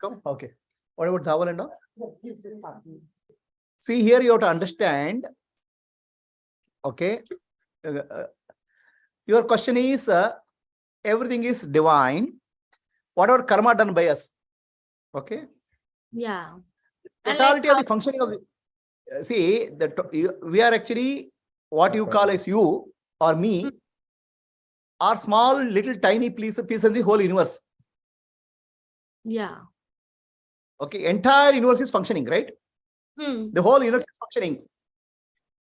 Come. Okay. What about Dhaval and all? See, here you have to understand. Okay. Your question is, everything is divine. Whatever karma done by us. Okay. Yeah. Totality of the functioning of the. See, we are actually what you call as you or me, are small, little, tiny piece in the whole universe. Yeah. Okay. Entire universe is functioning, right? The whole universe is functioning.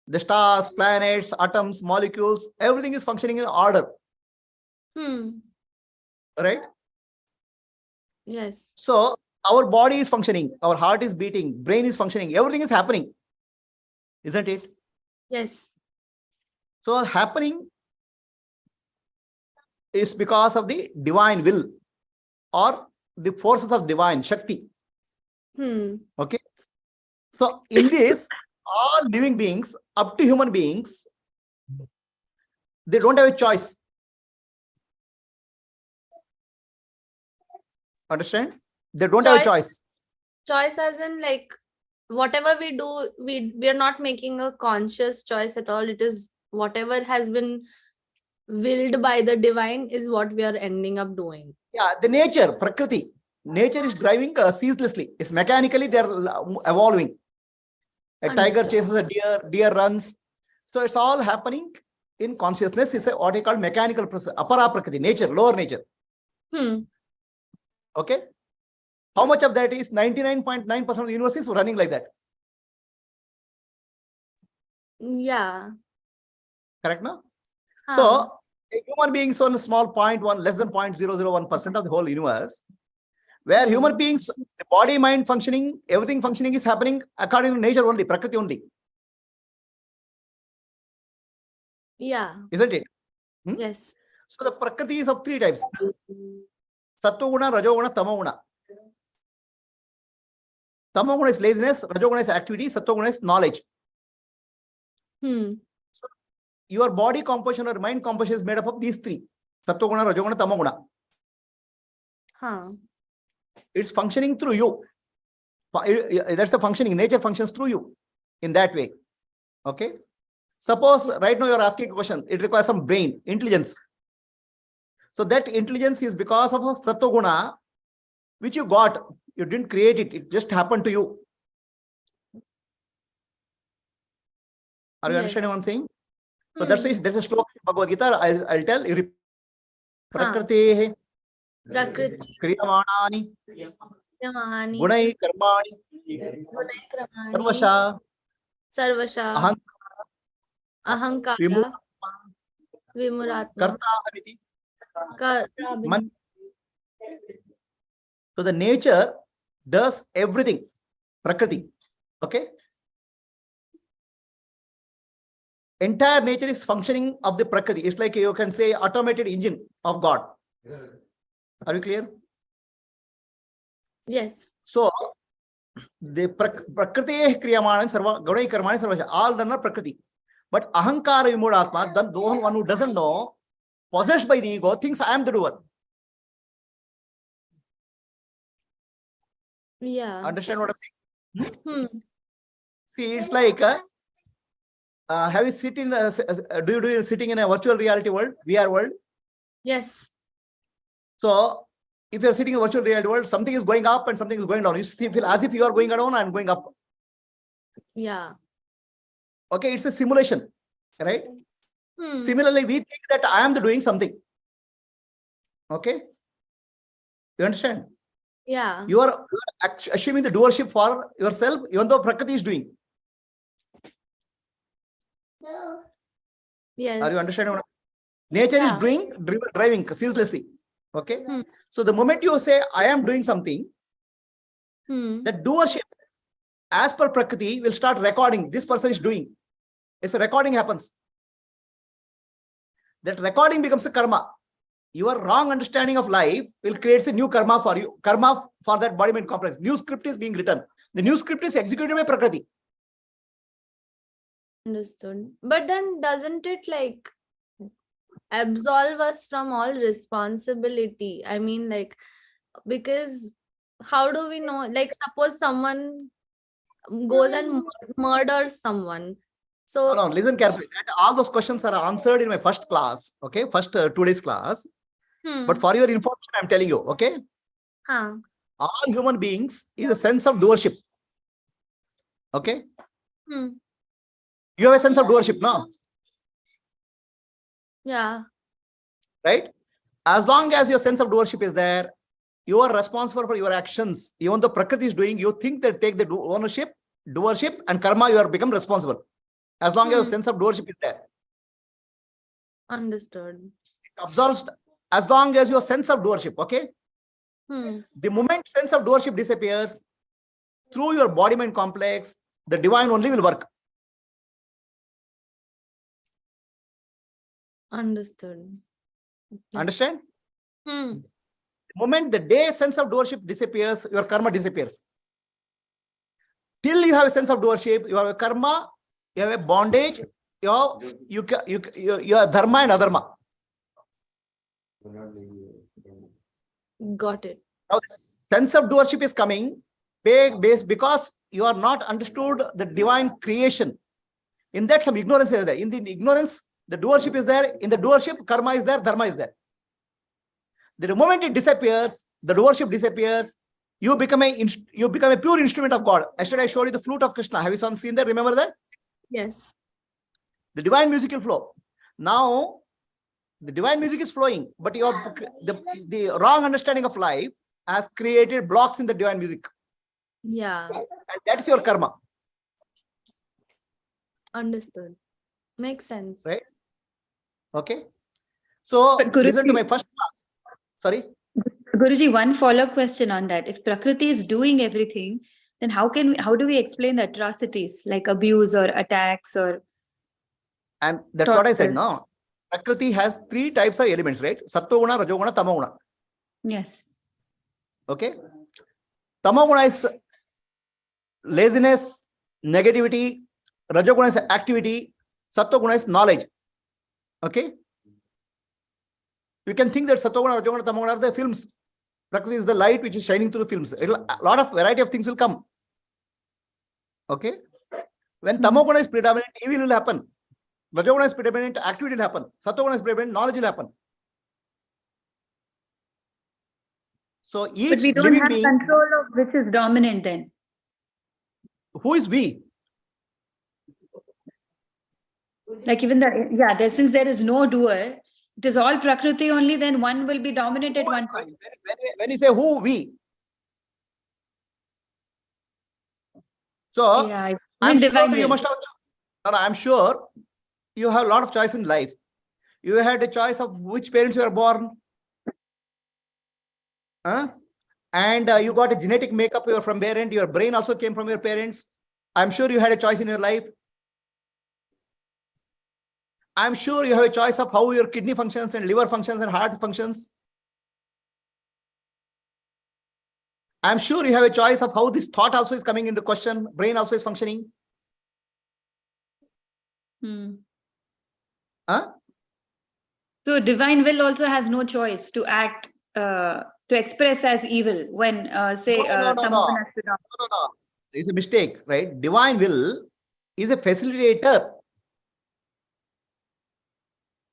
The stars, planets, atoms, molecules, everything is functioning in order. Right? Yes. So our body is functioning, our heart is beating, brain is functioning, everything is happening. Isn't it? Yes. So happening is because of the divine will or the forces of divine Shakti. Okay. So in this, all living beings, up to human beings, they don't have a choice. Understand? They don't have a choice. Choice as in like whatever we do, we are not making a conscious choice at all. It is whatever has been willed by the divine is what we are ending up doing. Yeah, the nature, Prakriti. Nature is driving ceaselessly. It's mechanically they're evolving. A tiger chases a deer, deer runs. So it's all happening in consciousness. It's what I call mechanical process. Apara Prakriti, nature, lower nature. Okay. How much of that is 99.9% of the universe is running like that? Yeah. Correct, no? So a human being is on a small 0.1, less than 0.001% of the whole universe. Where human beings, the body, mind functioning, everything functioning is happening according to nature only, Prakriti only. Yeah. Isn't it? Yes. So the Prakriti is of three types. Sattva-guna, Rajo-guna, Tamo-guna. Tamo-guna is laziness, Rajo-guna is activity, Sattva-guna is knowledge. So your body composition or mind composition is made up of these three. Sattva-guna, Rajo-guna, Tamo-guna. It's functioning through you. That's the functioning. Nature functions through you in that way. Okay. Suppose right now you're asking a question. It requires some brain, intelligence. So that intelligence is because of a Sattva guna, which you got. You didn't create it. It just happened to you. Are you understanding what I'm saying? So that's why there's a sloka in Bhagavad Gita. I'll tell you. Prakritehe kriyamanani gunai karmani sarvasha ahankara vimuratma karta. So the nature does everything. Prakriti. Okay. Entire nature is functioning of the Prakriti. It's like you can say automated engine of God. Are you clear? Yes. So the Prakriti kriyamana sarva gunai karmani sarvasha, all done are Prakriti. But ahankara vimuratma, then the one who doesn't know, possessed by the ego, thinks I am the doer. Yeah. Understand what I'm saying? See, it's like have you sit in do you sitting in a virtual reality world, VR world? Yes. So if you're sitting in a virtual reality world, something is going up and something is going down. You feel as if you are going down and going up. Yeah. Okay, it's a simulation, right? Similarly, we think that I am doing something. Okay, you understand? Yeah. You are assuming the doership for yourself, even though Prakriti is doing. Yes. Are you understanding? Nature is doing, driving ceaselessly. Okay. So the moment you say I am doing something, the doership, as per Prakriti, will start recording. This person is doing. It's a recording happens. That recording becomes a karma. Your wrong understanding of life will create a new karma for you. Karma for that body mind complex. New script is being written. The new script is executed by Prakriti. Understood. But then doesn't it like absolve us from all responsibility? I mean, like, because how do we know? Like, suppose someone goes and murders someone. So, No, listen carefully. All those questions are answered in my first class. Okay, first 2 days class. But for your information, I'm telling you. Okay, all human beings is a sense of doership. Okay, you have a sense of doership, no? Yeah. Right? As long as your sense of doership is there, you are responsible for your actions. Even though Prakriti is doing, you think that take the ownership, doership, and karma, you are become responsible. As long as your sense of doership is there. Understood. It absolves as long as your sense of doership, okay? The moment sense of doership disappears, through your body-mind complex, the divine only will work. Understood. Yes. Understand? The moment the day sense of doership disappears, your karma disappears. Till you have a sense of doership, you have a karma, you have a bondage, you have dharma and adharma. Got it. Now, sense of doership is coming based because you are not understood the divine creation. In that, some ignorance is there. In the ignorance, the doership is there. In the doership, karma is there, dharma is there. The moment it disappears, the doership disappears, you become a pure instrument of God. Yesterday I showed you the flute of Krishna. Have you seen that? Remember that? Yes. The divine musical flow. Now, the divine music is flowing, but the wrong understanding of life has created blocks in the divine music. Yeah. And that's your karma. Understood. Makes sense. Right? Okay. So, listen to my first class. Sorry? Guruji, one follow-up question on that. If Prakriti is doing everything, then how do we explain the atrocities like abuse or attacks or? And that's what I said, no? Prakriti has 3 types of elements, right? Sattva-guna, Rajoguna, Tamoguna. Yes. Okay. Tamoguna is laziness, negativity. Rajoguna is activity. Sattva-guna is knowledge. Okay. You can think that Sattva-guna, Rajoguna, Tamoguna are the films. Prakriti is the light which is shining through the films. A lot of variety of things will come. Okay. When Tamoguna is predominant, evil will happen. Rajoguna is predominant, activity will happen. Sattva-guna is predominant, knowledge will happen. So each but we don't living have being, control of which is dominant then. Who is we? Like even since there is no doer, it is all Prakriti only, then one will be dominant at one point. When you say who, we. So, Yeah, I'm sure divine you will. must have, I'm sure you have a lot of choice in life. You had a choice of which parents you are born. And you got a genetic makeup from parent. Your brain also came from your parents. I'm sure you had a choice in your life. I'm sure you have a choice of how your kidney functions and liver functions and heart functions. I'm sure you have a choice of how this thought also is coming into question. Brain also is functioning. So divine will also has no choice to act, to express as evil when, say, No. It's a mistake, right? Divine will is a facilitator.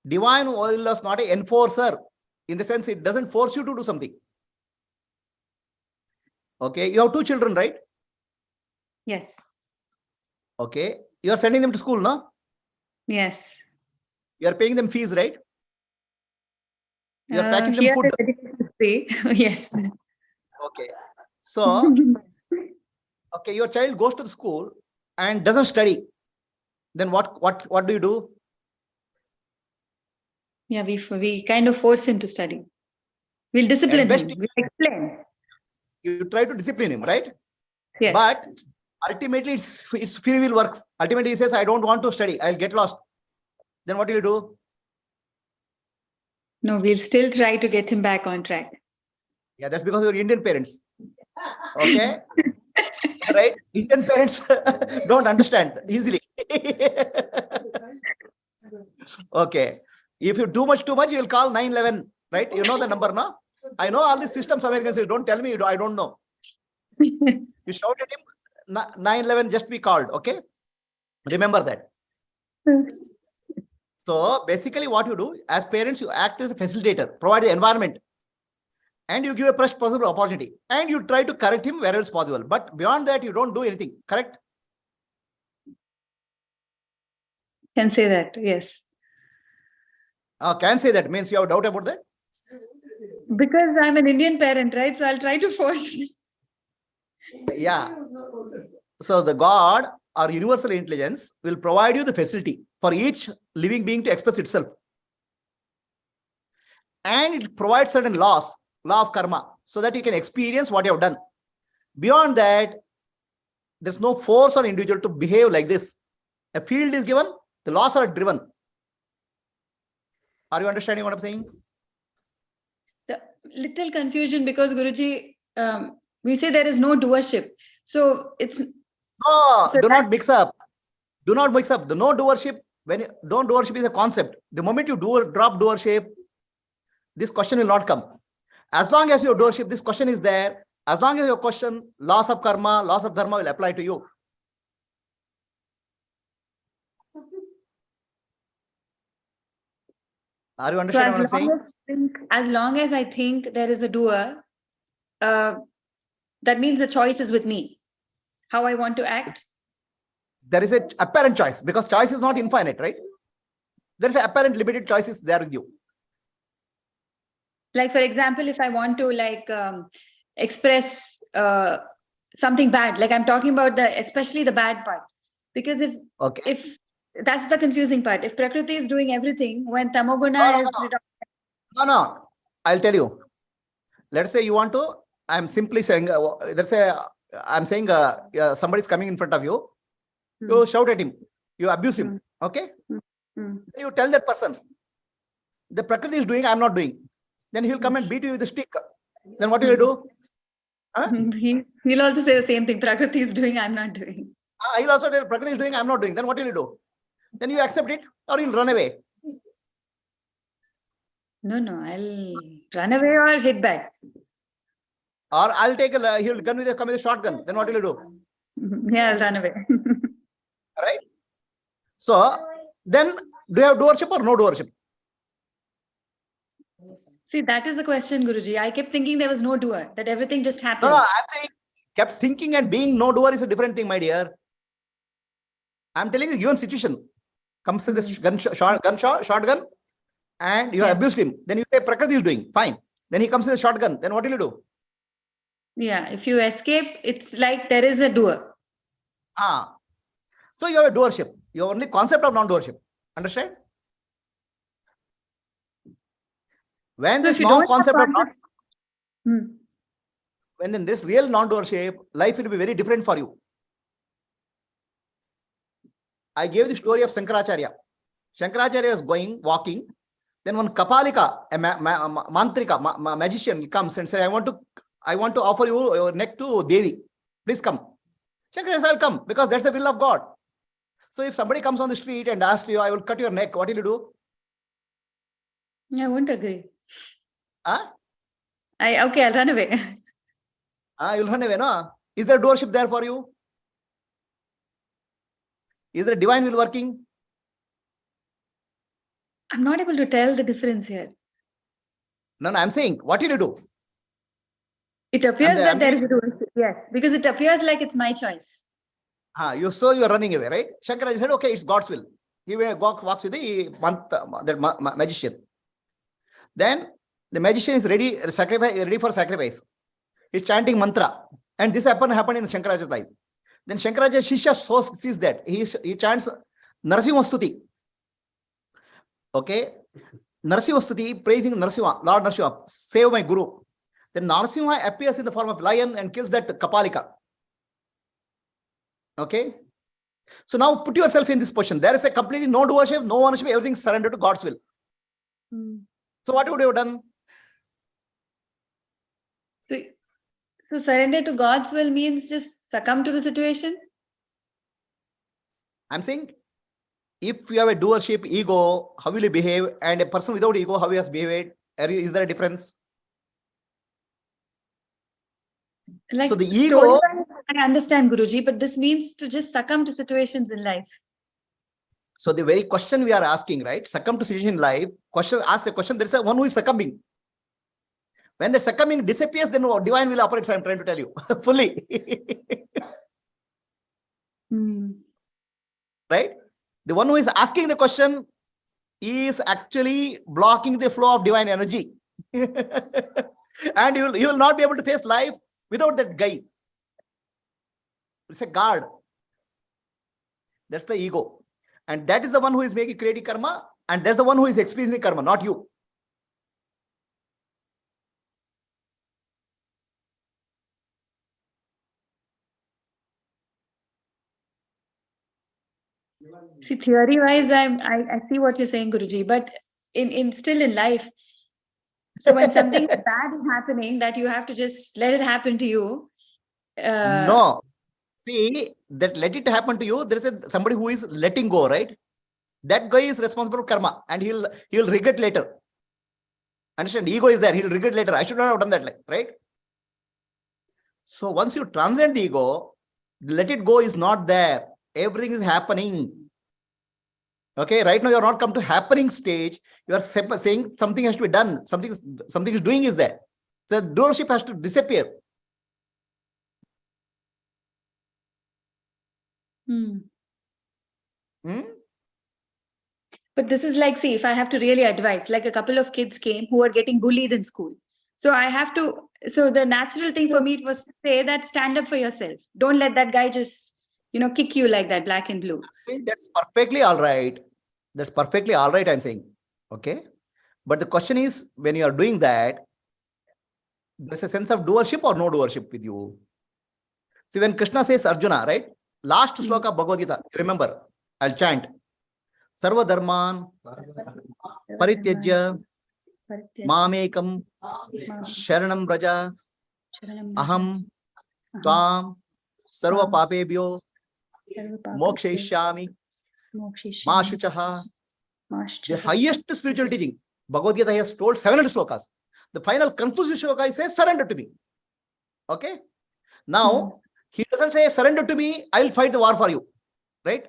Divine will is not an enforcer. In the sense, it doesn't force you to do something. Okay, you have 2 children, right? Yes. Okay, you are sending them to school, no? Yes. You are paying them fees, right? You are packing them food. Yes. Okay. So, okay, your child goes to the school and doesn't study. Then what do you do? Yeah, we kind of force him to study. We'll discipline him. We'll explain. You try to discipline him, right? Yes. But ultimately, it's free will works. Ultimately, he says, I don't want to study. I'll get lost. Then what do you do? No, we'll still try to get him back on track. Yeah, that's because you're Indian parents. Okay? Right? Indian parents don't understand easily. Okay. If you do much, you will call 911, right? You know the number, no? I know all these systems, Americans say, don't tell me, I don't know. You shout at him, 911 just be called. Okay. Remember that. So basically what you do as parents, you act as a facilitator, provide the environment, and you give a best possible opportunity, and you try to correct him wherever it's possible. But beyond that, you don't do anything. Correct? Can say that, yes. Can say that means you have doubt about that? Because I'm an Indian parent, right? So I'll try to force. Yeah. So the God or universal intelligence will provide you the facility for each living being to express itself. And it provides certain laws, law of karma, so that you can experience what you have done. Beyond that, there's no force on individual to behave like this. A field is given, the laws are driven. Are you understanding what I'm saying? The little confusion because Guruji, we say there is no doership. So it's No, so do not mix up. Do not mix up. The no doership, don't doership is a concept. The moment you drop doership, this question will not come. As long as your doership, this question is there. As long as your question, laws of karma, laws of dharma will apply to you. Are you understanding what I'm saying? As long as I think there is a doer, that means the choice is with me. How I want to act. There is an apparent choice because choice is not infinite, right? There is an apparent limited choices there with you. Like, for example, if I want to express something bad, like I'm talking about especially the bad part, because if that's the confusing part, if Prakriti is doing everything when Tamoguna is no, I'll tell you. Let's say you want to. I'm simply saying. Let's say I'm saying somebody's coming in front of you. You shout at him. You abuse him. Okay. You tell that person, the Prakriti is doing, I'm not doing. Then he'll come and beat you with a stick. Then what will you do? Huh? He'll also say the same thing. Prakriti is doing, I'm not doing. He'll also tell Prakriti is doing, I'm not doing. Then what will you do? Then you accept it or you'll run away. No, I'll run away or hit back. Or I'll take he'll come with a shotgun. Then what will you do? Yeah, I'll run away. Right? So then do you have doership or no doership? See, that is the question, Guruji. I kept thinking there was no doer, that everything just happened. No, I'm saying kept thinking and being no doer is a different thing, my dear. I'm telling you, given situation comes to this shotgun, and you have abused him. Then you say Prakriti is doing fine. Then he comes with a shotgun. Then what will you do? Yeah, if you escape, it's like there is a doer. So you have a doership. You have only concept of non-doership. Understand? When this non-concept of when in this real non-doership, life will be very different for you. I gave the story of Shankaracharya. Shankaracharya was walking. Then one Kapalika, a mantrika, magician comes and says, I want to offer you your neck to Devi. Please come. Shankaracharya says, I'll come because that's the will of God. So if somebody comes on the street and asks you, I will cut your neck, what will you do? I won't agree. Huh? I'll run away. You'll run away, no? Is there doership there for you? Is there divine will working? I'm not able to tell the difference here. No, I'm saying, what will you do? It appears that there is a doership, yes, because it appears like it's my choice. So you are running away, right? Shankaracharya said, okay, it's God's will. He walks with the magician. Then the magician is ready for sacrifice. He's chanting mantra. And this happened in Shankaracharya's life. Then Shankaracharya Shishya sees that. He chants Narasimha Stuti. Okay. Narasimha Stuti, praising Narasimha, Lord Narasimha, save my Guru. Then Narasimha appears in the form of lion and kills that Kapalika. Okay. So now put yourself in this position. There is a completely no doership, no ownership, everything surrendered to God's will. So what would you have done? So surrender to God's will means just succumb to the situation? I'm saying, if you have a doership, ego, how will you behave? And a person without ego, how he has behaved? Is there a difference? Like so the ego, storyline, I understand, Guruji, but this means to just succumb to situations in life. so the very question we are asking, right? Succumb to situation in life. Question, ask the question. There is a one who is succumbing. When the succumbing disappears, then divine will operate. So I'm trying to tell you fully. Right? The one who is asking the question is actually blocking the flow of divine energy. And you will not be able to face life without that guy. It's a guard. That's the ego. And that is the one who is making creating karma. And that's the one who is experiencing karma, not you. See, theory-wise, I see what you're saying, Guruji, but in still in life, so when something bad is happening, that you have to just let it happen to you. No. See, that let it happen to you, there is somebody who is letting go, right? That guy is responsible for karma and he'll regret later. Understand? Ego is there. He'll regret later. I should not have done that, right? So once you transcend the ego, let it go is not there. Everything is happening. Okay, right now you're not come to happening stage. You are saying something has to be done. Something is doing is there. So doership has to disappear. But this is like, see, if I have to really advise, like a couple of kids came who are getting bullied in school. So I have to, so the natural thing for me was to say that stand up for yourself. Don't let that guy just, kick you like that, black and blue. See, that's perfectly all right. That's perfectly all right, I'm saying. Okay. But the question is, when you are doing that, there's a sense of doership or no doership with you. See, when Krishna says Arjuna, right? Last sloka Bhagavad Gita, remember, I'll chant. Sarva dharman parityajya mamekam sharanam braja aham tvam sarva papebhyo mokshayishyami ma shuchaha. The highest spiritual teaching. Bhagavad Gita has told 700 slokas. The final conclusive sloka says, surrender to me. Okay? Now, he doesn't say, surrender to me, I will fight the war for you. Right?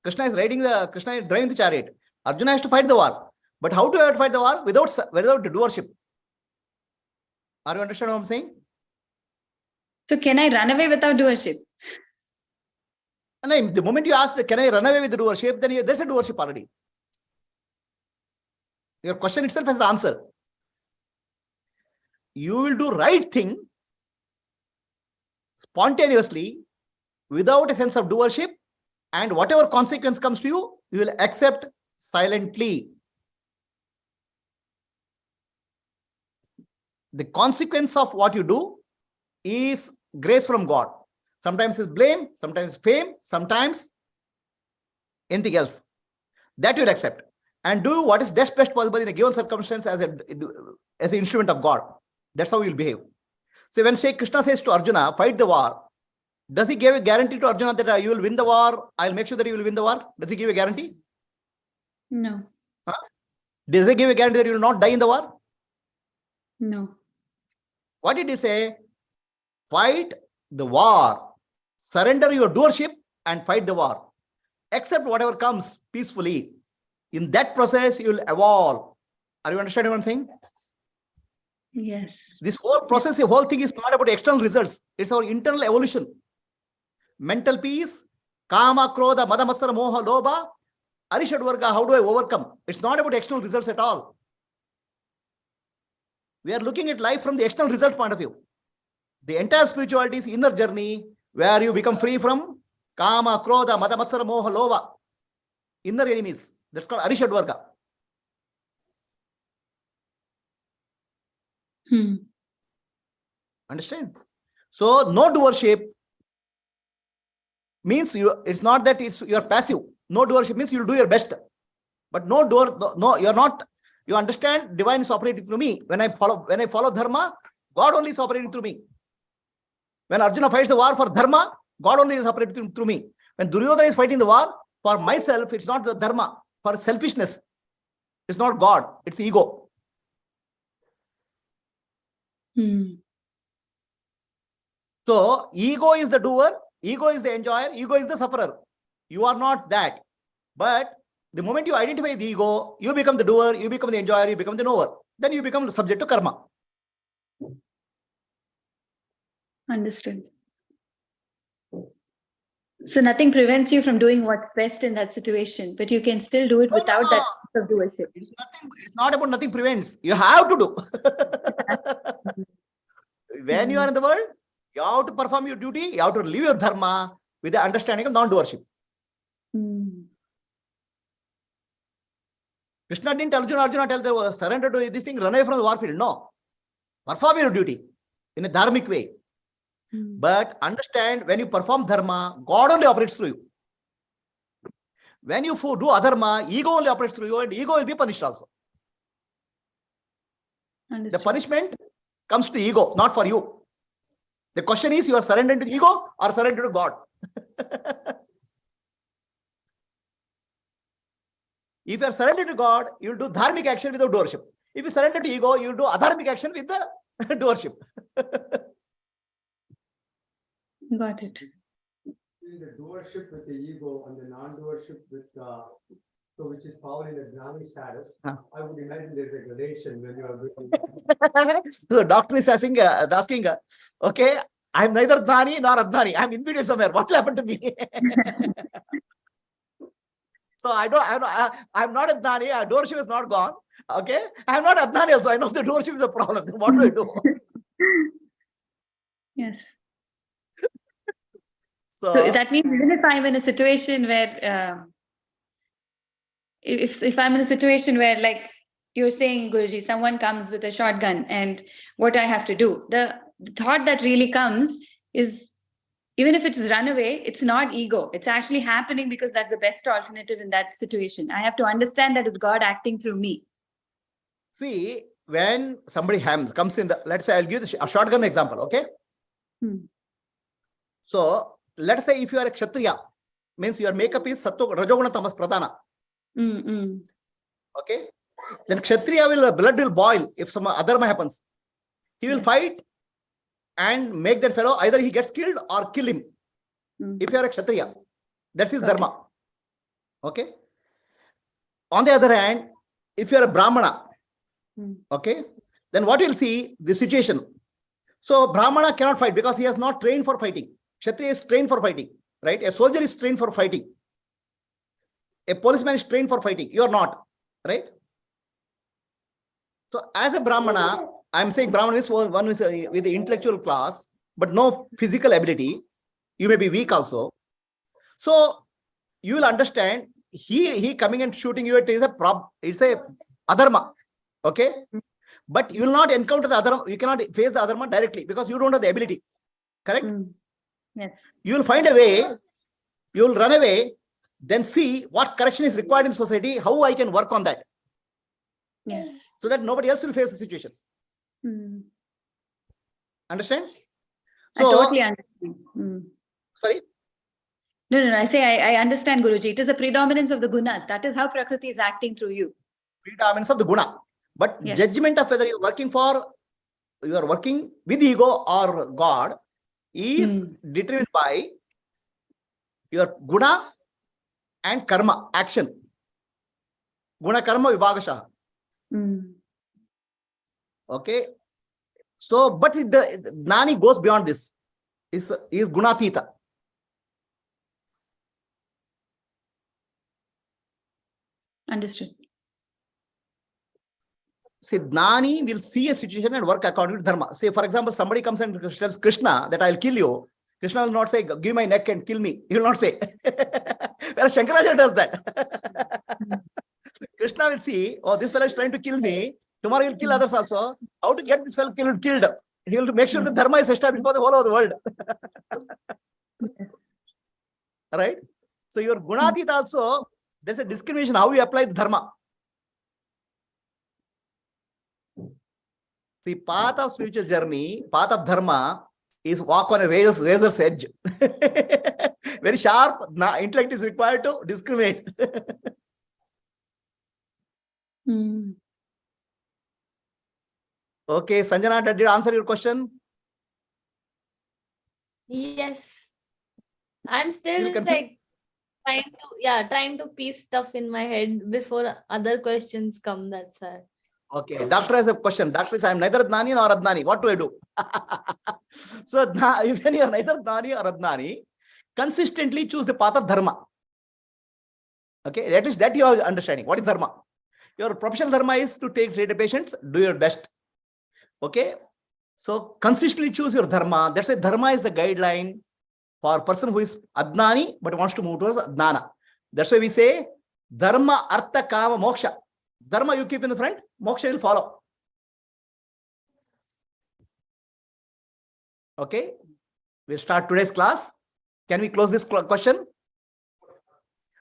Krishna is driving the chariot. Arjuna has to fight the war. But how to fight the war? Without doership. Are you understand what I'm saying? So can I run away without doership? And the moment you ask, can I run away with the doership, then there's a doership already. Your question itself has the answer. You will do right thing spontaneously without a sense of doership, and whatever consequence comes to you, you will accept silently. The consequence of what you do is grace from God. Sometimes it's blame, sometimes fame, sometimes anything else. That you'll accept. And do what is best possible in a given circumstance as an instrument of God. That's how you'll behave. So when Krishna says to Arjuna, fight the war, does he give a guarantee to Arjuna that you will win the war? I'll make sure that you will win the war. Does he give a guarantee? No. Does he give a guarantee that you will not die in the war? No. What did he say? Fight the war. Surrender your doership and fight the war. Accept whatever comes peacefully. In that process, you will evolve. Are you understanding what I'm saying? Yes. This whole process, the whole thing is not about external results. It's our internal evolution. Mental peace, kama, krodha, mada, matsara, moha, lobha, arishadvarga, how do I overcome? It's not about external results at all. We are looking at life from the external result point of view. The entire spirituality is inner journey where you become free from kama, krodha, mada, matsara, moha, lobha, inner enemies. That's called arishadvarga. Understand? So no doership means it's not that you're passive. No doership means you'll do your best. But you're not. You understand divine is operating through me. When I follow dharma, God only is operating through me. When Arjuna fights the war for dharma, God only is operating through me. When Duryodhana is fighting the war for myself, it's not the dharma, for selfishness. It's not God, it's ego. So ego is the doer, ego is the enjoyer, ego is the sufferer. You are not that. But the moment you identify the ego, you become the doer, you become the enjoyer, you become the knower. Then you become subject to karma. Understood. So nothing prevents you from doing what's best in that situation, but you can still do it without that sense of doership. It's not about nothing prevents. You have to do. When you are in the world, you have to perform your duty, you have to live your dharma with the understanding of non-doership. Krishna didn't tell Arjuna tell them, surrender to this thing, run away from the warfield. No. Perform your duty in a dharmic way. But understand, when you perform dharma, God only operates through you. When you do adharma, ego only operates through you, and ego will be punished also. Understood. The punishment comes to the ego, not for you. The question is, you are surrendering to the ego or surrender to God? If you are surrendered to God, you will do dharmic action without doership. If you surrender to ego, you will do adharmic action with the doership. Got it. The doership with the ego and the non-doership with so which is probably in the Gnani status. I would imagine there's a gradation when you are doing. So the doctor is asking, okay, I'm neither Dhnani nor Adhnani. I'm in between somewhere. What will happen to me? So I'm not a Dhnani. Doership is not gone. Okay, I'm not Adhnani also. I know the doership is a problem. Then what do I do? Yes. So that means even if I'm in a situation where, if I'm in a situation where, like you're saying, Guruji, someone comes with a shotgun and what I have to do, the thought that really comes is, even if it is run away, it's not ego. It's actually happening because that's the best alternative in that situation. I have to understand that it's God acting through me. see, when somebody comes in, let's say, I'll give a shotgun example, okay? So let's say if you are a Kshatriya, means your makeup is Sattva, Rajoguna, Tamas, Pradhana. Okay? Then Kshatriya blood will boil if some adharma happens. He will fight and make that fellow, either he gets killed or kill him. If you are a Kshatriya, that's his dharma. Okay? On the other hand, if you are a Brahmana, okay, then what you'll see, the situation. So Brahmana cannot fight because he has not trained for fighting. Kshatriya is trained for fighting, right? A soldier is trained for fighting. A policeman is trained for fighting. You are not, right? So as a Brahmana, I'm saying Brahmana is one with the intellectual class, but no physical ability. You may be weak also. So you will understand, he coming and shooting you, it's a adharma, okay? But you will not encounter the adharma, you cannot face the adharma directly because you don't have the ability, correct? Yes. You will find a way, you will run away, then see what correction is required in society, how I can work on that. Yes. So that nobody else will face the situation. Understand? So, I totally understand. Sorry? No. I say I understand, Guruji. It is the predominance of the gunas. That is how Prakriti is acting through you. Predominance of the guna. But Yes. judgment of whether you are working with ego or God is determined by your guna and karma, action. Guna karma vibhagasha. Okay. So, but the Gnani goes beyond this. Is gunatita. Understood. See, Gnani will see a situation and work according to dharma. Say, for example, somebody comes and tells Krishna that I'll kill you. Krishna will not say, give my neck and kill me. He will not say. Whereas Shankaracharya does that. Krishna will see, oh, this fellow is trying to kill me. Tomorrow he will kill others also. How to get this fellow killed? He will make sure the dharma is established for the whole of the world. Right? So your gunatita also, there's a discrimination how you apply the dharma. The path of spiritual journey, path of dharma, is walk on a razor's edge. Very sharp intellect is required to discriminate. Okay, Sanjana, did I answer your question? Yes. I'm Still still confused? like trying to piece stuff in my head before other questions come. That's why. Okay, doctor has a question. Doctor says, I'm neither Adnani nor Adnani. What do I do? So, when you are neither Adnani or Adnani, consistently choose the path of dharma. Okay, at least that you are understanding. What is dharma? Your professional dharma is to take treated patients, do your best. Okay, so consistently choose your dharma. That's why dharma is the guideline for a person who is Adnani but wants to move towards Adnana. That's why we say dharma, artha, kama, moksha. Dharma you keep in the front, moksha will follow. Okay, we'll start today's class. Can we close this question?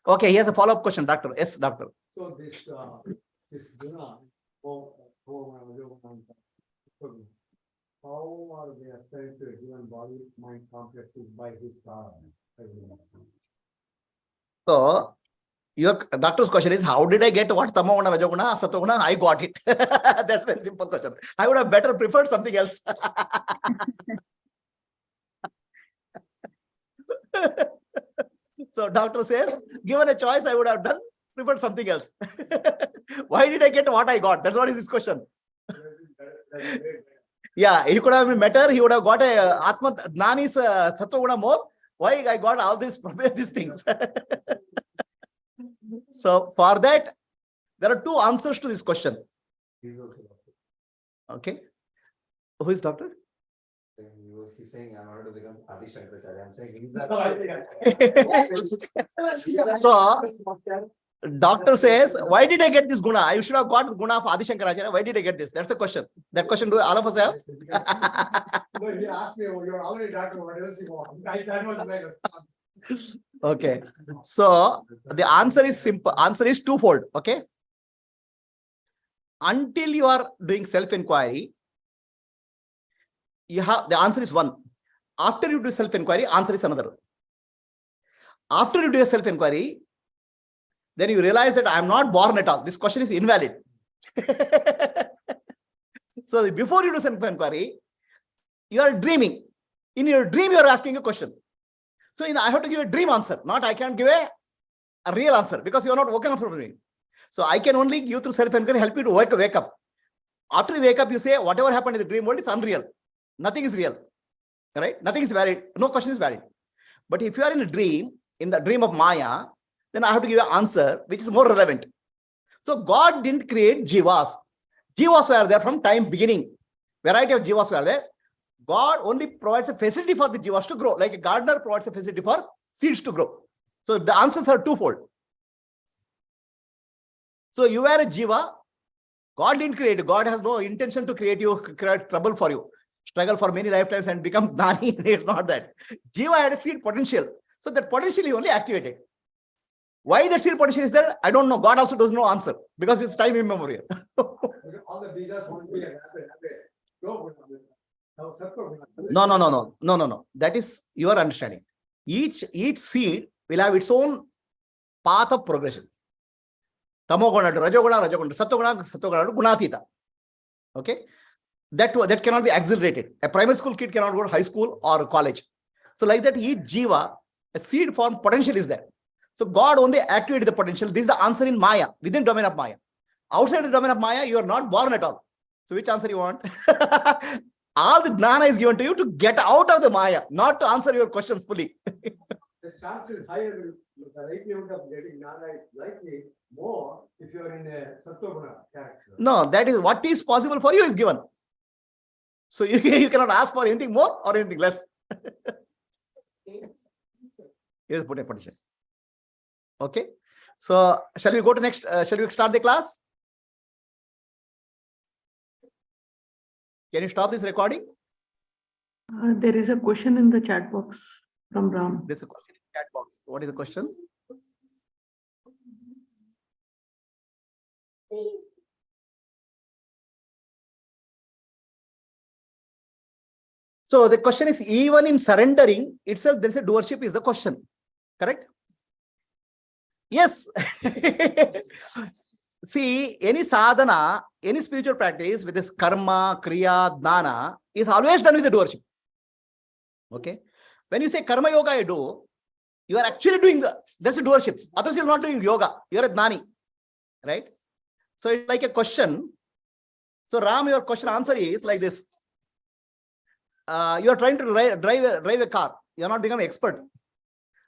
Okay, here's a follow-up question, doctor. Yes, doctor. So this guna, how are they assigned to a given body mind complexes by his power? So your doctor's question is, how did I get what tamoguna, rajoguna, satoguna? I got it. That's a very simple question. I would have better preferred something else. So doctor says, given a choice, I would have preferred something else. Why did I get what I got? That's what is his question. Yeah, he could have been better. He would have got a Atma Jnani's Sattva more. Why I got all these things? So for that, there are two answers to this question. Okay. Who is doctor? He's saying I'm not to become Adi Shankaracharya. I'm saying So doctor says, why did I get this guna? I should have got the guna of Adi Shankaracharya. Why did I get this? That's the question. That question do all of us have? No, he asked me, you're already doctor, what else you want? That was like Okay. So the answer is simple. Answer is twofold. Okay. Until you are doing self-inquiry, you have the answer is one. After you do self-inquiry, answer is another. After you do a self-inquiry, then you realize that I am not born at all. This question is invalid. So before you do self-inquiry, you are dreaming. In your dream, you are asking a question. So I have to give a dream answer. Not I can't give a real answer because you are not woken up from the dream. So I can only give through self-inquiry help you to wake up. After you wake up, you say whatever happened in the dream world is unreal. Nothing is real. Right? Nothing is valid. No question is valid. But if you are in a dream, in the dream of Maya, then I have to give an answer which is more relevant. So God didn't create jivas. Jivas were there from time beginning. Variety of jivas were there. God only provides a facility for the jivas to grow, like a gardener provides a facility for seeds to grow. So the answers are twofold. So you are a jiva. God didn't create you. God has no intention to create you, create trouble for you. Struggle for many lifetimes and become Dani. It's not that. Jiva had a seed potential. So that potential is only activated. Why that seed potential is there? I don't know. God also does not answer because it's time immemorial. all the bijas won't be No. That is your understanding. Each seed will have its own path of progression. Tamoguna to Rajoguna, Sattoguna, to Gunatita. Okay? That cannot be accelerated. A primary school kid cannot go to high school or college. So like that, each jiva, a seed form potential is there. So God only activated the potential. This is the answer in Maya, within domain of Maya. Outside the domain of Maya, you are not born at all. So which answer you want? All the jnana is given to you to get out of the Maya, not to answer your questions fully. The chance is higher. The likelihood of getting jnana is likely more if you are in a Sattva character. No, that is what is possible for you is given. So you cannot ask for anything more or anything less. Here's put a potential. Okay. So shall we go to next? Shall we start the class? Can you stop this recording? There is a question in the chat box from Ram. There's a question in the chat box. What is the question? So the question is, even in surrendering itself, there is a doership is the question. Correct? Yes. See, any sadhana, any spiritual practice with this karma, kriya, dana is always done with the doership. Okay. When you say karma yoga I do, you are actually doing that's a doership. Otherwise you're not doing yoga. You're a gnani, right? So it's like a question. So Ram, your question answer is like this. You are trying to drive a car. You're not becoming expert.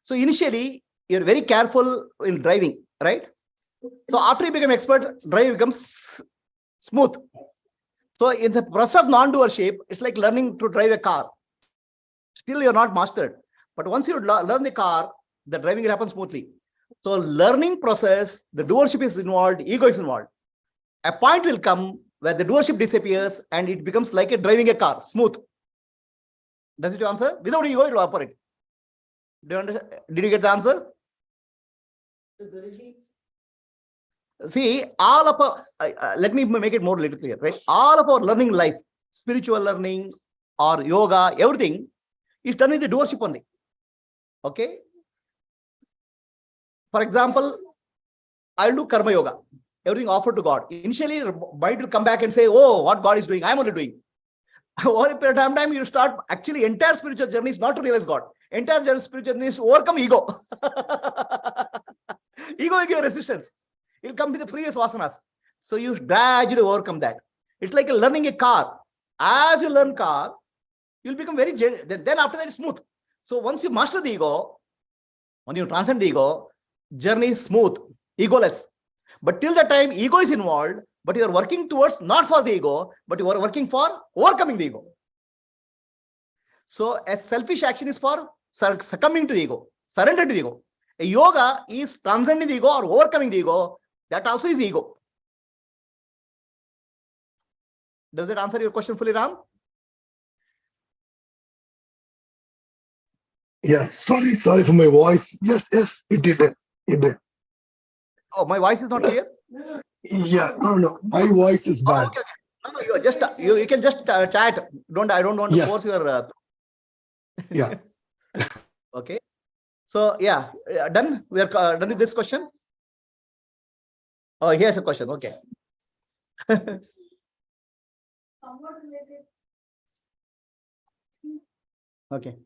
So initially, you're very careful in driving, right? So after you become expert, drive becomes smooth. So in the process of non-doership, it's like learning to drive a car. Still, you're not mastered. But once you learn the car, the driving will happen smoothly. So learning process, the doership is involved, ego is involved. A point will come where the doership disappears and it becomes like a driving a car, smooth. Does it answer? Without ego, it will operate. Do you understand? Did you get the answer? See, all of our, let me make it more little clear, right? All of our learning life, spiritual learning or yoga, everything is done with the doership only. Okay? For example, I'll do karma yoga, everything offered to God. Initially, mind will come back and say, oh, what God is doing, I'm only doing. Over a period of time, you start, actually, entire spiritual journey is not to realize God. Entire spiritual journey is to overcome ego. Ego will give resistance. It will come with the previous vasanas. So you gradually overcome that. It's like learning a car. As you learn car, you'll become very, then after that it's smooth. So once you master the ego, when you transcend the ego, journey is smooth, egoless. But till the time ego is involved, but you are working towards not for the ego, but you are working for overcoming the ego. So a selfish action is for succumbing to the ego, surrender to the ego. A yoga is transcending the ego or overcoming the ego. That also is the ego. Does that answer your question fully, Ram? Yeah, sorry for my voice. Yes, it did. It did. Oh, my voice is not clear? Yeah, no, my voice is bad. Oh, okay. No, you just you can just chat. I don't want to force your. Yeah. Okay. So yeah, done. We are done with this question. Oh, here's a question. Okay. Somewhat related. Okay.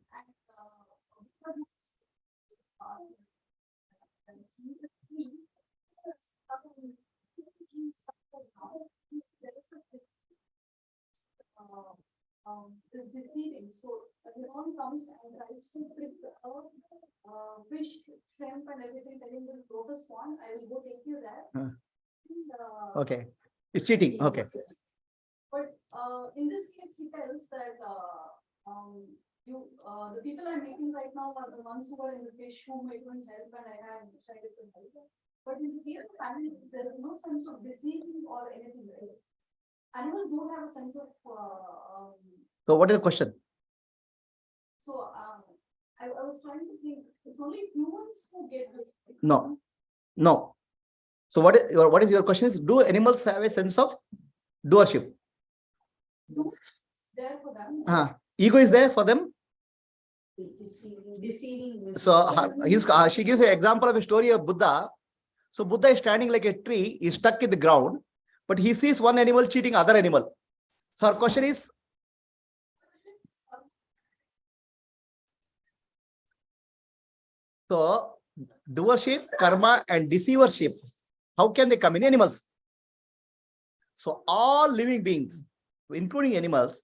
The deceiving. So everyone comes and tries to pick fish, shrimp, and everything, telling the lotus pond, I will go take you there. Okay. It's cheating. Okay. But in this case, he tells that the people I'm meeting right now are the ones who are in the fish whom I couldn't help and I had decided to help. But in the case of animals, there is no sense of deceiving or anything, right? Animals don't have a sense of. So what is the question? So I was trying to think, it's only humans who get this. No. So what is your question is, do animals have a sense of doership? There for them. Ego is there for them. Deceiving. So she gives an example of a story of Buddha. So Buddha is standing like a tree, is stuck in the ground, but he sees one animal cheating other animal. So her question is, so doership, karma, and deceivership, how can they come in animals? So all living beings, including animals,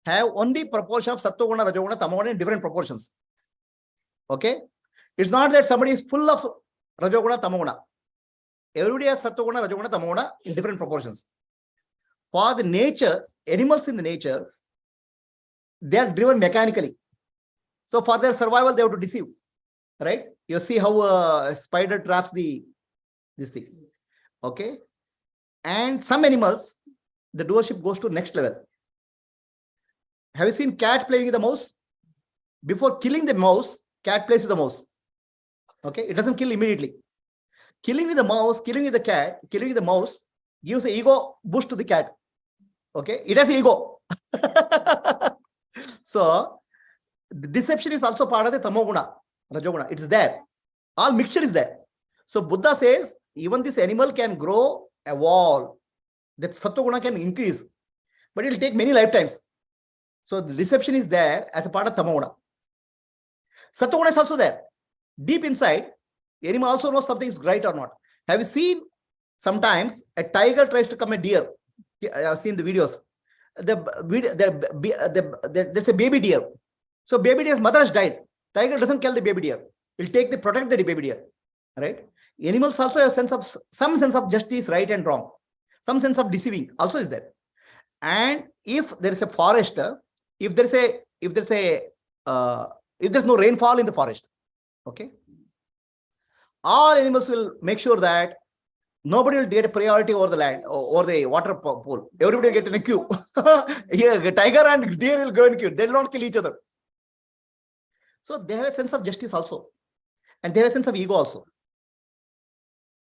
have only proportion of sattva-guna, rajoguna, tamoguna in different proportions. Okay? It's not that somebody is full of rajoguna, tamoguna. Everybody has sattva-guna, rajoguna, tamoguna in different proportions. For the nature, animals in the nature, they are driven mechanically. So for their survival, they have to deceive. Right? You see how a spider traps this thing. Okay? And some animals, the doership goes to next level. Have you seen cat playing with the mouse? Before killing the mouse, cat plays with the mouse. Okay? It doesn't kill immediately. Killing with the mouse, killing with the cat, killing with the mouse gives an ego boost to the cat. Okay? It has ego. So, the deception is also part of the tamoguna, rajoguna. It is there. All mixture is there. So, Buddha says, even this animal can grow a wall. That sattva-guna can increase. But it will take many lifetimes. So, the deception is there as a part of tamoguna. Sattva is also there. Deep inside, the animal also knows something is right or not. Have you seen sometimes a tiger tries to come a deer? I have seen the videos. There's a baby deer. So baby deer's mother has died. Tiger doesn't kill the baby deer. He'll protect the baby deer. Right? Animals also have some sense of justice, right and wrong. Some sense of deceiving also is there. And if there is a forest, if there's no rainfall in the forest, okay, all animals will make sure that nobody will get a priority over the land or the water pool. Everybody will get in a queue. Yeah, tiger and deer will go in a queue. They will not kill each other. So they have a sense of justice also, and they have a sense of ego also.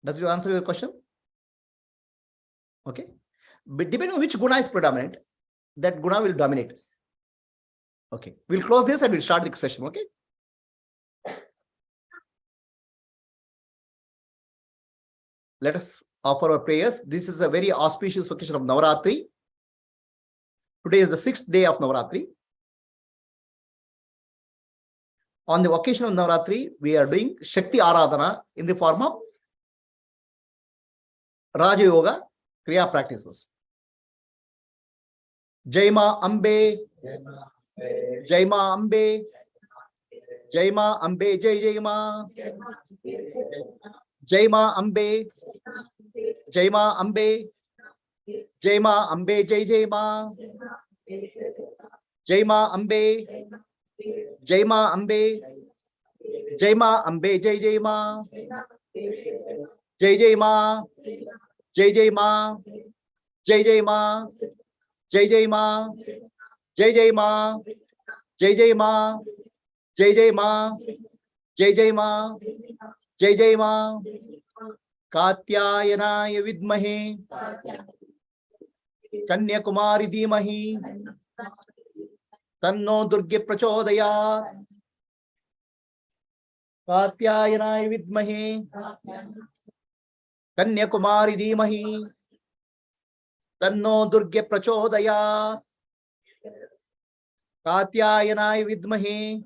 Does it answer your question? Okay. But depending on which guna is predominant, that guna will dominate. Okay. We'll close this and we'll start the session. Okay. Let us offer our prayers. This is a very auspicious occasion of Navaratri. Today is the 6th day of Navaratri. On the occasion of Navaratri, we are doing Shakti Aradhana in the form of Raja Yoga Kriya practices. Jai Ma Ambe, Jai Ma Ambe, Jai Ma Ambe, Jai Jai Ma, Jai Ma Ambe, Jai Ma Ambe, Jai Ma Ambe, Jai Jai Ma, Jai Ma Ambe, Jai Ma Ambe, Jai Ma Ambe, Jai Jai Ma, Jai Jai Ma, Jai Jai Ma, Jai Jai Ma, Jai Jai Ma, Jai Jai Ma, Jai Jai Ma, Jai Jai Ma, Jai Jai Ma, Jai Jai Ma, Katyayanaya Vidmahe, Kanyakumari Dhimahi, Tanno Durge Prachodayat, Katyayanaya Vidmahe, Kanyakumari Dhimahi, Tanno Durge Prachodayat, Katyayanaya Vidmahe,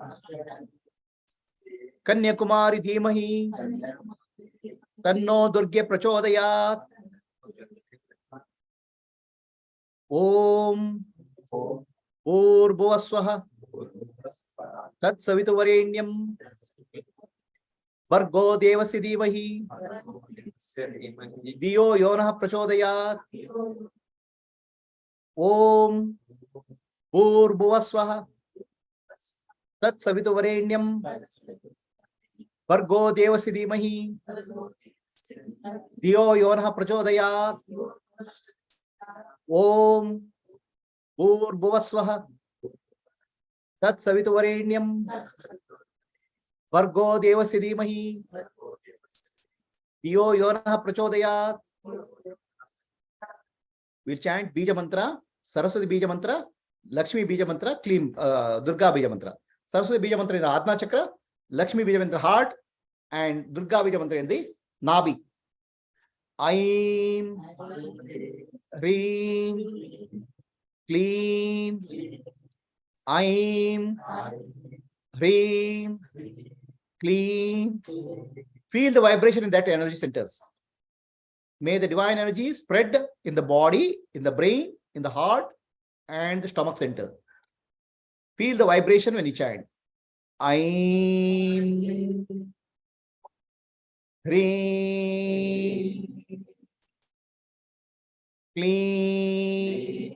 Kanyakumari Dhimahi, Tanno Durge Prachodayat. Om Bhuvaswaha Tat Savituvarenyam Bhargo Devasya Dhimahi Dhiyo Yonah Prachodayat. Om Bhuvaswaha Tat Savituvarenyam Bhargo Devasya Dhimahi Dhiyo Yonah Prachodayat. Om Bhuvaswaha Tat Savituvarenyam Bhargo Devasya Dhimahi Dhiyo Yonah Prachodayat. We'll chant Bija Mantra, Saraswati Bija Mantra, Lakshmi Bija Mantra, Durga Bija Mantra. Saraswati Bija Mantra in the Atma Chakra, Lakshmi Bija Mantra heart, and Durga Bija Mantra in the Nabi. Aim, Hreem, Kleem, Aim, Hreem, Kleem. Feel the vibration in that energy centers. May the divine energy spread in the body, in the brain, in the heart, and the stomach center. Feel the vibration when you chant. Aim, Hreem, Kleem.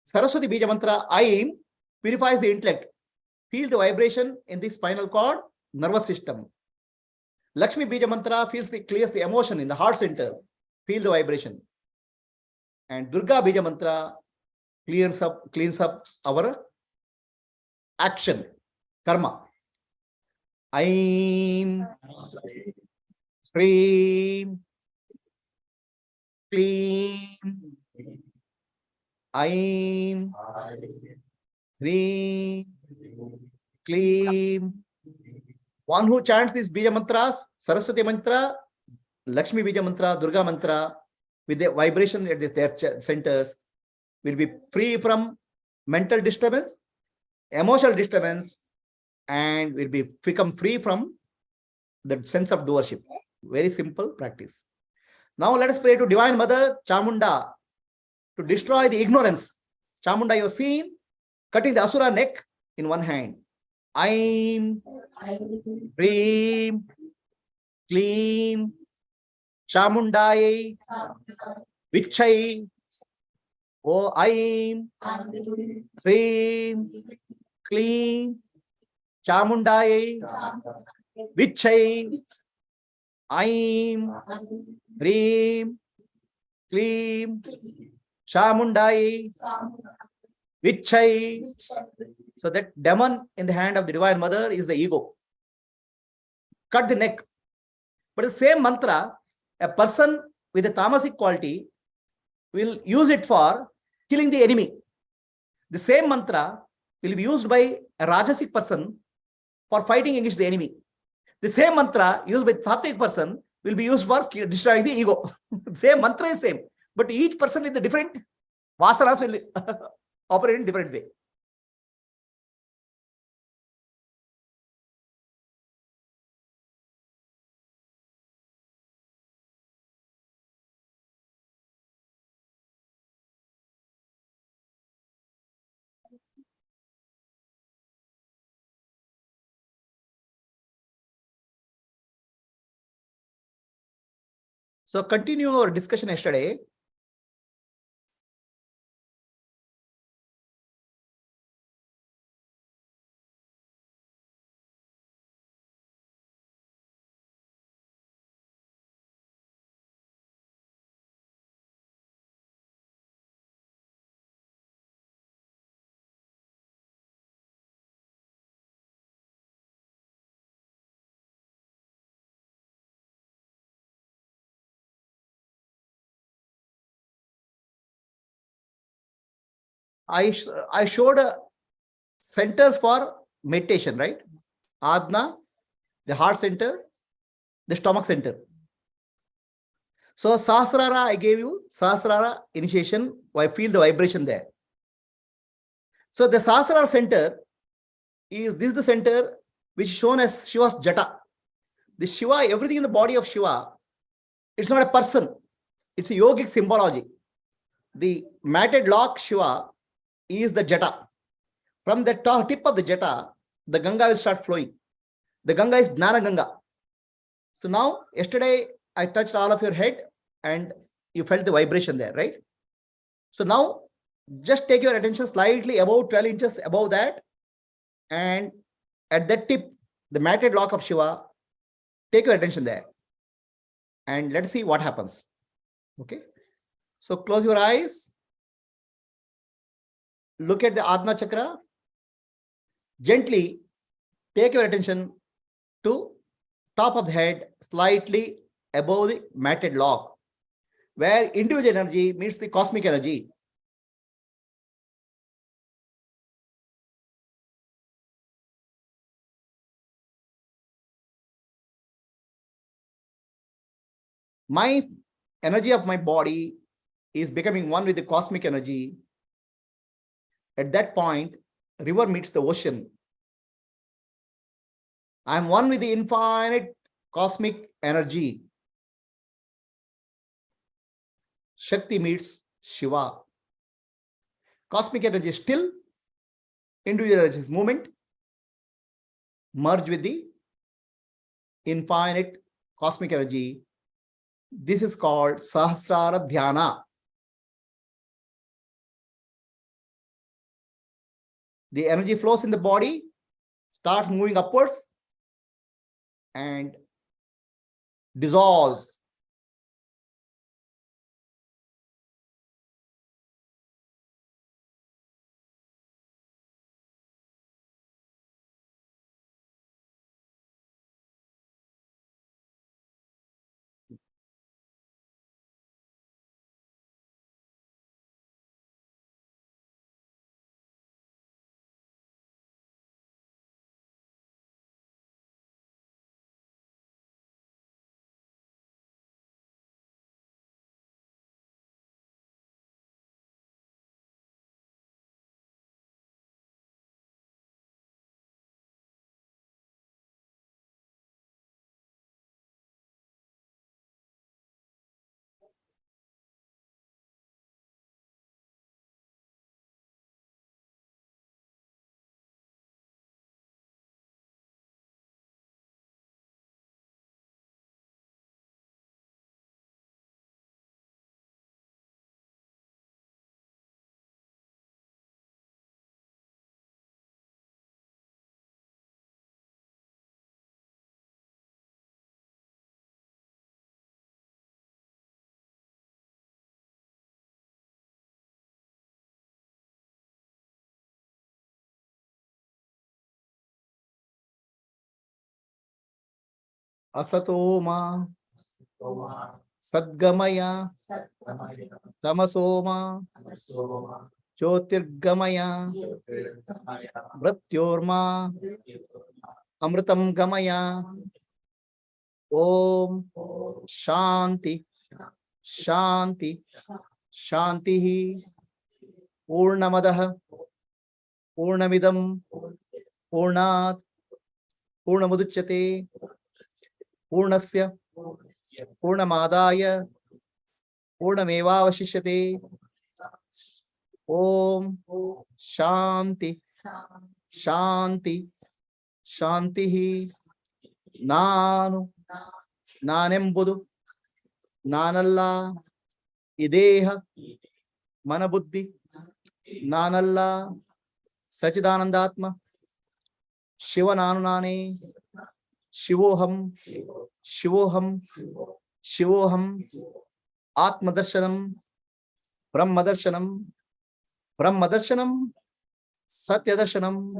Saraswati Bija Mantra, Aim, purifies the intellect. Feel the vibration in the spinal cord, nervous system. Lakshmi Bija Mantra clears the emotion in the heart center. Feel the vibration. And Durga Bija Mantra cleans up our action, karma. Aim, Hreem, Kleem. Aim, Hreem, Kleem. One who chants these Bija Mantras, Saraswati Mantra, Lakshmi Bija Mantra, Durga Mantra, with the vibration at their centers, will be free from mental disturbance, emotional disturbance, and will become free from the sense of doership. Very simple practice. Now let us pray to Divine Mother Chamunda to destroy the ignorance. Chamunda, you have seen cutting the Asura neck in one hand. Aim, Dream, Clean, Chamundai, Vichai, O Aim, Dream, Clean, Chamundai, Vichai, Aim, Dream, Clean, Chamundai, Vichai. So that demon in the hand of the Divine Mother is the ego. Cut the neck. But the same mantra, a person with a tamasic quality will use it for killing the enemy. The same mantra will be used by a rajasic person for fighting against the enemy. The same mantra used by a sattvic person will be used for destroying the ego. Same mantra is same, but each person with the different vasanas will operate in different way. So continue our discussion yesterday. I showed centers for meditation, right? Adna, the heart center, the stomach center. So Sahasrara, I gave you Sahasrara initiation. I feel the vibration there. So the Sahasrara center is this the center which is shown as Shiva's Jata. The Shiva, everything in the body of Shiva, it's not a person. It's a yogic symbology. The matted lock Shiva is the Jata. From the tip of the Jata, the Ganga will start flowing. The Ganga is Gnana Ganga. So now, yesterday, I touched all of your head and you felt the vibration there, right? So now, just take your attention slightly about 12 inches above that. And at that tip, the matted lock of Shiva, take your attention there. And let's see what happens. Okay. So close your eyes. Look at the Adna Chakra. Gently take your attention to top of the head, slightly above the matted lock, where individual energy meets the cosmic energy. My energy of my body is becoming one with the cosmic energy. At that point, river meets the ocean. I am one with the infinite cosmic energy. Shakti meets Shiva. Cosmic energy is still, individual energy is movement, merge with the infinite cosmic energy. This is called Sahasrara Dhyana. The energy flows in the body, starts moving upwards and dissolves. Asatoma Sadgamaya Tamasoma Jyotirgamaya Mrityorma Amritam Gamaya. Om Shanti Shanti Shanti Purnamadah Purnamidam Purnat Purnamuduchyate Purnasya Purnamadaya Purnamevavashishyate. Om Shanti Shanti Shanti. Nanu Nanembudu Nanalla Ideha Manabuddhi Nanalla Sachidanandatma Shiva Nanunane Shivoham Shivoham Shivoham Atmadarshanam Brahmadarshanam Brahmadarshanam Satyadarshanam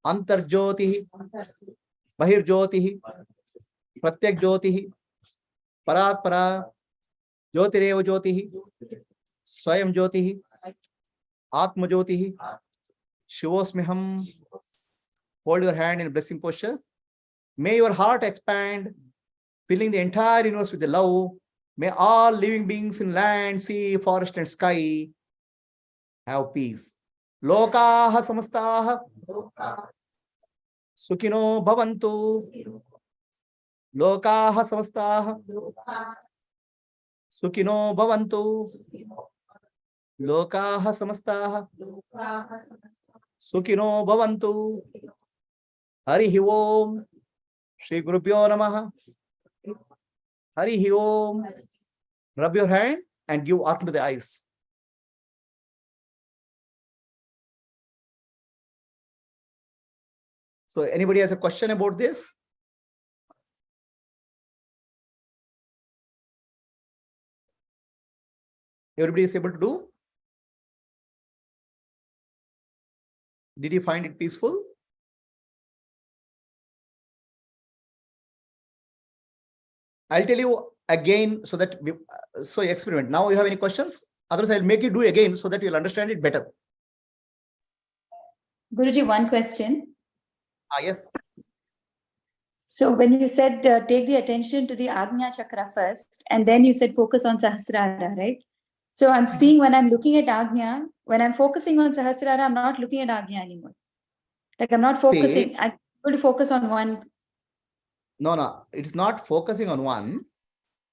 Antarjyoti Bahirjyoti Pratyak Jyoti Parat Para Jyotireva Jyoti Swayam Jyoti Atma Jyoti Shivosmiham. Hold your hand in blessing posture. May your heart expand, filling the entire universe with the love. May all living beings in land, sea, forest and sky have peace. Lokaha samastaha Sukhino bhavantu. Lokaha samastaha Sukhino bhavantu. Lokaha samastaha Sukhino bhavantu. Harihi Om. Shri Gurubhyo Namaha. Harihi Om. Rub your hand and give arc to the eyes. So anybody has a question about this? Everybody is able to do? Did you find it peaceful? I'll tell you again so that so experiment. Now you have any questions? Otherwise, I'll make you do again so that you'll understand it better. Guruji, one question. Yes. So when you said take the attention to the Agnya Chakra first, and then you said focus on Sahasrara, right? So I'm seeing when I'm looking at Agnya, when I'm focusing on Sahasrara, I'm not looking at Agnya anymore. Like I'm not focusing. I'm able to focus on one. No, it's not focusing on one.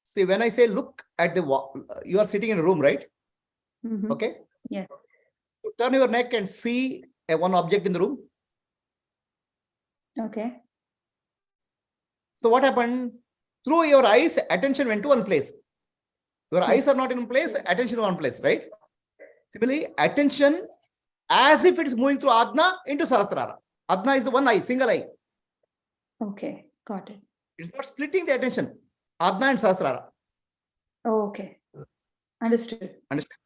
See, when I say look at the wall, you are sitting in a room, right? Mm-hmm. Okay. Yes. So turn your neck and see one object in the room. Okay. So what happened? Through your eyes, attention went to one place. Your eyes are not in one place, attention in one place, right? Similarly, attention as if it is moving through Adna into Sahasrara. Adna is the one eye, single eye. Okay, got it. It's not splitting the attention. Adna and Sahasrara. Oh, okay. Understood. Understand?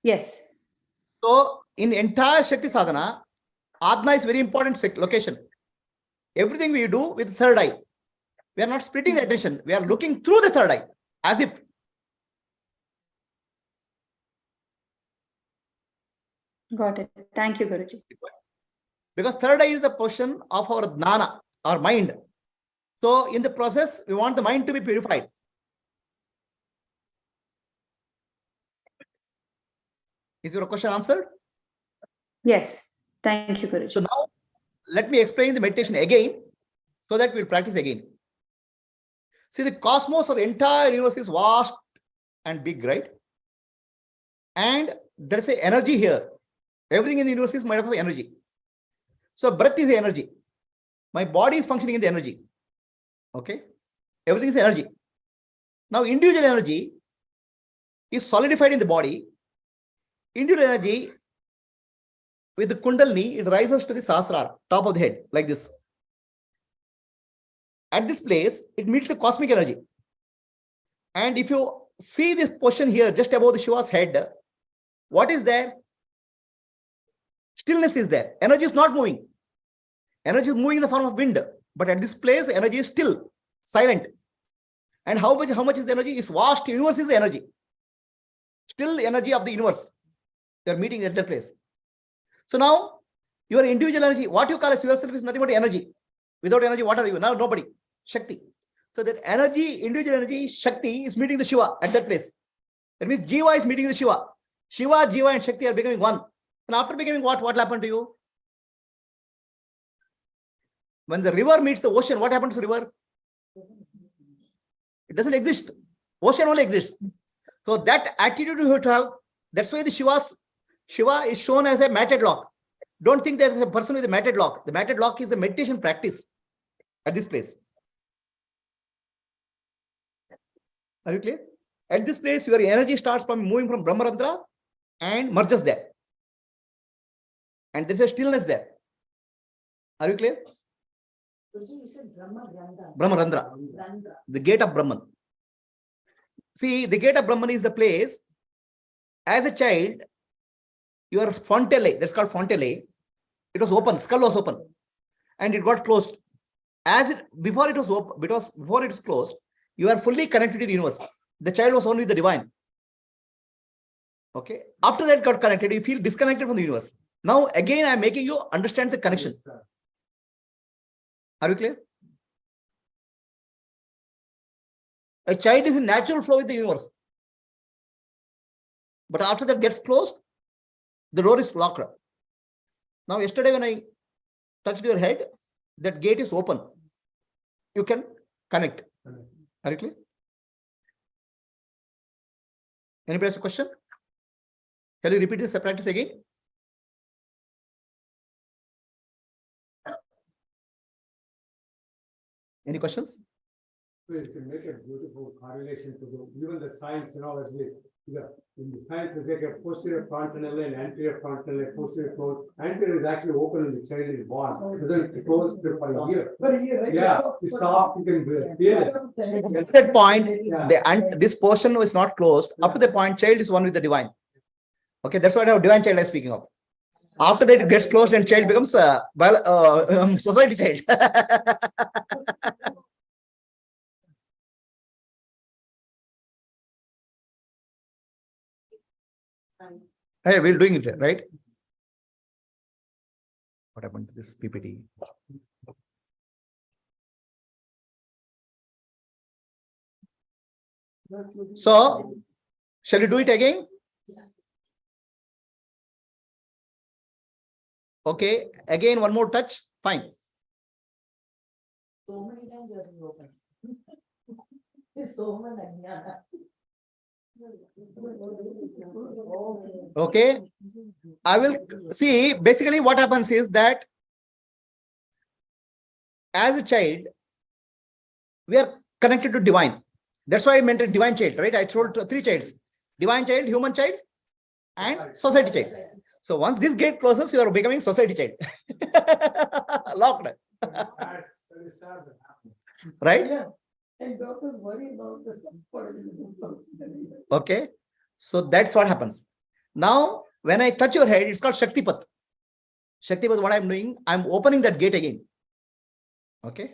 Yes. So in entire Shakti Sadhana, Adna is very important location. Everything we do with the third eye. We are not splitting the attention. We are looking through the third eye as if. Got it. Thank you, Guruji. Because third eye is the portion of our jnana, our mind. So in the process, we want the mind to be purified. Is your question answered? Yes. Thank you, Guruji. So now let me explain the meditation again so that we'll practice again. See, the cosmos or entire universe is vast and big, right? And there's an energy here. Everything in the universe is made up of energy. So breath is energy. My body is functioning in the energy. Okay? Everything is energy. Now individual energy is solidified in the body. Individual energy with the kundalini, it rises to the sahasrara, top of the head, like this. At this place, it meets the cosmic energy. And if you see this portion here, just above the Shiva's head, what is there? Stillness is there. Energy is not moving. Energy is moving in the form of wind. But at this place, energy is still. silent. And how much is the energy? Is vast universe is the energy. Still energy of the universe. You are meeting at that place. So now your individual energy, what you call as yourself, is nothing but energy. Without energy, what are you? Now nobody. Shakti. So that energy, individual energy, Shakti is meeting the Shiva at that place. That means Jiva is meeting the Shiva. Shiva, Jiva, and Shakti are becoming one. And after becoming what will happen to you? When the river meets the ocean, what happens to the river? It doesn't exist. Ocean only exists. So that attitude you have to have. That's why the Shiva is shown as a matted lock. Don't think there is a person with a matted lock. The matted lock is the meditation practice at this place. Are you clear? At this place, your energy starts from moving from Brahmarandra and merges there. And there's a stillness there. Are you clear? Brahmarandra. The gate of Brahman. See, the gate of Brahman is the place. As a child, your fontaine, that's called fontaine, it was open, skull was open, and it got closed. Before it was open, before it is closed, you are fully connected to the universe. The child was only the divine. Okay. After that got connected, you feel disconnected from the universe. Now again, I am making you understand the connection. Are you clear? A child is in natural flow with the universe. But after that gets closed, the door is locked. Now, yesterday when I touched your head, that gate is open. You can connect. Are you clear? Anybody has a question? Can you repeat this practice again? Any questions? So you can make a beautiful correlation to even the science, as in the science, we take a posterior frontal and anterior frontal, posterior closed. Anterior is actually open and the child is born. So then it closed for a year. Yeah, it stops, you can feel it. At that point, this portion was not closed. Up to the point, child is one with the divine. Okay, that's what our divine child I'm speaking of. After that, it gets closed and child becomes society child. Hey, we're doing it, right? What happened to this PPT? So, shall we do it again? Okay, again, one more touch. Fine. So many times you have been open. It's so much ajnana. Okay, I will see. Basically, what happens is that as a child, we are connected to divine. That's why I mentioned divine child, right? I told three childs: divine child, human child, and society child. So once this gate closes, you are becoming society child. Locked. Right? Yeah. And doctors worry about the support. Okay. So that's what happens. Now, when I touch your head, it's called Shaktipat. Shaktipat, what I'm doing, I'm opening that gate again. Okay.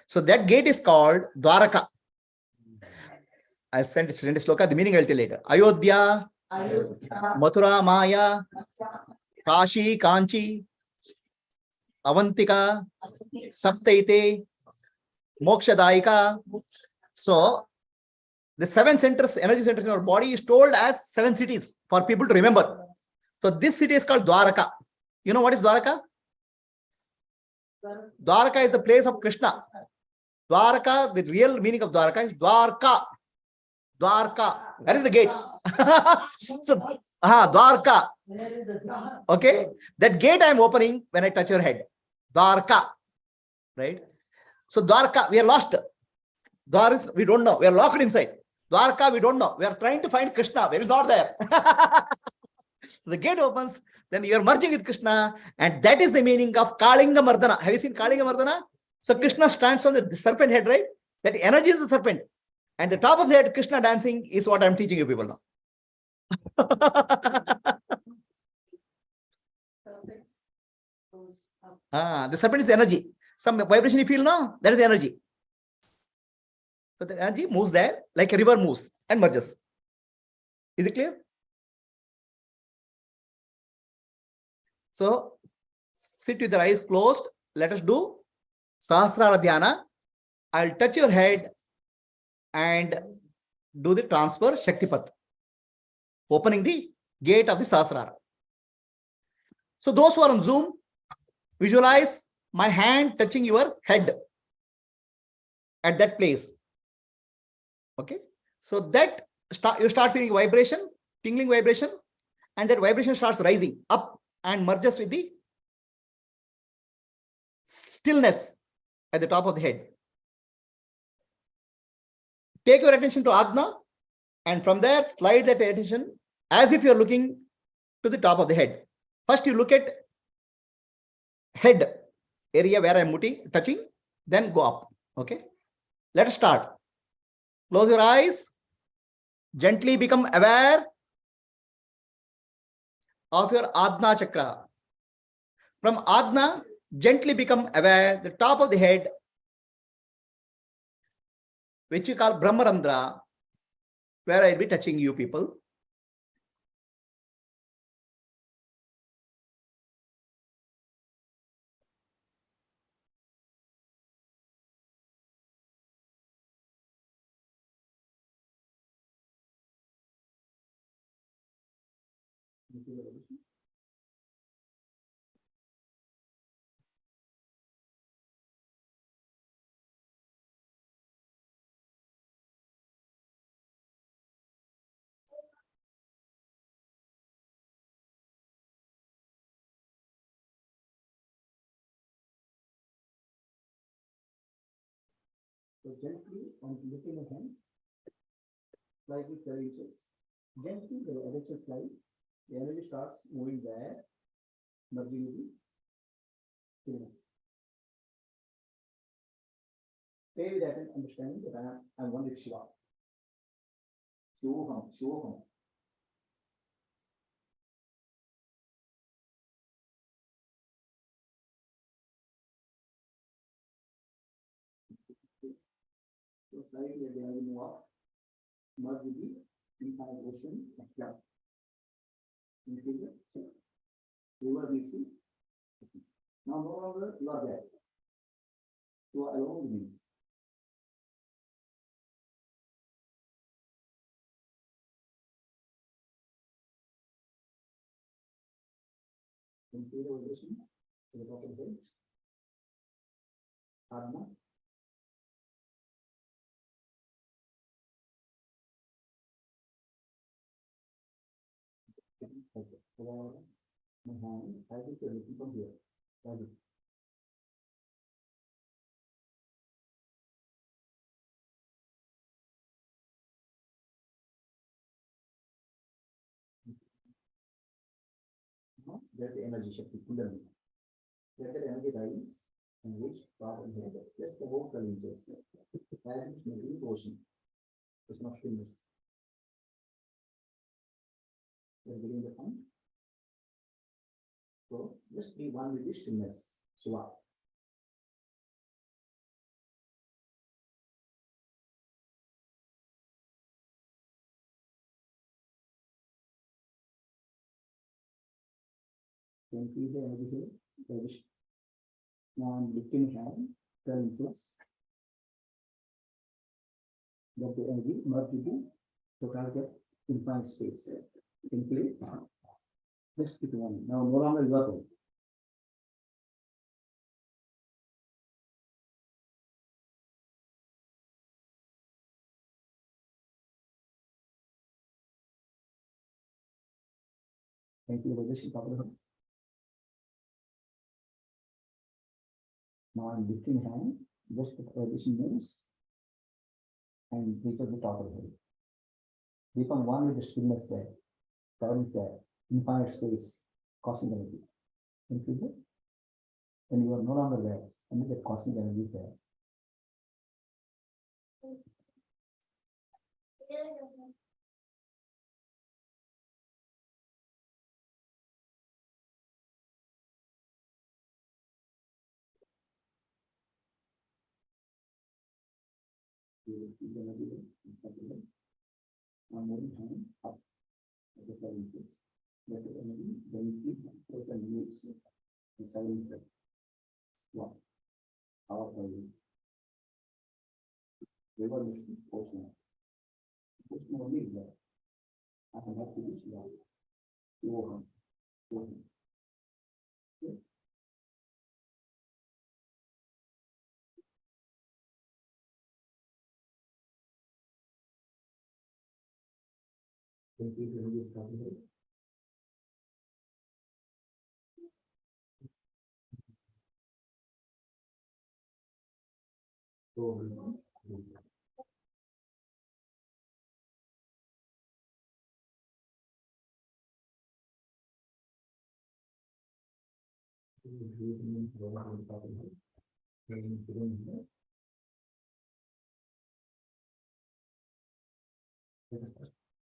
So that gate is called Dwaraka. I'll send it to Sloka. The meaning I'll tell later. Ayodhya, Mathura, Maya, Kashi, Kanchi, Avantika, Saptaite, Mokshadaika. So the 7 centers, energy centers in our body is told as 7 cities for people to remember. So this city is called Dwaraka. You know what is Dwaraka? Dwaraka is the place of Krishna. Dwaraka, the real meaning of Dwaraka is Dwarka. Dwarka. That is the gate. So, Dwarka. Okay. That gate I am opening when I touch your head. Dwarka. Right? So Dwarka, we are lost. Dwarka, we don't know. We are locked inside. Dwarka, we don't know. We are trying to find Krishna. There is not there. So the gate opens, then you are merging with Krishna, and that is the meaning of Kalinga Mardana. Have you seen Kalinga Mardana? So Krishna stands on the serpent head, right? That energy is the serpent. And the top of the head, Krishna dancing, is what I'm teaching you people now. The serpent is energy. Some vibration you feel now, that is energy. So the energy moves there like a river moves and merges. Is it clear? So sit with your eyes closed. Let us do Sahasrara Dhyana. I'll touch your head and do the transfer Shaktipat, opening the gate of the Sahasrara. So those who are on Zoom, visualize my hand touching your head at that place. Okay. So that you start feeling vibration, tingling vibration, and that vibration starts rising up and merges with the stillness at the top of the head. Take your attention to Atma, and from there slide that attention as if you're looking to the top of the head. First you look at head area where I'm touching, then go up. Okay. Let us start. Close your eyes. Gently become aware of your Adna chakra. From Adna, gently become aware the top of the head, which you call Brahmarandra, where I'll be touching you people. So gently, on lifting the hand, slightly 12 inches. Gently, the LHS slide, the energy starts moving there, merging with the stillness. Stay with that understanding that I'm one with Shiva. Shivoham, Shivoham. So slightly the energy move up, merge with the infinite ocean of love. Increase it. River mixing. Now no longer you are there. You are alone with this. Increase the vibration to the top of the head. Adna. Okay. So my hand, I think you're looking from here. Right. Now, there's the energy Shakti Kundalini. Let that energy rise and reach part of the head, just above 12 inches. As it's making ocean. It's not stillness. You're getting the point. So just be one with the stillness. Shiva. Increase the energy here. Now I'm lifting hand, 12 inches. Let the energy merge with the total get infinite space. Simply, just keep one. Now no longer working. Thank you, vibration. Now I'm lifting hand, just the vibration moves and reaches the top of the head. Become one with the stillness there, silence there, infinite space, cosmic energy. Increase it. When you are no longer there, only the cosmic energy is there. You will keep the energy there. One more time up. The flowing place. Let the energy, then keep the person needs and silence them. One. Our value. Revolution, ocean. Ocean only is there. I can have to reach that. You will come. Thank you.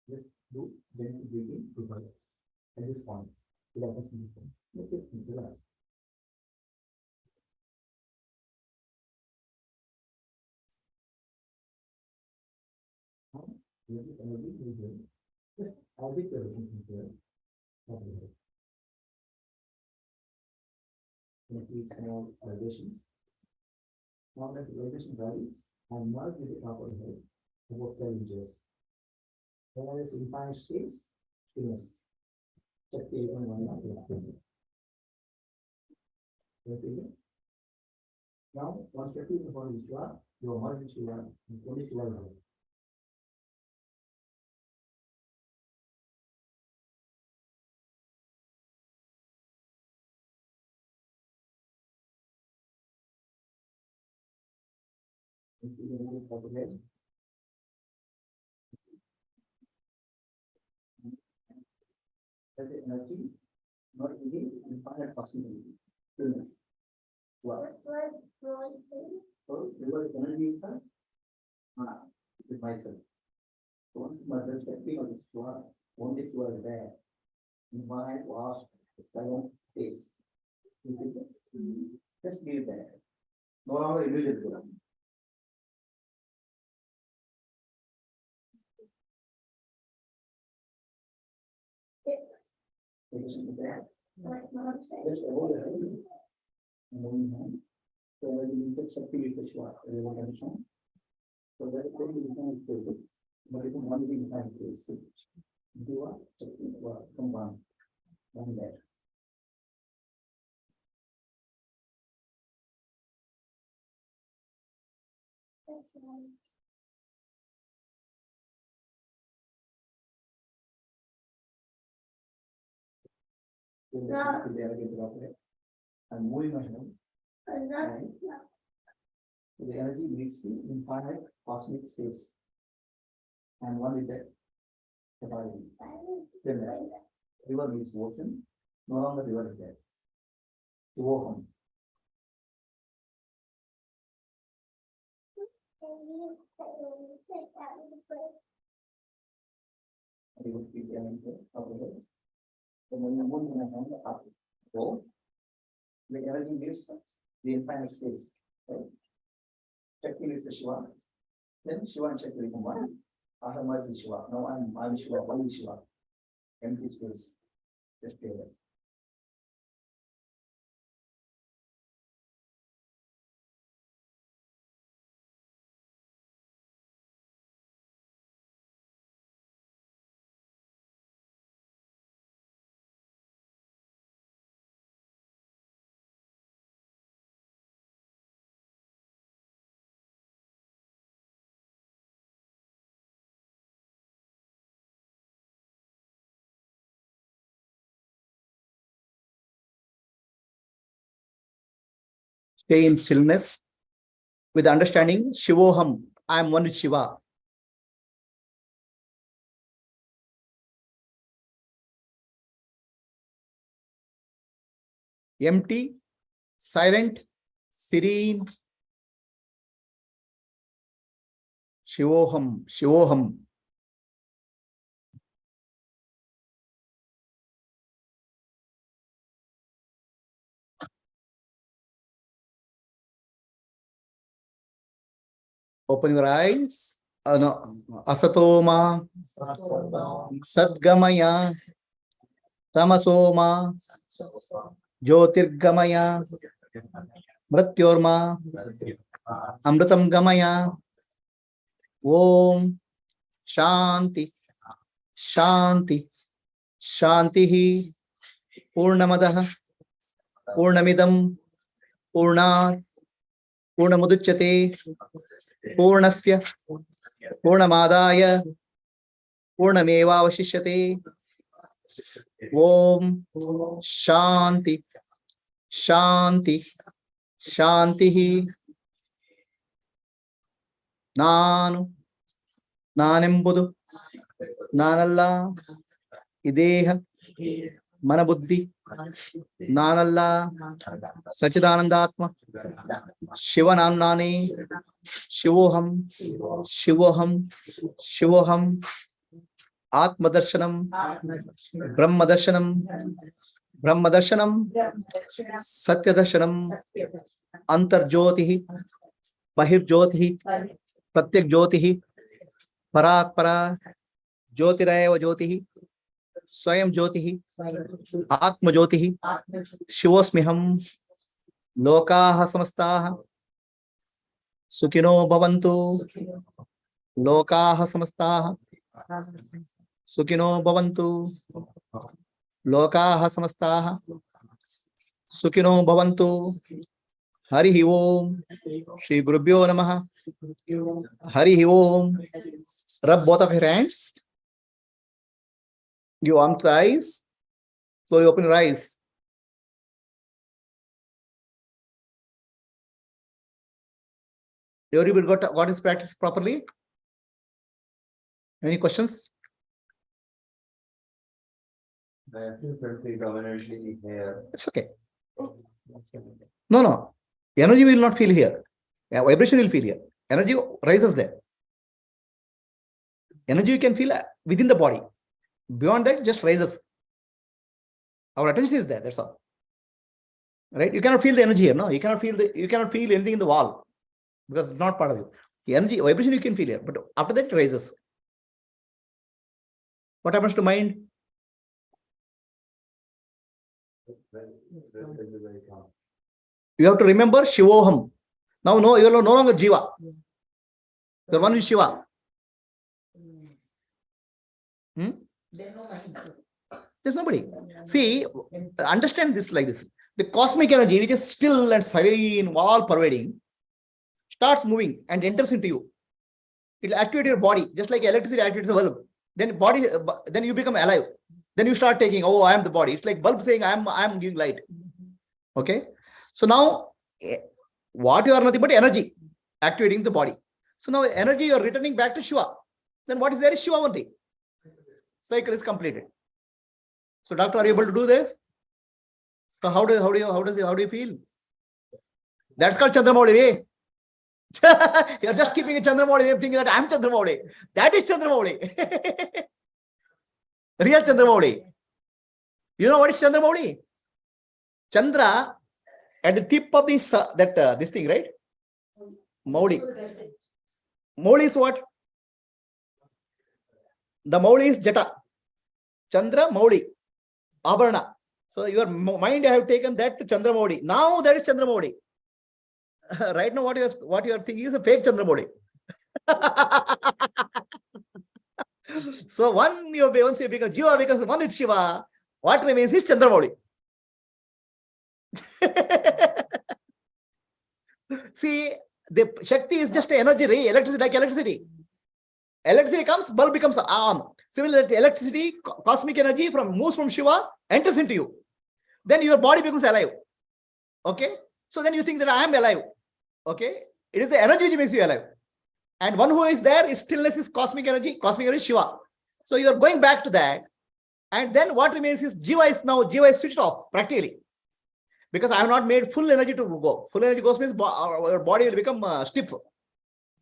Let's do then begin to work at this point. Let us make it relax. Let this energy move in. Just as if you're looking here. Make small vibrations. Now that the vibration varies and merge with the top of the head about 12 inches. There is infinite space, stillness. Check the 8.1. Now, once you're feeling the body Vichara, you are merged into Vichara and fully Vichara. That the energy not really infinite possibility. Stillness. Wow. So, because energy is with myself. So once my perspective of this Vichara, only Vichara is there. Infinite, vast, silent space. Just be there. No longer individual. Just hold it. So when you just repeat the Vichara, everyone understand. So that is very but it is one thing that is do a combine one there. And moving ahead. And the energy meets the infinite cosmic space. And one is that capacity. Stillness. River meets ocean. No longer river is there. To go home. You will keep the energy of the head. So when you move in a hand up, go. The energy meets the infinite space. Right? Shakti is the Shiva. Then Shiva and Shakti become one. I have merged with Shiva. Now I'm Shiva, only Shiva. Empty space. Just stay there. Stay in stillness with understanding Shivoham. I am one with Shiva. Empty, silent, serene. Shivoham, Shivoham. Open your eyes. No. Asatoma. Sadgamaya. Tamasoma. Jyotirgamaya. Mrityorma. Amritam Gamaya. Om Shanti. Shanti. Shantihi. Purnamadaha. Purnamidam. Purnat. Purnamuduchyate. Purnasya. Purnamadaya. Purnamevavashishyate. Om Shanti. Shanti. Shantihi. Nanu. Nanembudu. Nanalla. Ideha. Manabuddhi. Nanalla. Sachidanandatma. Shivanannani. Shivoham. Shivoham. Shivoham. Atmadarshanam. Brahmadarshanam. Brahmadarshanam. Satyadarshanam. Antarjyotihi. Bahirjyotihi. Pratyak Jyotihi. Paratpara. Jyotirayava Jyotihi. Swayam Jyotihi. Atma Jyotihi. Shivosmiham. Lokaha samastaha. Sukhino bhavantu. Lokaha samastaha. Sukhino bhavantu. Lokaha samastaha. Sukhino bhavantu. Harihi Om. Shri Gurubhyo Namaha. Harihi Om. Rub both of your hands. Give arm to the eyes. Slowly open your eyes. Everybody got his practice properly? Any questions? It's okay. No. Energy will not feel here. Vibration will feel here. Energy rises there. Energy you can feel within the body. Beyond that, just rises. Our attention is there. That's all. Right? You cannot feel the energy here. No, you cannot feel anything in the wall because it's not part of you. The energy, vibration you can feel here, but after that it rises. What happens to mind? You have to remember Shivoham. Now, no, you are no longer Jiva. The one is Shiva. There's nobody. See, understand this like this. The cosmic energy, which is still and serene, all pervading, starts moving and enters into you. It will activate your body, just like electricity activates a bulb. Then you become alive. Then you start taking, oh, I am the body. It's like bulb saying, I am giving light. Okay. So now, what you are nothing but energy activating the body. So now energy you are returning back to Shiva. Then what is there is Shiva only. Cycle is completed. So doctor, are you able to do this? So how do you feel? That's called Chandramouli. You're just keeping a Chandramouli thinking that I'm Chandramouli. That is Chandramouli. Real Chandramouli. You know what is Chandramouli? Chandra at the tip of this this thing, right? Mouli. Mouli is what? The Mouli is Jata. Chandra Mouli. Abharana. So your mind have taken that to Chandra Mouli. Now that is Chandra Mouli. Right now, what you are thinking is a fake Chandra Mouli. So once you become Jiva, because one is Shiva, what remains is Chandra Mouli. See, the Shakti is just an energy ray, electricity, like electricity. Electricity comes, bulb becomes on. Similarly, electricity, cosmic energy moves from Shiva, enters into you. Then your body becomes alive. Okay? So then you think that I am alive. Okay? It is the energy which makes you alive. And one who is there is stillness, is cosmic energy is Shiva. So you are going back to that. And then what remains is Jiva is switched off practically. Because I have not made full energy to go. Full energy goes means our body will become stiff.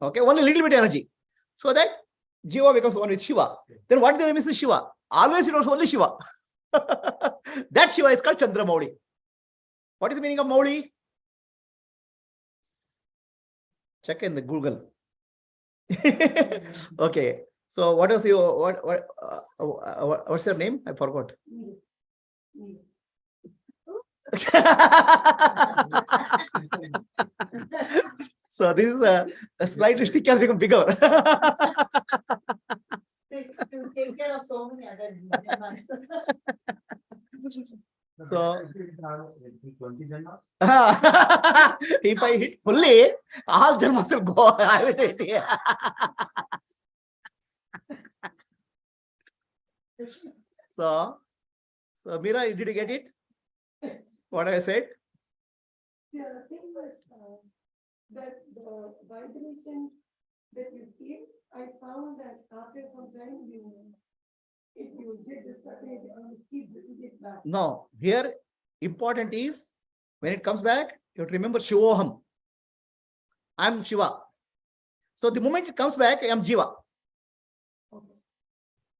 Okay? Only a little bit energy. So that Jiva becomes one with Shiva. Then what remains is Shiva. Always it was only Shiva. That Shiva is called Chandra Mouli. What is the meaning of Mouli? Check in the Google. Okay. So what was your what's your name? I forgot. So this is a slightly stick has become bigger. To take care of so many other demands. So if I hit fully, all germs will go. I will hit here. So Meera, did you get it? What I said? Yeah, the thing was that the vibrations that you feel, I found that after some time if you get distracted, you keep bringing it back. No, here important is when it comes back, you have to remember Shivoham. I'm Shiva. So the moment it comes back, I am Jiva.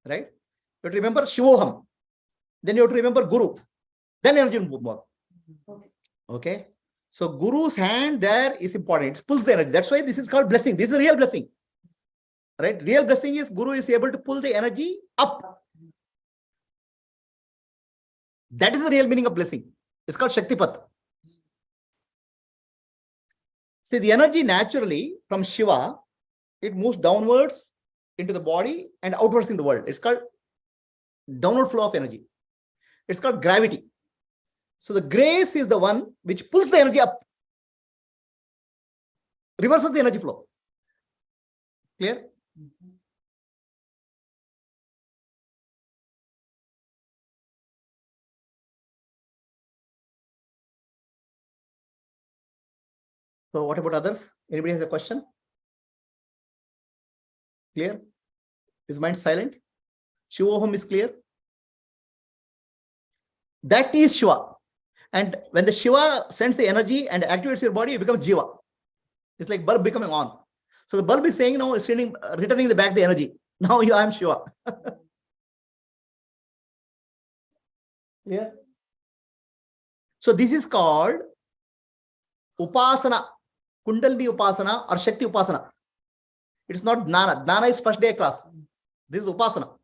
Right? You have to remember Shivoham. Then you have to remember Guru. Then energy will move more. Okay. So Guru's hand there is important. It pulls the energy. That's why this is called blessing. This is a real blessing. Right? Real blessing is Guru is able to pull the energy up. That is the real meaning of blessing. It's called Shaktipat. See, the energy naturally from Shiva, it moves downwards into the body and outwards in the world. It's called downward flow of energy. It's called gravity. So the grace is the one which pulls the energy up, reverses the energy flow. Clear? So what about others? Anybody has a question? Clear? Is mind silent? Shivoham is clear? That is Shiva. And when the Shiva sends the energy and activates your body, you become Jiva. It's like bulb becoming on. So the bulb is saying now, it's returning back the energy. Now I am Shiva. Clear? So this is called Upasana, Kundalini Upasana or Shakti Upasana. It's not Jnana. Jnana is first day class. This is Upasana.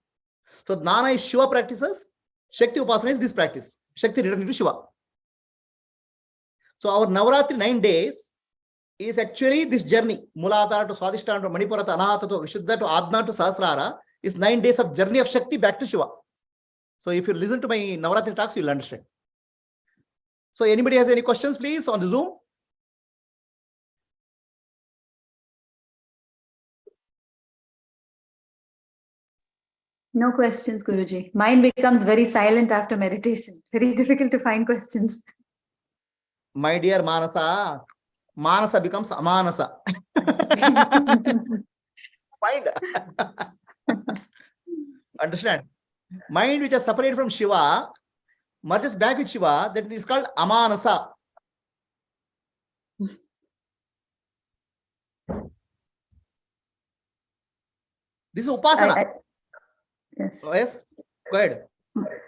So Jnana is Shiva practices. Shakti Upasana is this practice. Shakti returning to Shiva. So our Navaratri 9 days is actually this journey. Muladhara to Swadhisthana to Manipura to Anahata to Vishuddha to Adna to Sahasrara is 9 days of journey of Shakti back to Shiva. So if you listen to my Navaratri talks, you'll understand. So anybody has any questions, please, on the Zoom? No questions, Guruji. Mind becomes very silent after meditation. Very difficult to find questions. My dear Manasa, Manasa becomes Amanasa. Mind. Understand? Mind which is separated from Shiva merges back with Shiva, that is called Amanasa. This is Upasana. Yes. Oh, yes? Go ahead.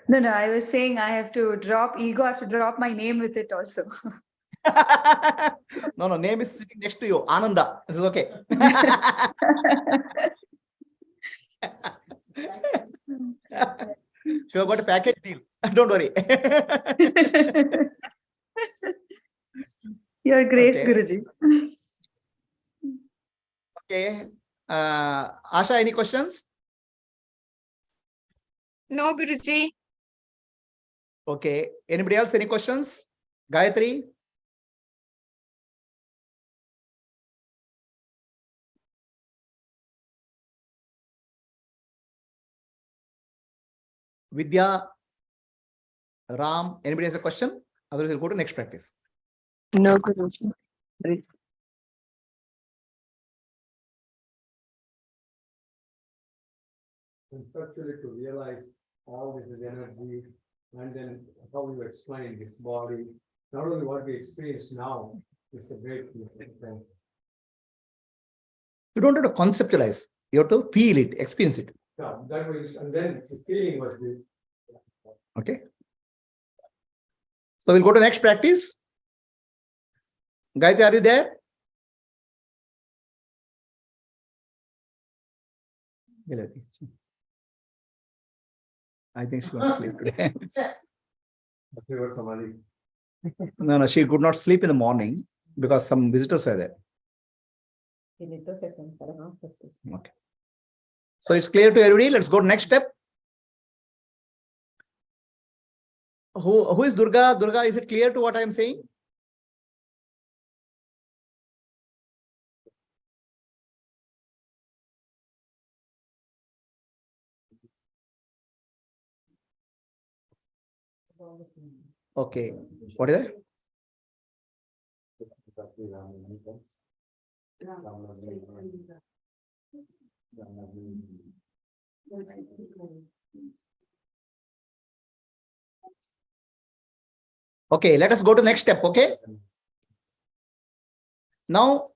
No, I was saying I have to drop ego, I have to drop my name with it also. No, name is sitting next to you. Ananda. This is okay. Sure, got a package deal. Don't worry. Your grace, Okay. Guruji. Okay. Asha, any questions? No, Guruji. Okay. Anybody else? Any questions? Gayatri? Vidya? Ram? Anybody has a question? Otherwise, we'll go to next practice. No, Guruji. Conceptually, to realize all this is energy, and then how you explain this body, not only what we experience now, is a great thing. You don't have to conceptualize. You have to feel it, experience it. Yeah, that was, and then the feeling was the. Okay. So we'll go to next practice. Gayatri, are you there? I think she wants to sleep today. Favorite Samadhi. No, she could not sleep in the morning because some visitors were there. Okay. So it's clear to everybody. Let's go to next step. Who is Durga? Durga, is it clear to what I am saying? Okay. What is it? Okay, let us go to next step. Okay. Now,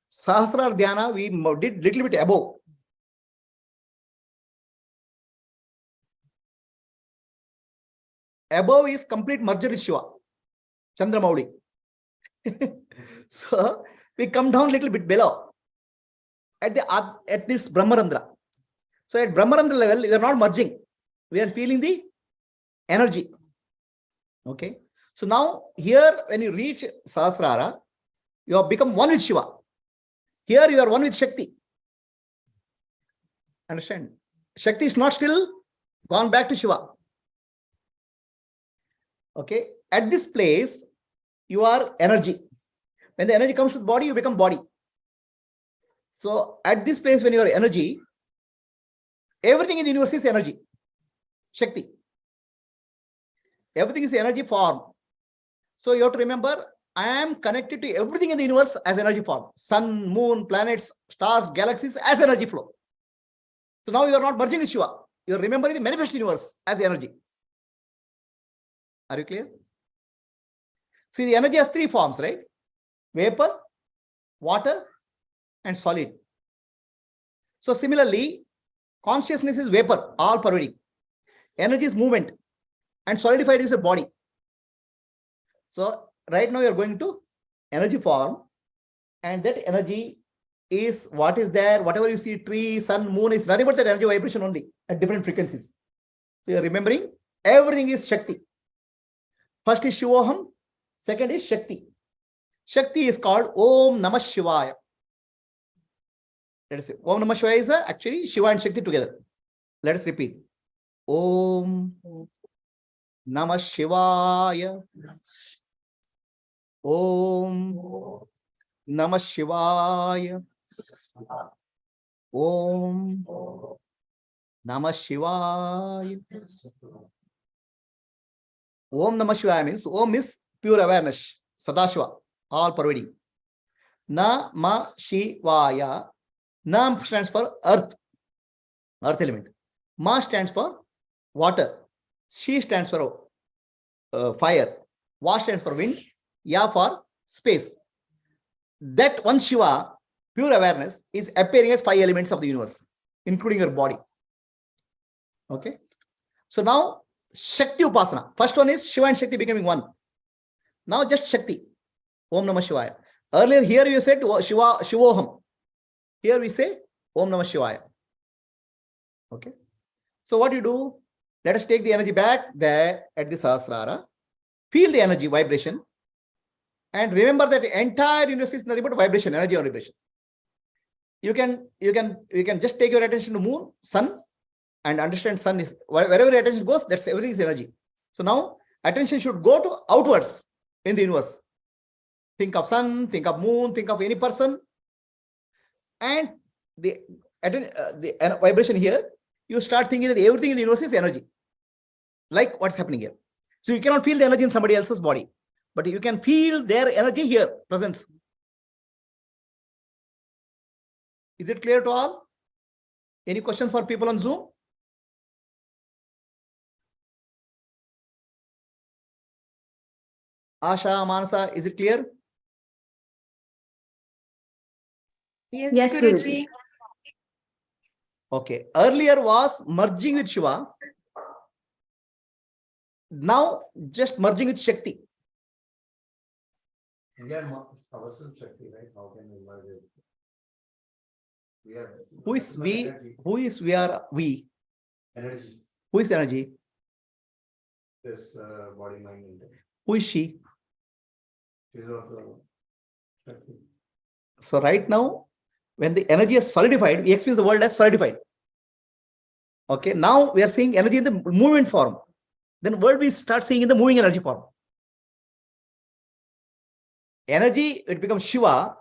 Sahasrara Dhyana, we did little bit above. Above is complete merger with Shiva, Chandramauli. So we come down little bit below at this Brahmarandra. So at Brahmarandra level, we are not merging. We are feeling the energy. Okay. So now here, when you reach Sahasrara, you have become one with Shiva. Here you are one with Shakti. Understand? Shakti is not still gone back to Shiva. Okay. At this place, you are energy. When the energy comes to the body, you become body. So at this place, when you are energy, everything in the universe is energy. Shakti. Everything is energy form. So you have to remember, I am connected to everything in the universe as energy form. Sun, moon, planets, stars, galaxies as energy flow. So now you are not merging with Shiva. You are remembering the manifest universe as energy. Are you clear? See, the energy has three forms, right? Vapor, water, and solid. So similarly, consciousness is vapor, all pervading. Energy is movement, and solidified is the body. So right now you are going to energy form, and that energy is what is there. Whatever you see, tree, sun, moon, is nothing but that energy vibration only at different frequencies. So you are remembering everything is Shakti. First is Shivoham, second is Shakti. Shakti is called Om Namah Shivaya. Let us say Om Namah Shivaya is actually Shiva and Shakti together. Let us repeat. Om Namah Shivaya. Om Namah Shivaya. Om Namah Shivaya. Om Namah Shivaya means Om is pure awareness, Sadashiva, all pervading. Namah Shivaya. Nam stands for earth, earth element. Ma stands for water. She stands for fire. Va stands for wind. Ya for space. That one Shiva, pure awareness, is appearing as five elements of the universe, including your body. Okay. So now Shakti Upasana. First one is Shiva and Shakti becoming one. Now just Shakti. Om Namah Shivaya. Earlier here you said Shiva, Shivoham. Here we say Om Namah Shivaya. Okay. So what you do? Let us take the energy back there at the Sahasrara. Feel the energy vibration. And remember that the entire universe is nothing but vibration, energy or vibration. You can just take your attention to moon, sun, and understand sun is wherever your attention goes, that's everything is energy. So now attention should go to outwards in the universe. Think of sun, think of moon, think of any person, and the vibration here, you start thinking that everything in the universe is energy, like what's happening here. So you cannot feel the energy in somebody else's body, but you can feel their energy here, presence. Is it clear to all? Any questions for people on Zoom? Asha, Manasa, is it clear? Yes, Guruji. Okay. Earlier was merging with Shiva. Now just merging with Shakti. Again, Shakti, right? How can we merge it? We are. Who is we? Energy. Who is we are we? Energy. Who is energy? This body, mind, and Who is she? she's also. So right now, when the energy is solidified, we experience the world as solidified. Okay, now we are seeing energy in the movement form. Then world we start seeing in the moving energy form. Energy, it becomes Shiva,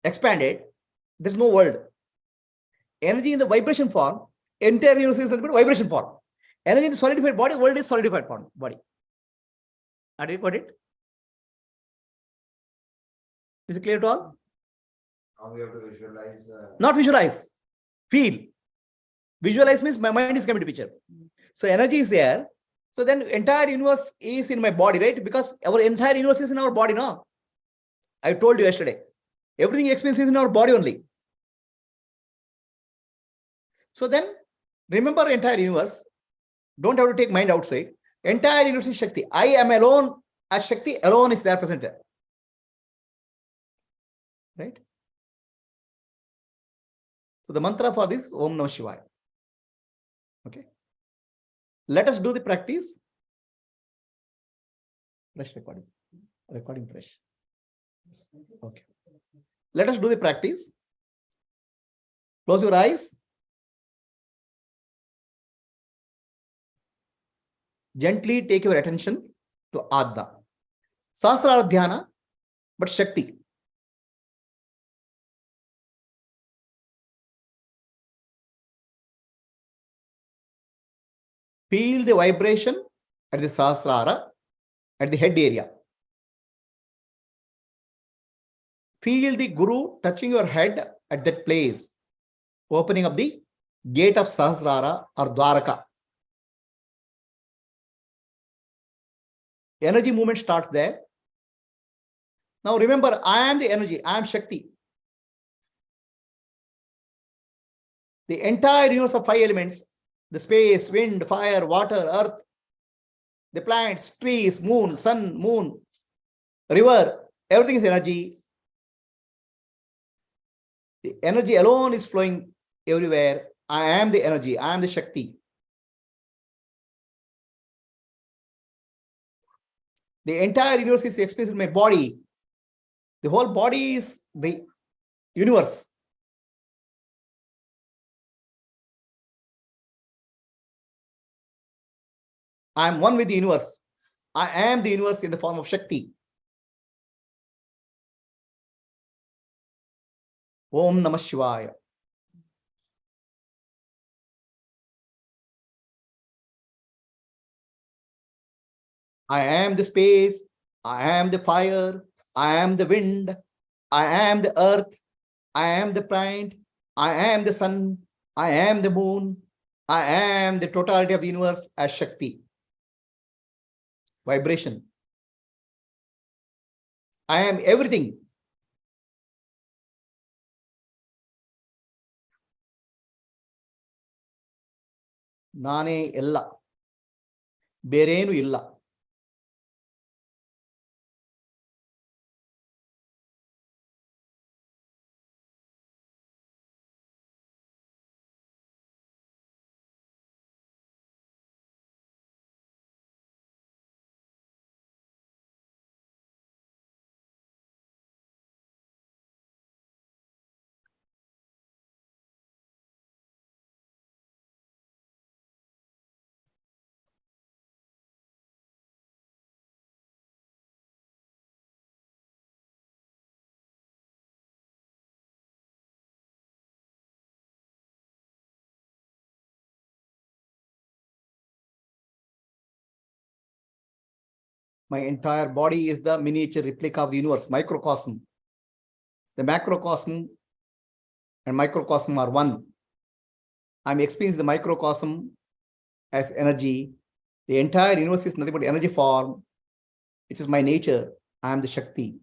expanded. There's no world. Energy in the vibration form, entire universe is nothing but vibration form. Energy in the solidified body, world is solidified form, body. Are you got it? Is it clear to all? Now we have to visualize. Not visualize, feel. Visualize means my mind is coming to picture. So energy is there. So then entire universe is in my body, right? Because our entire universe is in our body, no? I told you yesterday. Everything experience is in our body only. So then remember entire universe. Don't have to take mind outside. Entire universe is Shakti. I am alone as Shakti alone is there present there. Right? So the mantra for this Om Namah Shivaya. Okay. Let us do the practice. Fresh recording. Recording fresh. Okay. Let us do the practice. Close your eyes. Gently take your attention to Atma. Sahasrara Dhyana, but Shakti. Feel the vibration at the Sahasrara, at the head area. Feel the Guru touching your head at that place, opening up the gate of Sahasrara or Dwaraka. Energy movement starts there. Now remember, I am the energy, I am Shakti. The entire universe of 5 elements, the space, wind, fire, water, earth, the plants, trees, moon, sun, moon, river, everything is energy. The energy alone is flowing everywhere. I am the energy, I am the Shakti. The entire universe is experienced in my body. The whole body is the universe. I am one with the universe. I am the universe in the form of Shakti. Om Namah Shivaya. I am the space. I am the fire. I am the wind. I am the earth. I am the plant. I am the sun. I am the moon. I am the totality of the universe as Shakti. Vibration. I am everything. Nane ella. Berenu illa. My entire body is the miniature replica of the universe, microcosm. The macrocosm and microcosm are one. I'm experiencing the microcosm as energy. The entire universe is nothing but energy form. It is my nature. I am the Shakti.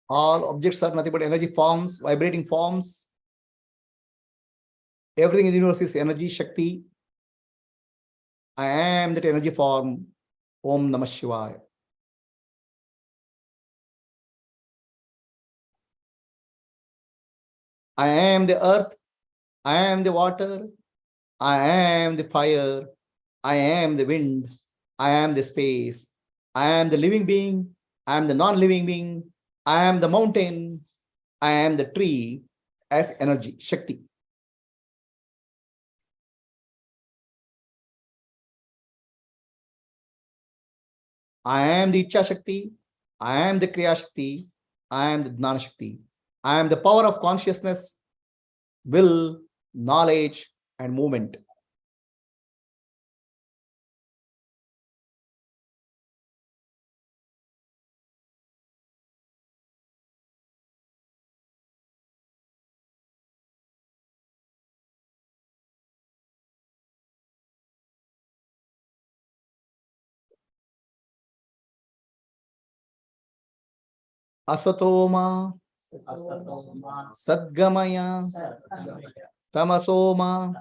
All objects are nothing but energy forms, vibrating forms. Everything in the universe is energy, Shakti. I am that energy form. Om Namah Shivaya. I am the earth. I am the water. I am the fire. I am the wind. I am the space. I am the living being. I am the non-living being. I am the mountain. I am the tree as energy, Shakti. I am the Ichha Shakti. I am the Kriya Shakti. I am the Jnana Shakti. I am the power of consciousness, will, knowledge, and movement. Asatoma, Sadgamaya, Tamasoma,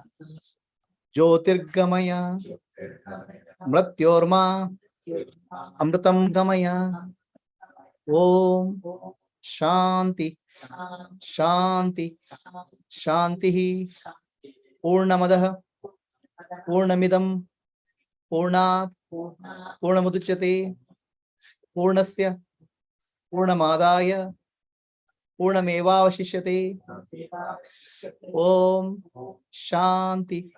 Jyotirgamaya, Mrityorma, Amritam Gamaya. Om Shanti, Shanti, Shanti. Purnamadaha, Purnamidam, Purnat, Purnamuduchyate, Purnasya, Purnamadaya, Purnamevavashishyate. Om Shanti,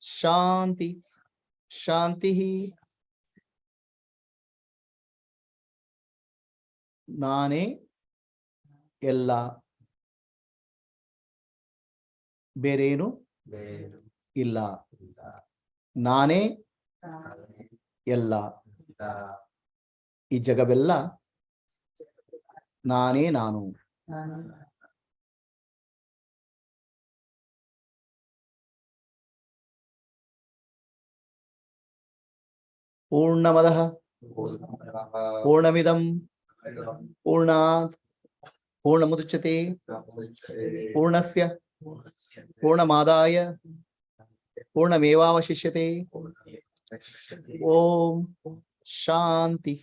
Shanti, Shanti. Nane Ella Berenu Illa. Nane Ella. ಈ ಜಗವೆಲ್ಲ ನಾನೇ ನಾನು. ಪೂರ್ಣಮದಃ ಪೂರ್ಣಮಿದಂ ಪೂರ್ಣಾತ್ ಪೂರ್ಣಮುದಚ್ಯತೆ ಪೂರ್ಣಸ್ಯ ಪೂರ್ಣಮಾದಾಯ ಪೂರ್ಣಮೇವಾವಶಿಷ್ಯತೆ. ಓಂ ಶಾಂತಿ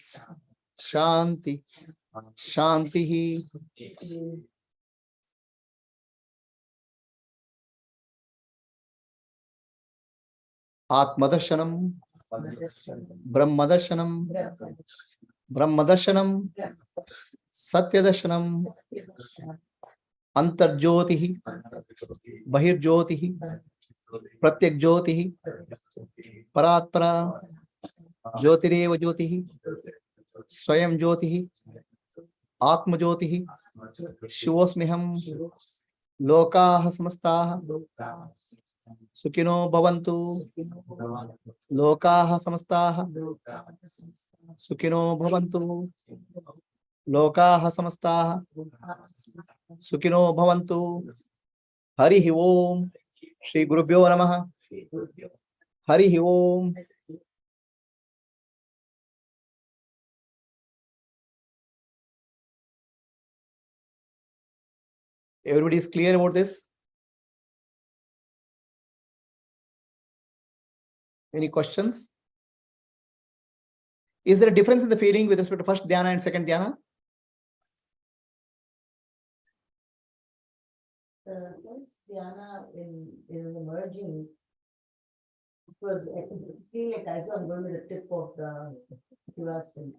ಶಾಂತಿ ಶಾಂತಿ. Atmadarshana, brahmadarshana, brahmadarshana, satyadarshana, antarjyoti, bahirjyoti, pratyakjyoti, paratpara, jyotireva jyoti, swayam jyoti, atma jyoti, shivosmiham, lokaha samastaha Sukino bhavantu, lokaha samastaha Sukino bhavantu, lokaha samastaha Sukino bhavantu. Harihi Om, Shri Gurubhyo Namaha. Harihi Om. Everybody is clear about this? Any questions? Is there a difference in the feeling with respect to first dhyana and second dhyana? The first dhyana in the merging, it was, I feel like I saw going to the tip of the Urasana.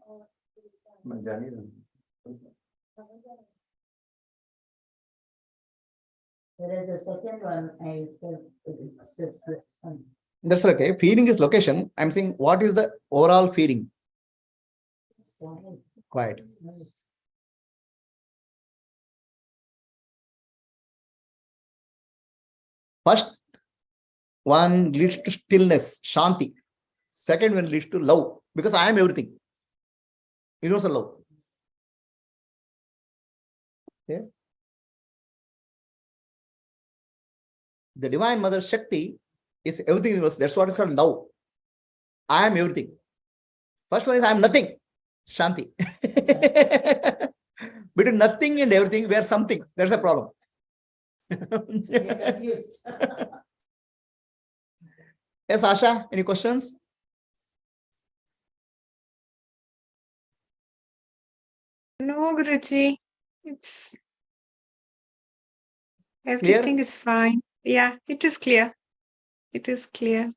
Whereas the second one, I felt it's different. That's okay. Feeling is location. I'm saying, what is the overall feeling? Quiet. First one leads to stillness, shanti. Second one leads to love, because I am everything. Universal love. Okay. The Divine Mother Shakti is everything in universe. That's what is called love. I am everything. First one is I am nothing. Shanti. Between nothing and everything, we are something. That's a problem. Get confused. Yes, Asha, any questions? No, Guruji. It's everything is fine. Yeah, it is clear. It is clear.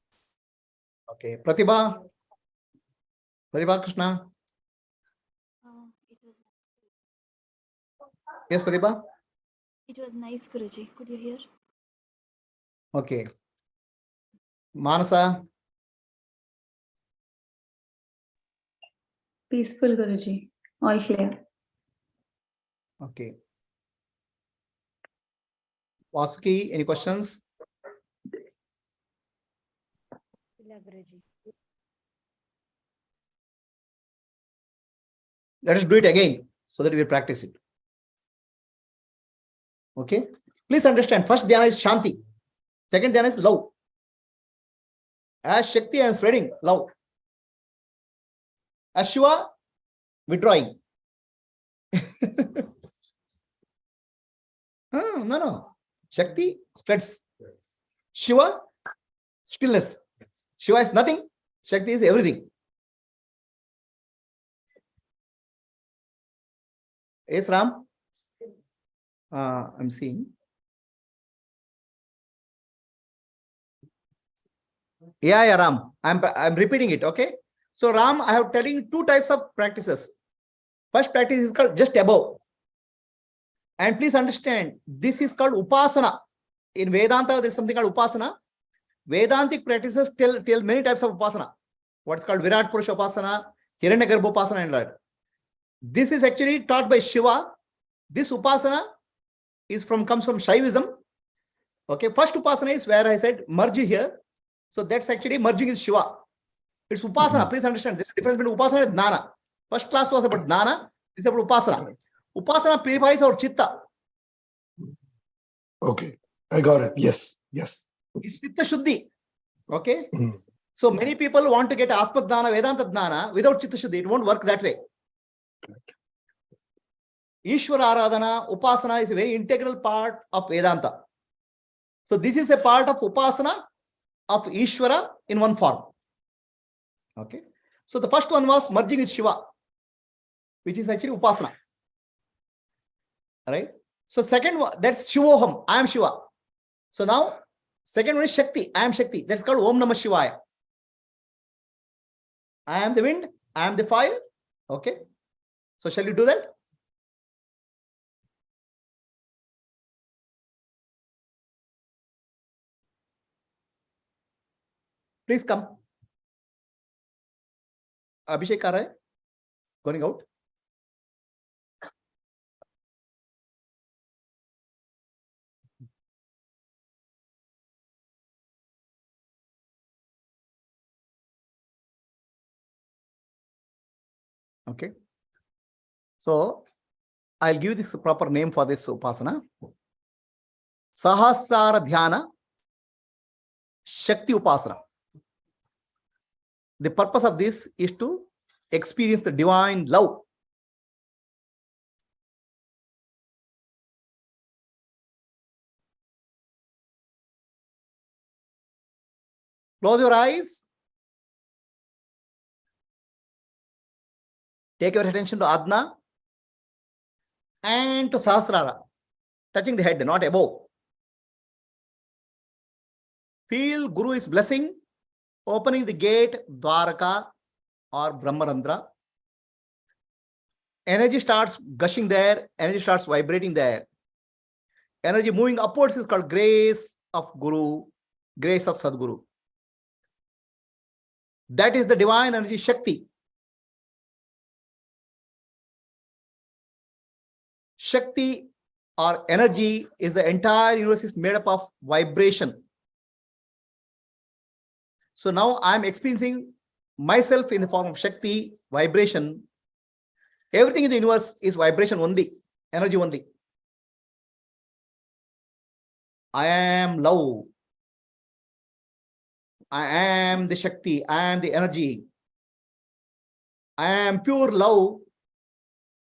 Okay. Pratibha? Pratibha Krishna? Yes, Pratibha? It was nice, Guruji. Could you hear? Okay. Manasa? Peaceful, Guruji. All clear. Okay. Vasuki, any questions? Let us do it again so that we practice it. Okay. Please understand, first dhyana is Shanti. Second dhyana is love. As Shakti, I am spreading love. As Shiva, withdrawing. No. Shakti spreads. Shiva, stillness. Shiva is nothing. Shakti is everything. Yes, Ram? I'm seeing. Yeah, Ram. I'm repeating it, okay? So, Ram, I have telling you two types of practices. First practice is called just above. And please understand, this is called upasana. In Vedanta, there's something called upasana. Vedantic practices tell many types of upasana. What's called Virat Purusha upasana, Hiranyagarbha upasana, and that. This is actually taught by Shiva. This upasana comes from Shaivism. Okay, first upasana is where I said merge here. So that's actually merging is Shiva. It's upasana. Please understand, this is the difference between upasana and jnana. First class was about jnana. This is about upasana. Upasana purifies our chitta. Okay, I got it. Yes. It's chitta shuddhi. Okay. So many people want to get Atmadana, Vedanta Dnana without chitta shuddhi. It won't work that way. Ishvara Aradhana, Upasana is a very integral part of Vedanta. So this is a part of Upasana of Ishvara in one form. Okay. So the first one was merging with Shiva, which is actually Upasana. Right. So second one, that's Shivoham, I am Shiva. So now second one is Shakti, I am Shakti. That's called Om Namah Shivaya. I am the wind, I am the fire. Okay. So shall we do that? Please come. Abhishek Karai, going out. Okay. So I'll give this proper name for this upasana. Sahasrara Dhyana Shakti Upasana. The purpose of this is to experience the divine love. Close your eyes. Take your attention to Adna and to Sahasrara, touching the head, not above. Feel Guru is blessing, opening the gate, Dwaraka or Brahmarandra. Energy starts gushing there, energy starts vibrating there. Energy moving upwards is called grace of Guru, grace of Sadguru. That is the divine energy Shakti. Shakti or energy is the entire universe is made up of vibration. So now I am experiencing myself in the form of Shakti, vibration. Everything in the universe is vibration only, energy only. I am love. I am the Shakti. I am the energy. I am pure love,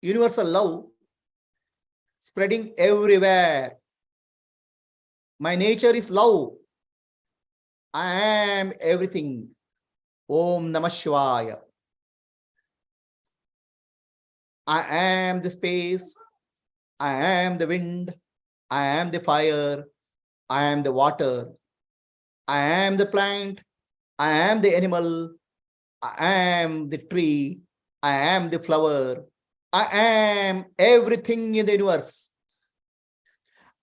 universal love. spreading everywhere. My nature is love. I am everything. Om Namah Shivaya. I am the space. I am the wind. I am the fire. I am the water. I am the plant. I am the animal. I am the tree. I am the flower. I am everything in the universe.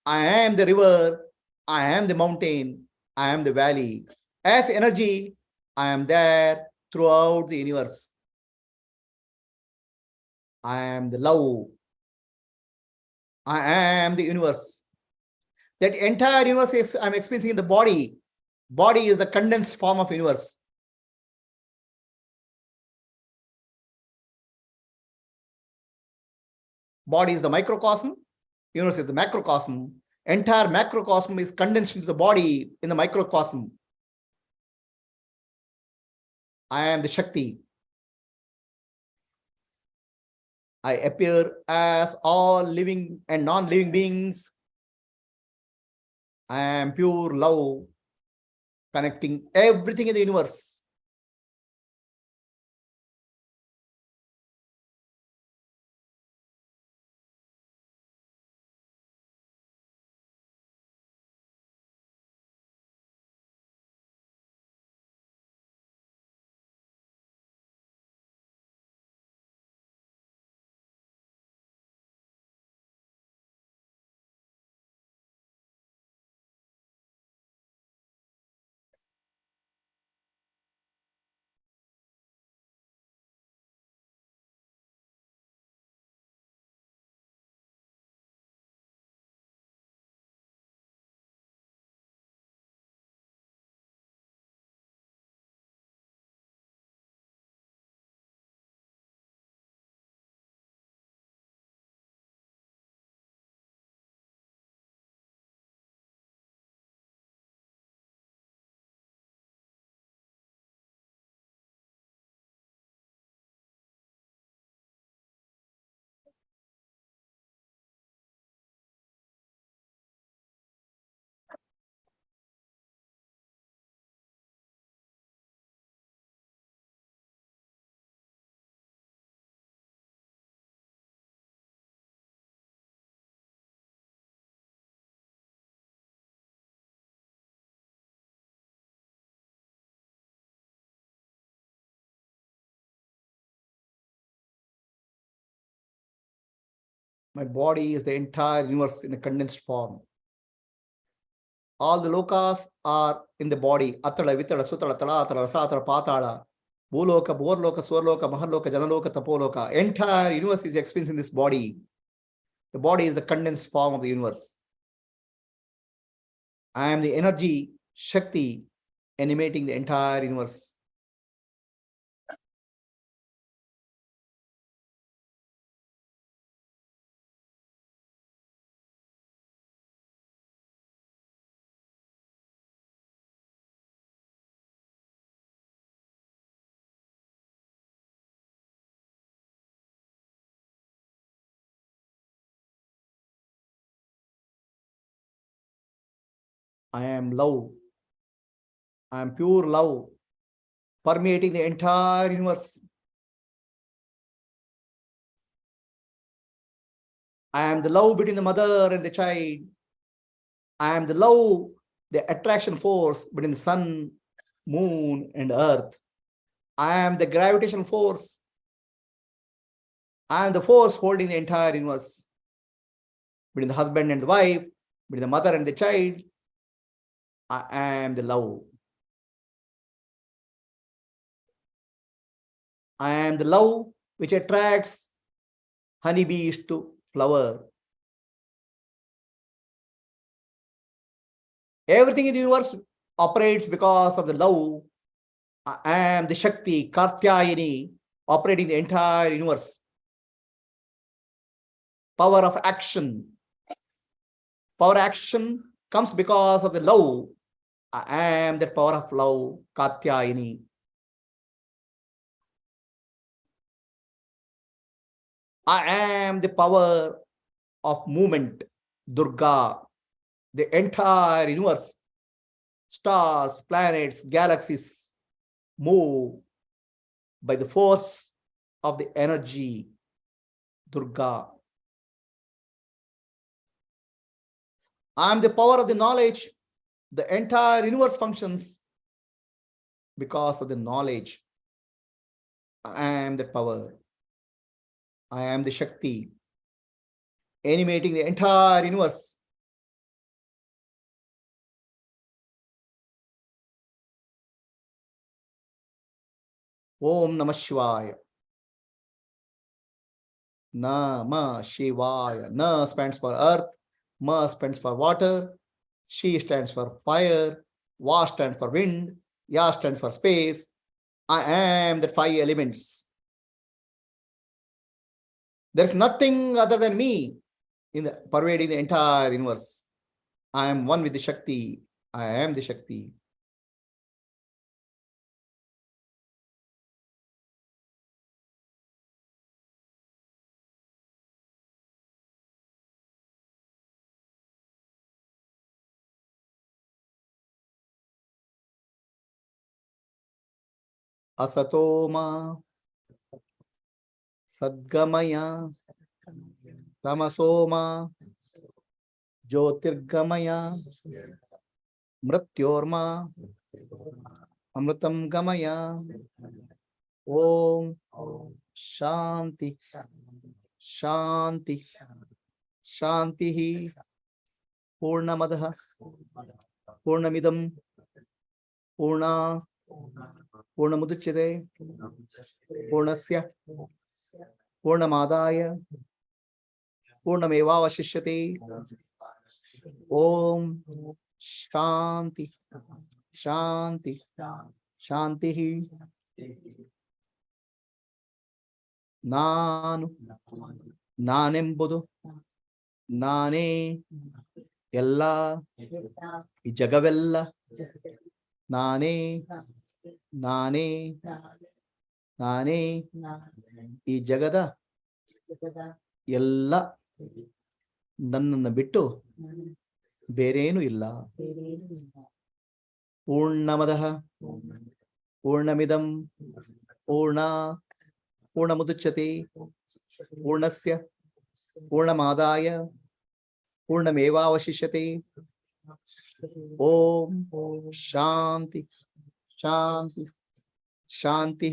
I am the river. I am the mountain. I am the valley. As energy, I am there throughout the universe. I am the love. I am the universe. That entire universe I'm experiencing in the body. Body is the condensed form of universe. Body is the microcosm. Universe is the macrocosm. Entire macrocosm is condensed into the body in the microcosm. I am the Shakti. I appear as all living and non-living beings. I am pure love, connecting everything in the universe. My body is the entire universe in a condensed form. All the lokas are in the body. Atala, Vitala, Sutala, Talatala, Rasatala, Patala, Bhuloka, Borloka, Swarloka, Maharloka, Janaloka, Tapoloka. Entire universe is experienced in this body. The body is the condensed form of the universe. I am the energy, Shakti, animating the entire universe. I am love. I am pure love, permeating the entire universe. I am the love between the mother and the child. I am the love, the attraction force between the sun, moon, and earth. I am the gravitational force. I am the force holding the entire universe. Between the husband and the wife, between the mother and the child, I am the love. I am the love which attracts honeybees to flower. Everything in the universe operates because of the love. I am the Shakti, Katyayini, operating the entire universe. Power of action. Power action comes because of the love. I am the power of love, Katyayini. I am the power of movement, Durga, the entire universe, stars, planets, galaxies move by the force of the energy, Durga. I am the power of the knowledge. The entire universe functions because of the knowledge. I am the power. I am the Shakti, animating the entire universe. Om Namah Shivaya. Namah Shivaya. Na stands for earth. Ma stands for water. She stands for fire. Va stands for wind. Ya stands for space. I am the 5 elements. There's nothing other than me in the pervading the entire universe. I am one with the Shakti. I am the Shakti. Asatoma Sadgamaya Tamasoma Jyotirgamaya Mrityorma Amritam Gamaya. Om Shanti Shanti Shantihi Purnamadaha Purnamidam Purna Purnamuduchate Purnasya Purnamadaya Purnamevavashishyate. Om Shanti Shanti Shantihi. Nanu Nanembudu Nane Ella I Jagavella Nane Nane Nane I Jagada Ella ನನ್ನನ್ನು ಬಿಟ್ಟು ಬೇರೇನೂ ಇಲ್ಲ. ಪೂರ್ಣಮದಃ ಪೂರ್ಣಮಿದಂ ಪೂರ್ಣಾತ್ ಪೂರ್ಣಮುದಚ್ಯತೆ ಪೂರ್ಣಸ್ಯ ಪೂರ್ಣಮಾದಾಯ ಪೂರ್ಣಮೇವಾವಶಿಷ್ಯತೆ. ಓಂ ಶಾಂತಿ ಶಾಂತಿ ಶಾಂತಿ.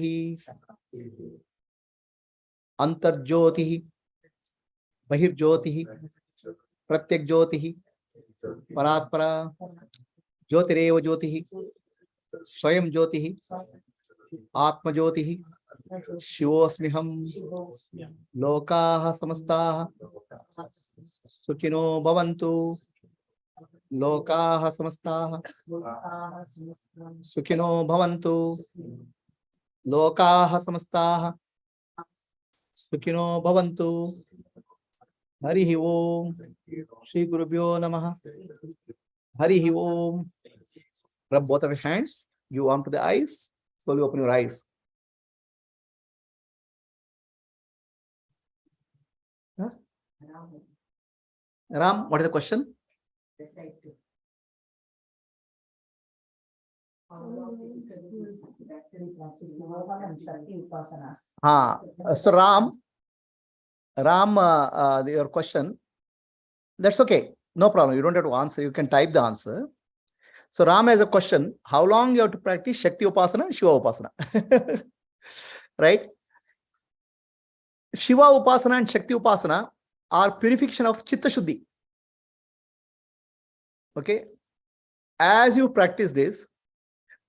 ಅಂತರ್ಜ್ಯೋತಿ बहिर्ज्योति प्रत्यक ज्योति परात्परा ज्योतिरेव ज्योति स्वयं ज्योति आत्मज्योति शिवोऽस्म्यहं. लोकाः समस्ताः सुखिनो भवन्तु. लोकाः समस्ताः सुखिनो भवन्तु. लोकाः समस्ताः सुखिनो भवन्तु. Hari Om. Shri Gurubhyo Namaha. Hari Om. Rub both of your hands. You arm to the eyes. Slowly open your eyes. Huh? Ram, what is the question? So Ram, your question, that's okay. No problem. You don't have to answer. You can type the answer. So Ram has a question. How long you have to practice Shakti Upasana and Shiva Upasana? Right? Shiva Upasana and Shakti Upasana are purification of Chitta Shuddhi. Okay? As you practice this,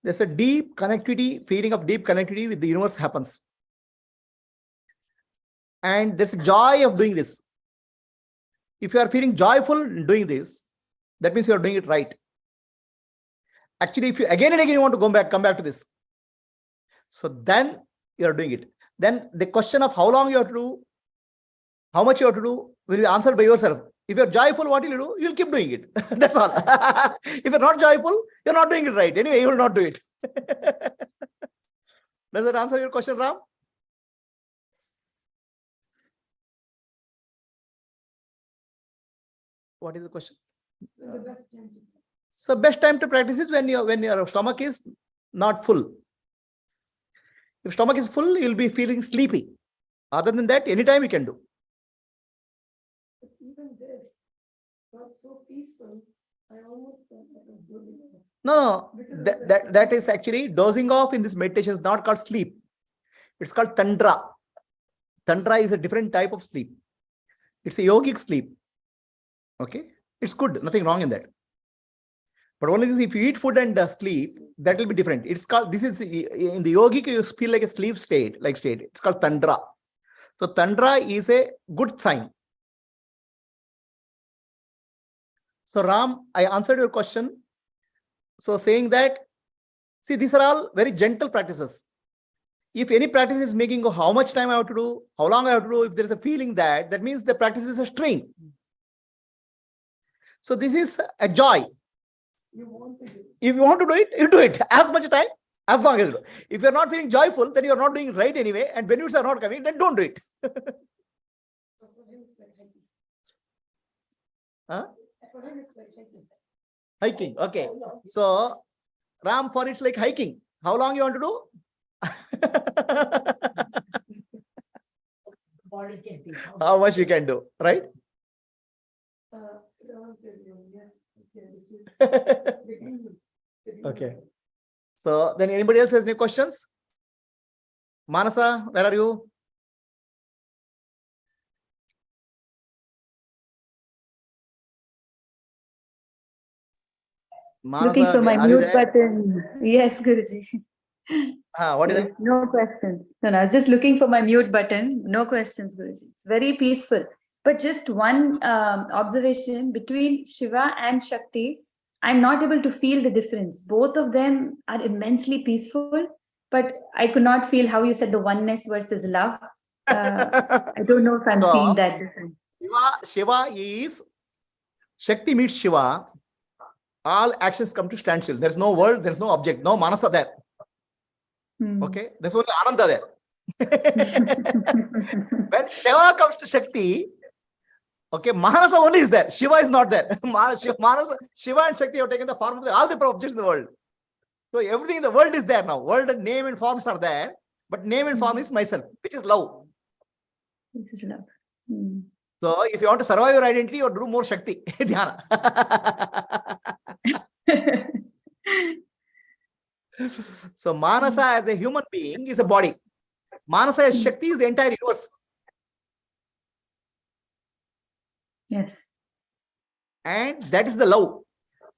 there's a deep connectivity, feeling of deep connectivity with the universe happens. And there's joy of doing this. If you are feeling joyful doing this, that means you are doing it right. Actually, if you again and again you want to come back to this, so then you are doing it. Then the question of how long you have to do, how much you have to do, will be answered by yourself. If you are joyful, what will you do? You will keep doing it. That's all. If you are not joyful, you are not doing it right. Anyway, you will not do it. Does that answer your question, Ram? What is the question? The best time to So best time to practice is when your stomach is not full. If stomach is full, you'll be feeling sleepy. Other than that, anytime you can do. But even this got so peaceful, I almost felt like I was dozing off. No, Because that is actually dozing off in this meditation is not called sleep. It's called tantra. Tantra is a different type of sleep. It's a yogic sleep. Okay, it's good. Nothing wrong in that. But only this, if you eat food and sleep, that will be different. It's called, this is in the yogic, you feel like a sleep state, It's called tantra. So tantra is a good sign. So Ram, I answered your question. So saying that, see, these are all very gentle practices. If any practice is making how much time I have to do, how long I have to do, if there is a feeling that means the practice is a strain. So this is a joy. you want to do. If you want to do it, you do it as much time, as long as you do. If you're not feeling joyful, then you're not doing it right anyway, and benefits are not coming, then don't do it. So for him, it's like hiking. Huh? For him, it's like hiking. Hiking, okay. So Ram, for it's like hiking. How long you want to do? Body can take. How much you can do, right? Around 10 years, yes. Okay, this is Okay. beginning. So then anybody else has any questions? Manasa, where are you? Looking Manasa, for my are you mute there? button. Yes, Guruji. What is Yes, it? no questions. No, I was just looking for my mute button. No questions, Guruji. It's very peaceful. But just one observation between Shiva and Shakti, I'm not able to feel the difference. Both of them are immensely peaceful, but I could not feel how you said the oneness versus love. I don't know if I'm So, seeing that difference. Shiva is Shakti meets Shiva. All actions come to standstill. There's no world, there's no object, no manasa there. Okay, there's only Ananda there. When Shiva comes to Shakti, okay, Manasa only is there. Shiva is not there. Shiva and Shakti have taken the form of all the objects in the world. So everything in the world is there now. World and name and forms are there, but name and form is myself, which is love. This is love. So if you want to survive your identity, you do more Shakti. Dhyana. So Manasa as a human being is a body. Manasa as Shakti is the entire universe. Yes. And that is the love.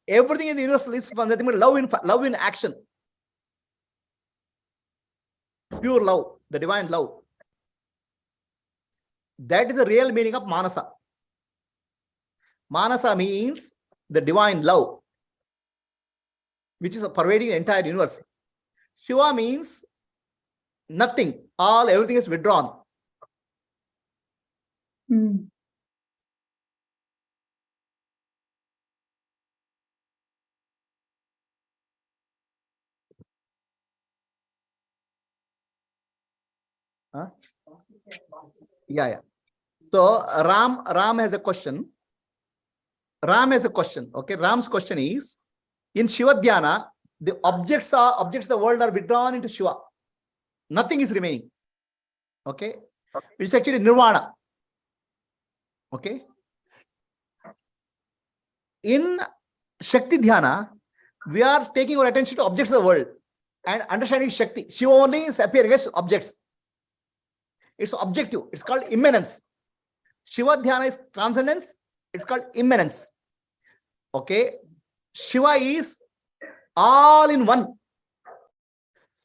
Everything in the universe is nothing but love in action. Pure love, the divine love. That is the real meaning of Manasa. Manasa means the divine love, which is pervading the entire universe. Shiva means nothing. Everything is withdrawn. Huh? Yeah. So Ram has a question. Okay, Ram's question is: in Shiva Dhyana, the objects of the world are withdrawn into Shiva. Nothing is remaining. Okay, it's actually Nirvana. Okay. In Shakti Dhyana, we are taking our attention to objects of the world and understanding Shakti. Shiva only is appearing as objects. It's objective. It's called immanence. Shiva Dhyana is transcendence. It's called immanence. Okay. Shiva is all in one.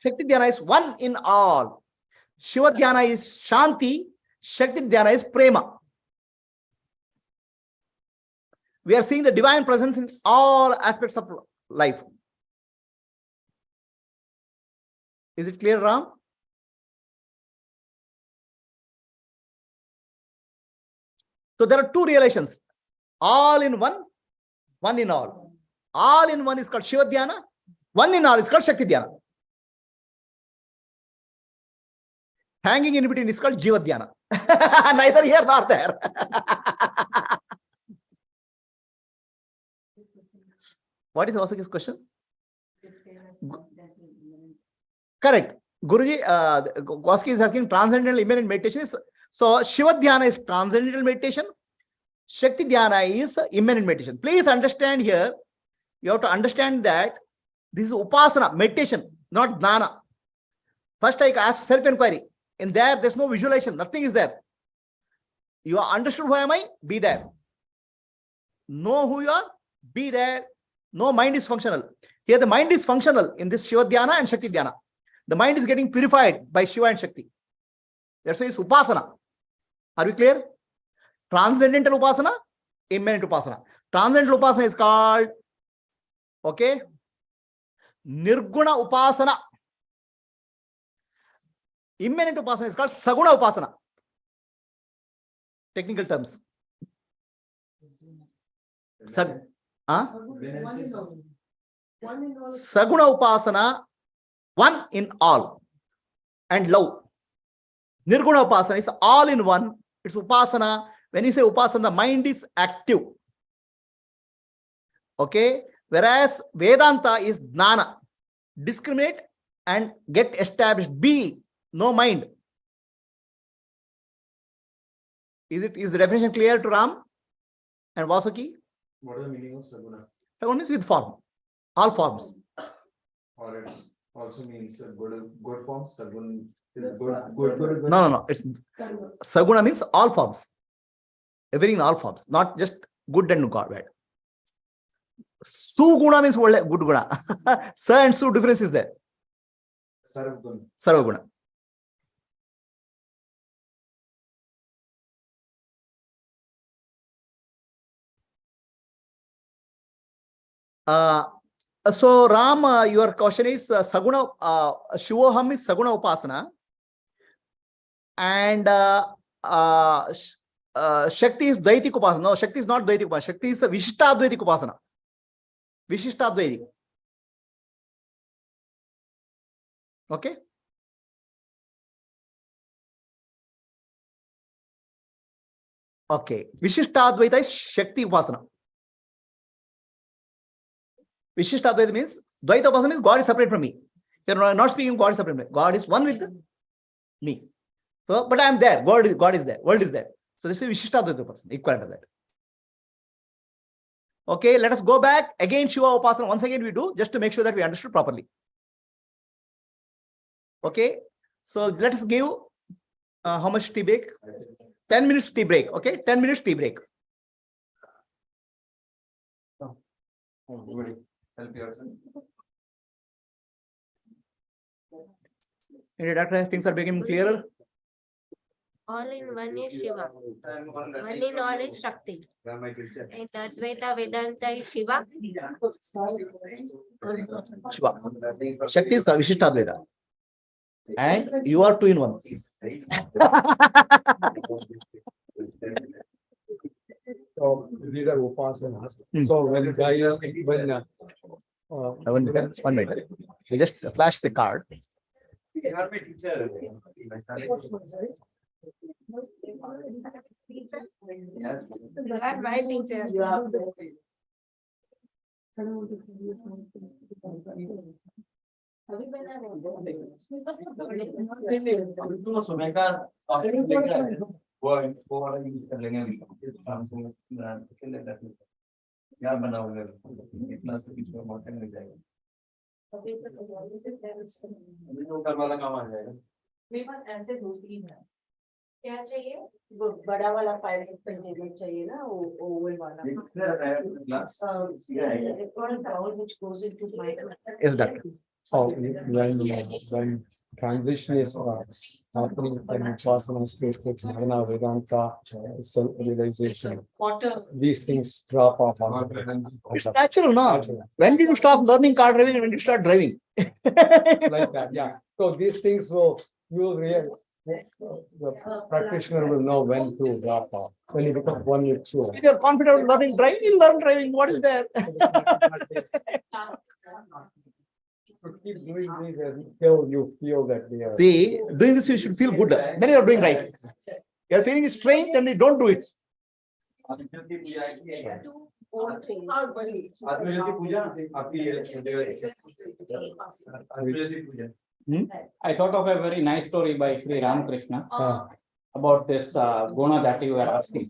Shakti Dhyana is one in all. Shiva Dhyana is Shanti. Shakti Dhyana is Prema. We are seeing the divine presence in all aspects of life. Is it clear, Ram? So there are two relations. All in one, one in all. All in one is called Shiva Dhyana. One in all is called Shakti Dhyana. Hanging in between is called Jiva Dhyana. Neither here nor there. What is Vasuki's question? Correct. Guruji, Vasuki is asking transcendental immanent meditation is, so Shiva Dhyana is transcendental meditation. Shakti Dhyana is immanent meditation. Please understand here, you have to understand that this is Upasana, meditation, not Dhyana. First I ask self-enquiry. In there's no visualization, nothing is there. You are understood who am I? Be there. Know who you are? Be there. No mind is functional. Here the mind is functional in this Shiva Dhyana and Shakti Dhyana. The mind is getting purified by Shiva and Shakti. That's why it's Upasana. Are we clear? Transcendental Upasana, immanent Upasana. Transcendental Upasana is called, okay, Nirguna Upasana. Immanent Upasana is called Saguna Upasana. Technical terms. Saguna Upasana, one in all, and love. Nirguna Upasana is all in one. It's Upasana. When you say Upasana, the mind is active. Okay. Whereas Vedanta is Jnana. Discriminate and get established. Be, no mind. Is the definition clear to Ram and Vasuki? What is the meaning of Saguna? Saguna means with form. All forms. Or it also means good forms. Sagun is good. No. It's Saguna means all forms. Everything in all forms, not just good and bad. Suguna means good guna. Sa and Su difference is there. Sarvaguna. So Ram, your question is Saguna, Shivoham is Saguna Upasana, and Shakti is Dvaitik Upasana. No, Shakti is not Dvaitik Upasana. Shakti is Vishishtadvaitik Upasana. Vishishtadvaitik. Okay. Okay. Vishishtadvaita is Shakti Upasana. Vishishtadvaita means Dvaita Upasana means God is separate from me. You're not speaking God is separate from me. God is one with me. So, but I am there. God is there. World is there. So this is Vishishtadvaita Upasana, equivalent to that. Okay, let us go back. Again, Shiva Upasana, once again we do, just to make sure that we understood properly. Okay, so let us give how much tea break? 10 minutes tea break. Okay, 10 minutes tea break. Help yourself. Any doctor, things are becoming clearer? All in one is Shiva. One in all is Shakti. And Advaita Vedanta is Shiva. Shiva. Shakti is Vishishtadvaita. And you are two in one. So these are upasanas. So when One minute. We just flash the card. Yes. Right, teacher. क्या चाहिए वो बड़ा वाला pipe container चाहिए ना वो Oval वाला which goes into my Yes, doctor. when transition is happening from Upasana stage to Jnana, Vedanta, self-realization, these things drop off. It's natural now. When did you stop learning car driving and when did you start driving? Like that, yeah. So these things will the practitioner will know when to drop off. When you become one with two. If you're confident of learning driving, you learn driving. What is there? To keep doing these until you feel that they are. See, doing this you should feel good. Then you're doing right. You're feeling strange, then you don't do it. आत्मज्योति पूजा आपकी आत्मज्योति पूजा. I thought of a very nice story by Sri Ramakrishna about this guna that you were asking.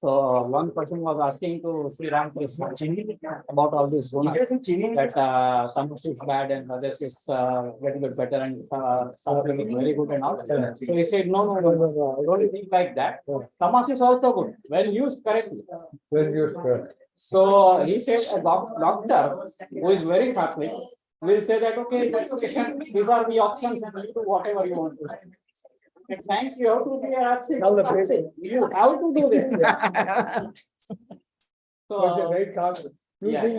So one person was asking to Sri Ramakrishna about all this guna, that tamas is bad and others is little bit better and something is very good and all. So he said, no, don't think like that. Tamas is also good when used correctly. When used correctly. So he said a doctor who is very sattvic will say that, okay, patient, these are the options and you do whatever you want to do. At times you have to be a Ratsi. You have to do this. So, Right concept. Using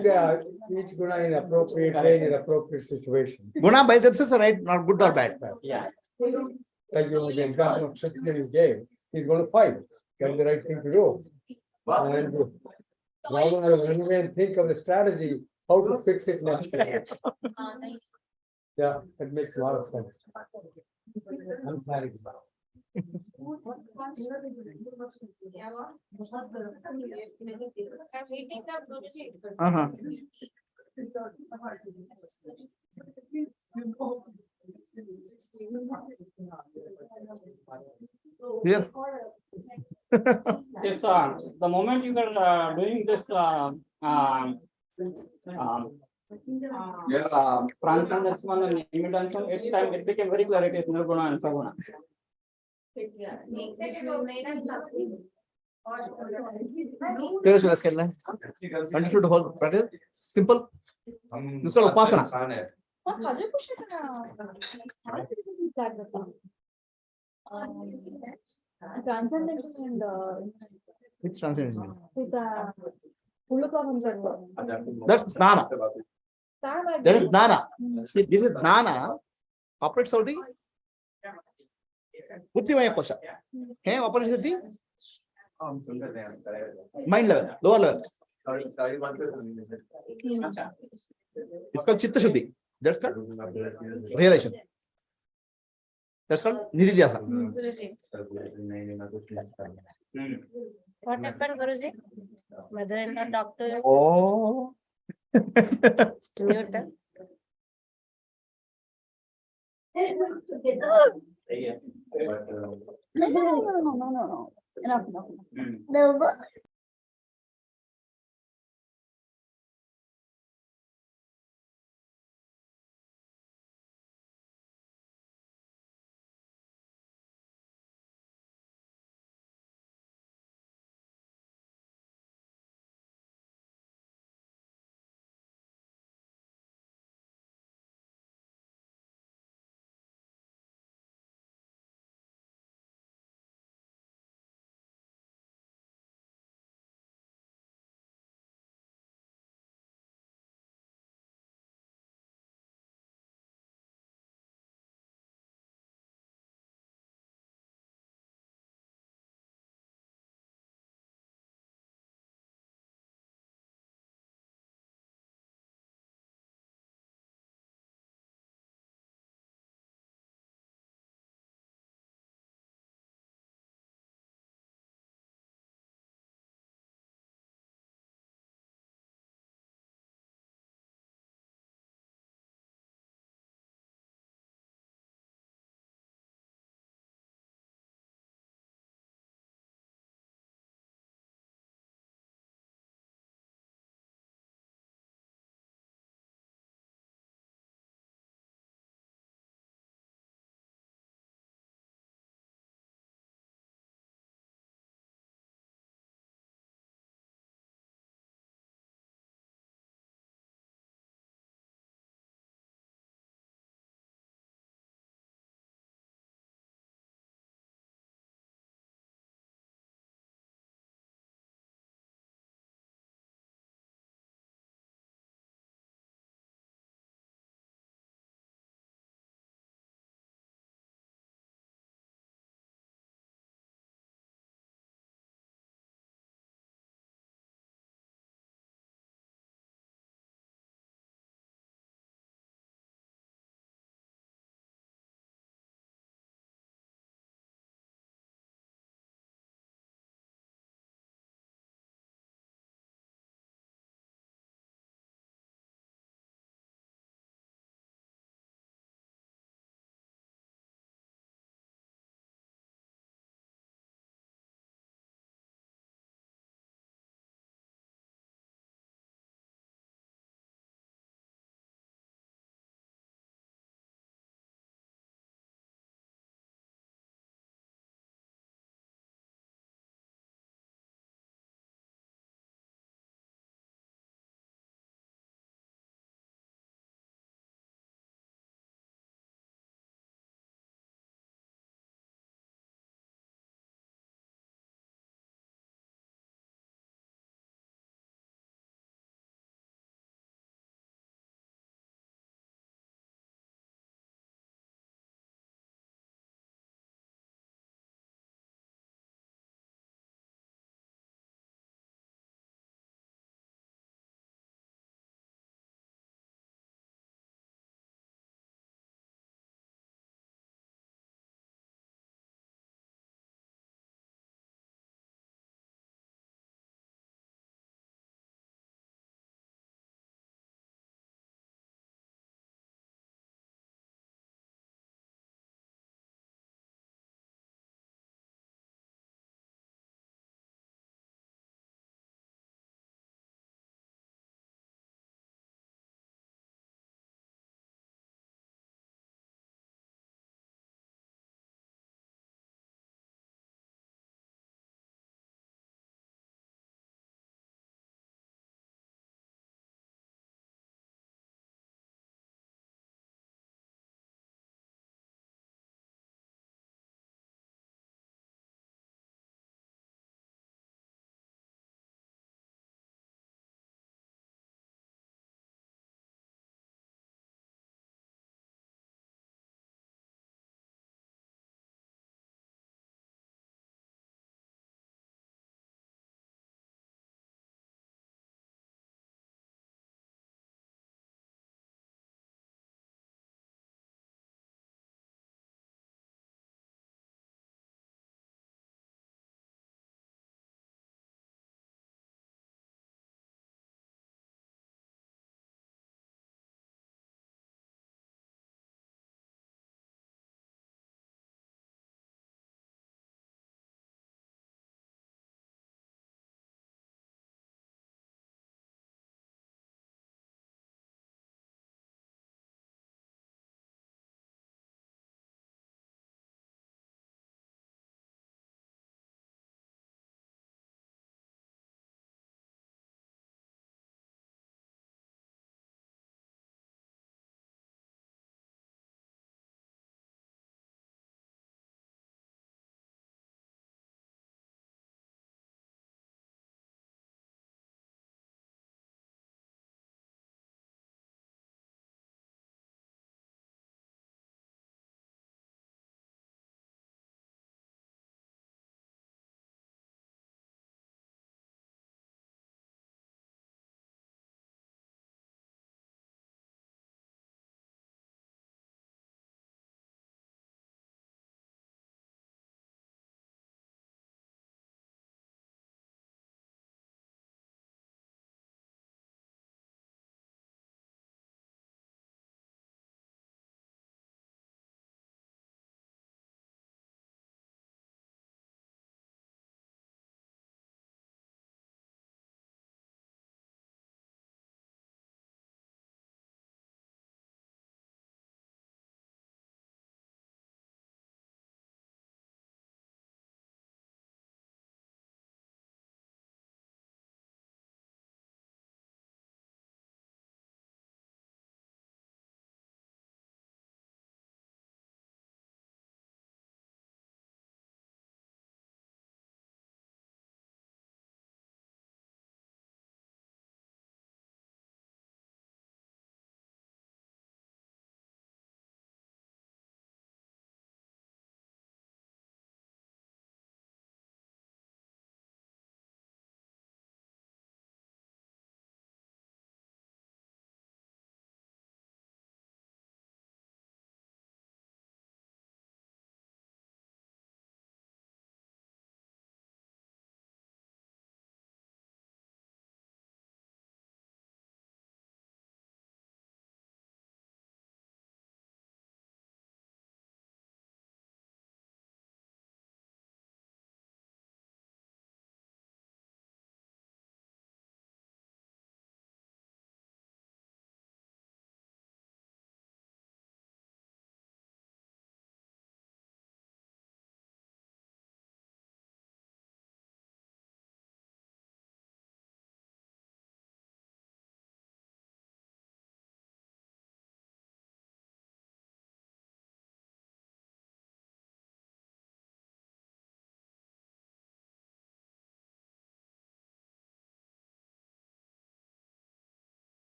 each guna in appropriate way in appropriate situation. Guna by themselves are right, not good or bad. yeah. Like you, the example of Shakti you gave, he's going to fight, get the right thing to do. And rather than run away and think of the strategy, how to fix it next time. Yeah, that makes a lot of sense. I'm planning. Yeah. Yes, the moment you are doing this transcendental and immanence, every time it became very clear it is nirguna and saguna. Understood the whole practice? Simple. This is called upasana. Transcendental and Which transcendental? with That's jnana. That is jnana. See, this is jnana. Operates out the buddhimaya kosha. Hey, operates at the mind level, lower level. It's called chitta shuddhi. That's called realization. That's called nididhyasa. What happened, Guruji? Mother-in-law doctor. Oh. Newton. No. Enough. No.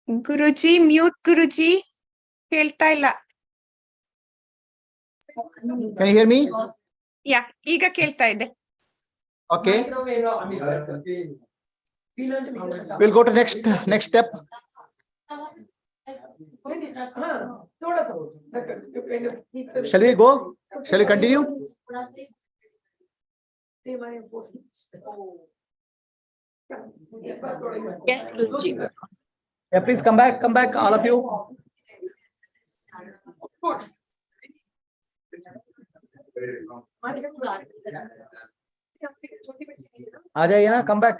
Guruji mute ಗುರುಜಿ ಕೇಳ್ತಾ ಇಲ್ಲ. Can you hear me? ಯಾ ಈಗ ಕೇಳ್ತಾ ಇದೆ. Okay. We'll go to next step. Shall we go? Shall we continue? Yes, Guruji. Yeah, please come back, all of you. Ajay, come back.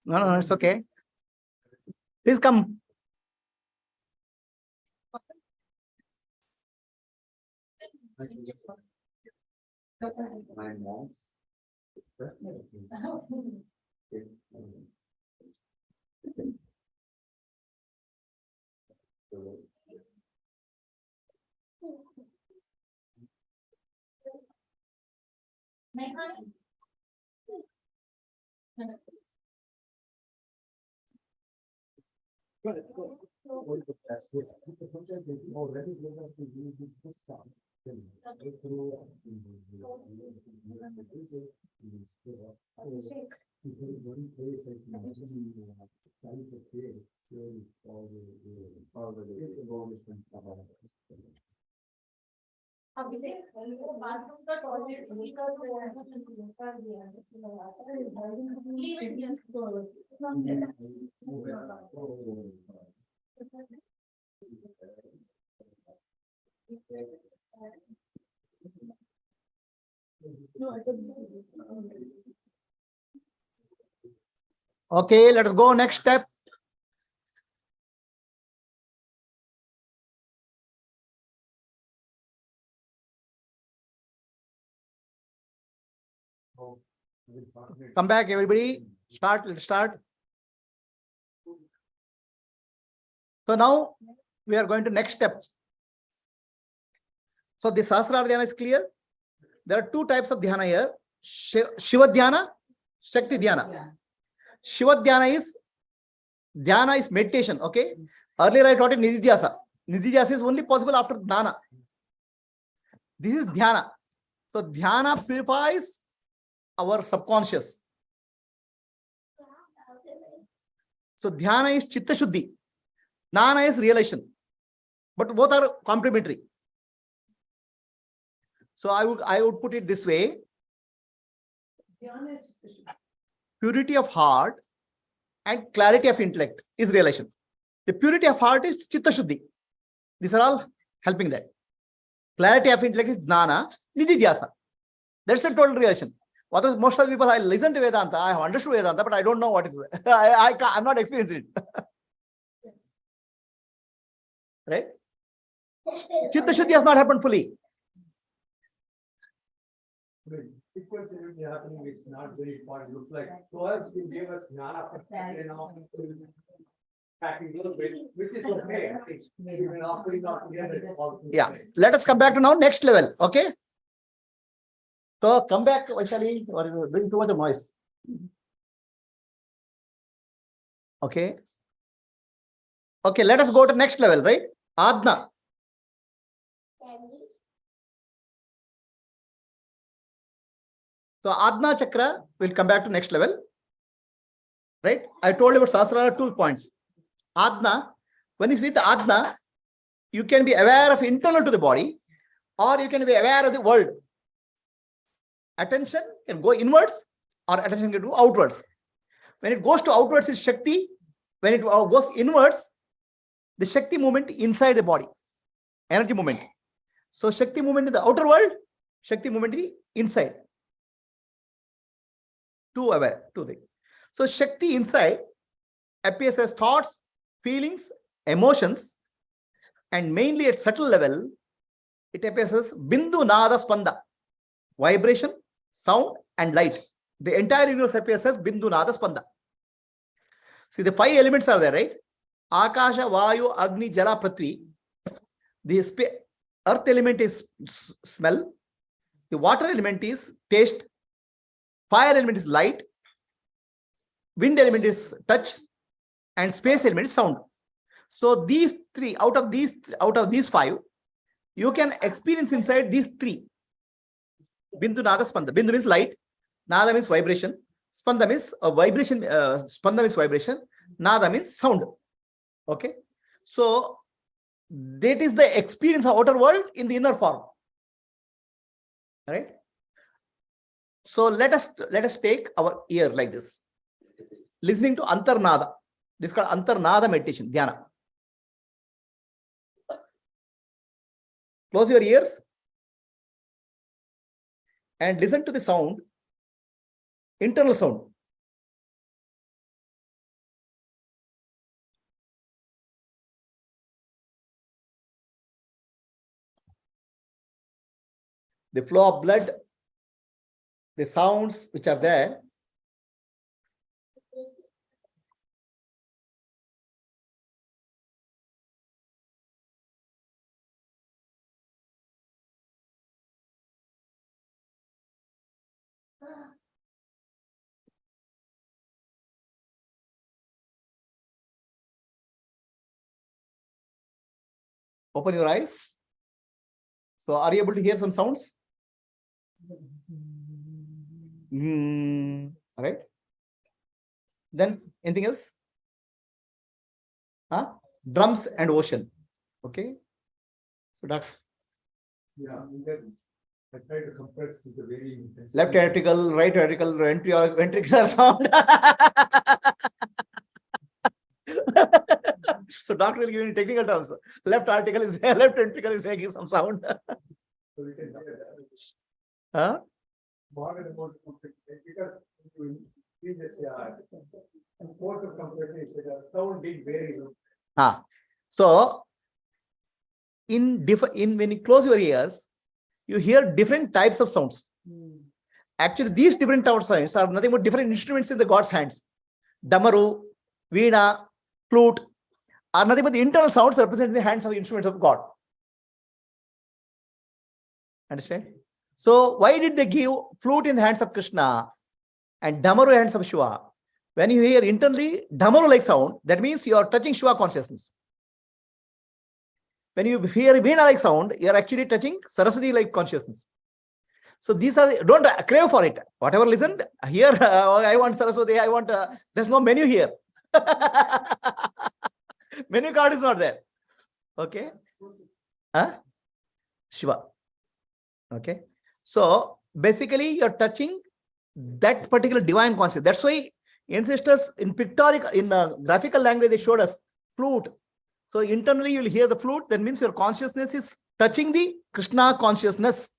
No, it's okay. Please come. My mom's. Okay, let us go next step. Come back, everybody. Let's start. So now we are going to next step. So the Sahasrara Dhyana is clear. There are two types of dhyana here. Shiva Dhyana, Shakti Dhyana. Shiva Dhyana is meditation. Okay. Earlier I taught it Nididhyasa. Nididhyasa is only possible after Dhyana. This is Dhyana. So Dhyana purifies our subconscious. So Dhyana is Chitta Shuddhi. Jnana is realization. But both are complementary. So I would put it this way. Purity of heart and clarity of intellect is realization. The purity of heart is Chitta Shuddhi. These are all helping that. Clarity of intellect is Jnana, Nididhyasa. That's a total realization. Most of the people, I listen to Vedanta, I have understood Vedanta, but I don't know what is it. I'm not experiencing it. Right? Chitta Shuddhi has not happened fully. Sequence happening is not very important. Looks like to us, you gave us Jnana perspective and all packing a little bit, which is okay. Yeah. Let us come back to now next level. Okay. So come back, Vaishali, or you doing too much of noise. Okay. Okay, let us go to next level, right? Adna. So Adna Chakra will come back to next level. Right? I told you about Sahasrara 2 points. Adna, when it's with Adna, you can be aware of internal to the body, or you can be aware of the world. Attention can go inwards, or attention can go outwards. When it goes to outwards, it's Shakti. When it goes inwards, the Shakti movement inside the body, energy movement. So Shakti movement in the outer world, Shakti movement is inside. Two things. So Shakti inside appears as thoughts, feelings, emotions, and mainly at subtle level, it appears as Bindu Nada Spanda, vibration, sound, and light. The entire universe appears as Bindu Nada Spanda. See, the 5 elements are there, right? Akasha, Vayu, Agni, Jala, Prithvi. The earth element is smell, The water element is taste, fire element is light, wind element is touch, and space element is sound. So these three, out of these five, you can experience inside these three. Bindu, Nada, Spanda. Bindu means light, Nada means vibration, Spanda means vibration, Spanda means vibration, Nada means sound. Okay. So that is the experience of outer world in the inner form. Right? So let us take our ear like this, listening to Antarnada. This is called Antarnada meditation, dhyana. Close your ears and listen to the sound, internal sound. The flow of blood, the sounds which are there. Open your eyes. So are you able to hear some sounds? All right. Then anything else? Huh? Drums and ocean. Okay. So that. Yeah, I try to compress the very Left ventricle, right ventricle, ventricular sound. So doctor will give you technical terms. Left ventricle is making some sound. So we can hear that. Huh? More and more because you this and force of compression is the sound being very low. So when you close your ears, you hear different types of sounds. Actually, these different types of sounds are nothing but different instruments in the God's hands. Damaru, Veena, flute are nothing but the internal sounds representing the hands of the instruments of God. Understand? So why did they give flute in the hands of Krishna and Damaru in the hands of Shiva? When you hear internally Damaru-like sound, that means you are touching Shiva consciousness. When you hear Veena-like sound, you are actually touching Saraswati-like consciousness. So these are, don't crave for it. Whatever listened, here, I want Saraswati, I want, there's no menu here. Menu card is not there. Okay. Shiva. Okay. So basically you're touching that particular divine consciousness. That's why ancestors in graphical language, they showed us flute. So internally you'll hear the flute. That means your consciousness is touching the Krishna consciousness.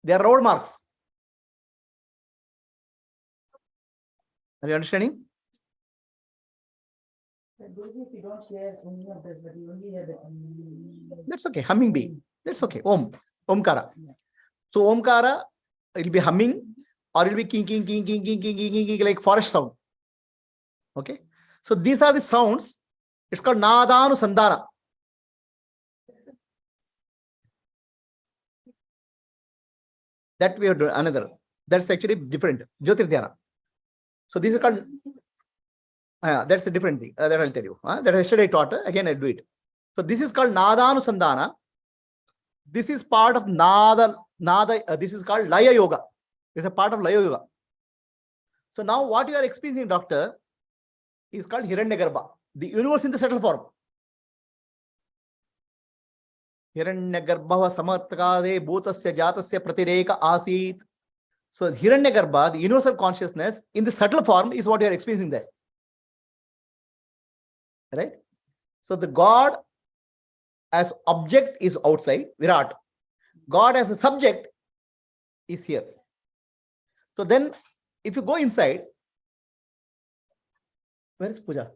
They are road marks. Are you understanding? If you don't hear any of this, but you only hear the. That's okay. Humming bee. That's okay. Omkara. So Omkara, it will be humming or it will be king, like forest sound. Okay. So these are the sounds. It's called Nadanu Sandana. That we have done another. That's actually different. Jyotirdhyana. So these are called. That's a different thing. That I'll tell you. That yesterday I taught. Again, I do it. So this is called Nadanu Sandana. This is part of Nada. This is called Laya Yoga. This is a part of Laya Yoga. So now what you are experiencing, doctor, is called Hiranyagarbha, the universe in the subtle form. Hiranyagarbha samartakade bhutasya jatasya pratireka asit. So Hiranyagarbha, the universal consciousness in the subtle form, is what you are experiencing there. Right? So the God as object is outside, Virat. God as a subject is here. So then, if you go inside, where is Puja?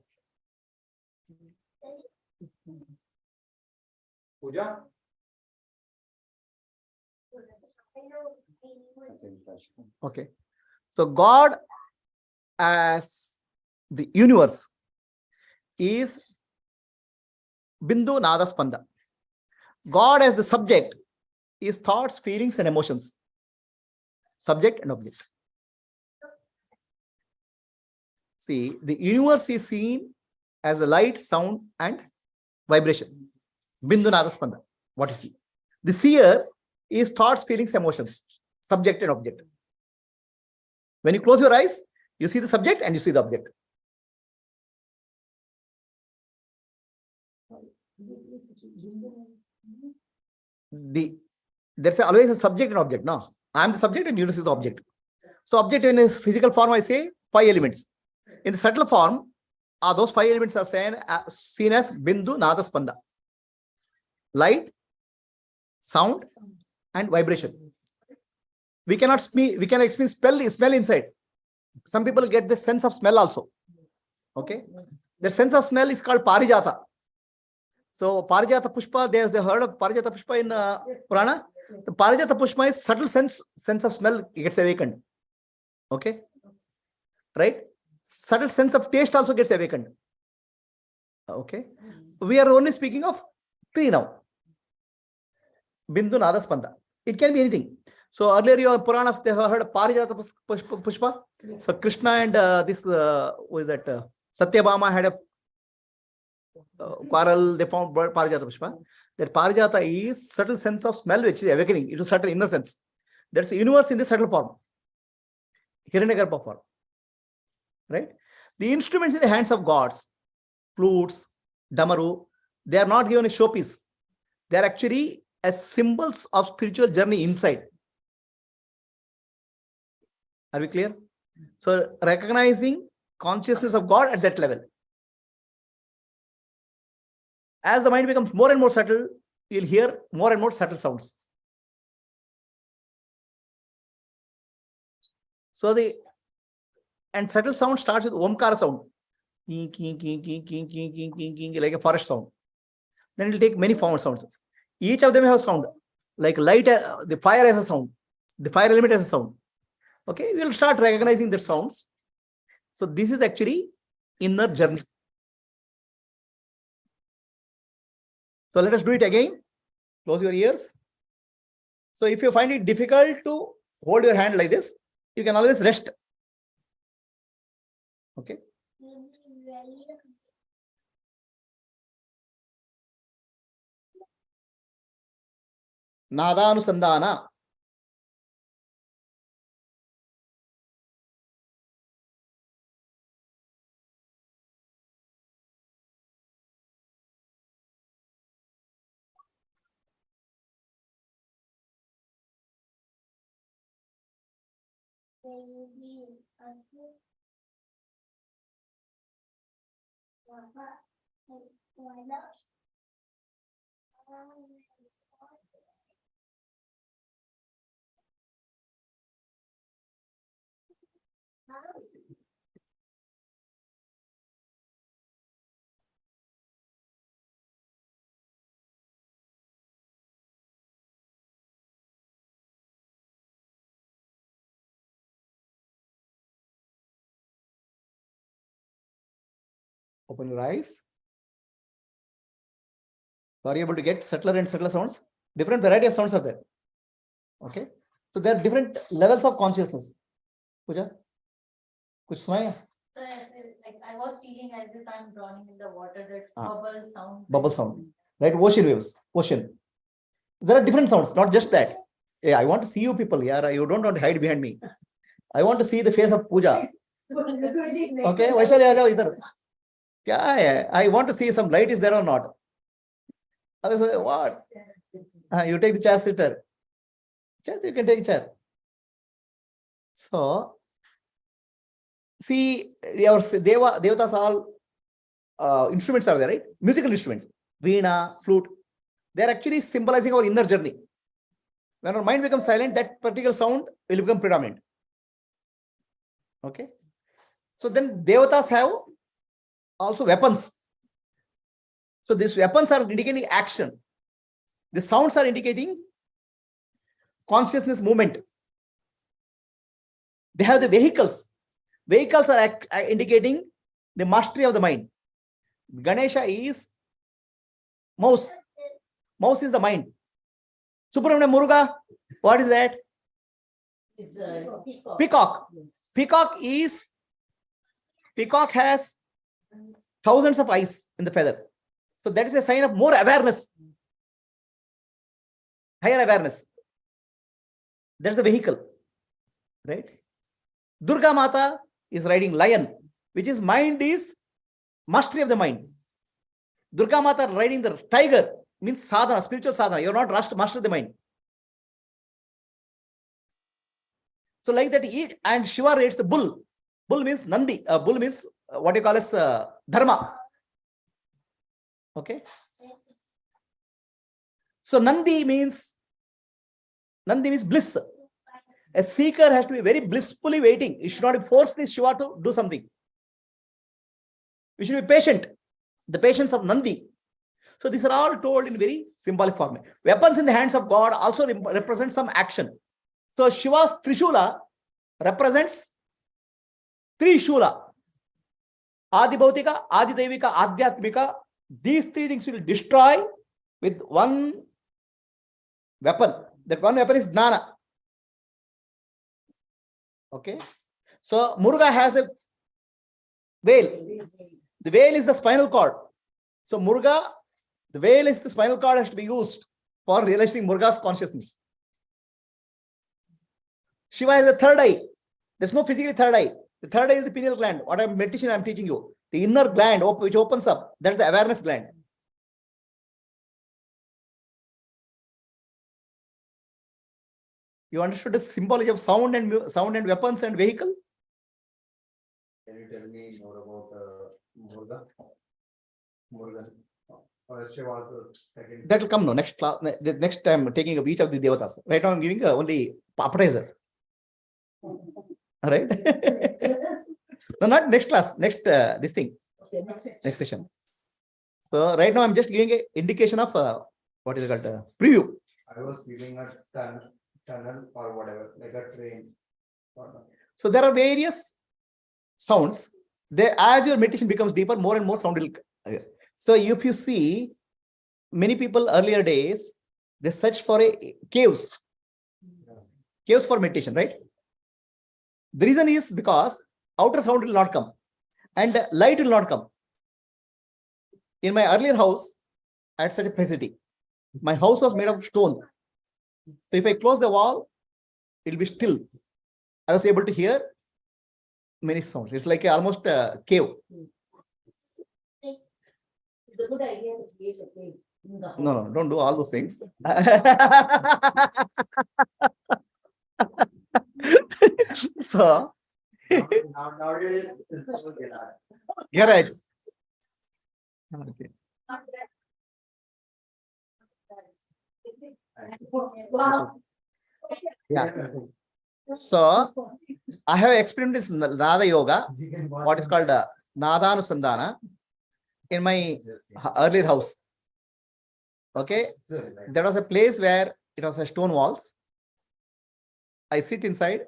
Puja? Okay. So God as the universe is Bindu Nada Spanda. God as the subject is thoughts, feelings, and emotions. Subject and object. See, the universe is seen as the light, sound, and vibration. Bindu Nada Spanda. What is he? The seer is thoughts, feelings, emotions. Subject and object. When you close your eyes, you see the subject and you see the object. There's always a subject and object. No, I am the subject and universe is the object. So object in its physical form, I say 5 elements. In the subtle form, those 5 elements are seen as Bindu Nada Spanda. Light, sound, and vibration. We cannot experience smell inside. Some people get the sense of smell also. Okay, the sense of smell is called Parijata. So Parijata Pushpa, they heard of Parijata Pushpa in Purana. The Parijata Pushpa is subtle sense of smell gets awakened. Okay, right? Subtle sense of taste also gets awakened. Okay, we are only speaking of 3 now. Bindu Nada Spanda. It can be anything. So earlier your Puranas, they heard Parijata Pushpa. So Krishna and who is that? Satyabhama had a quarrel, they found Parijata Pushpa. That Parijata is subtle sense of smell which is awakening. It is subtle inner sense. That's the universe in the subtle form. Hiranyagarbha form. Right? The instruments in the hands of gods, flutes, damaru, they are not given a showpiece. They are actually as symbols of spiritual journey inside. Are we clear? So recognizing consciousness of God at that level. As the mind becomes more and more subtle, you'll hear more and more subtle sounds. So and subtle sound starts with Omkara sound. Like a forest sound. Then it will take many sounds. Each of them have sound. Like light, the fire has a sound. The fire element has a sound. Okay, we will start recognizing the sounds. So this is actually inner journey. So let us do it again. Close your ears. So if you find it difficult to hold your hand like this, you can always rest. Okay. Nadanusandhana. Open your eyes. Are you able to get subtler and subtler sounds? Different variety of sounds are there. Okay. So there are different levels of consciousness. Pooja? Kuch suna? So, like I was feeling as if I'm drowning in the water, that bubble sound. Bubble sound. Right? Ocean waves. Ocean. There are different sounds, not just that. Hey, I want to see you people here. You don't want to hide behind me. I want to see the face of Pooja. Okay, Vaishali, aa jao idhar. Kya hai? I want to see some light is there or not. Others say, what? You take the chair sitter. Chair, you can take chair. So, see, our devatas all instruments are there, right? Musical instruments. Veena, flute. They are actually symbolizing our inner journey. When our mind becomes silent, that particular sound will become predominant. Okay. So then devatas have also weapons. So these weapons are indicating action. The sounds are indicating consciousness movement. They have the vehicles. Vehicles are indicating the mastery of the mind. Ganesha is mouse. Mouse is the mind. Subramania Muruga, what is that? Is peacock. Peacock. Yes. Peacock has thousands of eyes in the feather. So that is a sign of more awareness, higher awareness. That's the vehicle, right? Durga Mata is riding lion, which is mind is mastery of the mind. Durga Mata riding the tiger means sadhana, spiritual sadhana. You're not master of the mind. So like that, and Shiva rides the bull. Bull means Nandi. Bull means what you call as dharma. Okay. So Nandi means bliss. A seeker has to be very blissfully waiting. You should not force this Shiva to do something. We should be patient. The patience of Nandi. So these are all told in very symbolic form. Weapons in the hands of God also represent some action. So Shiva's Trishula represents Trishula. Adi Bhautika, Adi Devika, Adhyatmika. These three things will destroy with one weapon. That one weapon is Jnana. Okay. So Muruga has a veil. The veil is the spinal cord. So Muruga, the veil is the spinal cord has to be used for realizing Muruga's consciousness. Shiva has a third eye. There's no physically third eye. The third eye is the pineal gland. What meditation I'm teaching you. The inner gland which opens up. That's the awareness gland. You understood the symbology of sound and weapons and vehicle? Can you tell me more about Muruga? Or Shiva also second? That will come no next class. The next time taking of each of the devatas. Right now I'm giving only appetizer. All right. No, not next class. Next this thing. Okay, next session. So right now I'm just giving an indication of what is it called? Preview. I was feeling a tunnel or whatever, like a train. So there are various sounds. As your meditation becomes deeper, more and more sound will. So if you see, many people earlier days, they search for caves for meditation, right? The reason is because outer sound will not come and light will not come. In my earlier house, I had such a facility. My house was made of stone. So if I close the wall, it will be still. I was able to hear many sounds. It's like almost a cave. It's a good idea to create a cave in the house. No, don't do all those things. So, Nowadays, it's called garage. Okay. Wow. Yeah. So, I have experienced this Nada Yoga, what is called Nadanusandhana, in my earlier house. Okay. There was a place where it was a stone walls. I sit inside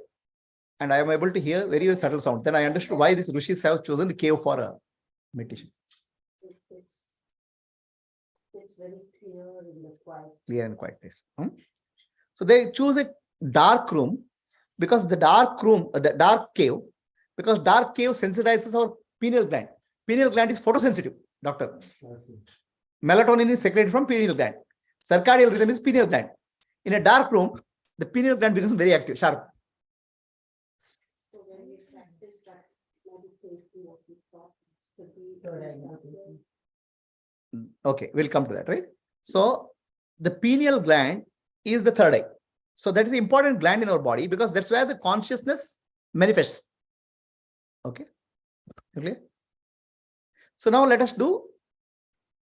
and I am able to hear very, very subtle sound. Then I understood why these rishis have chosen the cave for a meditation. It's very clear in the quiet. Clear and quiet place. So they choose a dark room because the dark cave sensitizes our pineal gland. Pineal gland is photosensitive, doctor. Melatonin is secreted from pineal gland. Circadian rhythm is pineal gland. In a dark room, the pineal gland becomes very active, sharp. So when we practice that meditation, what we thought could be Okay, we'll come to that, right? So the pineal gland is the third eye. So that is the important gland in our body because that's where the consciousness manifests. Okay. Okay. So now let us do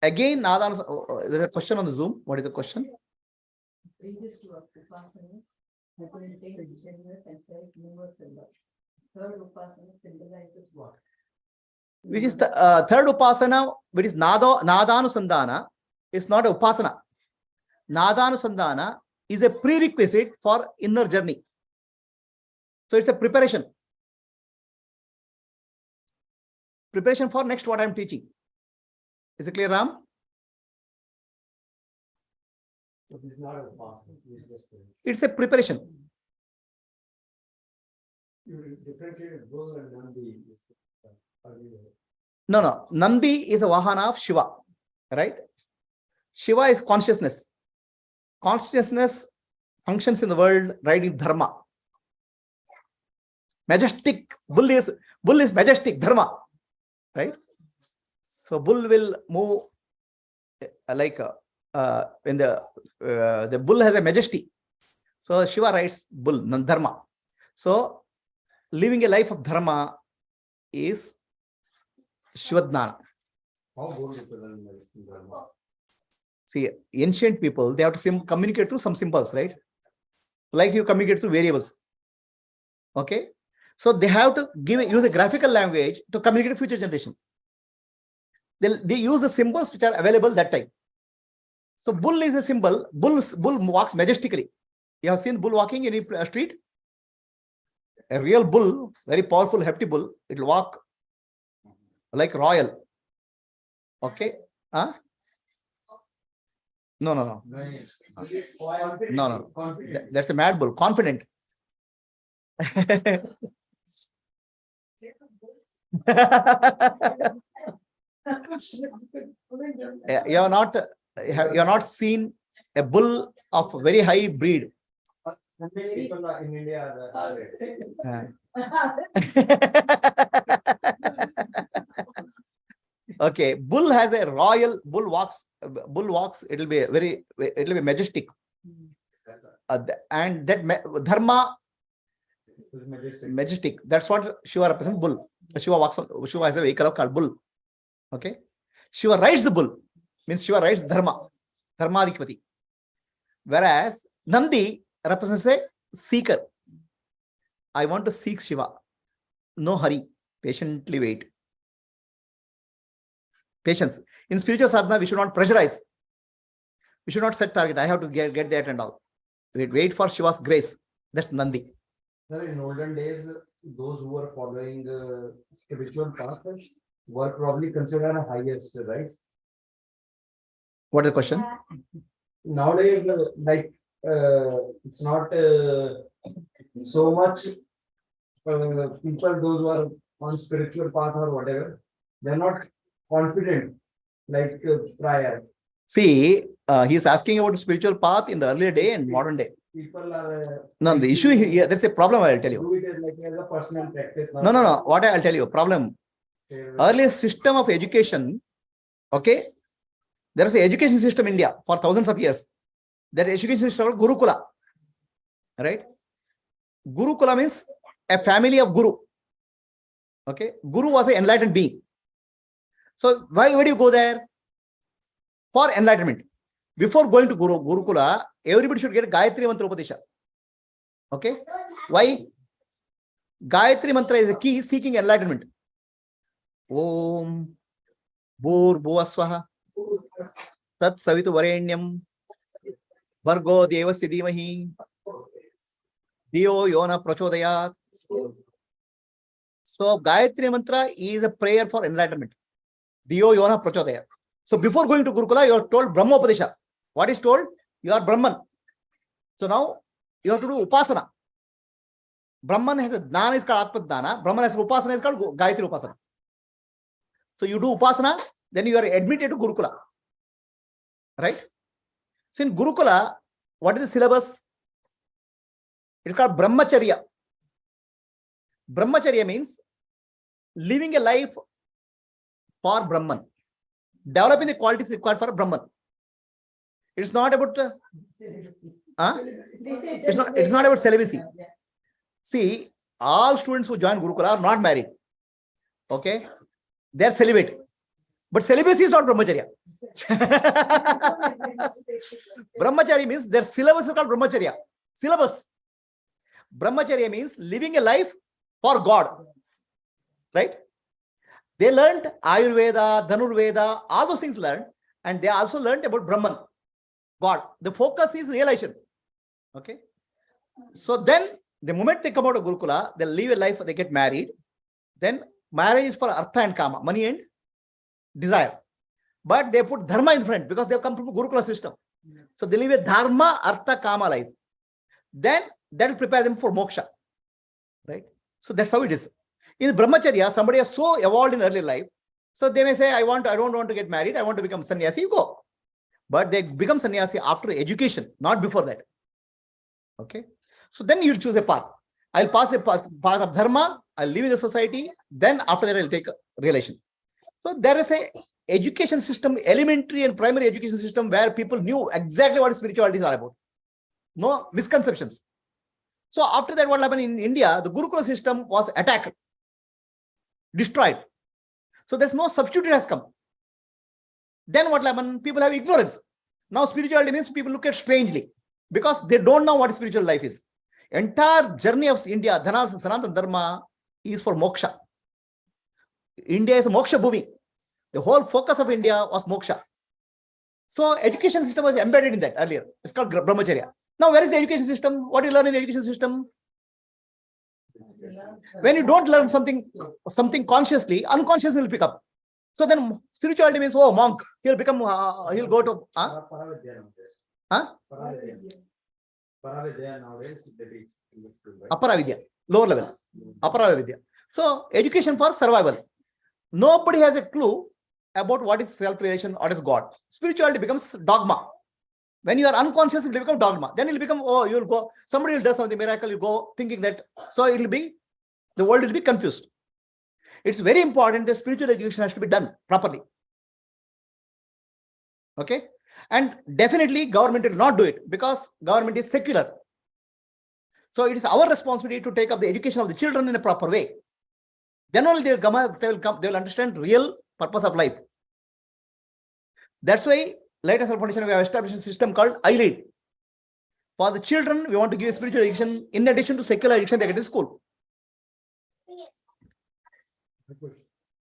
again. There's a question on the Zoom. What is the question? Previous to upasanas, representing visionless and universal. Third upasana symbolizes what? Which is the third upasana, which is Nadanusandhana, is not a upasana. Nadanusandhana is a prerequisite for inner journey. So it's a preparation. Preparation for next what I'm teaching. Is it clear, Ram? So this is not a path. It's just It's a preparation. you differentiate bull and Nandi. No. Nandi is a Vahana of Shiva, right? Shiva is consciousness. Consciousness functions in the world riding dharma. Majestic. Bull is majestic dharma, right? So bull will move like when the bull has a majesty. So Shiva rides bull, dharma. So living a life of dharma is Shivadnana. How good is the dharma? See, ancient people, they have to communicate through some symbols, right? Like you communicate through variables. Okay? So they have to use a graphical language to communicate to future generation. They use the symbols which are available that time. So bull is a symbol. Bull walks majestically. You have seen bull walking in a street? A real bull, very powerful, hefty bull, it will walk like royal. Okay? Huh? No. No. That's a mad bull. Confident. You have not seen a bull of very high breed. People in India are Okay, bull has a royal bull walks. It will be majestic. And that dharma majestic. That's what Shiva represents. Bull. Shiva has a vehicle called bull. Okay. Shiva rides the bull. Means Shiva rides dharma. Dharmadikpati. Whereas Nandi represents a seeker. I want to seek Shiva. No hurry. Patiently wait. Patience. In spiritual sadhana, we should not pressurize. We should not set target. I have to get that and all. Wait for Shiva's grace. That's Nandi. Sir, in olden days, those who were following the spiritual path were probably considered the highest, right? What is the question? Nowadays, it's not so much people, those who are on spiritual path or whatever, they're not confident like prior. See, he's asking about spiritual path in the earlier day and modern day. People are No, the issue here, there's a problem, I'll tell you. do it as a personal practice. No. What I'll tell you, problem. Earlier system of education, okay, there is an education system in India for thousands of years. That education system is Gurukula, right? Gurukula means a family of Guru. Okay, Guru was an enlightened being. So why would you go there? For enlightenment. Before going to Gurukula, everybody should get Gayatri Mantra Upadesha. Okay? Why? Gayatri Mantra is a key seeking enlightenment. Om Bhur Bhuvaswaha Tat Savitu Varenyam Bhargo Devasya Dhimahi Diyo Yona Prachodayat. So Gayatri Mantra is a prayer for enlightenment. Diyo Yona Prachodayat. So before going to Gurukula, you are told Brahma Upadesha. What is told? You are Brahman. So now you have to do Upasana. Brahman has a Dana is called Atmadana. Brahman has Upasana is called Gayatri Upasana. So you do Upasana, then you are admitted to Gurukula. Right? So in Gurukula, what is the syllabus? It's called Brahmacharya. Brahmacharya means living a life for Brahman. Developing the qualities required for a Brahman. It's not about it's not about celibacy. See, all students who join Gurukula are not married. Okay? They are celibate. But celibacy is not Brahmacharya. Brahmacharya means their syllabus is called Brahmacharya. Syllabus. Brahmacharya means living a life for God. Right? They learned Ayurveda, Dhanurveda, all those things learned, and they also learned about Brahman, God. The focus is realization. Okay. So then, the moment they come out of Gurukula, they live a life, they get married. Then marriage is for Artha and Kama, money and desire. but they put dharma in front because they have come from a Gurukula system. So they live a dharma, artha, kama life. Then that will prepare them for moksha. Right? So that's how it is. In brahmacharya, somebody is so evolved in early life. So they may say, I don't want to get married, I want to become sannyasi, you go. But they become sannyasi after education, not before that. Okay. So then you'll choose a path. I'll pass a path of dharma, I'll live in the society, then after that I'll take a relation. So there is a education system, elementary and primary education system, where people knew exactly what spirituality is all about. No misconceptions. So after that, what happened in India, the Gurukula system was attacked, destroyed. So there's no substitute has come. Then what happened? People have ignorance. Now spirituality means people look at strangely because they don't know what spiritual life is. Entire journey of India, Sanatana Dharma, is for moksha. India is a moksha bhumi. The whole focus of India was moksha. So education system was embedded in that earlier. It's called brahmacharya. Now where is the education system? What do you learn in the education system? When you don't learn something consciously, unconsciously will pick up. So then spirituality means, oh, monk, he'll become, he'll go to, Aparavidya, lower level, Aparavidya. So education for survival. Nobody has a clue about what is self-realization, what is God. Spirituality becomes dogma. When you are unconscious, it will become dogma. Then it will become, oh, you'll go, somebody will do something miracle, you go thinking that, so it will be, the world will be confused. It's very important that spiritual education has to be done properly. Okay. And definitely government will not do it because government is secular. So it is our responsibility to take up the education of the children in a proper way. Then only they will understand real purpose of life. That's why Light-of-Self Foundation, we have established a system called I-Lead. For the children, we want to give spiritual education in addition to secular education they get in school.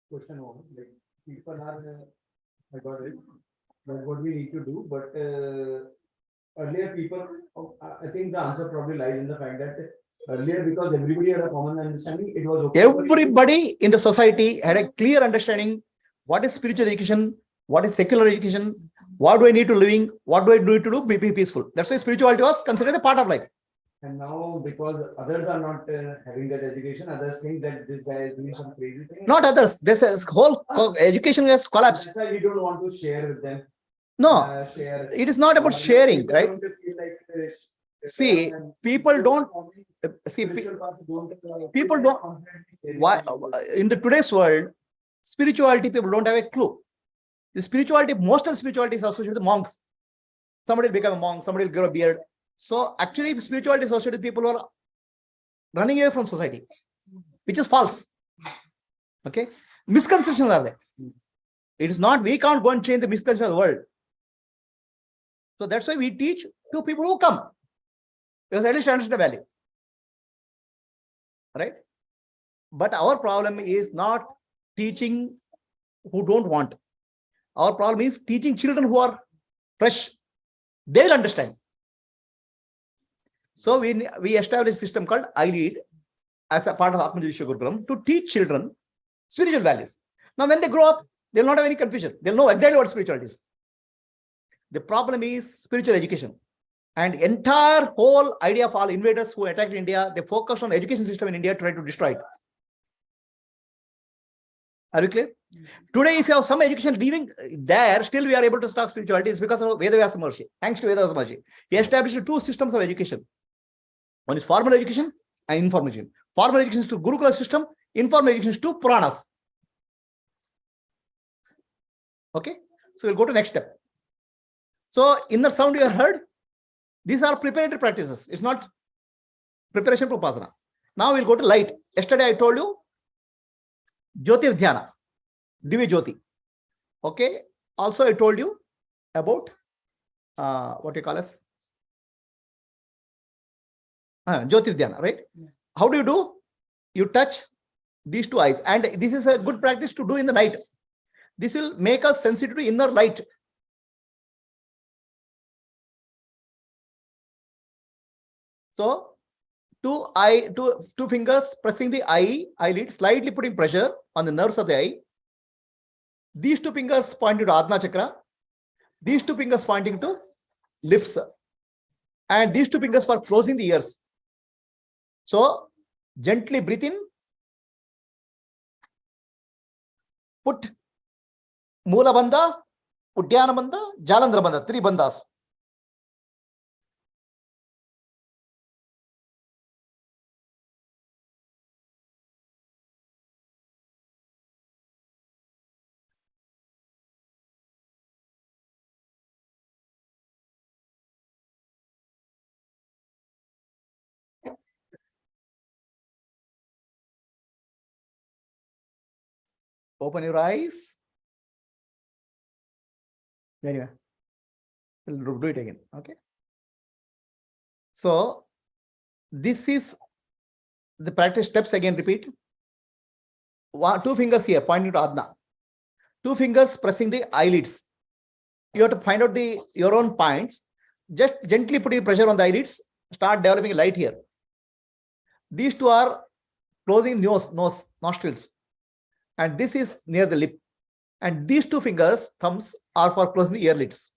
Question on, like people are, I got it, but what we need to do, but earlier people, I think the answer probably lies in the fact that earlier, because everybody had a common understanding, it was okay. Everybody in the society had a clear understanding what is spiritual education, what is secular education, what do I need to living, what do I need to do, be peaceful. That's why spirituality was considered a part of life. And now, because others are not having that education, others think that this guy is doing some crazy thing. Not others. There's a whole education has collapsed. That's why we don't want to share with them. No, it is not about sharing, right? See, people don't see. People don't. Why in the today's world, spirituality people don't have a clue. The spirituality, most of the spirituality is associated with monks. Somebody will become a monk. Somebody will grow a beard. So actually, spirituality is associated with people who are running away from society, which is false. Okay, misconceptions are there. It is not. We can't go and change the misconception of the world. So that's why we teach to people who come, because at least understand the value, right? But our problem is not teaching who don't want. Our problem is teaching children who are fresh. They will understand. So we established a system called I-Lead as a part of Atmadarshana curriculum to teach children spiritual values. Now, when they grow up, they will not have any confusion. They'll know exactly what spirituality is. The problem is spiritual education. And entire whole idea of all invaders who attacked India, they focused on the education system in India, try to destroy it. Are you clear? Today, if you have some education leaving there, still we are able to start spirituality. It's because of Vedavyasa Maharshi. Thanks to Vedavyasa Maharshi. He established two systems of education. One is formal education and informal education. Formal education is to Gurukula system, informal education is to Puranas. Okay, so we'll go to the next step. So inner sound you have heard, these are preparatory practices. It's not preparation for Upasana. Now we'll go to light. Yesterday I told you Jyotir Dhyana, Divya Jyoti. Okay, also I told you about what you call as Jyotir Dhyana, right? How do you do? You touch these two eyes, and this is a good practice to do in the night. This will make us sensitive to inner light. So two fingers pressing the eyelid, slightly putting pressure on the nerves of the eye. These two fingers pointing to Adna chakra. These two fingers pointing to lips. And these two fingers for closing the ears. So gently breathe in. Put Mula Bandha, Uddiyana Bandha, Jalandhara Bandha, 3 bandhas. Open your eyes. Anyway, we'll do it again. Okay. So this is the practice steps. Again, repeat. 2 fingers here pointing to Adna. 2 fingers pressing the eyelids. You have to find out your own points. Just gently putting pressure on the eyelids. Start developing light here. These 2 are closing nostrils. And this is near the lip. And these 2 fingers, thumbs, are for closing the earlids.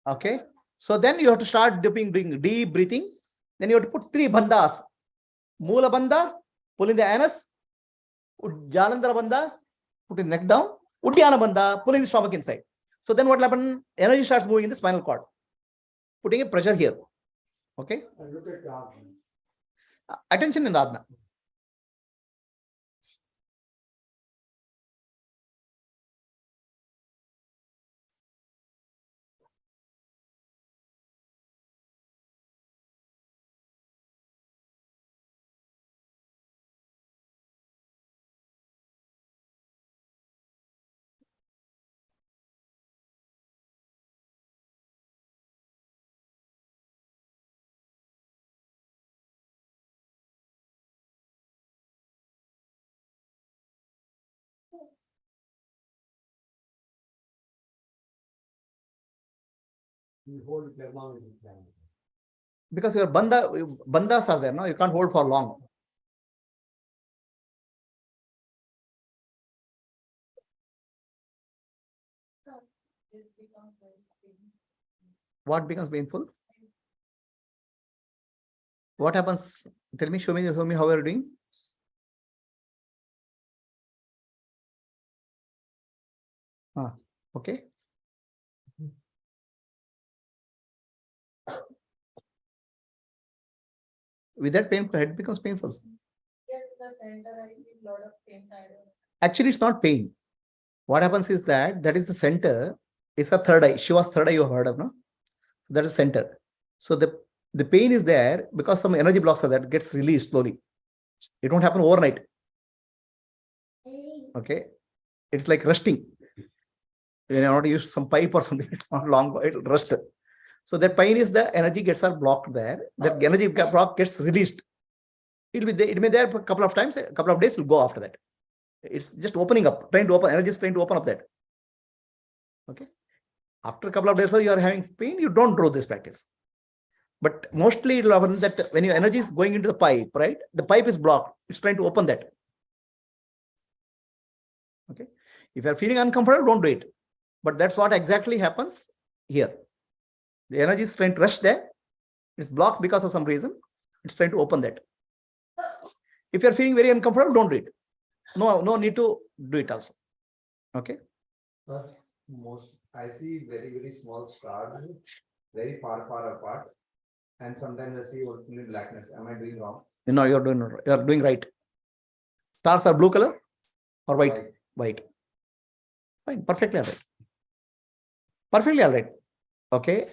Okay. So then you have to start doing deep breathing. Then you have to put 3 bandhas. Mula bandha, pulling the anus. Jalandhara bandha, putting the neck down. Uddiyana bandha, pulling the stomach inside. So then what will happen? Energy starts moving in the spinal cord. Putting a pressure here. Okay. And look at the Atma. Attention in the Adna. You hold thermometer. Because your bandhas are there, no? You can't hold for long. What becomes painful? What happens? Tell me, show me how you're doing. Okay. With that pain, head becomes painful. Yes, the center, I feel a lot of pain. Actually, it's not pain. What happens is that is the center. It's a third eye. Shiva's third eye you have heard of, no? That is center. So the pain is there because some energy blocks are there. It gets released slowly. It won't happen overnight. Okay. It's like rusting. When you want to use some pipe or something, it's not long, it'll rust. So that pain is the energy gets are blocked there. That energy block gets released. It will be there. It may be there for a couple of times, a couple of days will go after that. It's just opening up, trying to open, energy is trying to open up that. Okay. After a couple of days, you are having pain, you don't do this practice. But mostly it will happen that when your energy is going into the pipe, right? The pipe is blocked. It's trying to open that. Okay. If you are feeling uncomfortable, don't do it. But that's what exactly happens here. The energy is trying to rush there. It's blocked because of some reason. It's trying to open that. If you're feeling very uncomfortable, don't do it. No need to do it also. Okay. I see very, very small stars, very far apart. And sometimes I see only blackness. Am I doing wrong? No, you're doing right. Stars are blue color or white? White. Fine. Perfectly all right. Perfectly all right. Okay.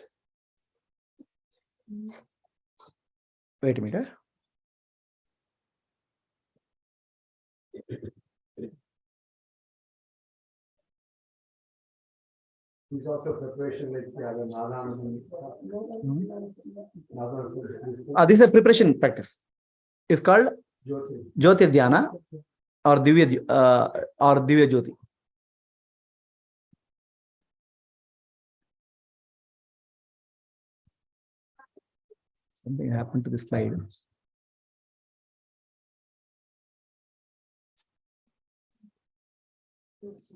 Wait a minute. It's also preparation like This is a preparation practice. It's called Jyotir Dhyana or Divya Jyoti. Something happened to the slide. This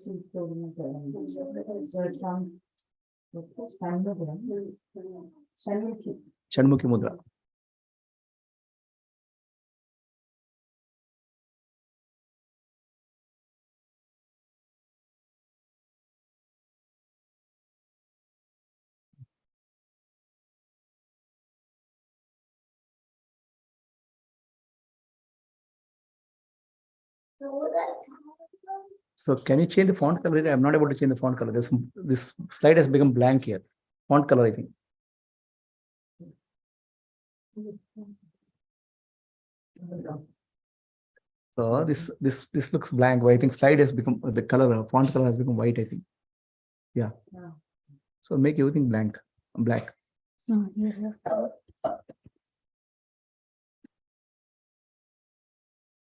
is Shanmukhi Mudra. So can you change the font color? I'm not able to change the font color. This slide has become blank here. Font color, I think. So this looks blank. I think slide has become the color, font color has become white, I think. Yeah. So make everything black. Yes.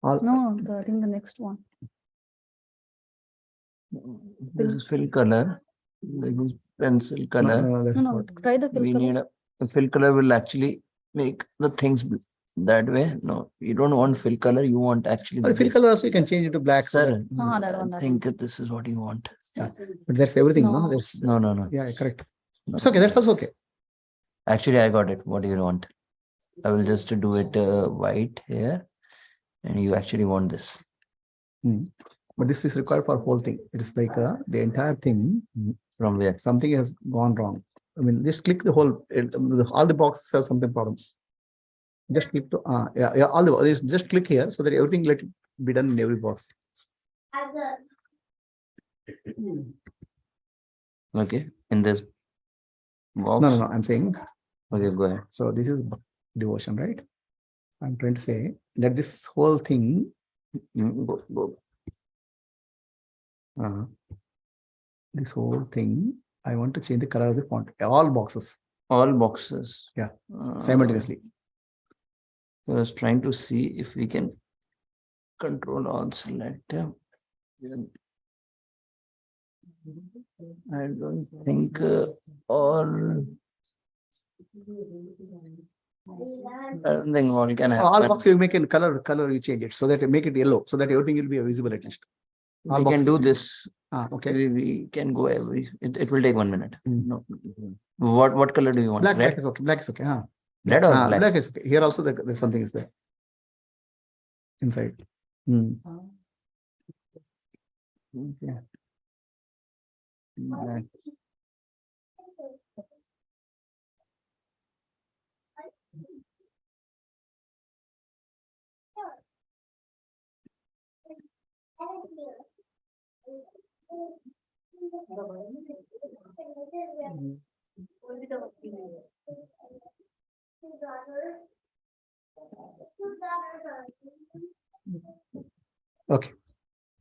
No, I think the next one. This is fill color. This is pencil color. No, try the fill We color. need a fill color will actually make the things that way. No, you don't want fill color. You want actually Or the fill base. color also you can change it to black. Sir, That one. I think this is what you want. But that's everything, no? No. There's, No. yeah, correct. No. It's okay. That's also okay. Actually, I got it. What do you want? I will just do it white here. And you actually want this. But this is required for whole thing. It is like the entire thing. From where? Something has gone wrong. I mean, just click the whole, all the boxes have something problem. Just click to, all the, just click here so that everything let it be done in every box. Okay, in this box. No, I'm saying. Okay, go ahead. So this is devotion, right? I'm trying to say, let this whole thing go. This whole thing, I want to change the color of the font. All boxes. All boxes. Yeah, simultaneously. I was trying to see if we can control all select. I don't think all. I don't think all can happen. All boxes you make in color you change it so that you make it yellow so that everything will be visible at least. We can do this. Okay. We can go it will take 1 minute. No. What color do you want? Black is okay. Black is okay. Red or black? Black is okay. Here also there's something is there. Inside. Okay. Black. Okay.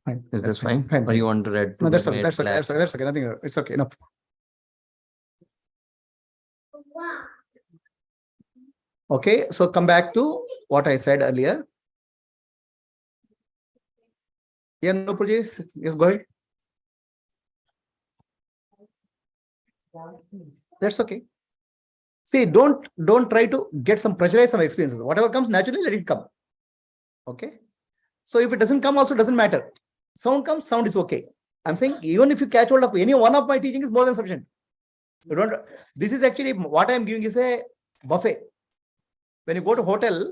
Fine. Is this fine? Fine. Or you want red? No, that's okay. That's okay. Nothing. It's okay. Enough. Okay. So come back to what I said earlier. Yeah, no, Prabhuji. Yes, go ahead. That's okay. See, don't try to get some pressurize some experiences. Whatever comes naturally, let it come. Okay. So if it doesn't come, also doesn't matter. Sound comes, sound is okay. I'm saying even if you catch hold of any one of my teaching is more than sufficient. You don't. This is actually what I'm giving is a buffet. When you go to hotel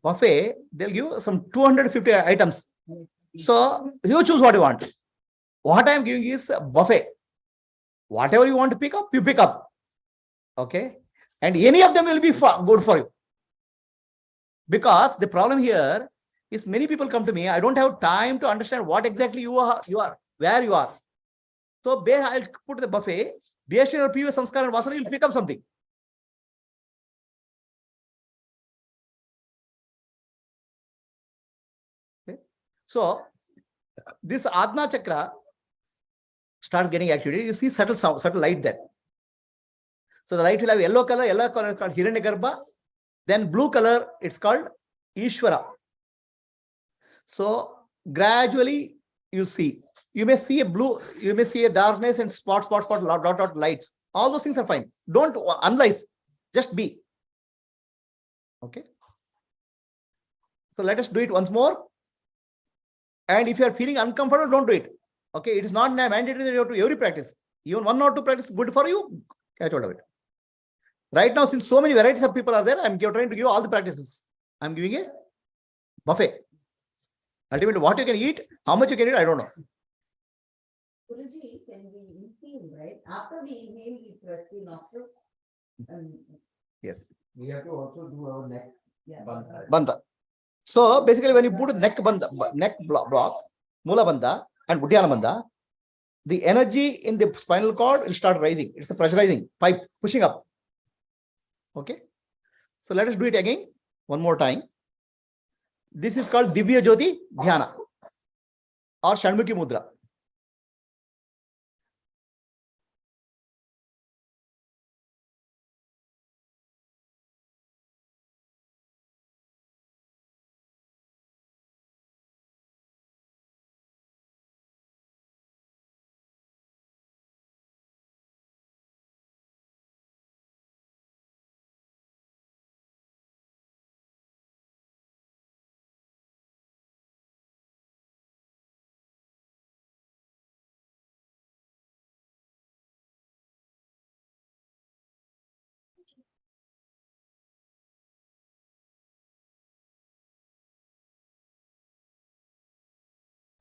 buffet, they'll give some 250 items. So you choose what you want. What I'm giving is a buffet. Whatever you want to pick up, you pick up. Okay. And any of them will be good for you. Because the problem here is many people come to me. I don't have time to understand what exactly you are, where you are. So I'll put the buffet. Based on your previous samskar and vasana, you'll pick up something. Okay. So this Adna chakra starts getting activated. You see subtle sound, subtle light there. So the light will have yellow color is called Hiranyagarbha. Then blue color, it's called Ishvara. So gradually you see. You may see a blue, you may see a darkness and dot lights. All those things are fine. Don't analyze, just be. Okay. So let us do it once more. And if you are feeling uncomfortable, don't do it. Okay. It is not mandatory that you have to every practice. Even 1 or 2 practice good for you. Catch hold of it. Right now, since so many varieties of people are there, I'm trying to give all the practices. I'm giving a buffet. Ultimately, what you can eat, how much you can eat, I don't know. Guruji, when we inhale, right? After we inhale, we press the nostrils. Yes. We have to also do our neck. Yeah. Bandha. So basically, when you put a neck bandha, neck block, mula bandha and uddiyana bandha, the energy in the spinal cord will start rising. It's a pressurizing pipe pushing up. Okay. So let us do it again one more time. This is called Divya Jyoti Dhyana or Shanmukhi Mudra.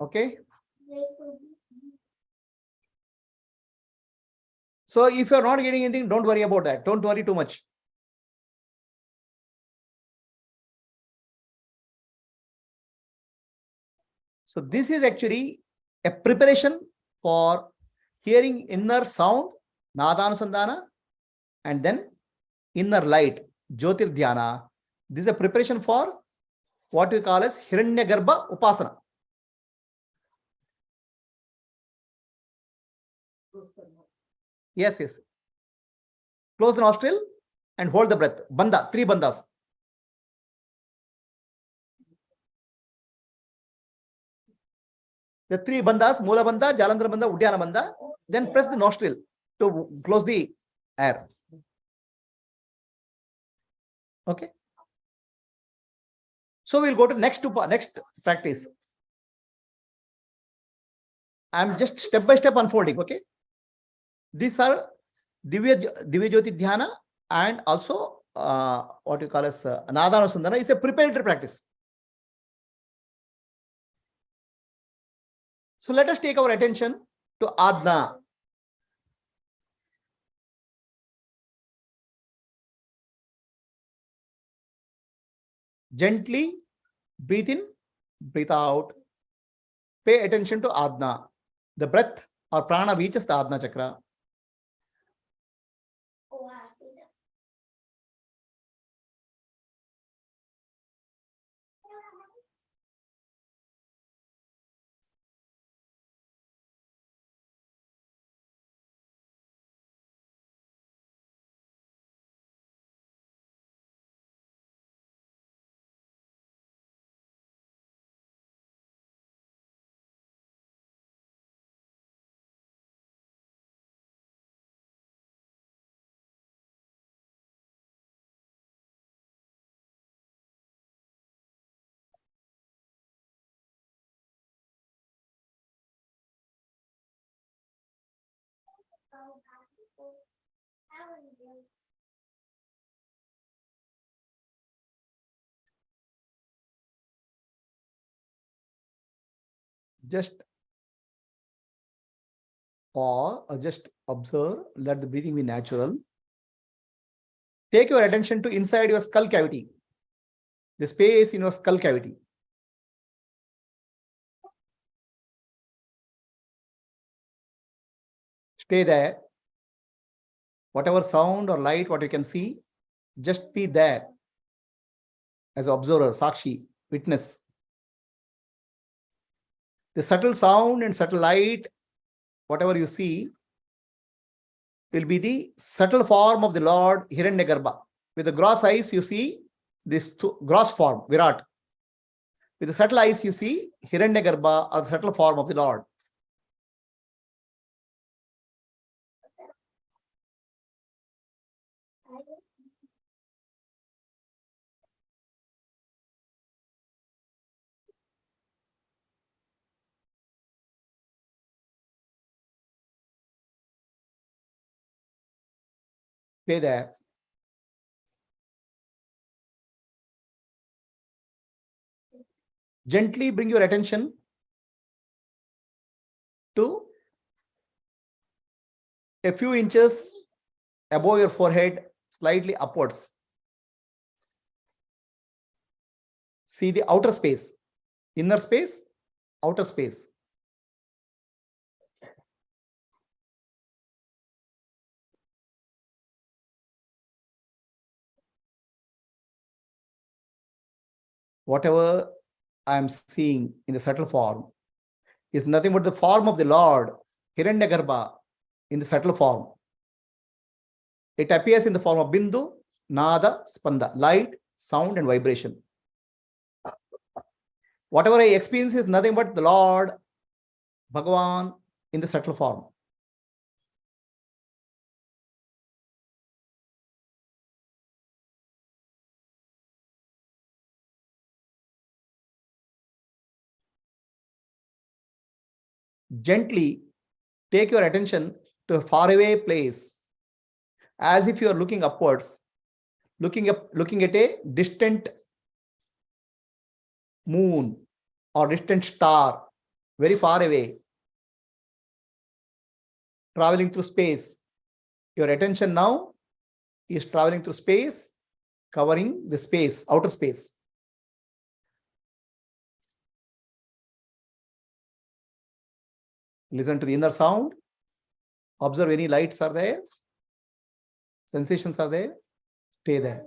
Okay. So if you're not getting anything, don't worry about that. Don't worry too much. So this is actually a preparation for hearing inner sound, Nadanusandana, and then inner light, Jyotir Dhyana. This is a preparation for what we call as Hiranyagarbha Upasana. Yes, yes. Close the nostril and hold the breath. Bandha, 3 bandhas. The 3 bandhas, Mula bandha, Jalandhara bandha, Uddiyana bandha. Then press the nostril to close the air. Okay. So we'll go to next practice. I'm just step by step unfolding. Okay. These are Divya Jyoti Dhyana and also what you call as Nadanusandana is a preparatory practice. So let us take our attention to Adna. Gently breathe in, breathe out. Pay attention to Adna. The breath or prana reaches the Adna chakra. Just pause or just observe, let the breathing be natural. Take your attention to inside your skull cavity, the space in your skull cavity. Stay there. Whatever sound or light, what you can see, just be there as an observer, Sakshi, witness. The subtle sound and subtle light, whatever you see, will be the subtle form of the Lord Hiranyagarbha. With the gross eyes, you see this gross form, Virat. With the subtle eyes, you see Hiranyagarbha, or the subtle form of the Lord. Stay there. Gently bring your attention to a few inches above your forehead, slightly upwards. See the outer space, inner space, outer space. Whatever I am seeing in the subtle form is nothing but the form of the Lord, Hiranyagarbha, in the subtle form. It appears in the form of Bindu, Nada, Spanda, light, sound, and vibration. Whatever I experience is nothing but the Lord, Bhagavan, in the subtle form. Gently take your attention to a faraway place, as if you are looking upwards, looking at a distant moon or distant star, very far away, traveling through space. Your attention now is traveling through space, covering the space, outer space. Listen to the inner sound. Observe any lights are there, sensations are there. Stay there.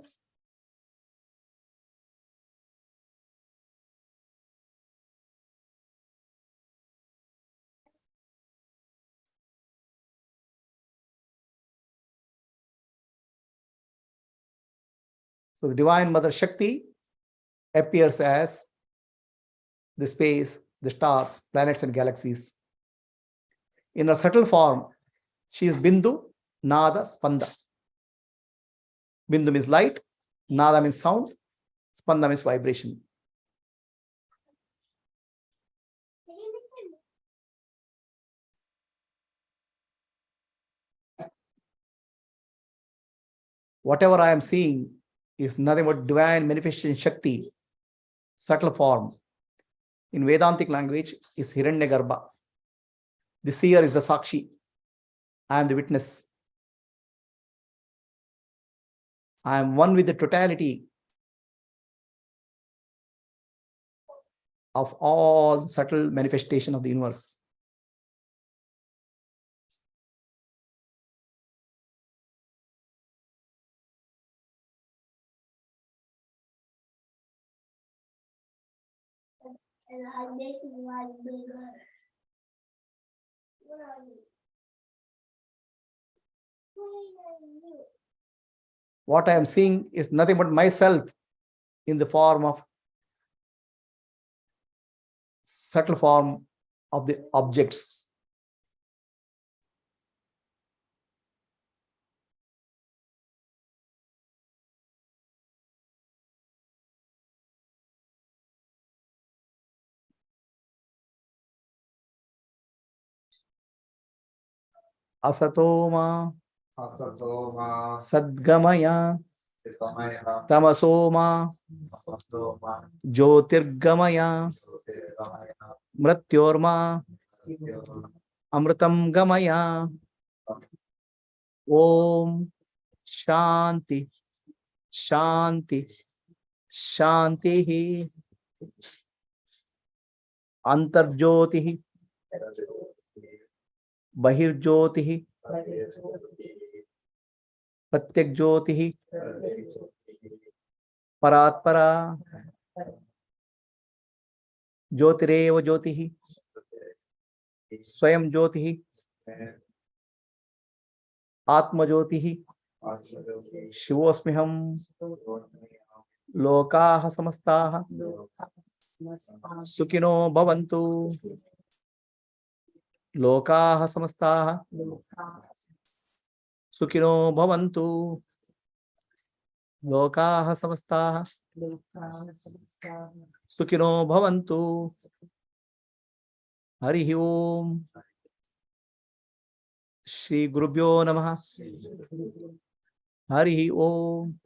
So the Divine Mother Shakti appears as the space, the stars, planets, and galaxies. In a subtle form, she is Bindu, Nada, Spanda. Bindu means light, Nada means sound, Spanda means vibration. Whatever I am seeing is nothing but divine manifestation Shakti, subtle form. In Vedantic language is Hiranyagarbha. The seer is the Sakshi. I am the witness. I am one with the totality of all subtle manifestation of the universe. What I am seeing is nothing but myself in the form of subtle form of the objects. Asatoma, Sadgamaya, Tamasoma, Jyotirgamaya, Mrityorma, Amritam Gamaya. Om Shanti, Shanti, Shanti. Antarjyotihi, Bahirjyotihi, Pratyakjyotihi, Paratpara, Jyotireva Jyotihi, Swayam Jyotihi, Atma Jyotihi, Shivosmiham, Lokaha Samastaha, Sukino Bhavantu, Lokaha Samastaha, Sukino Bhavantu, Lokaha Samastaha, Sukino Bhavantu. Harihi Om. Shri Gurubhyo Namaha. Hari Om.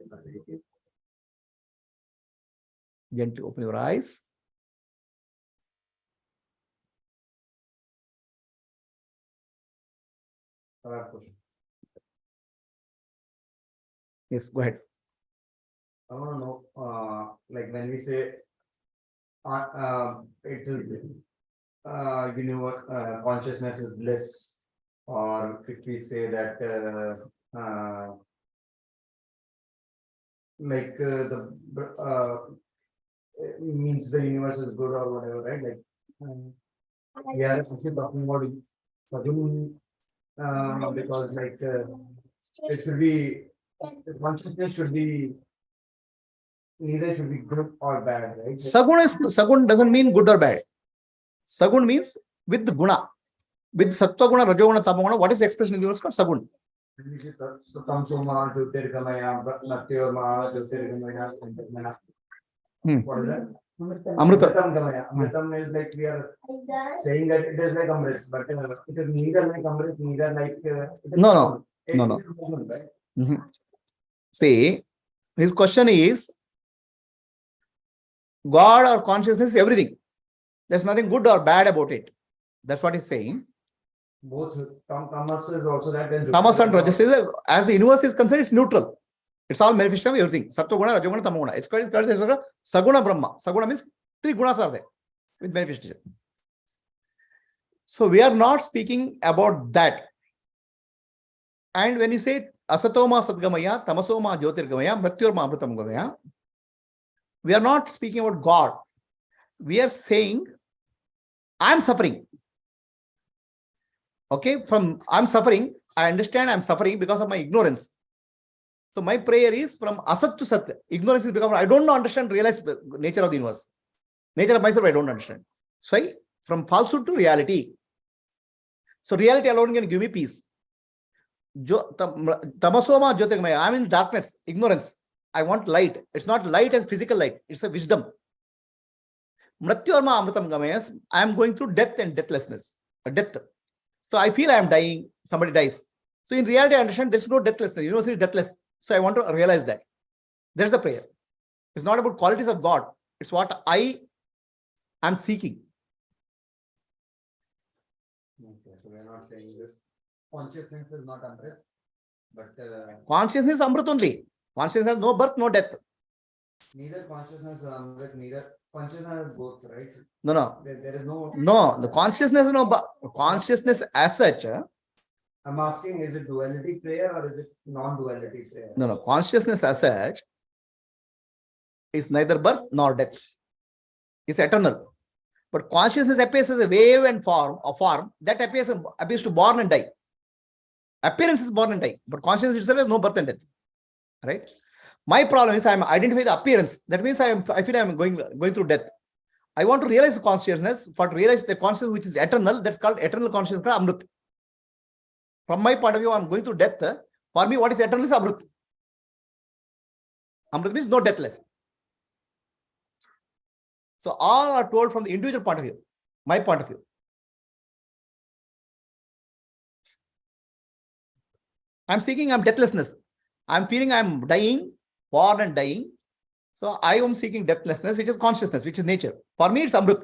Gently open your eyes. Yes, go ahead. I want to know, like when we say, it's universe, consciousness is bliss, or if we say that, it means the universe is good or whatever, right? Like, we are actually talking about because it should be, the consciousness should be, neither should be good or bad, right? Sagun doesn't mean good or bad. Sagun means with the guna. With sattva guna, rajo guna, tamo guna, what is the expression in the universe called sagun? What is that? Amrita. Amritam is like we are saying that it is like Amrit, but it is neither like Amrit, neither like. No. Right? See, his question is, God or consciousness is everything. There's nothing good or bad about it. That's what he's saying. Both tamas is also that. Tamas and rajas is, as the universe is concerned, it's neutral. It's all manifestation of everything. Sattva guna, rajoguna, tamoguna. It's called saguna brahma. Saguna means 3 gunas are there with manifestation. So we are not speaking about that. And when you say asatoma sadgamaya, tamasoma jyotirgamaya, mrityorma amritam gamaya, we are not speaking about God. We are saying, I'm suffering. Okay, from I'm suffering, I understand I'm suffering because of my ignorance. So my prayer is from asat to sat. Ignorance is because I don't understand, realize the nature of the universe. Nature of myself, I don't understand. So from falsehood to reality. So reality alone can give me peace. Tamasoma jyotirgamaya, I'm in darkness, ignorance. I want light. It's not light as physical light, it's a wisdom. Mrityorma amritam gamaya, I am going through death and deathlessness. Death. So I feel I am dying, somebody dies. So in reality, I understand there's no deathlessness. The universe is deathless. So I want to realize that. There's the prayer. It's not about qualities of God. It's what I am seeking. Okay, so we're not saying this. Consciousness is not Amrit, but consciousness is Amrit only. Consciousness has no birth, no death. Neither consciousness is Amrit, neither consciousness is both, right? No. There is no. No, the consciousness is no consciousness as such. I'm asking, is it duality prayer or is it non-duality prayer? No. Consciousness as such is neither birth nor death. It's eternal. But consciousness appears as a wave and form that appears to born and die. Appearance is born and die, but consciousness itself has no birth and death. Right? My problem is I am identifying the appearance. That means I feel I am going through death. I want to realize the consciousness, to realize the consciousness which is eternal. That's called eternal consciousness, called Amrit. From my point of view, I am going through death. For me, what is eternal is Amrit. Amrit means no deathless. So all are told from the individual point of view, my point of view. I'm seeking deathlessness. I'm feeling I'm dying, born and dying. So I am seeking deathlessness, which is consciousness, which is nature. For me, it's Amrit.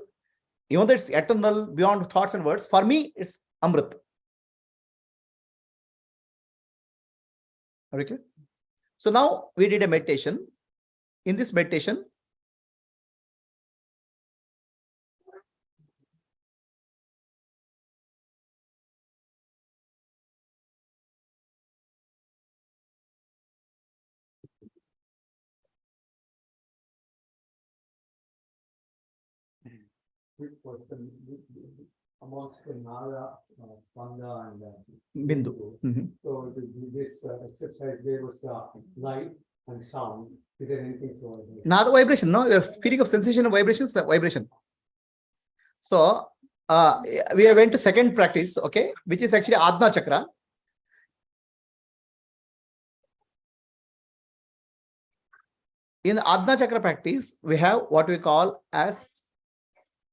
Even though it's eternal, beyond thoughts and words, for me, it's Amrit. Okay. So now we did a meditation. In this meditation, amongst the Nada, Spanda, and Bindu. So this exercise there was light and sound. Is there anything to Nada vibration, no? Your feeling of sensation and vibrations, vibration. So we went to second practice, okay, which is actually Adna Chakra. In Adna Chakra practice, we have what we call as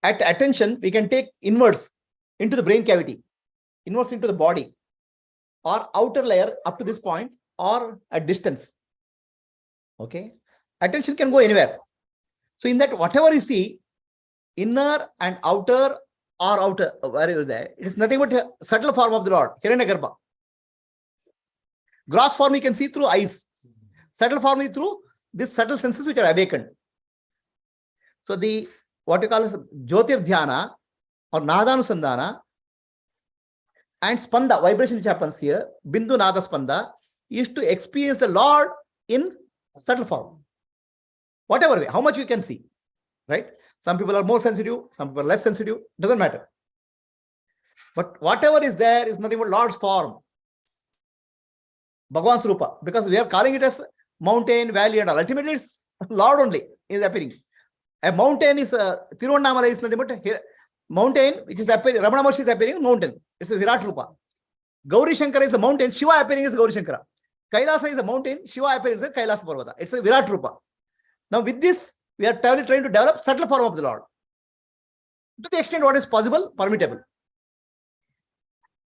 at attention, we can take inwards into the brain cavity, inwards into the body, or outer layer up to this point, or at distance. Okay. Attention can go anywhere. So in that, whatever you see, inner and outer or outer, where is that? It is nothing but a subtle form of the Lord, Hiranyagarbha. Gross form you can see through eyes. Subtle form is through these subtle senses which are awakened. So the, what you call Jyotir Dhyana or Nadanusandhana and Spanda, vibration which happens here, Bindu Nada Spanda, is to experience the Lord in subtle form. Whatever way, how much you can see, right? Some people are more sensitive, some people are less sensitive, doesn't matter. But whatever is there is nothing but Lord's form. Bhagavan's Rupa, because we are calling it as mountain, valley, and all. Ultimately, it's Lord only is appearing. A mountain is Tirunamala is nothing but here, mountain, which is appearing, Ramana Maharshi is appearing mountain. It's a Virat Rupa. Gauri Shankara is a mountain, Shiva appearing is Gauri Shankara. Kailasa is a mountain, Shiva appearing is a Kailasa Parvata. It's a Virat Rupa. Now with this, we are trying to develop subtle form of the Lord. To the extent what is possible, permittable.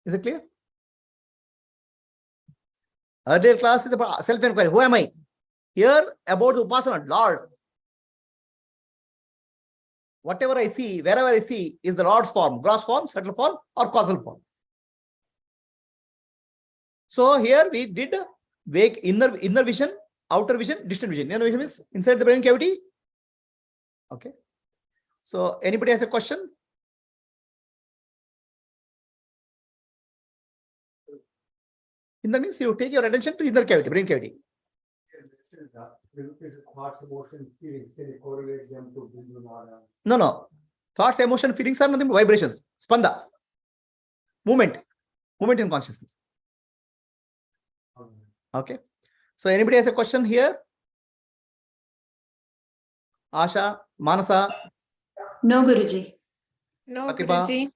Is it clear? Earlier class is about self-enquiry. Who am I? Here about the Upasana, Lord. Whatever I see, wherever I see, is the Lord's form, gross form, subtle form, or causal form. So here we did wake inner vision, outer vision, distant vision. Inner vision means inside the brain cavity. Okay. So anybody has a question? Inner means you take your attention to inner cavity, brain cavity. Thoughts, emotions, feelings, can you correlate them to Bindu Nada? No. Thoughts, emotion, feelings are nothing but vibrations. Spanda. Movement in consciousness. Okay. So anybody has a question here? Asha, Manasa? No, Guruji. No, Pratibha? Guruji.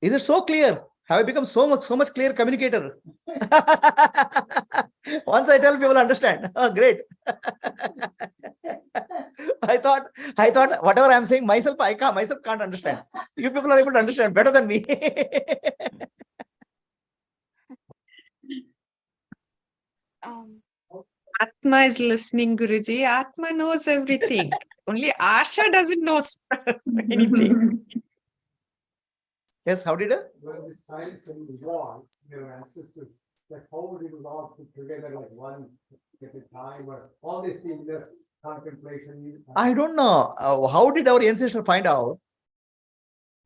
Is it so clear? Have I become so much clear communicator? Once I tell people understand. Oh, great. I thought whatever I'm saying myself can't understand. You people are able to understand better than me. Atma is listening, Guruji. Atma knows everything. Only Asha doesn't know anything. Yes, how did it? When the science involved, your ancestors, like how did it all put together like one at a time, or all these things, the contemplation? I don't know. How did our ancestors find out?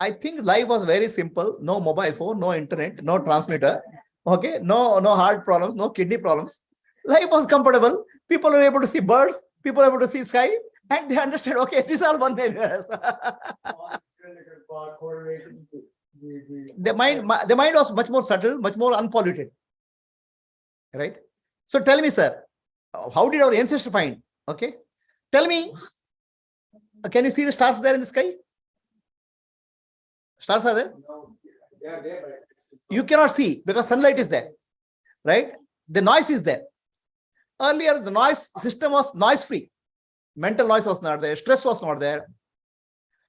I think life was very simple. No mobile phone, no internet, no transmitter. Okay, no heart problems, no kidney problems. Life was comfortable. People were able to see birds. People were able to see sky, and they understood. Okay, these are one thing. The mind was much more subtle, much more unpolluted. Right? So tell me, sir, how did our ancestors find? Okay. Tell me, can you see the stars there in the sky? Stars are there? You cannot see because sunlight is there. Right? The noise is there. Earlier, the noise system was noise-free. Mental noise was not there. Stress was not there.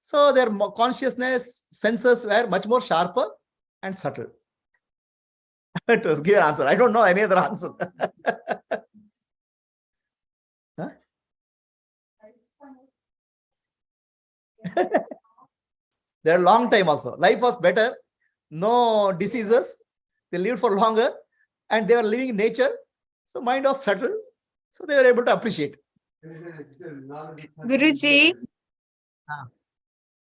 So their consciousness, senses were much more sharper and subtle. To give an answer. I don't know any other answer. Huh? They're long time also. Life was better. No diseases. They lived for longer. And they were living in nature. So mind was subtle. So they were able to appreciate. Guruji.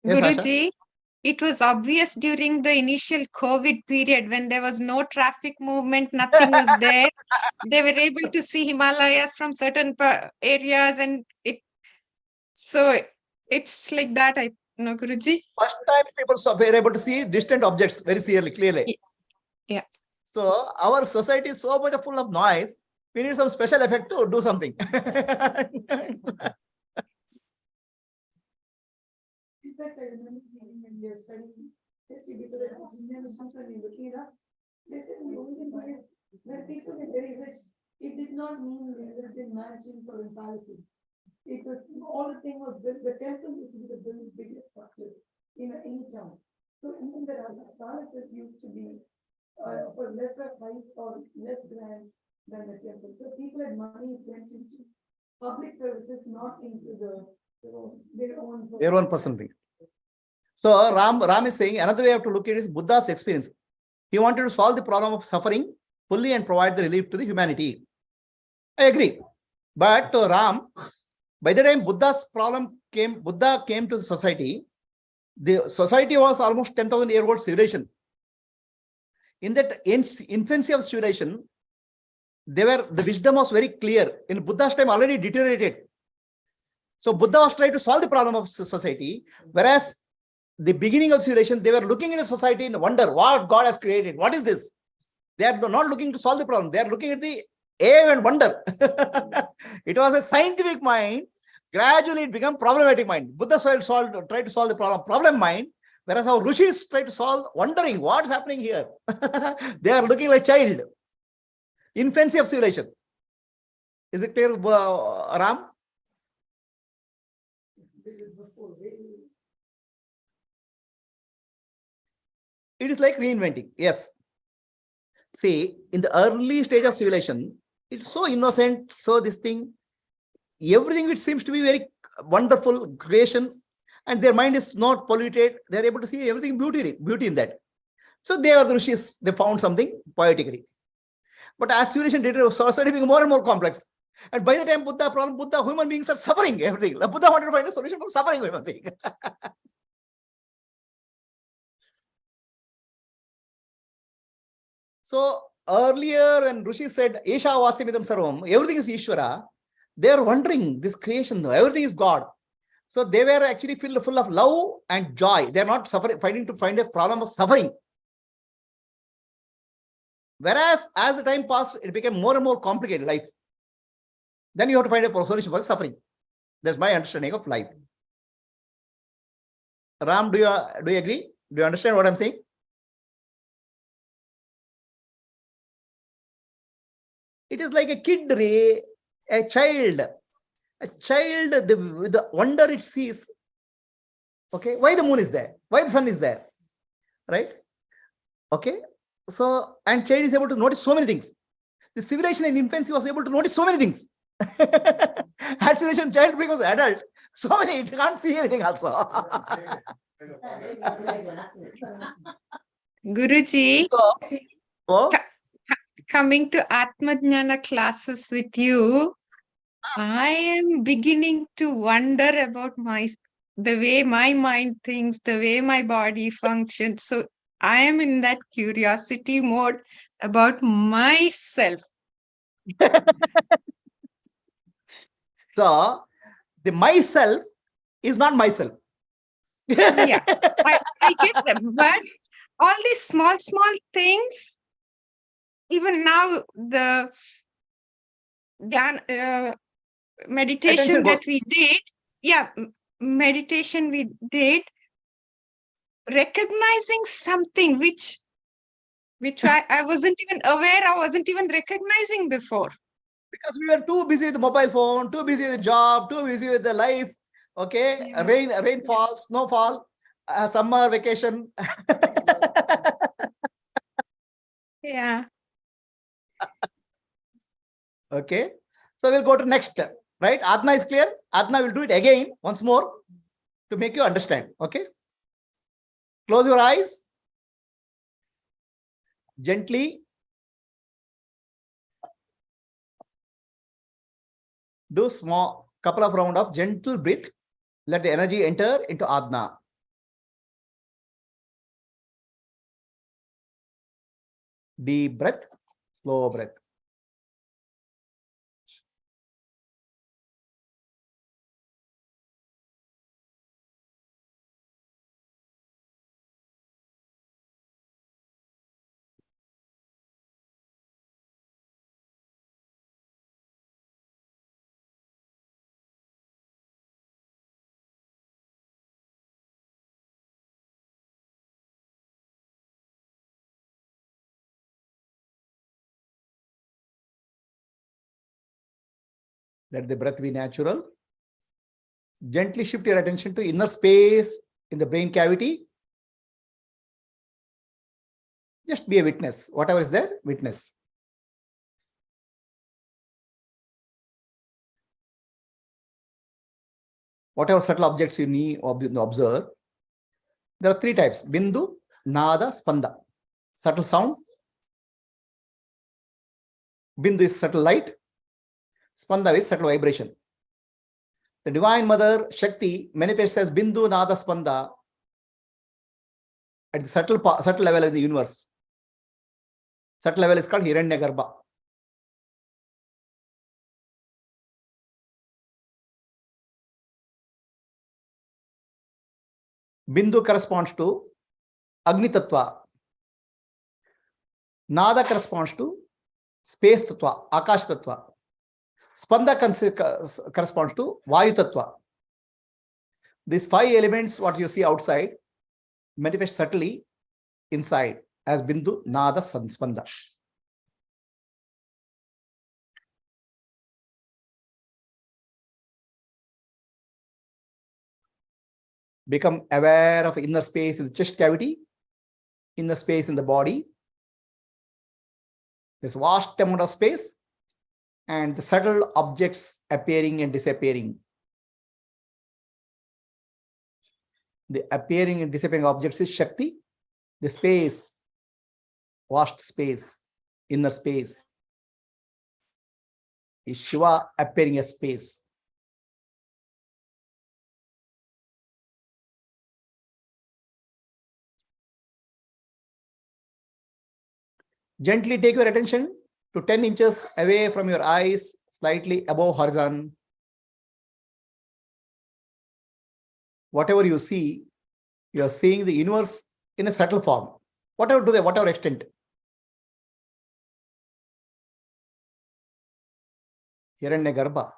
Yes, Guruji, it was obvious during the initial COVID period when there was no traffic movement, nothing was there. They were able to see Himalayas from certain areas, and it's like that, I know, Guruji. First time people were able to see distant objects very clearly. Yeah. So our society is so much full of noise. We need some special effect to do something. In fact, I remember when we were studying history because of the generations and Vichara, they said the only place where people were very rich, it did not mean they lived in mansions or in palaces. It was all the thing was built. The temple used to be the biggest structure in any town. So even the palaces used to be for lesser price or less grand than the temple. So people had money went into public services, not into their own personal thing. So Ram is saying another way to look at it is Buddha's experience. He wanted to solve the problem of suffering fully and provide the relief to the humanity. I agree. But Ram, by the time Buddha came to the society was almost 10,000-year-old civilization. In that infancy of civilization, the wisdom was very clear. In Buddha's time, already deteriorated. So Buddha was trying to solve the problem of society, whereas the beginning of civilization, they were looking at the society and wonder what God has created. What is this? They are not looking to solve the problem. They are looking at the awe and wonder. It was a scientific mind. Gradually, it became problematic mind. Buddha tried to solve the problem mind, whereas our rishis try to solve wondering what's happening here. They are looking like child. Infancy of civilization. Is it clear, Ram? It is like reinventing. Yes. See, in the early stage of civilization, it's so innocent. So this thing, everything which seems to be very wonderful creation, and their mind is not polluted. They are able to see everything beauty in that. So they are the rishis. They found something poetically. But as civilization did, society became more and more complex. And by the time Buddha, human beings are suffering everything. The Buddha wanted to find a solution for suffering human beings. So earlier when Rishi said, Esha Vasimidam Sarvam, everything is Ishvara, they are wondering this creation, everything is God. So they were actually full of love and joy. They are not suffering, find a problem of suffering. Whereas as the time passed, it became more and more complicated life. Then you have to find a solution for suffering. That's my understanding of life. Ram, do you agree? Do you understand what I'm saying? It is like a kid, a child, with the wonder it sees. Okay, why the moon is there? Why the sun is there? Right? Okay, so, and child is able to notice so many things. The civilization in infancy was able to notice so many things. As civilization, child becomes adult, so many, it can't see anything also. Guruji. So, coming to Atmadjnana classes with you, I am beginning to wonder about the way my mind thinks, the way my body functions. So I am in that curiosity mode about myself. So the myself is not myself. Yeah, I get that. But all these small things, even now, the meditation that we did, meditation we did, recognizing something which I wasn't even aware, I wasn't even recognizing before. Because we were too busy with the mobile phone, too busy with the job, too busy with the life. Okay, yeah. Rainfall, snowfall, summer vacation. Yeah. Okay, so we'll go to next, right? Atma is clear. Atma will do it again, once more, to make you understand. Okay, close your eyes. Gently do small couple of round of gentle breath. Let the energy enter into Adna. Deep breath, slow breath. Let the breath be natural. Gently shift your attention to inner space in the brain cavity. Just be a witness. Whatever is there, witness. Whatever subtle objects you need to observe, there are three types: bindu, nada, spanda. Subtle sound. Bindu is subtle light. Spanda is subtle vibration. The Divine Mother Shakti manifests as bindu, nada, spanda at the subtle level of the universe. Subtle level is called Hiranyagarbha. Bindu corresponds to Agni Tattva. Nada corresponds to Space Tattva, Akash Tattva. Spanda corresponds to Vayu Tattva. These five elements, what you see outside, manifest subtly inside as Bindu, Nada, Spanda. Become aware of inner space in the chest cavity, inner space in the body. There's vast amount of space and the subtle objects appearing and disappearing. The appearing and disappearing objects is Shakti. The space, vast space, inner space, is Shiva appearing as space. Gently take your attention to 10 inches away from your eyes, slightly above horizon. Whatever you see, you are seeing the universe in a subtle form. Whatever extent. Hiranyagarbha.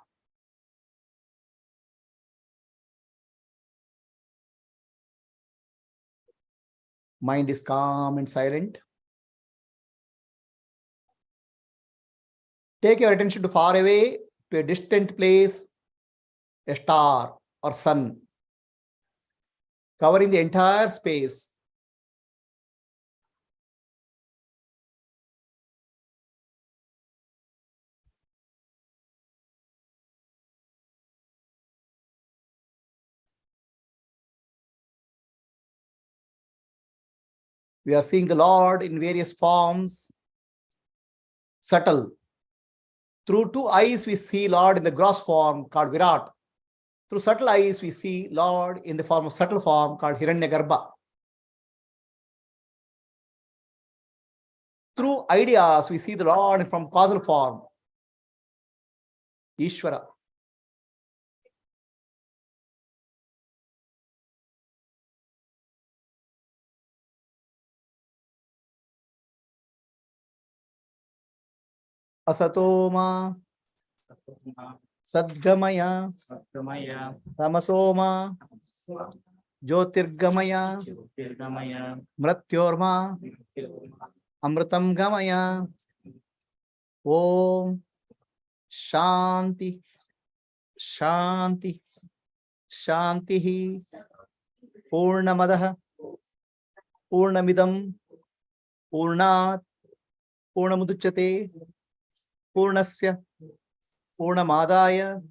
Mind is calm and silent. Take your attention to far away, to a distant place, a star or sun, covering the entire space. We are seeing the Lord in various forms, subtle. Through two eyes, we see Lord in the gross form called Virat. Through subtle eyes, we see Lord in the form of subtle form called Hiranyagarbha. Through ideas, we see the Lord from causal form, Ishvara. Asatoma, Sadgamaya, Tamasoma, Jyotirgamaya, Mratyorma, Amritam Gamaya. Om Shanti, Shanti, Shantihi. Purnamadaha, Purnamidam, Purnat, Purnamuduchyate, Purnasya, Purnamadaya,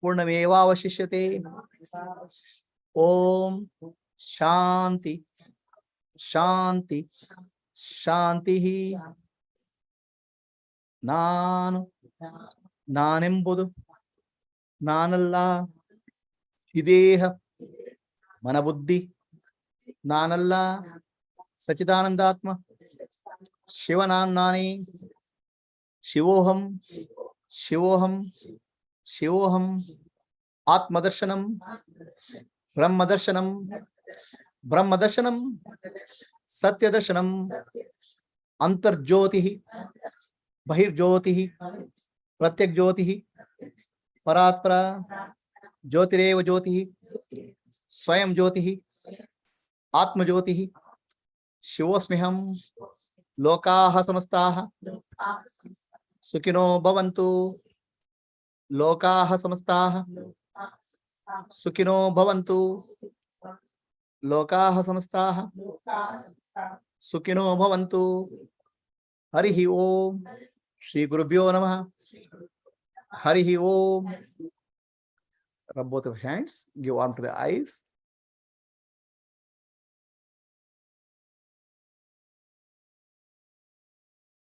Purnamevavashishyate. Om Shanti, Shanti, Shantihi. Nanu, Nanembudu, Nanalla, Ideha, Manabuddhi, Nanalla, Sachidanandatma, Shivanannani, Shivoham, Shivoham, Shivoham, Atmadarshanam, Brahmadarshanam, Brahmadarshanam, Satyadarshanam, Antarjyotihi, Bahirjyotihi, Pratyakjyotihi, Paratpara, Jyotireva Jyotihi, Swayam Jyotihi, Atma Jyotihi, Shivosmiham, Lokaha Samastaha, Sukino Bhavantu, Lokaha Samastaha, Sukino Bhavantu, Lokaha Samastaha, Sukhino bhavantu. Harihi Om. Shri Gurubhyo Namaha. Harihi Om. Rub both of hands. Give arm to the eyes.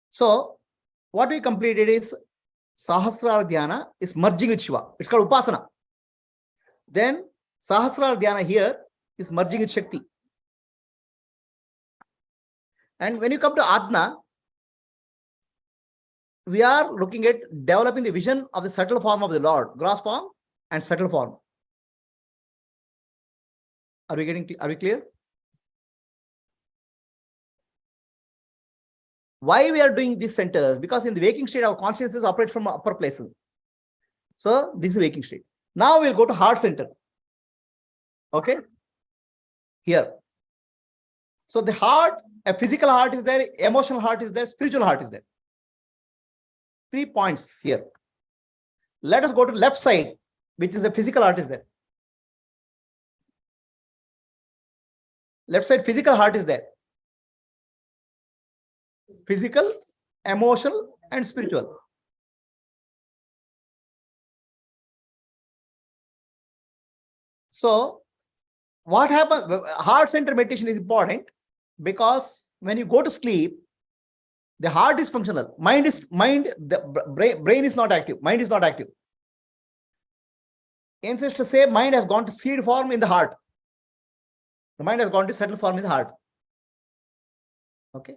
So, what we completed is Sahasrara Dhyana is merging with Shiva. It's called Upasana. Then Sahasrara Dhyana here is merging with Shakti. And when you come to Adna, we are looking at developing the vision of the subtle form of the Lord, gross form and subtle form. Are we clear? Why we are doing these centers? Because in the waking state, our consciousness operates from upper places. So this is waking state. Now we'll go to heart center. Okay. Here. So the heart, a physical heart is there, emotional heart is there, spiritual heart is there. 3 points here. Let us go to left side, which is the physical heart is there. Left side physical heart is there. Physical, emotional, and spiritual. So, what happens? Heart center meditation is important because when you go to sleep, the heart is functional. The brain is not active. Mind is not active. Ancestors say mind has gone to seed form in the heart. The mind has gone to settle form in the heart. Okay.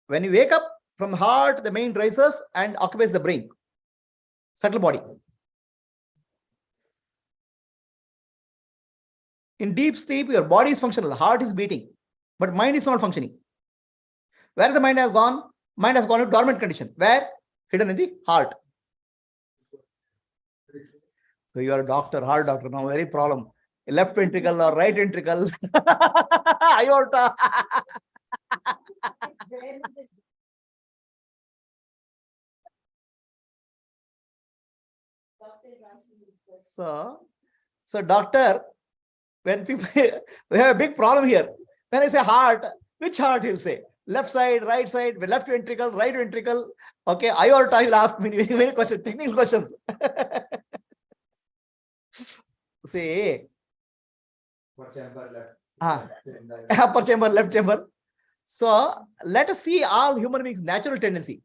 When you wake up from the heart, the mind rises and occupies the brain, subtle body. In deep sleep, your body is functional, heart is beating, but mind is not functioning. Where the mind has gone? Mind has gone to dormant condition. Where? Hidden in the heart. So you are a doctor, heart doctor, now very problem. Left ventricle or right ventricle, aorta. So doctor, when people, we have a big problem here. When I say heart, which heart he'll say? Left side, right side, left ventricle, right ventricle. Okay, aorta, he'll ask me many questions, technical questions. Say, Upper chamber left. Upper chamber, left chamber. So let us see all human beings' natural tendency.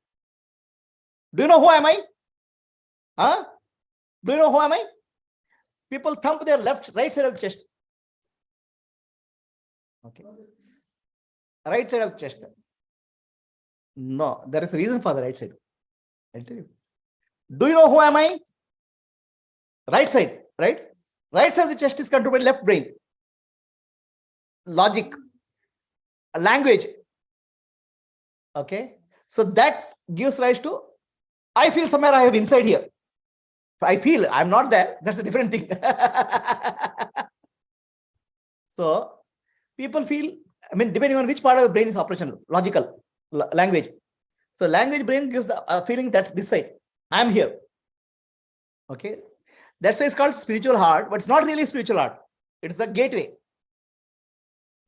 Do you know who am I? Huh? Do you know who am I? People thump their right side of the chest. Okay. Right side of the chest. No, there is a reason for the right side. I'll tell you. Do you know who am I? Right side, right? Right side of the chest is controlled by left brain. Logic, language. Okay. So that gives rise to, I feel somewhere I have inside here. I feel I'm not there. That's a different thing. So people feel, I mean, depending on which part of the brain is operational, logical, language. So language brain gives the feeling that this side, I'm here. Okay. That's why it's called spiritual heart, but it's not really spiritual heart. It's the gateway.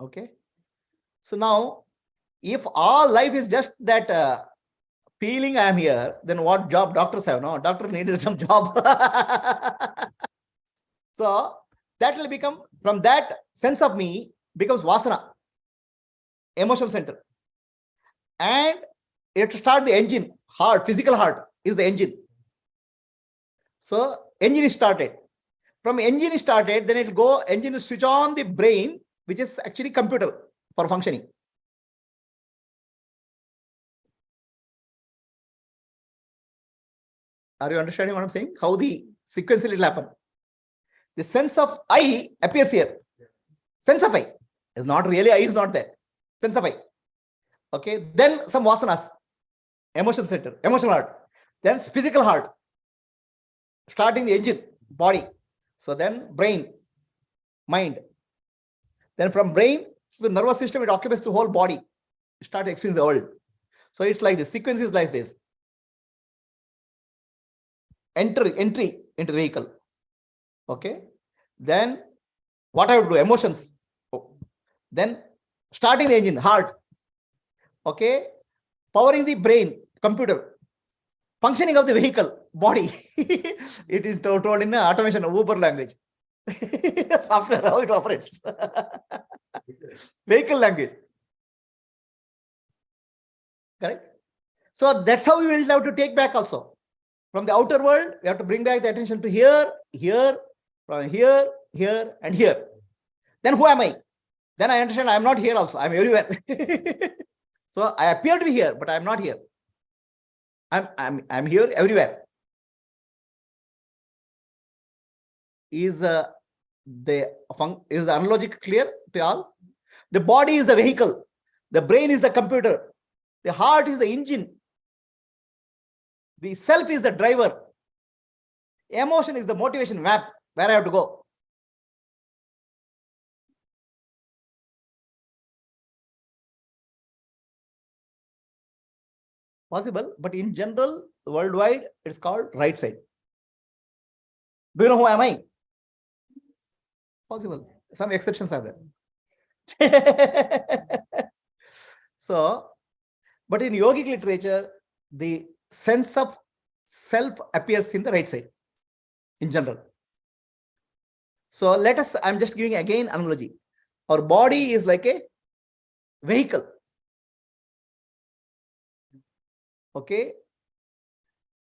Okay. So now, if all life is just that feeling I am here, then what job doctors have? No, doctor needed some job. So that will become, from that sense of me, becomes vasana, emotional center. And you have to start the engine. Heart, physical heart is the engine. So engine is started. From engine is started, then it will go, engine will switch on the brain, which is actually computer for functioning. Are you understanding what I'm saying? How the sequentially it will happen. The sense of I appears here. Sense of I is not really, I is not there. Sense of I. Okay. Then some vasanas. Emotion center, emotional heart. Then physical heart. Starting the engine, body. So then brain, mind. Then from brain to the nervous system, it occupies the whole body. Start experiencing the world. So it's like the sequence is like this. Entry into the vehicle. Okay. Then what I would do? Emotions. Then starting the engine, heart. Okay, powering the brain, computer, functioning of the vehicle, body. It is told in the automation of Uber language. Software, how it operates. Vehicle language. Correct? So that's how we will have to take back also. From the outer world, we have to bring back the attention to here, here, from here, here, and here. Then who am I? Then I understand I am not here also. I am everywhere. So I appear to be here, but I am not here. I'm here everywhere. Is the analogy clear to all? The body is the vehicle. The brain is the computer. The heart is the engine. The self is the driver. Emotion is the motivation map where I have to go. Possible, but in general, worldwide, it's called right side. Do you know who am I? Possible. Some exceptions are there. So, but in yogic literature, the sense of self appears in the right side in general. So let us, I'm just giving again analogy. Our body is like a vehicle. Okay.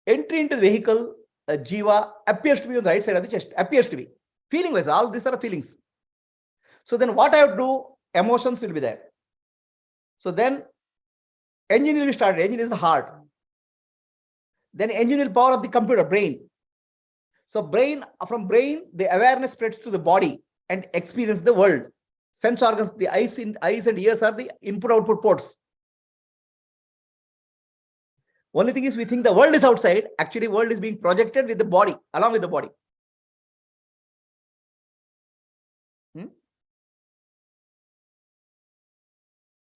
Entry into the vehicle, a jiva appears to be on the right side of the chest, appears to be. Feeling wise, all these are feelings. So then what I have to do, emotions will be there. So then engine will be started. Engine is the heart. Then engine will power up the computer, brain. So from brain, the awareness spreads to the body and experience the world. Sense organs, the eyes and ears are the input-output ports. Only thing is we think the world is outside. Actually, world is being projected with the body, along with the body.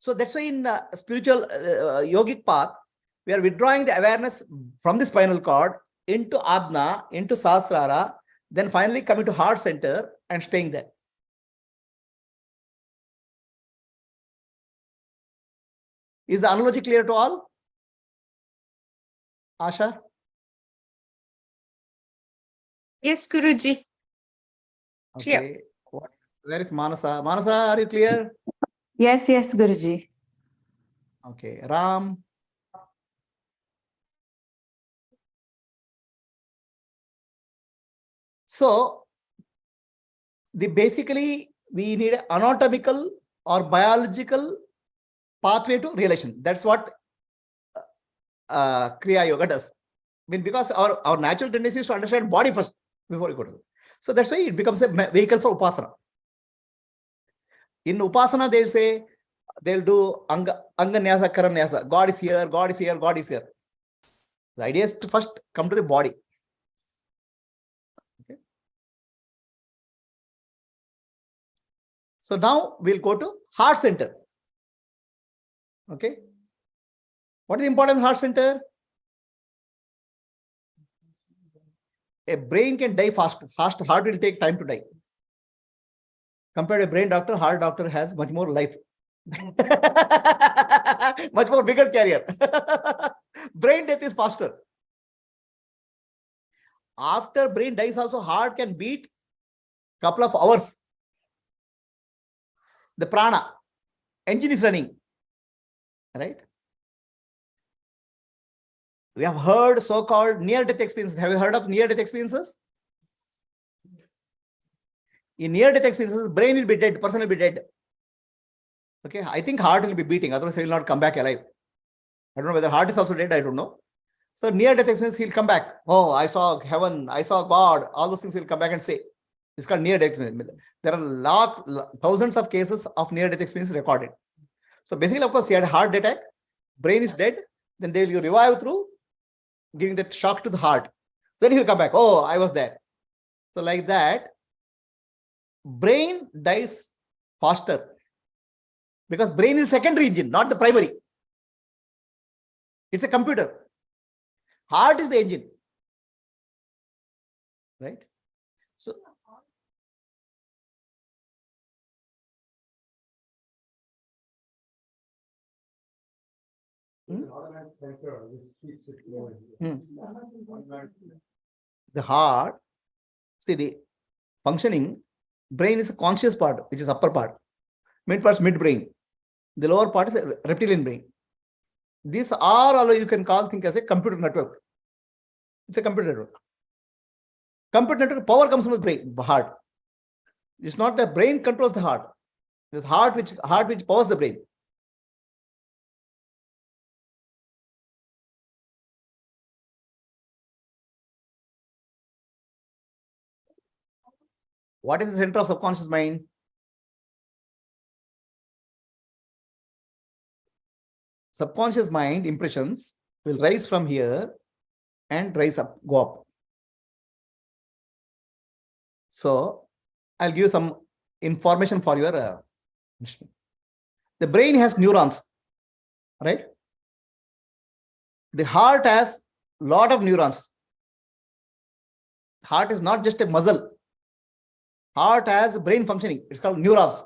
So that's why in spiritual yogic path, we are withdrawing the awareness from the spinal cord into Adna, into Sahasrara, then finally coming to heart center and staying there. Is the analogy clear to all? Asha? Yes, Guruji. Okay. Where is Manasa? Manasa, are you clear? Yes, Guruji. Okay. Ram? So, basically, we need an anatomical or biological pathway to realization. That's what Kriya Yoga does. I mean, because our natural tendency is to understand body first before we go to it. So that's why it becomes a vehicle for Upasana. In Upasana, they'll say, they'll do Anga Nyasa, Karan Nyasa. God is here, God is here, God is here. The idea is to first come to the body. Okay. So now we'll go to heart center. Okay. What is the importance of heart center? A brain can die fast. Heart will take time to die. Compared to a brain doctor, heart doctor has much more life. Much more bigger career. Brain death is faster. After brain dies also, heart can beat couple of hours. The prana, engine is running. Right? We have heard so-called near-death experiences. Have you heard of near-death experiences? In near-death experiences, brain will be dead, person will be dead. Okay, I think heart will be beating, otherwise he will not come back alive. I don't know whether heart is also dead, I don't know. So near-death experience, he'll come back. Oh, I saw heaven, I saw God, all those things he'll come back and say. It's called near-death experience. There are thousands of cases of near-death experience recorded. So basically, of course, he had a heart attack, brain is dead, then they will revive through giving that shock to the heart. Then he'll come back. Oh, I was there. So like that, brain dies faster because brain is secondary engine, not the primary. It's a computer. Heart is the engine. Right? So Hmm? An automatic center which keeps it going. The heart, see the functioning, brain is a conscious part, which is upper part. Mid part is midbrain. The lower part is a reptilian brain. These are all you can think as a computer network. It's a computer network. Computer network power comes from the brain, heart. It's not the brain controls the heart. It's heart which powers the brain. What is the center of subconscious mind? Subconscious mind impressions will rise from here and rise up, go up. So I'll give you some information for your the brain has neurons, right? The heart has a lot of neurons. Heart is not just a muscle. Heart has brain functioning. It's called neurons.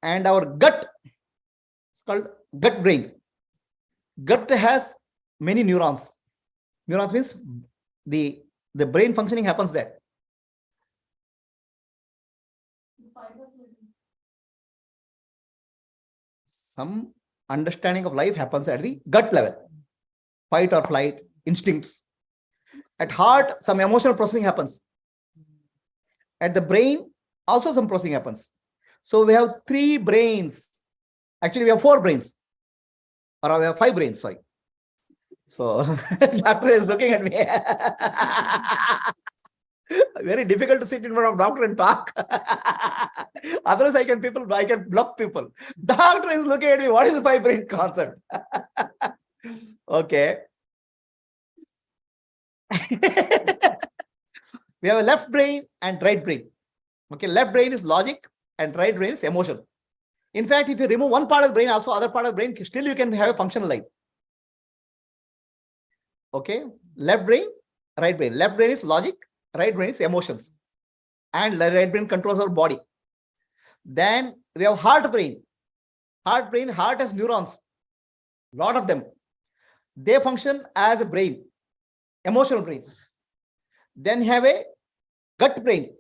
And our gut, it's called gut brain. Gut has many neurons. Neurons means the brain functioning happens there. Some understanding of life happens at the gut level. Fight or flight, instincts. At heart, some emotional processing happens. At the brain, also some processing happens. So we have 3 brains. Actually, we have 4 brains. Or we have 5 brains, sorry. So, doctor is looking at me. Very difficult to sit in front of doctor and talk. Otherwise, I can bluff people. Doctor is looking at me. What is the 5 brain concept? Okay. We have a left brain and right brain. Okay, left brain is logic and right brain is emotion. In fact, if you remove one part of the brain, also other part of the brain, still you can have a functional life. Okay, left brain, right brain. Left brain is logic, right brain is emotions. And the right brain controls our body. Then we have heart brain. Heart has neurons. Lot of them. They function as a brain, emotional brain. Then you have a gut brain.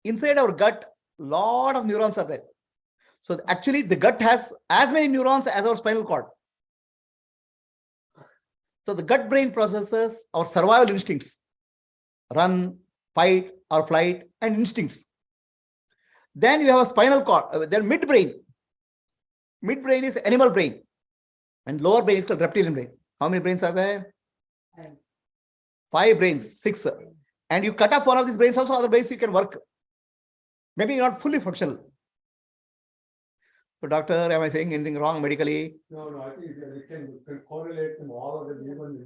Inside our gut, lot of neurons are there. So actually the gut has as many neurons as our spinal cord. So the gut brain processes our survival instincts, run, fight or flight and instincts. Then you have a spinal cord, then midbrain. Midbrain is animal brain and lower brain is called reptilian brain. How many brains are there? 5 brains, 6. And you cut off one of these brains, also other brains you can work. Maybe not fully functional. So doctor, am I saying anything wrong medically? No, I think we can correlate them all of them, even in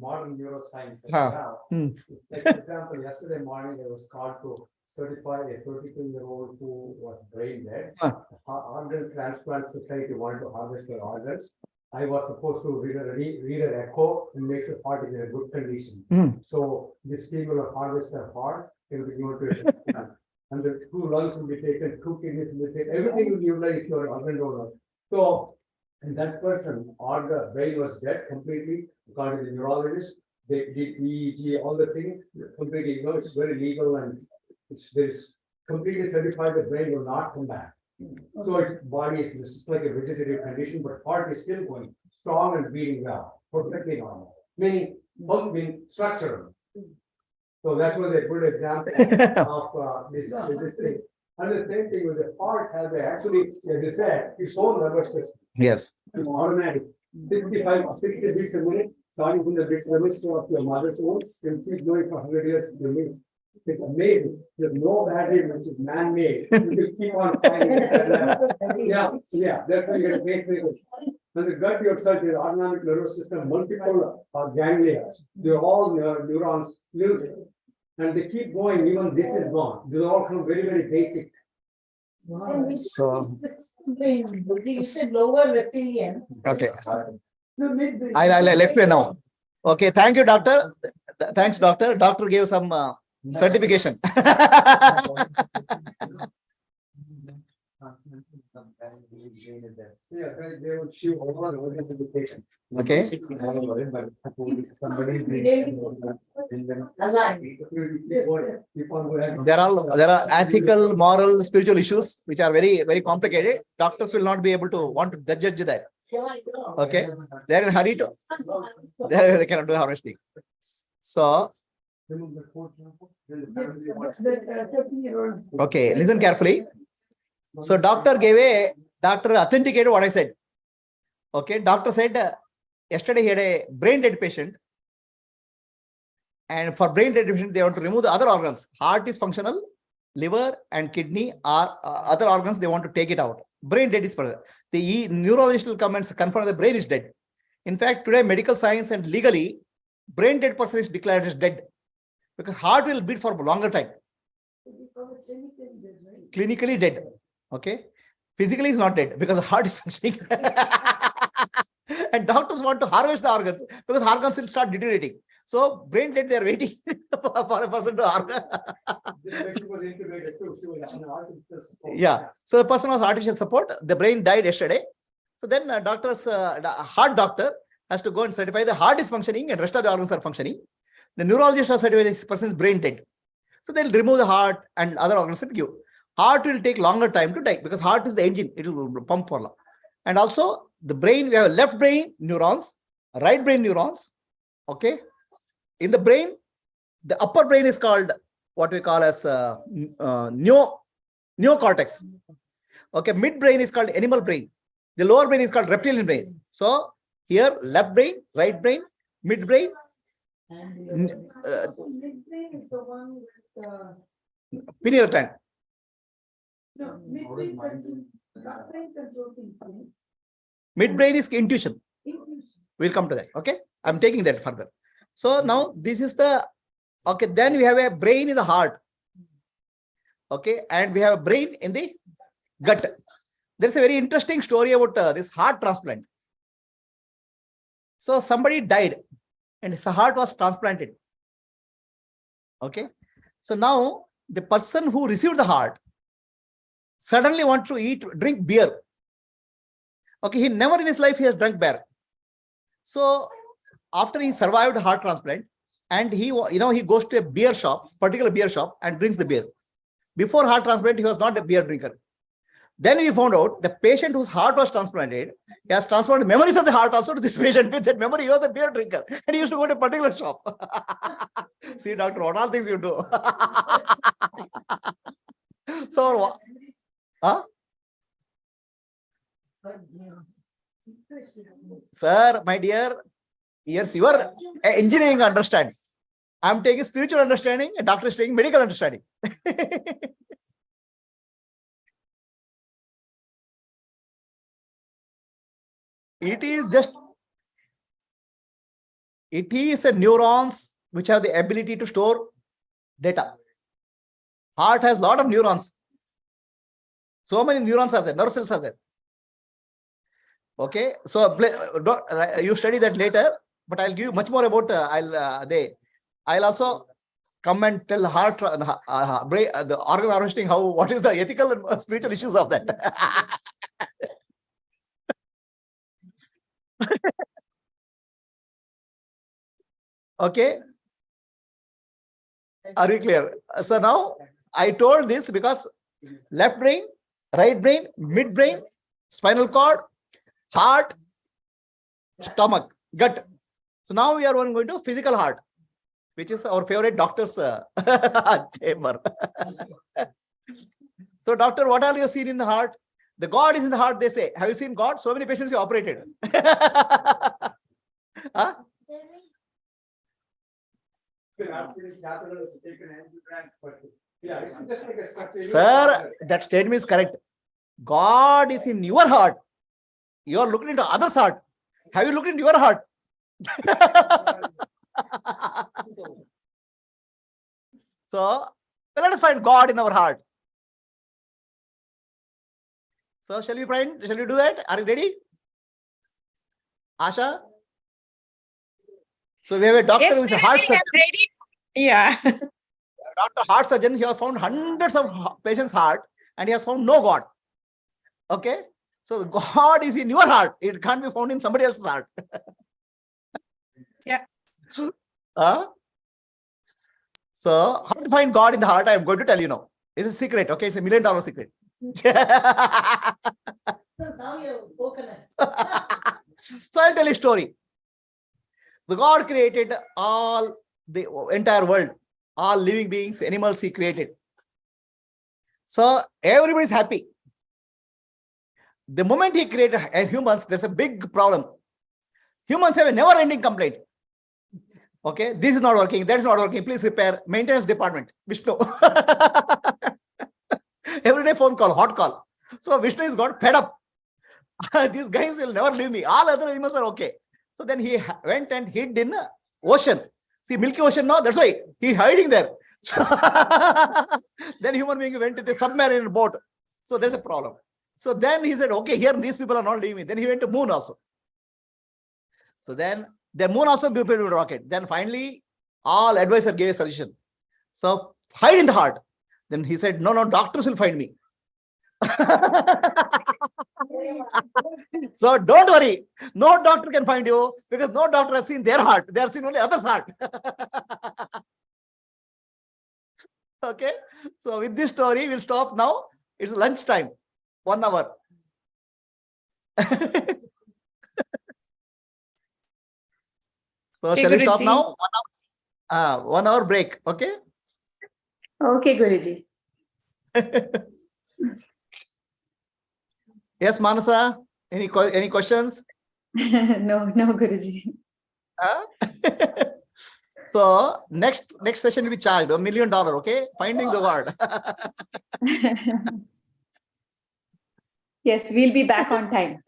modern neuroscience. Like, for example, yesterday morning I was called to certify a 32-year-old who was brain dead. Organ Transplant Society wanted to harvest their organs. I was supposed to read an echo and make sure heart is in a good condition. So this team will harvest their heart, it will be given to a and the 2 lungs will be taken, 2 kidneys will be taken, everything will be utilized if you are an organ donor. So, and that person, or the brain was dead completely, according to the neurologist, they did EEG, all the things, completely, it's very legal and there is completely certified the brain will not come back. So its body is just like a vegetative condition, but heart is still going strong and beating well, perfectly normal, meaning both being structural. So that's was a good example of this thing. And the same thing with the heart has actually, as you said, its own nervous system. Yes. It's automatic. 60 beats a minute, starting from the beats of your mother's womb, and keep going for 100 years to me. It's amazing. There's no battery which is man-made. You can keep on fighting. That's why you get a pacemaker. And the gut yourself is autonomic nervous system, multiple ganglia. They're all neurons, and they keep going, even this is gone. They all come very, very basic. So you said lower reptilian. okay. I'll explain now. Okay, thank you, doctor. Thanks, doctor. Doctor gave some certification. Yeah, they were would show all the organs to the patient. Okay. There are ethical, moral, spiritual issues which are very complicated. Doctors will not be able to want to judge that. Okay, they are in a hurry to. They cannot do harvesting. So. Okay, listen carefully. So doctor authenticated what I said. Okay, doctor said yesterday he had a brain dead patient. And for brain dead patient, they want to remove the other organs. Heart is functional, liver and kidney are other organs, they want to take it out. Brain dead is for the neurologist will come and confirm the brain is dead. In fact, today medical science and legally, brain dead person is declared as dead. Because heart will beat for a longer time. Clinically dead. Okay. Physically is not dead because the heart is functioning. And doctors want to harvest the organs because organs will start deteriorating. So brain dead, they are waiting for a person to organ. Yeah. So the person was artificial support. The brain died yesterday. So then the heart doctor has to go and certify the heart is functioning and rest of the organs are functioning. The neurologist has certified this person is brain dead. So they'll remove the heart and other organs and give. Heart will take longer time to die because heart is the engine. It will pump for long. And also the brain, we have left brain neurons, right brain neurons. Okay. In the brain, the upper brain is called what we call as neocortex. Okay. Midbrain is called animal brain. The lower brain is called reptilian brain. So here left brain, right brain, midbrain. Midbrain is the one with Pineal gland. no, midbrain controls things. Midbrain is intuition. We'll come to that. Okay. I'm taking that further. So now this is the, okay. Then we have a brain in the heart. Okay. And we have a brain in the gut. There's a very interesting story about this heart transplant. So somebody died and his heart was transplanted. Okay. So now the person who received the heart suddenly wants to drink beer. Okay. He never in his life he has drunk beer. So after he survived heart transplant and he goes to a beer shop, particular beer shop and drinks the beer. Before heart transplant, he was not a beer drinker. Then we found out the patient whose heart was transplanted, he has transplanted memories of the heart also to this patient. With that memory, he was a beer drinker and he used to go to a particular shop. See, doctor, what all things you do. So, sir, my dear, here's your engineering understanding. I'm taking spiritual understanding, and doctor is taking medical understanding. It is a neurons which have the ability to store data. Heart has a lot of neurons. So many neurons are there, nerve cells are there. Okay, so you study that later, but I'll give you much more about. I'll also come and tell heart, the organ harvesting. What is the ethical and spiritual issues of that? Okay, are we clear? So now I told this because left brain, right brain, midbrain, spinal cord, heart, stomach, gut. So now we are going to physical heart, which is our favorite doctor's chamber. So doctor, what are you seen in the heart? The God is in the heart, they say. Have you seen God? So many patients you operated. Huh? Sir, that statement is correct. God is in your heart. You are looking into others' heart. Have you looked into your heart? So let us find God in our heart. So shall we do that? Are you ready? Asha? So we have a doctor Yes, who is a heart Guruji, surgeon. I'm ready. Yeah. Doctor heart surgeon, he has found hundreds of patients' heart and he has found no God. Okay. So God is in your heart. It can't be found in somebody else's heart. Yeah. So how to find God in the heart? I am going to tell you now. It's a secret. Okay, it's $1 million secret. So now you're woken us. So I'll tell you a story. The God created all the entire world, all living beings, animals He created. So everybody is happy. The moment He created humans, there's a big problem. Humans have a never-ending complaint. Okay, this is not working, that is not working. Please repair. Maintenance department, Vishnu. Every day phone call, hot call. So Vishnu is got fed up. These guys will never leave me. All other animals are okay. So then he went and hid in the ocean. See, Milky Ocean now, that's why he hiding there. So then human being went into a submarine boat. So there's a problem. So then he said, okay, here these people are not leaving me. Then he went to moon also. So then the moon also built a rocket. Then finally, all advisor gave a suggestion. So hide in the heart. Then he said, no, doctors will find me. So don't worry. No doctor can find you because no doctor has seen their heart. They have seen only others' heart. Okay. So with this story, we'll stop now. It's lunchtime. 1 hour. So Okay, shall we stop Guruji. now? 1 hour. 1 hour break. Okay. Okay, Guruji. Yes, Manasa. Any questions? No, Guruji. So next session will be charged $1 million. Okay, finding the God. Yes, we'll be back on time.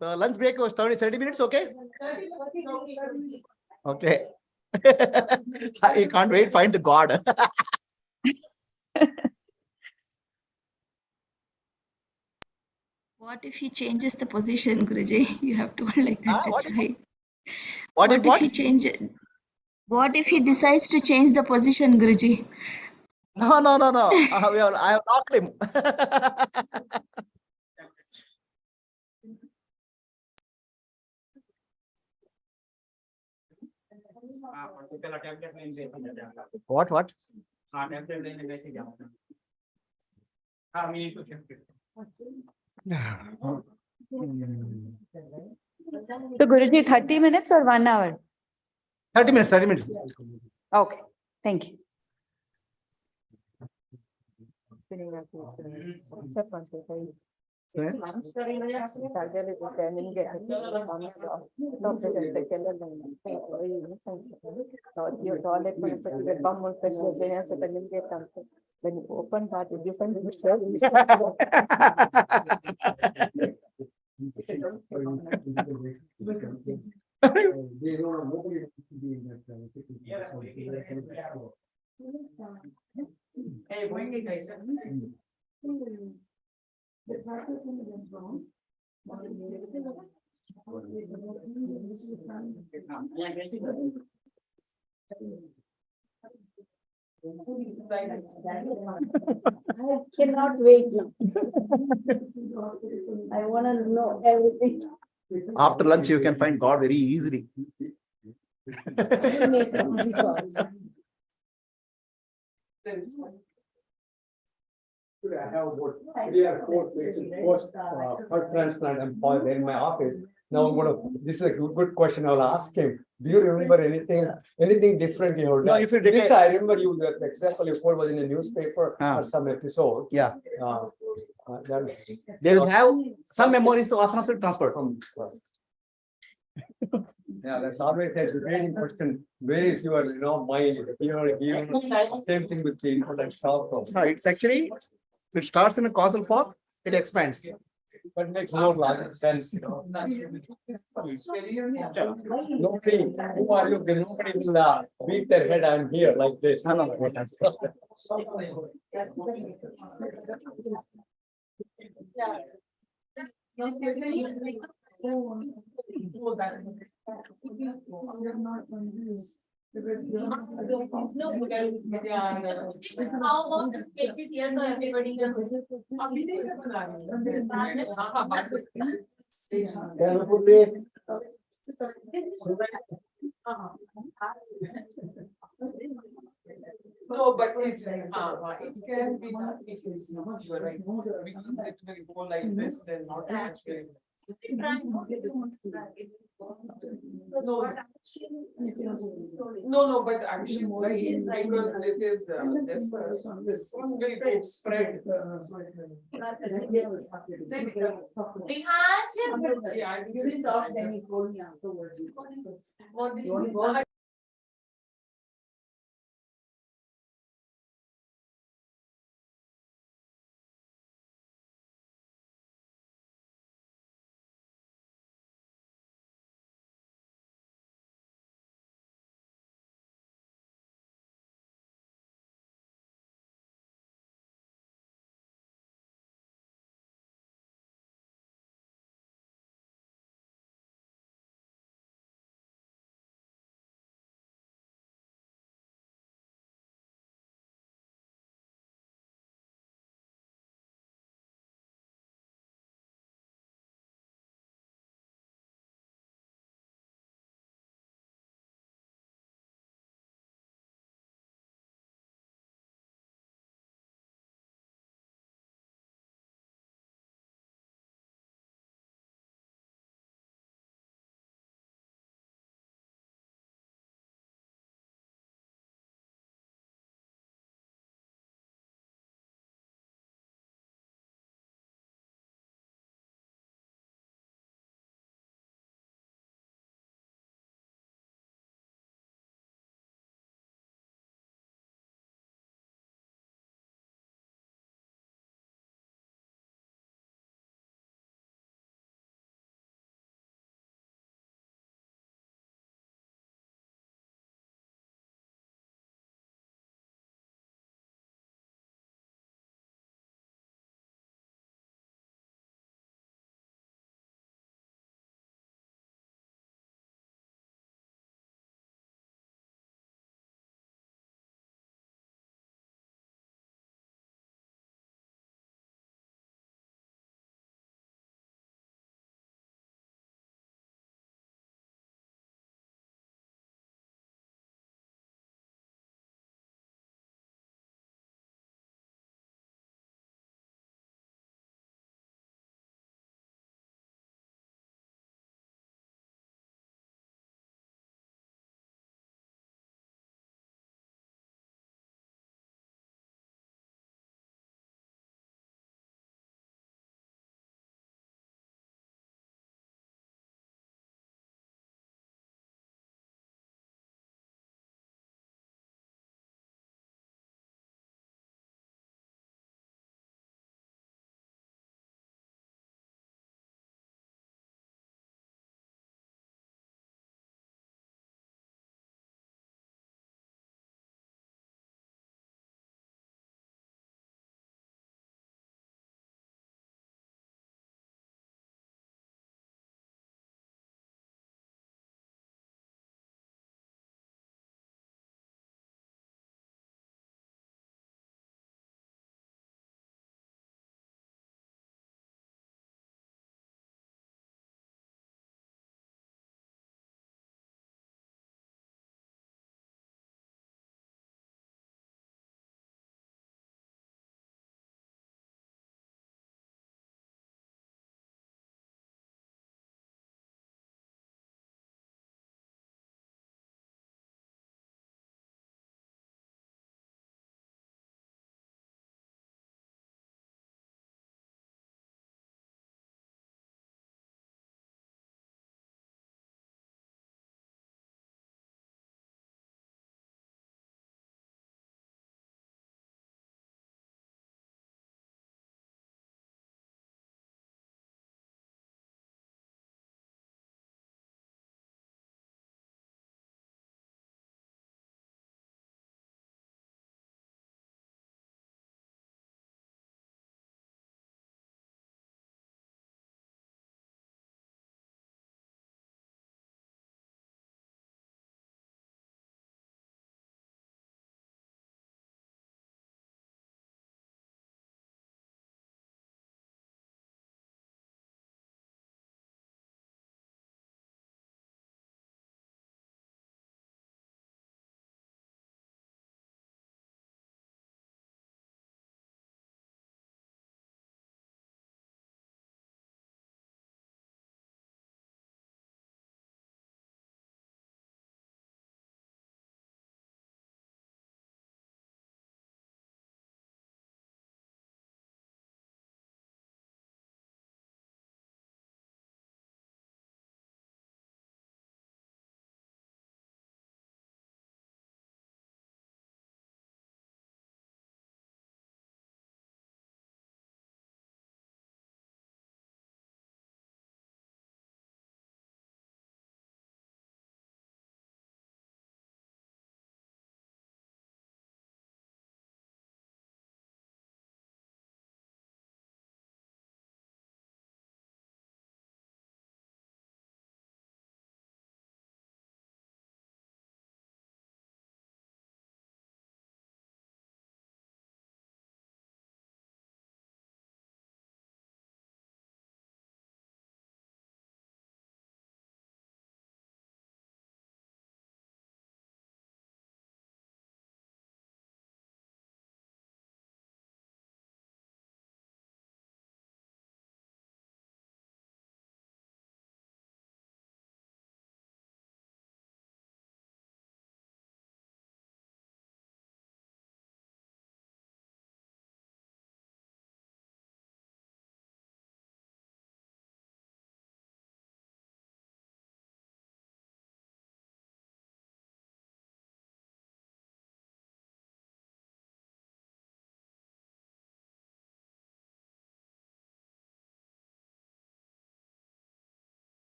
The lunch break was 30 minutes. Okay. Okay. You can't wait. Find the God. What if he changes the position, Guruji? You have to like that. What That's why. if He change it? What if he decides to change the position, Guruji? No. I have locked him. What? So, Guruji, 30 minutes or 1 hour? 30 minutes. Okay, thank you. When you open heart, you find I cannot wait now. I want to know everything. After lunch, you can find God very easily. I make easy calls. I have about 3 or 4 patients post heart transplant and all in my office. Now I'm gonna. This is a good question. I'll ask him. Do you remember anything different you have done? No, if you this, I remember you. The example you put was in a newspaper or some episode. Yeah. Then They will have some memories of asanas will transfer. Yeah, that's always a debating question. Where is your, mind? Same thing with the important stuff. No, it's actually, it starts in a causal form, it expands. But makes more logical sense, Nobody, who are you? Nobody will beat their head. I'm here like this. No, how about make it clear to everybody? No, but it can be done if it's not, you're right. Because it will go like this, then not actually. No, but actually, right, because it is, this one will get spread. Yeah, I will just. Then he told me afterwards. What did you?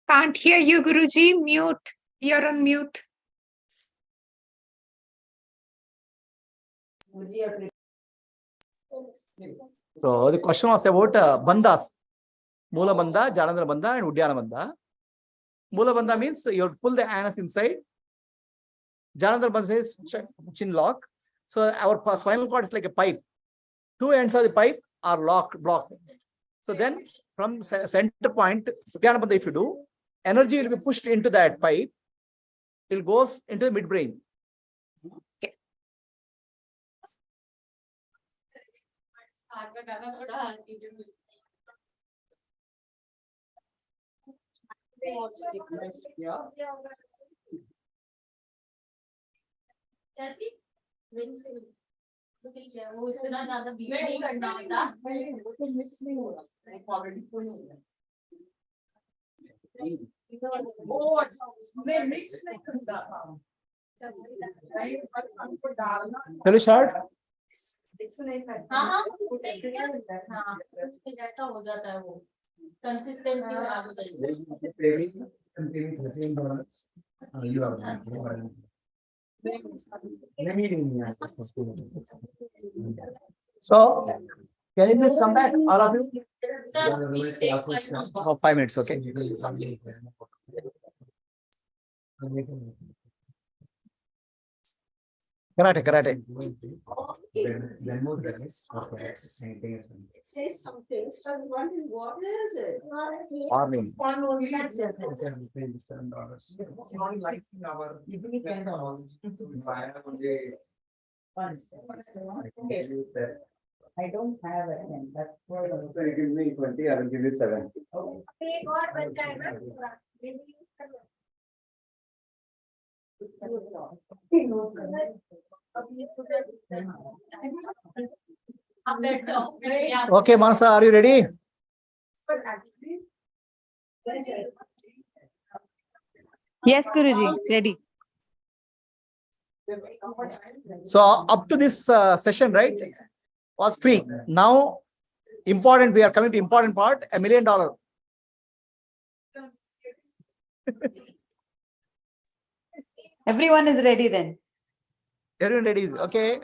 Can't hear you, Guruji. Mute. You're on mute. So the question was about bandhas. Mula bandha, Jalandhara bandha, and Udyana bandha. Mula bandha means you pull the anus inside. Jalandhara bandha is chin lock. So our spinal cord is like a pipe. Two ends of the pipe are blocked. So then from center point, Udyana bandha, if you do, energy will be pushed into that pipe. It goes into the midbrain. Shall we start? So, can you please come back, all of you? Oh, 5 minutes, okay. Karate. It says something, so I'm wondering what is it? Morning. I don't have it, and that's for. So you give me 20, I will give you 7. Okay, Manasa, are you ready? Yes, Guruji, ready. So up to this session, right, was free. Now, important, we are coming to important part, $1 million. Everyone is ready then. Everyone ready? Okay.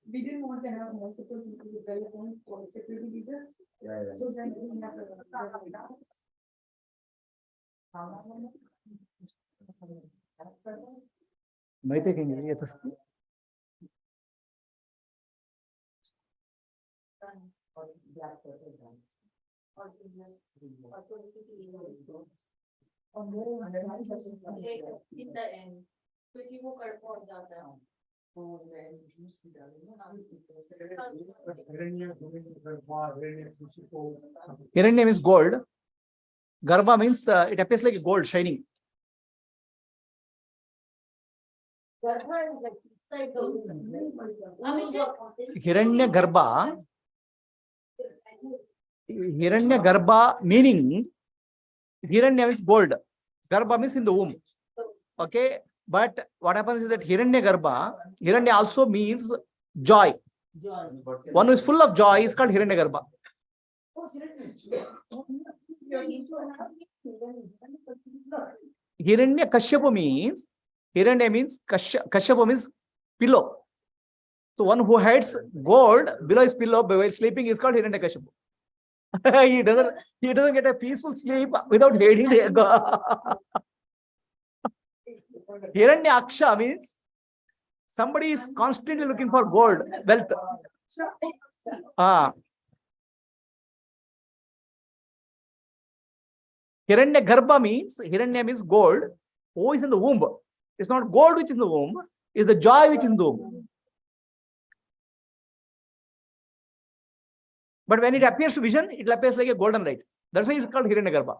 We didn't want to have multiple people with telephones for security reasons. So then we have in the end, क्योंकि वो कर पहुंच जाता है. Hiranya means gold. Garbha means it appears like gold shining. Hiranya Garbha meaning Hiranya means gold. Garbha means in the womb. Okay. But what happens is that Hiranya also means joy. One who is full of joy is called Hiranyagarbha. Hiranya Kashyapa means Kashyapa means pillow. So one who hides gold below his pillow while sleeping is called Hiranya Kashyapa. He doesn't get a peaceful sleep without hating the ego. Hiranyaksha means somebody is constantly looking for gold, wealth. Hiranya Garbha means, Hiranya means gold. Who is in the womb? It's not gold which is in the womb, it's the joy which is in the womb. But when it appears to vision, it appears like a golden light. That's why it's called Hiranya Garbha.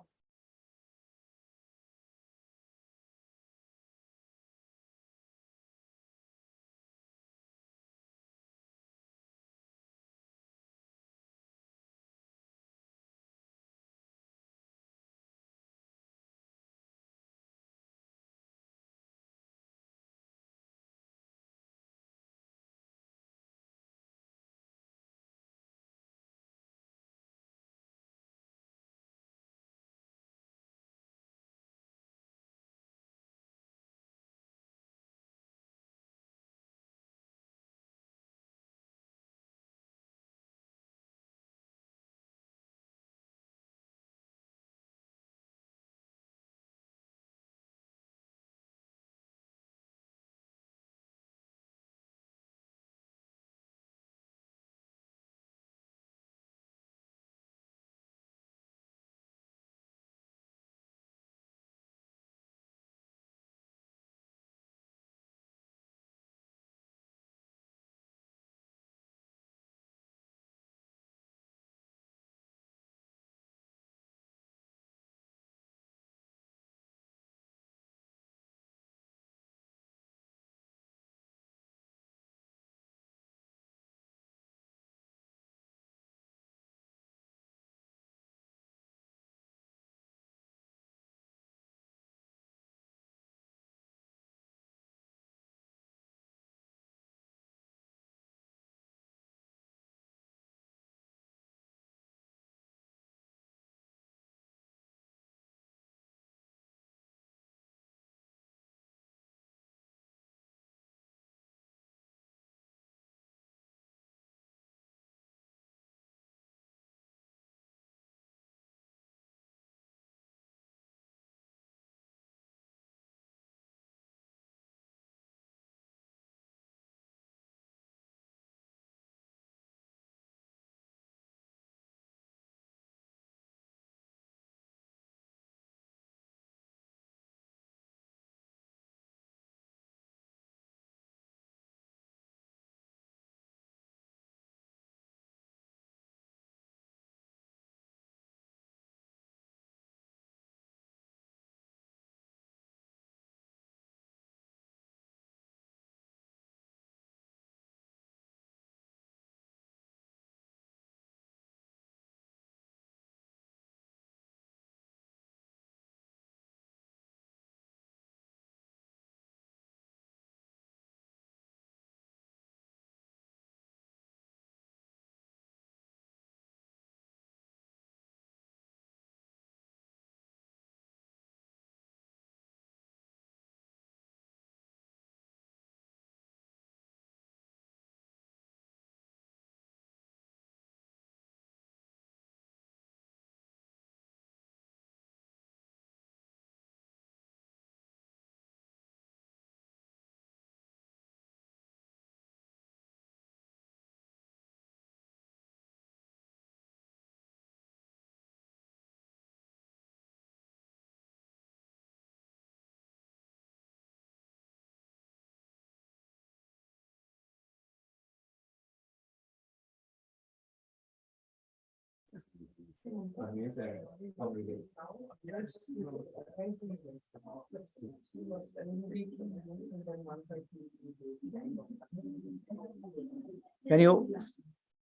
Can you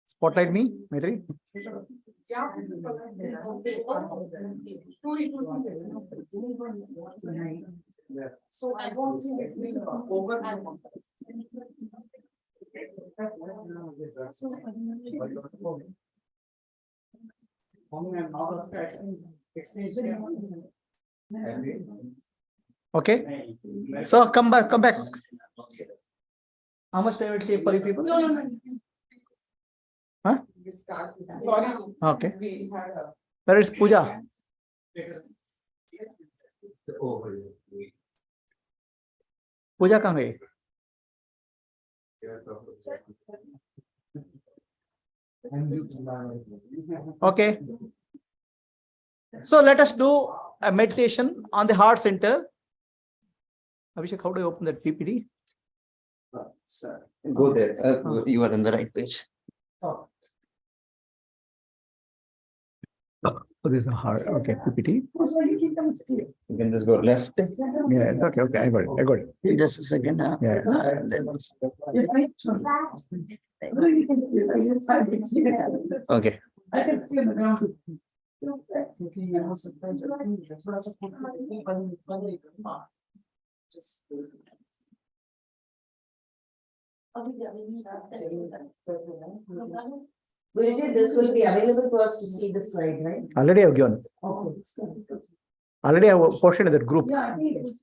spotlight me, Maitri? So I don't think it will over. Okay. So come back, come back. How much time will it take for you people? No. Huh? Okay. Where is Puja? Puja कहाँ गई? Okay. So let us do a meditation on the heart center. Abhishek, how do you open that PPT? Go there. You are on the right page. Oh, this is a heart. Okay, PPT. You can just go left. Yeah, okay, okay, I got it. I got it. Just a second. Yeah. Okay. I can see on the ground. Guruji, this will be available for us to see the slide, right? Already I've given. Okay. Already I have posted in that group. Yeah, I need it.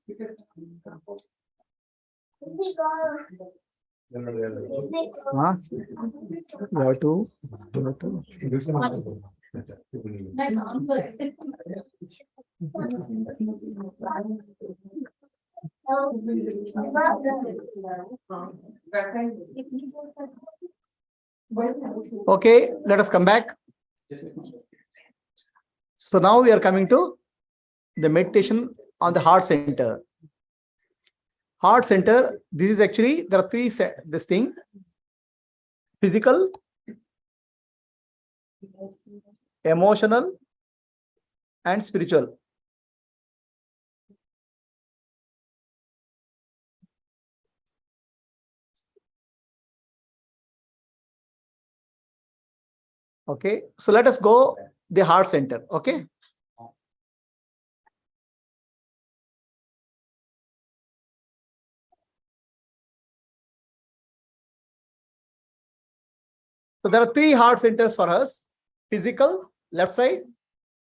Huh? You have to. Okay, let us come back. So now we are coming to the meditation on the heart center. Heart center, this is actually, there are three this thing: physical, emotional, and spiritual. Okay, so let us go the heart center. Okay. So there are three heart centers for us: physical, left side;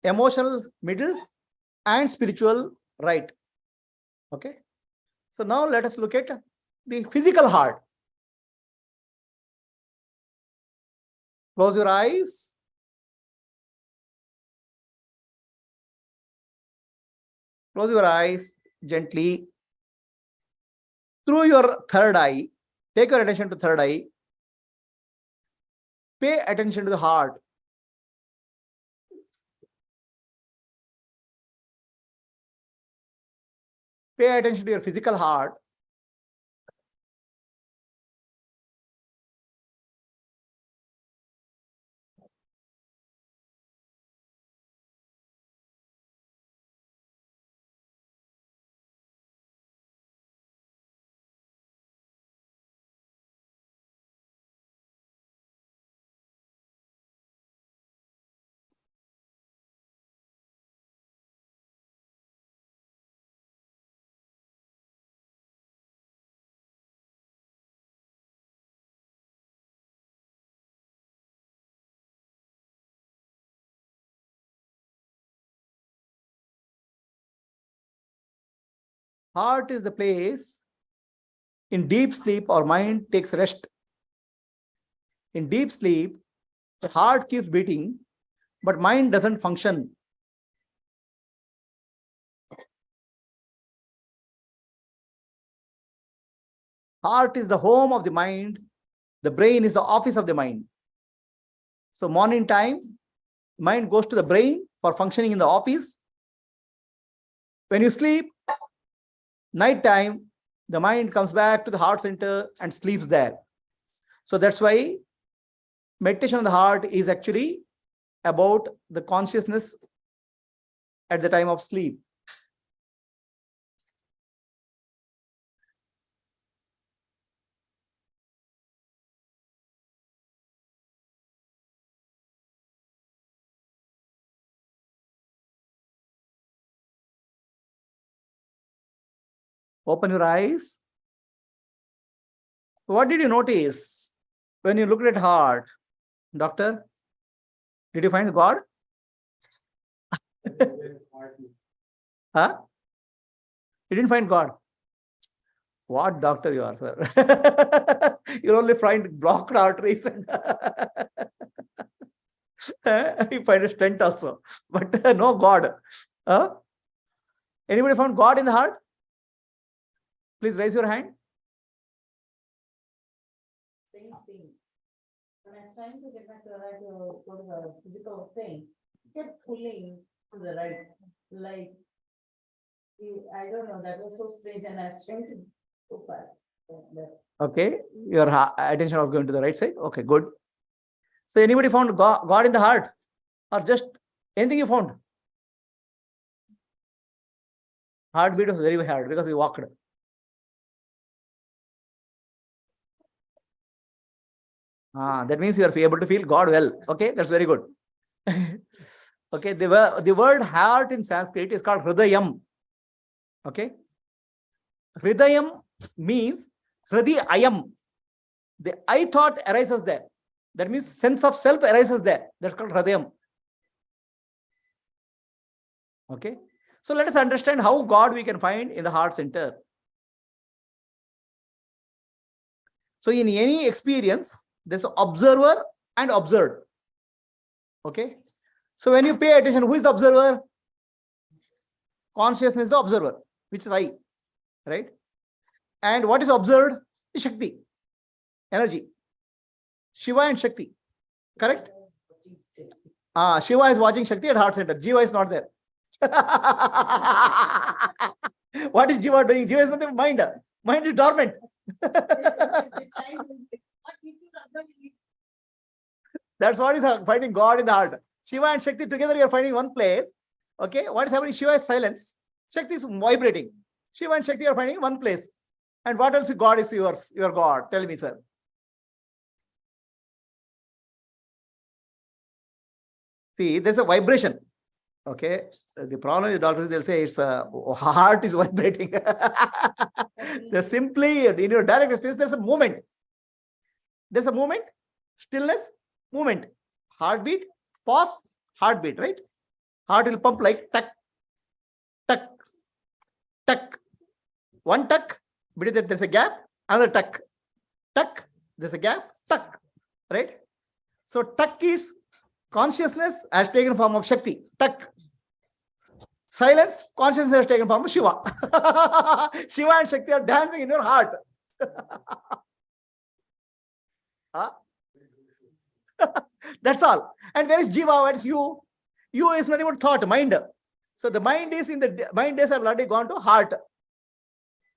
emotional, middle; and spiritual, right. Okay. So now let us look at the physical heart. Close your eyes. Close your eyes gently. Through your third eye, take your attention to third eye. Pay attention to the heart. Pay attention to your physical heart. Heart is the place in deep sleep our mind takes rest. In deep sleep, the heart keeps beating, but mind doesn't function. Heart is the home of the mind. The brain is the office of the mind. So morning time, mind goes to the brain for functioning in the office. When you sleep, night time, the mind comes back to the heart center and sleeps there. So that's why meditation on the heart is actually about the consciousness at the time of sleep. Open your eyes. What did you notice when you looked at heart? Doctor, did you find God? Huh? You didn't find God? What doctor you are, sir? You only find blocked arteries. You find a strength also, but no God. Anybody found God in the heart? Please raise your hand. Same thing. When I was trying to get my Torah to go to the physical thing, it kept pulling to the right. Like, I don't know, that was so strange, and I was trying to go back. Okay, your attention was going to the right side. Okay, good. So anybody found God in the heart, or just anything you found? Heartbeat was very hard because you walked. That means you are able to feel God well. Okay, that's very good. Okay, the word heart in Sanskrit is called hridayam. Okay, hridayam means hridi ayam. The I thought arises there. That means sense of self arises there. That's called hridayam. Okay, so let us understand how God we can find in the heart center. So in any experience, there's an observer and observed. Okay, so when you pay attention, who is the observer? Consciousness is the observer, which is I, right? And what is observed is Shakti, energy. Shiva and Shakti, correct? Shiva is watching Shakti at heart center. Jiva is not there. What is Jiva doing? Jiva is nothing. Mind. Mind is dormant. That's what is finding God in the heart. Shiva and Shakti together, you are finding one place. Okay, what is happening? Shiva is silence. Shakti is vibrating. Shiva and Shakti are finding one place. And what else God is yours? Your God. Tell me, sir. See, there's a vibration. Okay, the problem with doctors, they'll say it's heart is vibrating. There's simply in your direct experience, there's a movement. There's a movement, stillness, movement, heartbeat, pause, heartbeat, right? Heart will pump like tuck, tuck, tuck. One tuck, between that there's a gap, another tuck, tuck, there's a gap, tuck, right? So tuck is consciousness has taken form of Shakti, tuck. Silence, consciousness has taken form of Shiva. Shiva and Shakti are dancing in your heart. That's all. And where is Jiva? Where is you? You is nothing but thought, mind. So the mind is in the mind days are already gone to heart.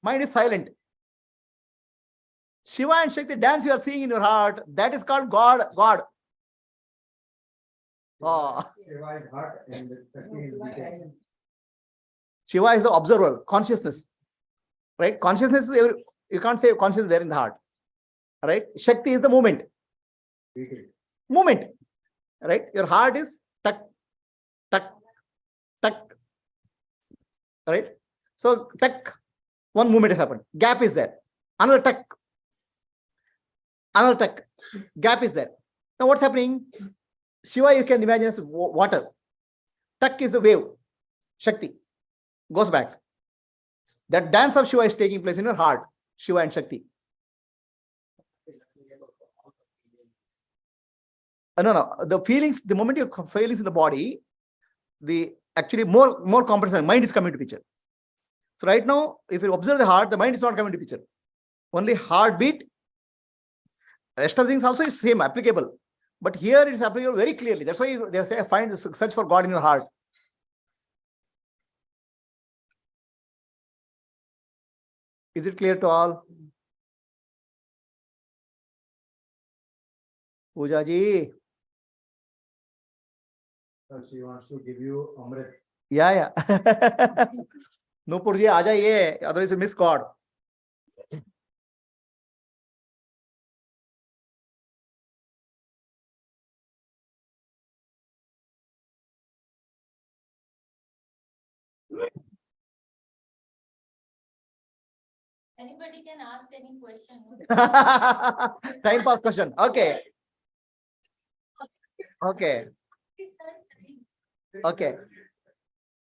Mind is silent. Shiva and Shakti dance you are seeing in your heart. That is called God. God. Shiva is heart and Shakti is vision. Shiva is the observer, consciousness. Right? Consciousness is you can't say consciousness there in the heart. Right? Shakti is the movement. Movement. Right? Your heart is tuck, tuck, tuck. Right? So tuck, one movement has happened. Gap is there. Another tuck. Another tuck. Gap is there. Now what's happening? Shiva you can imagine as water. Tuck is the wave. Shakti goes back. That dance of Shiva is taking place in your heart. Shiva and Shakti. No. The feelings, the moment you feelings in the body, the actually more complex mind is coming to picture. So right now, if you observe the heart, the mind is not coming to picture. Only heartbeat. Rest of things also is same, applicable. But here it is applicable very clearly. That's why they say find search for God in your heart. Is it clear to all? Pooja ji. She wants to give you Amrit. Yeah. Nupur ji, aa jaiye, otherwise you miss God. Anybody can ask any question. Time pass question. Okay. Okay.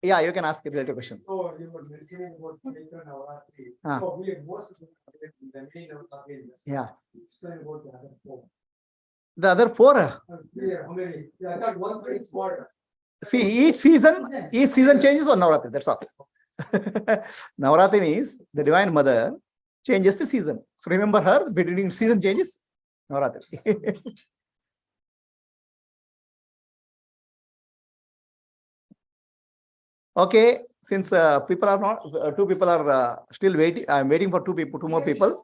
Yeah, you can ask a related question. Oh, you were mentioning about Navaratri. Oh, we most of the meaning of Navaratri. Yeah. Explain about the other form. The other four. How many? Yeah, I thought one thing for. See, each season changes on Navratri. That's all. Navratri means the Divine Mother changes the season. So remember her, between season changes, Navratri. Okay, since people are not, two people are still waiting. I'm waiting for two more people.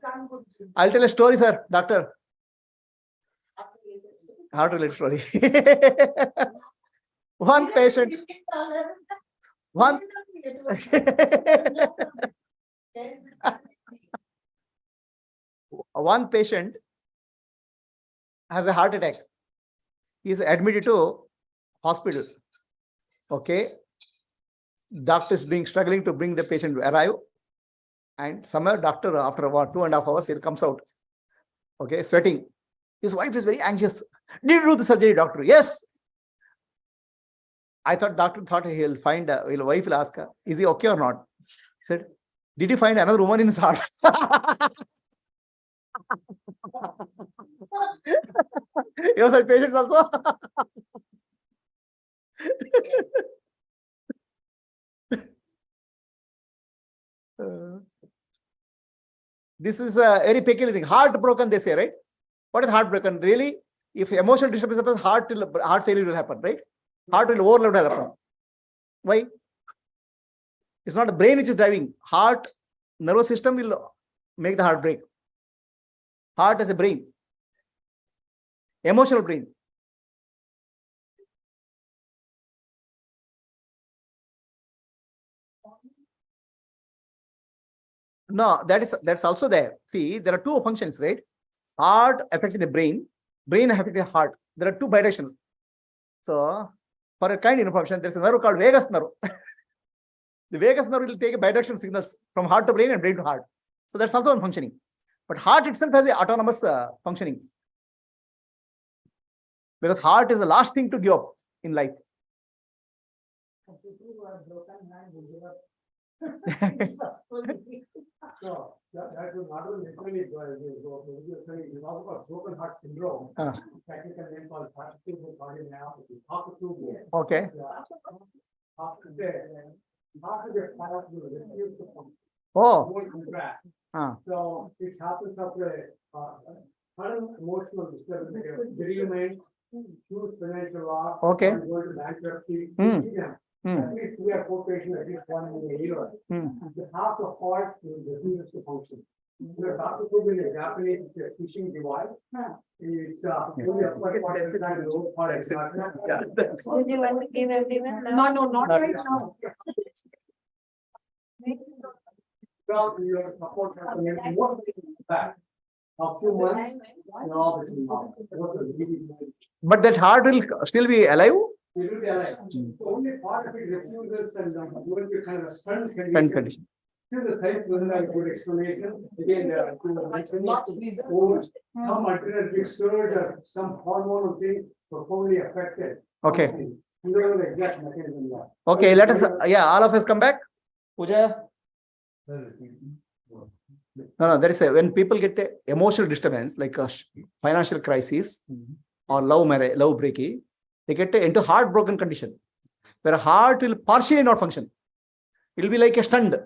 I'll tell a story, sir, doctor. How to tell a story? One patient. One patient has a heart attack. He is admitted to hospital. Okay. Doctor is struggling to bring the patient to arrive. And somewhere doctor, after about 2.5 hours, he comes out. Okay, sweating. His wife is very anxious. Did you do the surgery, doctor? Yes. I thought doctor thought he'll find, his wife will ask her, is he okay or not? He said, did you find another woman in his heart? You said patients also. This is a very peculiar thing. Heartbroken, they say, right? What is heartbroken? Really, if emotional disturbance happens, heart failure will happen, right? Heart will overload happen. Why? It's not the brain which is driving. Heart, nervous system will make the heart break. Heart is a brain. Emotional brain. No, that's also there. See, there are two functions, right? Heart affecting the brain affecting the heart. There are two bidirectional. So, for a kind of information, there's a nerve called vagus nerve. The vagus nerve will take a bidirectional signals from heart to brain and brain to heart. So that's also one functioning. But heart itself has a autonomous functioning. Because heart is the last thing to give up in life. So that will not only literally you talk about broken heart syndrome. Technical name called cardiomyopathy. Okay. After the heart will refuse to function. Oh. So it happens after sudden emotional disturbance, like bereavement, huge financial loss, Okay. going to bankruptcy. At least 3 or 4 patients, at least one in the year. Half the heart refuses to function. The doctor put in a Japanese fishing device. It's only a 40% low heart. Did you want to give everyone? No, not right now. Well, your support back. A few months, all this will. But that heart will still be alive? It will be alive. Only part of it refuses and will be kind of a stunned Pen condition. Here the science wasn't a good explanation. Again, there are some alternative surge or some hormonal thing profoundly affected. Okay. You don't know the exact mechanism yet. Okay, let us, all of us come back. Puja. No, there is when people get a emotional disturbance, like a financial crisis or love breaking, they get into heartbroken condition, where a heart will partially not function. It will be like a stunned.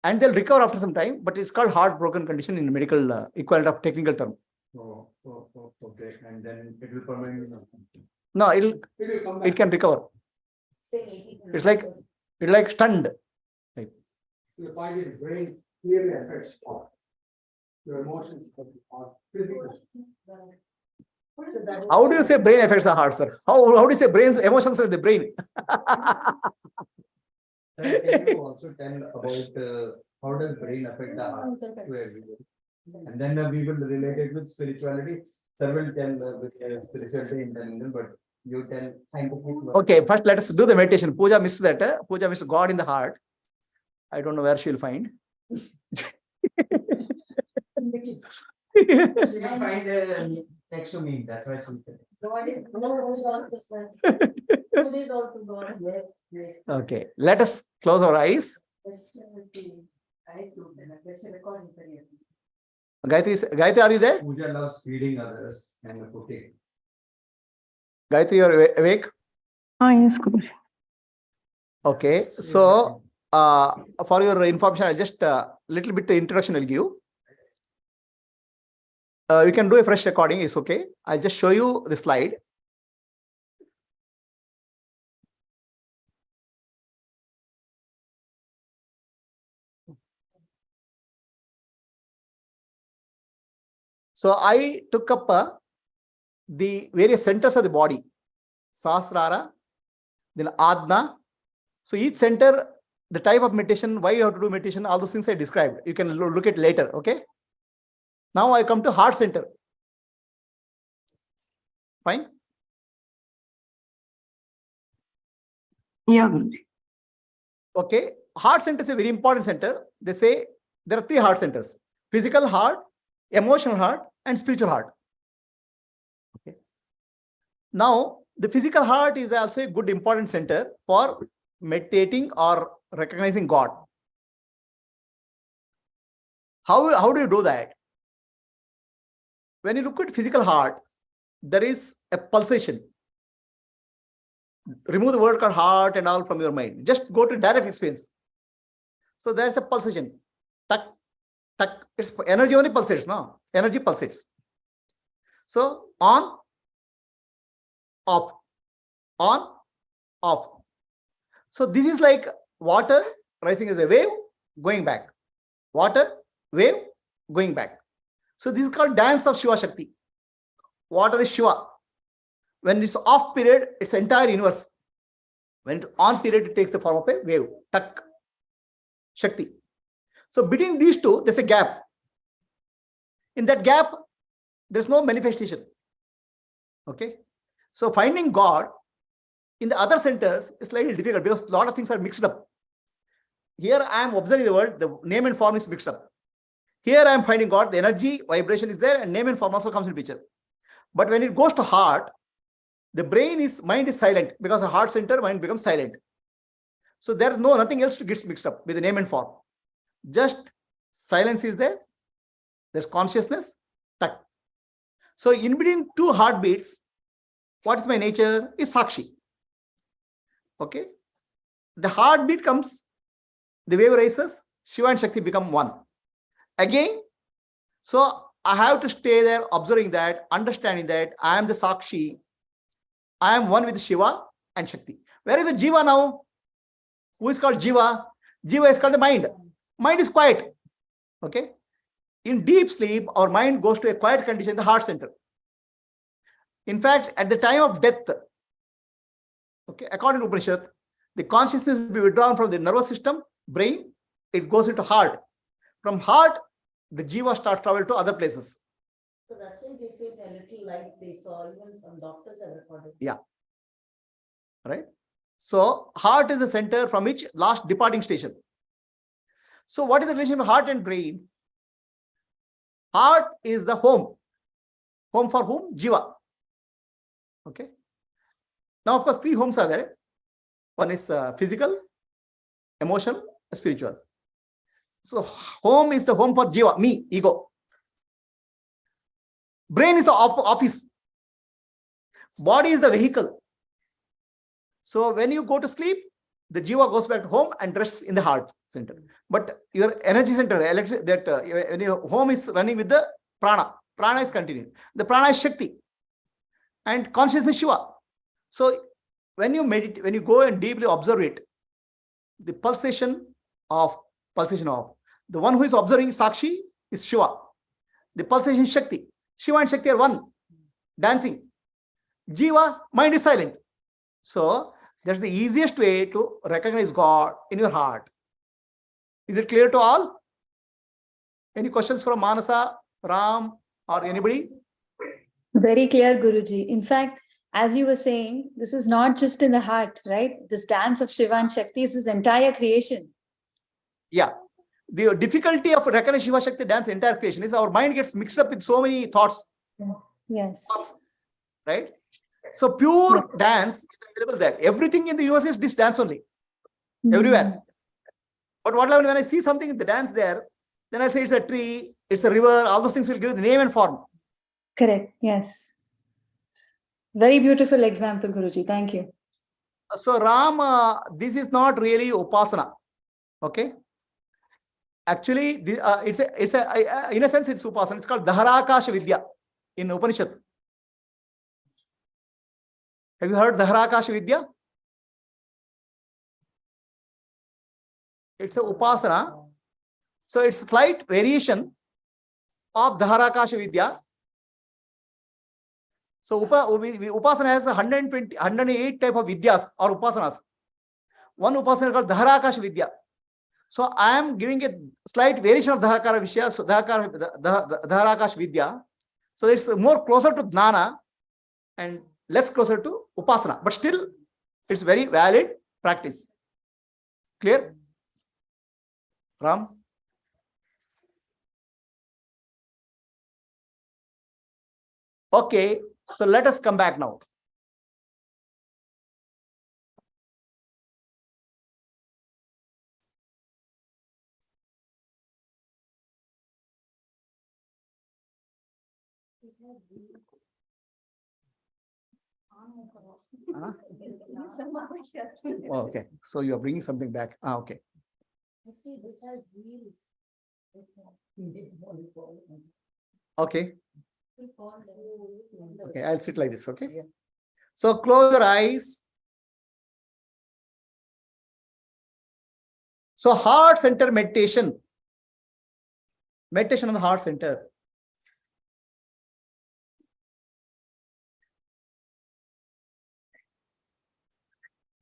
And they'll recover after some time, but it's called heartbroken condition in medical equivalent of technical term. Okay, and then it will permanently not function. No, it can recover. It's like stunned. Right. The point is brain clearly affects heart. Your emotions are physical. How do you say brain affects the heart, sir? How do you say brain's emotions are the brain? Can you also tell about how does brain affect the heart to everybody? And then we will relate it with spirituality. Sir will tell with spirituality in the but you tell scientific. Okay, first let us do the meditation. Puja missed that. Puja missed God in the heart. I don't know where she will find. She will find next to me. That's why she said. Okay, let us close our eyes. Gayatri, are you there? Puja loves feeding others and cooking. Gayatri, you're awake? Yes, Guruji. Okay. So, for your information, I'll just little bit introduction I'll give you. You can do a fresh recording, it's okay. I'll just show you the slide. So I took up the various centers of the body, Sahasrara, then Adna. So each center, the type of meditation, why you have to do meditation, all those things I described. You can look at later, okay? Now I come to heart center. Fine? Yeah, Guruji. Okay. Heart center is a very important center. They say there are 3 heart centers: physical heart, emotional heart, and spiritual heart. Okay. Now, the physical heart is also a good important center for meditating or recognizing God. How do you do that? When you look at physical heart, there is a pulsation. Remove the word called heart and all from your mind. Just go to direct experience. So there's a pulsation. Tuck, tuck. It's energy only pulsates, no? Energy pulsates. So on, off, on, off. So this is like water rising as a wave, going back. Water, wave, going back. So this is called dance of Shiva Shakti. Water is Shiva. When it's off period, it's entire universe. When it's on period, it takes the form of a wave. Tak, Shakti. So between these two, there's a gap. In that gap, there's no manifestation. Okay. So finding God in the other centers is slightly difficult because a lot of things are mixed up. Here I am observing the world, the name and form is mixed up. Here I am finding God, the energy, vibration is there, and name and form also comes in picture. But when it goes to heart, the mind is silent because the heart center, mind becomes silent. So there is nothing else to get mixed up with the name and form. Just silence is there. There's consciousness. Tak. So in between 2 heartbeats, what is my nature? Is Sakshi. Okay. The heartbeat comes, the wave rises, Shiva and Shakti become one. Again, so I have to stay there observing that, understanding that I am the Sakshi. I am one with Shiva and Shakti. Where is the Jiva now? Who is called Jiva? Jiva is called the mind. Mind is quiet. Okay. In deep sleep, our mind goes to a quiet condition, the heart center. In fact, at the time of death, okay, according to Upanishad, the consciousness will be withdrawn from the nervous system, brain, it goes into heart. From heart, the Jiva starts travel to other places. So that's why they say the little light they saw, even some doctors have recorded. Yeah. Right. So heart is the center from which last departing station. So what is the relation of heart and brain? Heart is the home. Home for whom? Jiva. Okay. Now, of course, 3 homes are there. One is physical, emotional, spiritual. So home is the home for Jiva, me, ego. Brain is the office. Body is the vehicle. So when you go to sleep, the Jiva goes back to home and rests in the heart center. But your energy center, when your home is running with the prana. Prana is continuing. The prana is Shakti. And consciousness Shiva. So when you meditate, when you go and deeply observe it, the pulsation of. The one who is observing Sakshi is Shiva. The pulsation is Shakti. Shiva and Shakti are one, dancing. Jiva, mind is silent. So that's the easiest way to recognize God in your heart. Is it clear to all? Any questions from Manasa, Ram, or anybody? Very clear, Guruji. In fact, as you were saying, this is not just in the heart, right? This dance of Shiva and Shakti is this entire creation. Yeah. The difficulty of recognizing Shiva Shakti dance entire creation is our mind gets mixed up with so many thoughts. Yes. Right? So pure dance is available there. Everything in the universe is this dance only. Everywhere. But what happens when I see something in the dance there, then I say it's a tree, it's a river, all those things will give the name and form. Correct. Yes. Very beautiful example, Guruji. Thank you. So Ram, this is not really upasana. Okay. Actually, it's a in a sense it's upasana. It's called Dharakasha Vidya in Upanishad. Have you heard Dharakasha Vidya? It's a upasana. So it's a slight variation of Dharakasha Vidya. So upasana has 120, 108 type of vidyas or upasanas. One upasana called Dharakasha Vidya. So I am giving a slight variation of Dharakara Vishya, so Dharakasha Vidya. So it's more closer to Jnana and less closer to upasana. But still, it's very valid practice. Clear? Ram? Okay, so let us come back now. Huh? Oh, okay, so you are bringing something back. Okay. Okay. Okay, I'll sit like this. Okay. So close your eyes. So heart center meditation. Meditation on the heart center.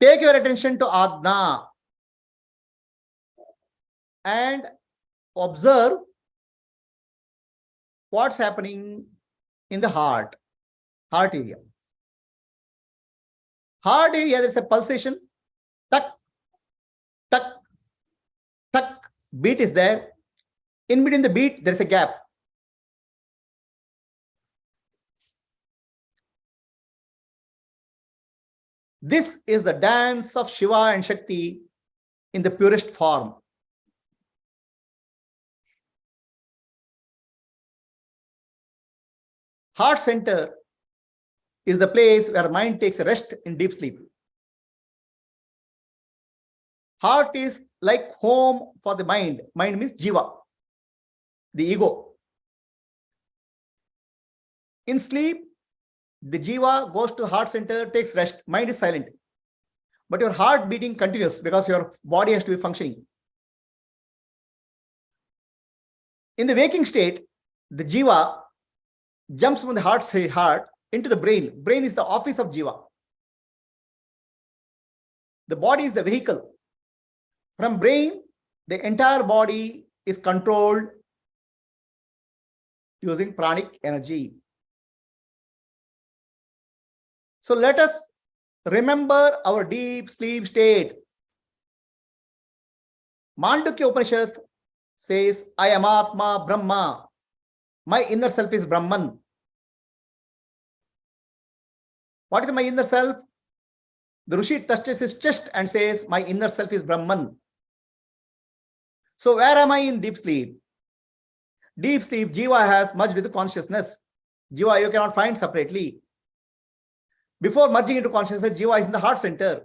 Take your attention to Adna and observe what's happening in the heart area. Heart area, there's a pulsation. Tuck, tuck, tuck. Beat is there. In between the beat, there's a gap. This is the dance of Shiva and Shakti in the purest form. Heart center is the place where mind takes a rest in deep sleep. Heart is like home for the mind. Mind means Jiva, the ego. In sleep, the Jiva goes to heart center, takes rest. Mind is silent. But your heart beating continues because your body has to be functioning. In the waking state, the Jiva jumps from the heart into the brain. Brain is the office of Jiva. The body is the vehicle. From brain, the entire body is controlled using pranic energy. So let us remember our deep sleep state. Mandukya Upanishad says, I am Atma Brahma. My inner self is Brahman. What is my inner self? The Rishi touches his chest and says, my inner self is Brahman. So where am I in deep sleep? Deep sleep, Jiva has merged with the consciousness. Jiva you cannot find separately. Before merging into consciousness, Jiva is in the heart center.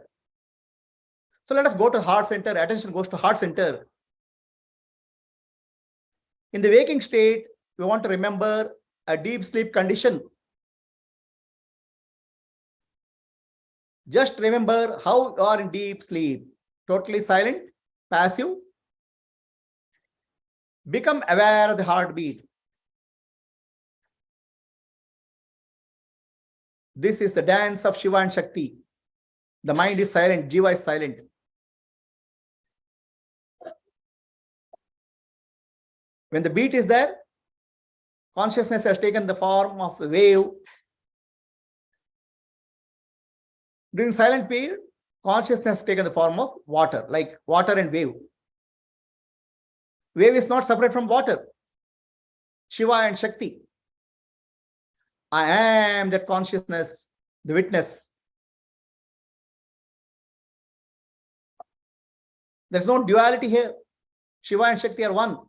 So let us go to heart center. Attention goes to heart center. In the waking state, we want to remember a deep sleep condition. Just remember how you are in deep sleep. Totally silent, passive. Become aware of the heartbeat. This is the dance of Shiva and Shakti. The mind is silent, Jiva is silent. When the beat is there, consciousness has taken the form of a wave. During silent period, consciousness has taken the form of water, like water and wave. Wave is not separate from water. Shiva and Shakti. I am that consciousness, the witness. There's no duality here. Shiva and Shakti are one.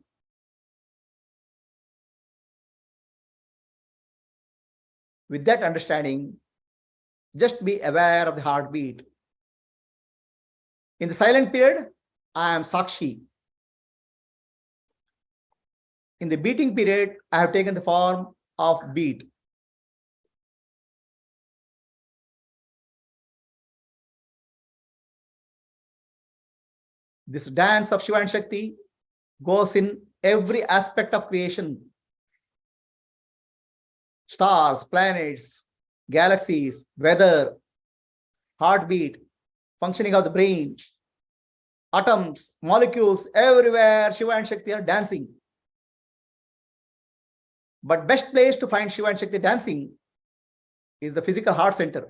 With that understanding, just be aware of the heartbeat. In the silent period, I am Sakshi. In the beating period, I have taken the form of beat. This dance of Shiva and Shakti goes in every aspect of creation. Stars, planets, galaxies, weather, heartbeat, functioning of the brain, atoms, molecules, everywhere Shiva and Shakti are dancing. But best place to find Shiva and Shakti dancing is the physical heart center.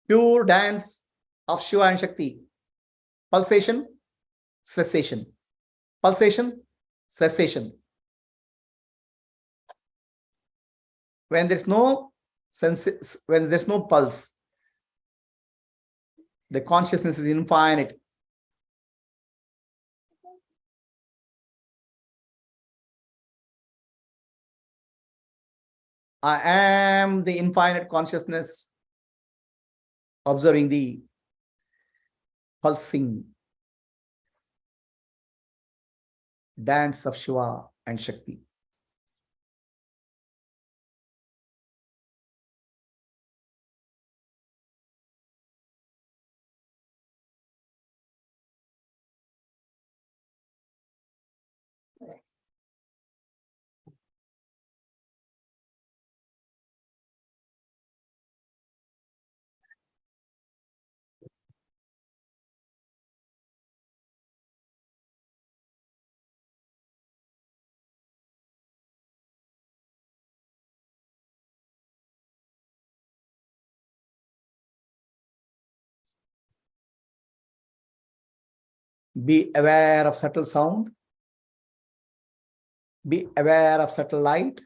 Pure dance of Shiva and Shakti. Pulsation, cessation. Pulsation, cessation. When there's no sense, when there's no pulse, the consciousness is infinite. I am the infinite consciousness observing the pulsing dance of Shiva and Shakti. Be aware of subtle sound. Be aware of subtle light.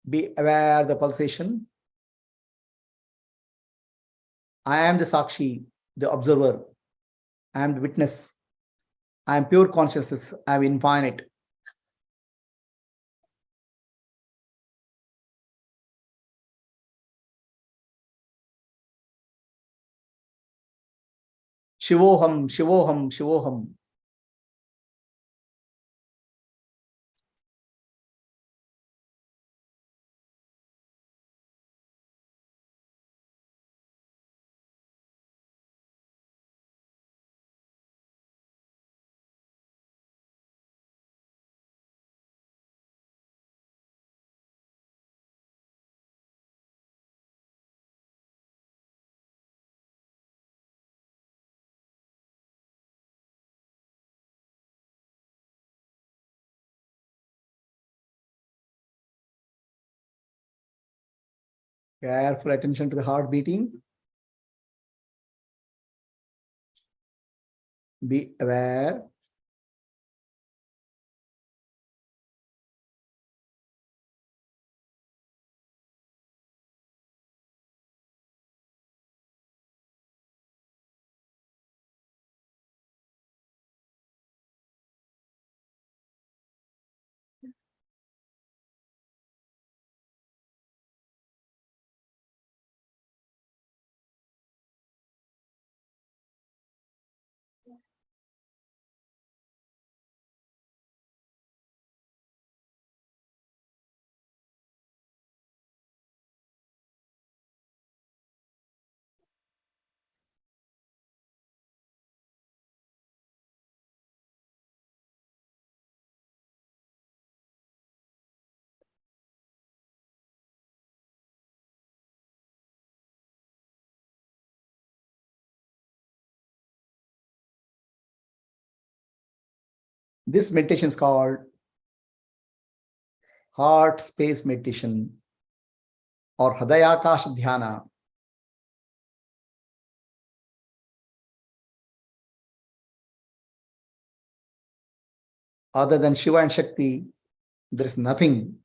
Be aware of the pulsation. I am the Sakshi, the observer. I am the witness. I am pure consciousness. I am infinite. Shivoham, Shivoham, Shivoham. Careful attention to the heart beating. Be aware. This meditation is called heart space meditation or Hridayakash Dhyana. Other than Shiva and Shakti, there is nothing.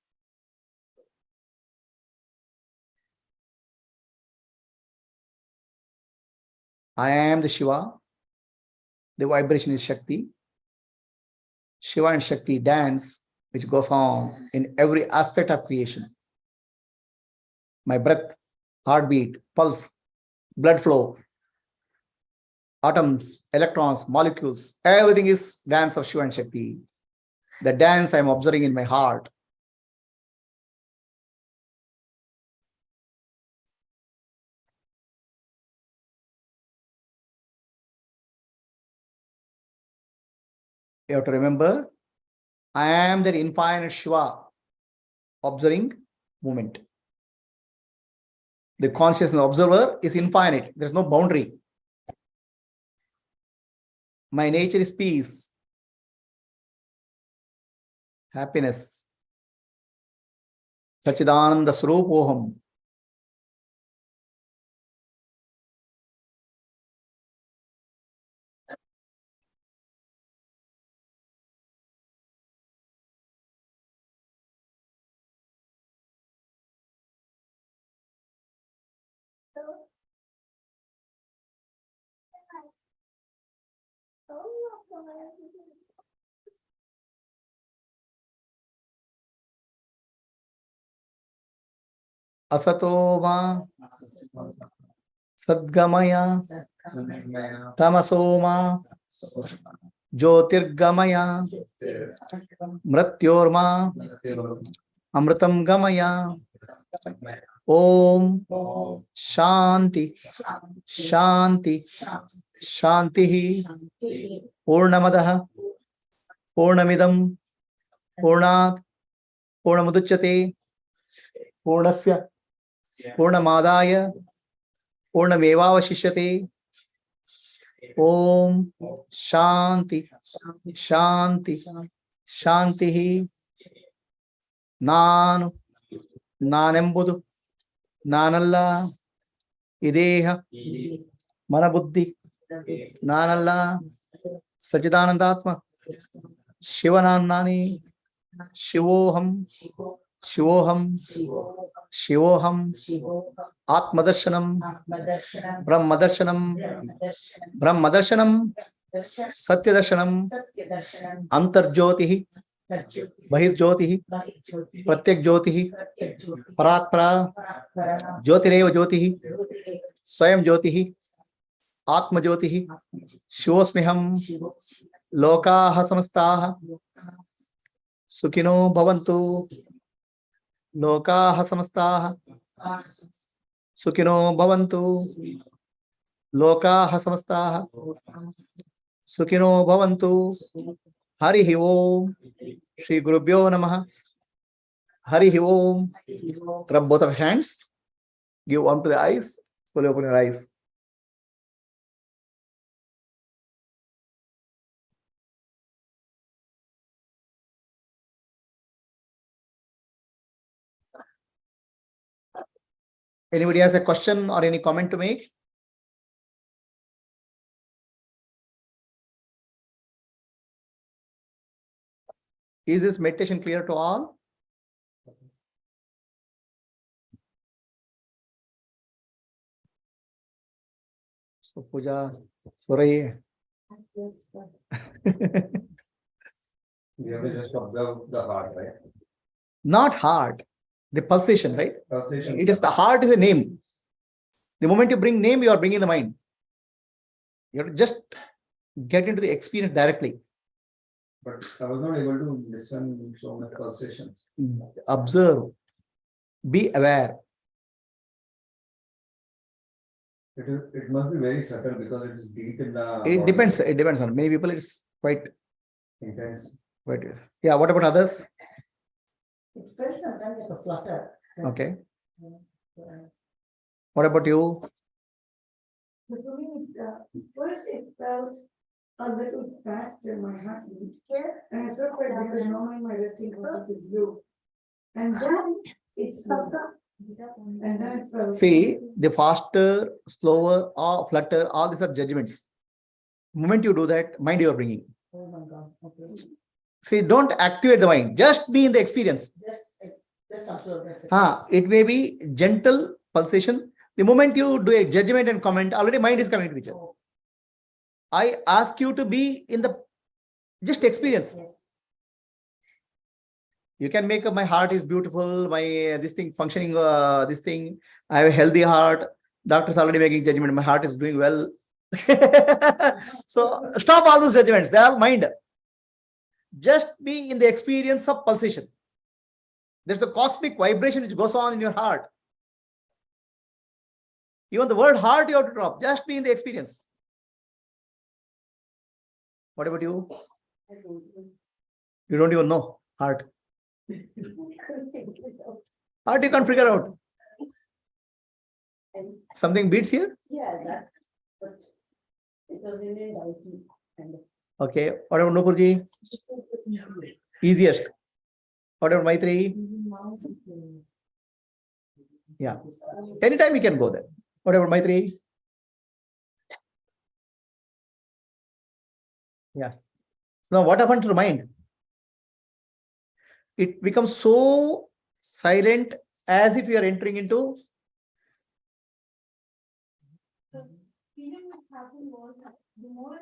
I am the Shiva. The vibration is Shakti. Shiva and Shakti dance, which goes on in every aspect of creation. My breath, heartbeat, pulse, blood flow, atoms, electrons, molecules, everything is dance of Shiva and Shakti. The dance I'm observing in my heart. You have to remember, I am that infinite Shiva observing movement. The consciousness observer is infinite. There's no boundary. My nature is peace, happiness. Sachidananda Swarupoham. Asatoma Sadgamaya Tamasoma Jyotirgamaya Mrityorma Amritam Gamaya. Om Shanti Shanti Shanti Purnamadaha Purnamidam Purnat Purnamuduchyate Purnasya Purnamadaya Purnamevavashishyate. Om Shanti Shanti Shanti. Nanu Nanembudu Nanalla Ideha Manabuddhi Nanalla Sachidanandatma Shivananani Shivoham Shivoham Shivoham Atmadarshanam Brahmadarshanam Satyadarshanam Antarjyotihi Bahirjyotihi Pratyak Jyotihi Paratpara Jyotireva Jyotihi Swayam Jyotihi Atma Jyotihi Shivosmiham Lokaha Samastaha Sukhino Bhavantu Lokaha Samastaha Sukhino Bhavantu Lokaha Samastaha Sukhino Bhavantu. Harihi Om. Shri Gurubhyo Namaha. Harihi Om. Rub both of hands. Give one to the eyes. Slowly open your eyes. Anybody has a question or any comment to make? Is this meditation clear to all? So Puja, sorry. We have to just observe the heart, right? Not heart, the pulsation, right? Pulsation. It is the heart is a name. The moment you bring name, you are bringing the mind. You have to just get into the experience directly. But I was not able to listen so much pulsations. Observe. Be aware. It must be very subtle because it is deep in the. It depends. It depends on many people. It's quite intense. Quite. Yeah. What about others? It felt sometimes like a flutter. Okay. What about you? But for me, first it felt a little faster, my heartbeat. And I surprised because normally my resting heart is low. And then it's and then it felt. See, the faster, slower, or flutter, all these are judgments. The moment you do that, mind you are bringing. Oh my God. Okay. See, don't activate the mind. Just be in the experience. Just observe. That's it. It may be gentle pulsation. The moment you do a judgment and comment, already mind is coming to each other. I ask you to be in the just experience. Yes. You can make my heart is beautiful, my this thing functioning, this thing, I have a healthy heart. Doctors already making judgment, my heart is doing well. So stop all those judgments, they are all mind. Just be in the experience of pulsation. There's the cosmic vibration which goes on in your heart. Even the word heart you have to drop, just be in the experience. What about you? You don't even know heart. Heart you can't figure out. Something beats here? Yeah, that, but it was Indian dietary kind of. Okay. What about Nupurji? Easiest. What about Maitri? Yeah. Anytime we can go there. What about Maitri? Yeah. Now what happened to the mind? It becomes so silent as if we are entering into. The feeling that happened was that the more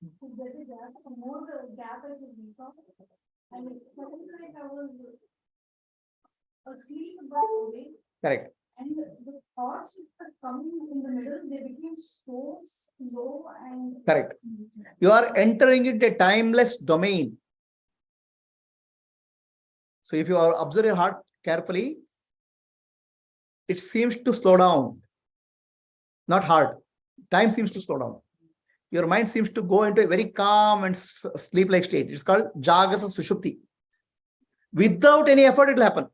I could get a gap, the more the gap I could become. And it felt like I was asleep but awake. Correct. And the thoughts which were coming in the middle, they became so slow and. Correct. You are entering into a timeless domain. So if you are observe your heart carefully, it seems to slow down. Not hard. Time seems to slow down. Your mind seems to go into a very calm and sleep-like state. It's called Jagrata Sushupti. Without any effort, it will happen.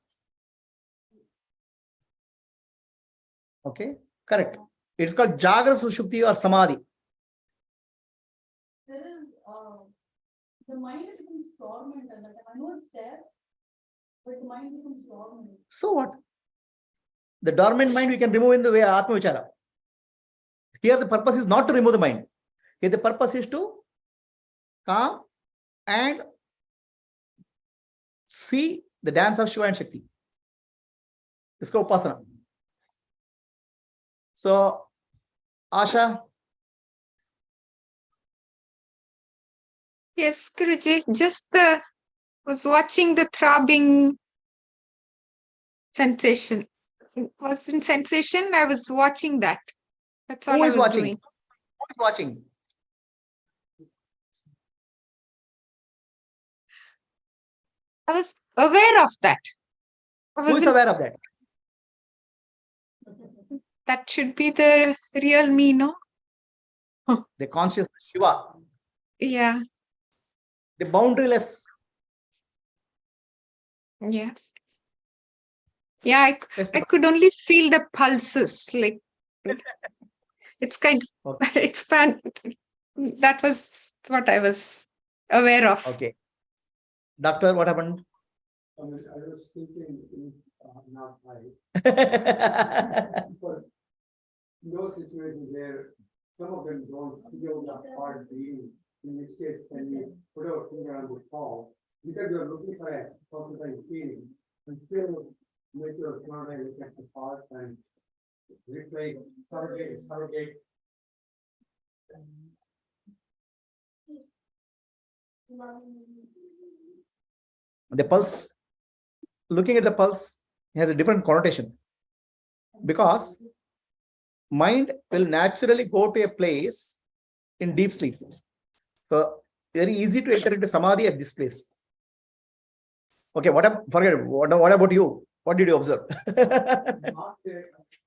Okay, correct. It's called Jagrata Sushupti or Samadhi. There is, the mind becomes dormant, and I know it's there, but the mind becomes dormant. So what? The dormant mind we can remove in the way Atma Vichara. Here the purpose is not to remove the mind. Here the purpose is to calm and see the dance of Shiva and Shakti. It's called Upasana. So, Asha. Yes, Guruji, just was watching the throbbing sensation. It wasn't sensation, I was watching that. That's all Who I is was watching? doing. Who is watching? I was aware of that. Who is aware of that? That should be the real me, no? The conscious Shiva. Yeah. The boundaryless. Yeah. Yeah, I could only feel the pulses, like it's kind of expand. That was what I was aware of. Okay. Doctor, what happened? I was thinking, not I. But those situations where some of them don't feel the heart beating, in which case, can you put a finger on the pulse? Because you're looking for a pulsatile feeling, and still make your pranayama look at the heart and replay, surrogate. The pulse, looking at the pulse has a different connotation because mind will naturally go to a place in deep sleep. So very easy to enter into samadhi at this place. Okay, forget it. What about you? What did you observe? Not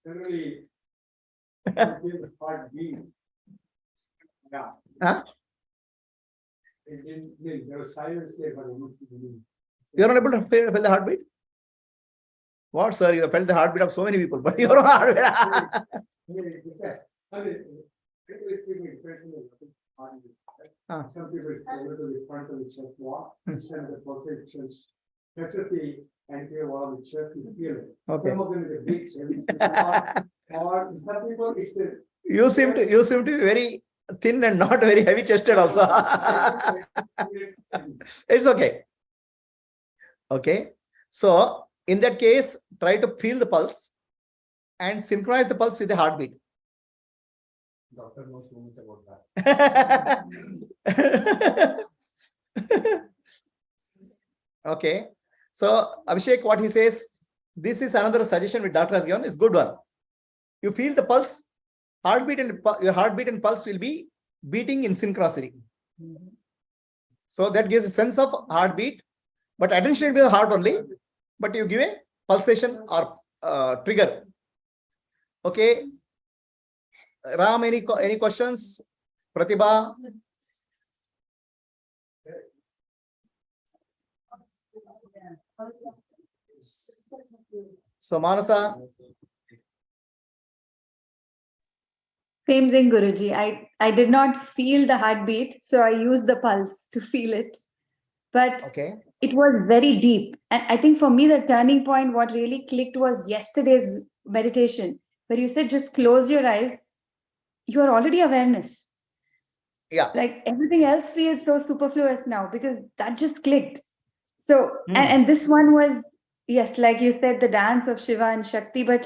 generally, the heart beat. Yeah. Huh? There was silence there, but You are not able to feel the heartbeat? What, sir? You have felt the heartbeat of so many people, but you are not heartbeat. Some people go to the front of the chest walk, instead of the pulsation, touch the anterior wall of the chest, you feel it. Okay. Some of them is a big chest, or some people it's the. You seem to be very thin and not very heavy chested also. It's okay. Okay. So in that case, try to feel the pulse and synchronize the pulse with the heartbeat. Doctor knows so much about that. Okay. So Abhishek, what he says, this is another suggestion which doctor has given, is good one. You feel the pulse, heartbeat, and your heartbeat and pulse will be beating in synchronicity. So that gives a sense of heartbeat, but attention will be the heart only, but you give a pulsation or trigger. Okay. Ram, any questions? Pratibha? So Manasa? Same thing, Guruji. I did not feel the heartbeat, so I used the pulse to feel it. But okay, it was very deep. And I think for me, the turning point, what really clicked was yesterday's meditation, where you said, just close your eyes. You are already awareness. Yeah. Like everything else feels so superfluous now because that just clicked. So, and this one was, yes, like you said, the dance of Shiva and Shakti, but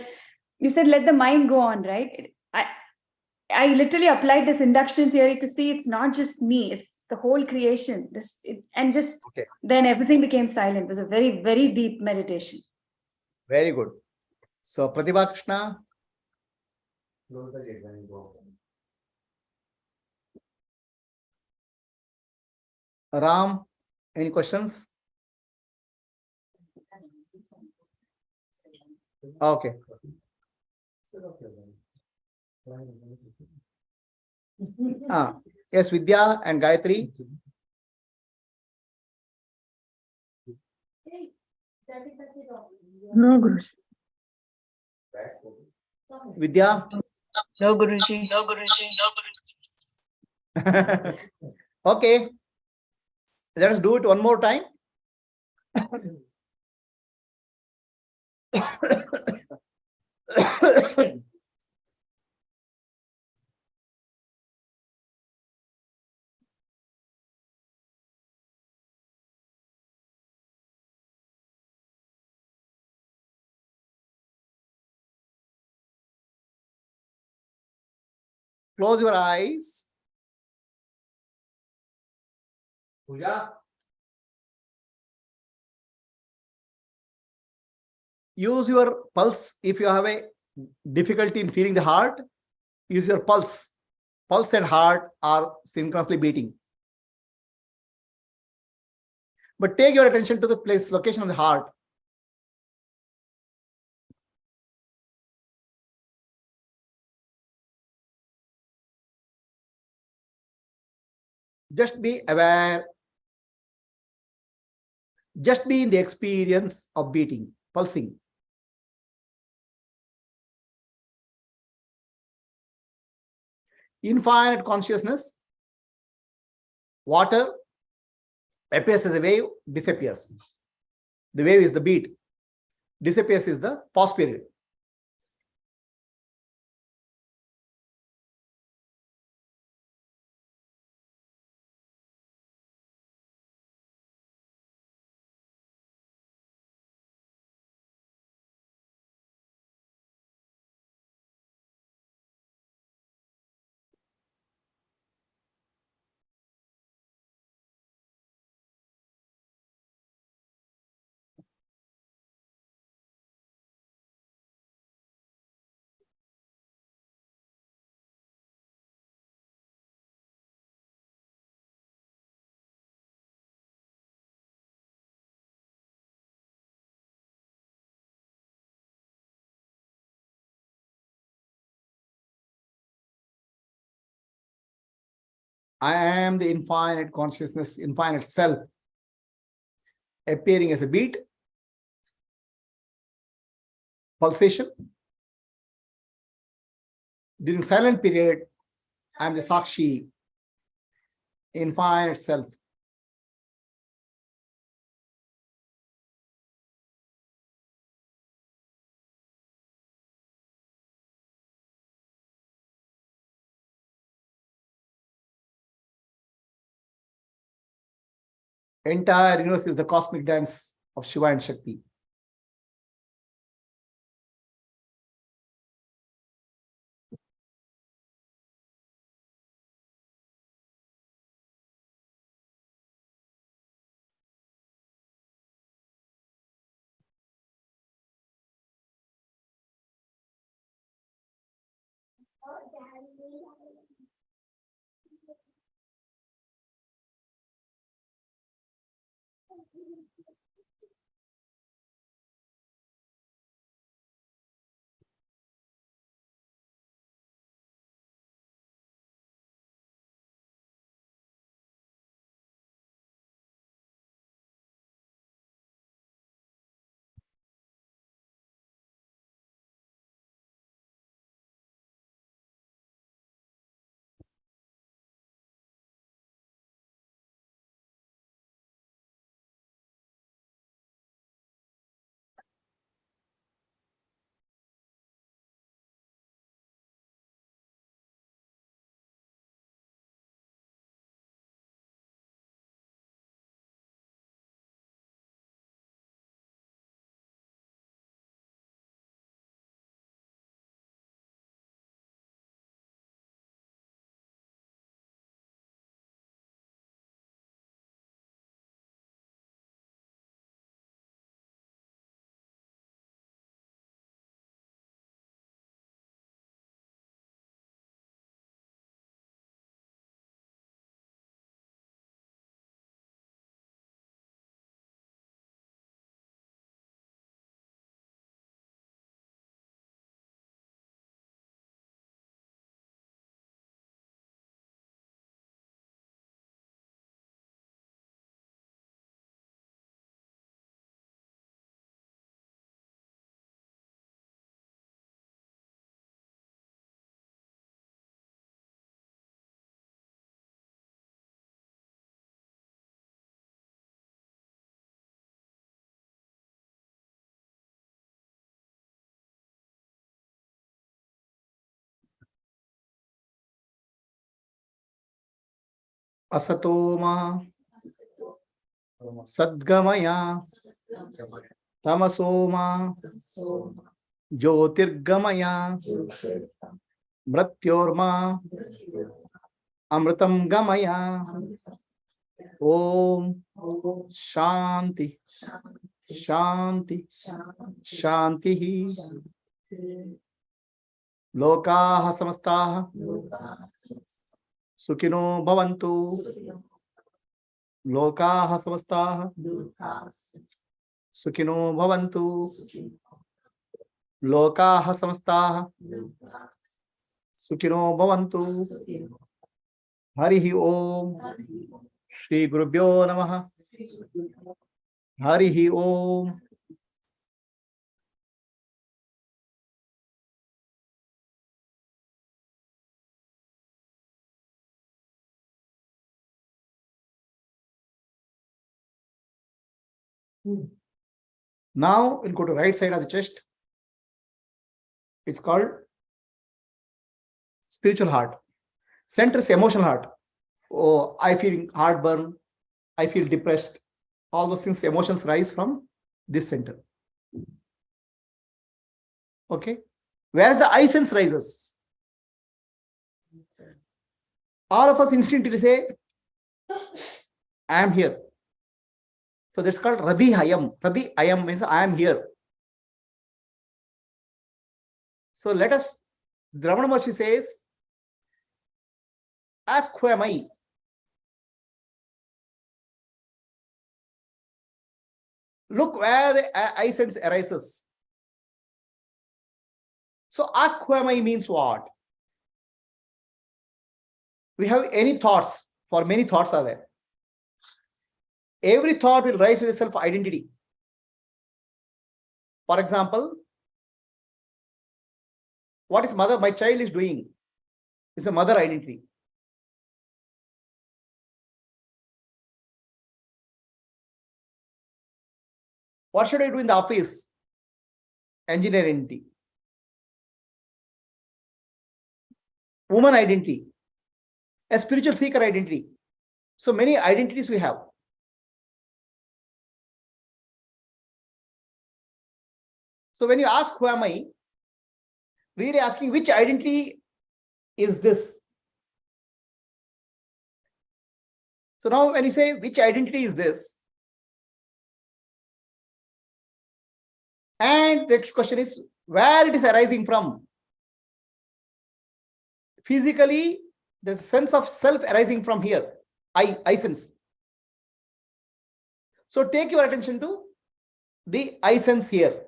you said, let the mind go on, right? I literally applied this induction theory to see it's not just me, it's the whole creation. Then everything became silent. It was a very, very deep meditation. Very good. So Pratibha Krishna. Ram, any questions? Okay. Yes, Vidya and Gayatri. No, Guruji. Vidya? No, Guruji. Okay. Let us do it one more time. Close your eyes. Puja. Use your pulse. If you have a difficulty in feeling the heart, use your pulse. Pulse and heart are synchronously beating. But take your attention to the place, location of the heart. Just be aware. Just be in the experience of beating, pulsing. Infinite consciousness. Water appears as a wave, disappears. The wave is the beat. Disappears is the pause period. I am the infinite consciousness, infinite self, appearing as a beat, pulsation. During silent period, I am the Sakshi, infinite self. Entire universe is the cosmic dance of Shiva and Shakti. Asatoma Sadgamaya Tamasoma Jyotirgamaya Mrityorma Amritam Gamaya. Om Shanti Shanti Shanti. Lokaha samastaha Sukhino bhavantu. Lokaha samastaha Sukhino bhavantu. Lokaha samastaha Sukhino bhavantu. Harihi Om. Shri Gurubhyo Namaha. Harihi Om. Now we'll go to right side of the chest. It's called spiritual heart. Center is emotional heart. Oh, I feel heartburn. I feel depressed. All those things, emotions rise from this center. Okay. Whereas the I sense rises. All of us instinctively say, I am here. So that's called Radhi Hayam. Radhi Ayam means I am here. So let us, Ramana Maharshi says, ask who am I? Look where the I sense arises. So ask who am I means what? We have any thoughts, for many thoughts are there. Every thought will rise with a self-identity. For example, what is mother, my child is doing? It's a mother identity. What should I do in the office? Engineer identity. Woman identity. A spiritual seeker identity. So many identities we have. So when you ask who am I, really asking which identity is this? So now when you say which identity is this, and the next question is where it is arising from. physically, there's a sense of self arising from here. I sense. So take your attention to the I sense here.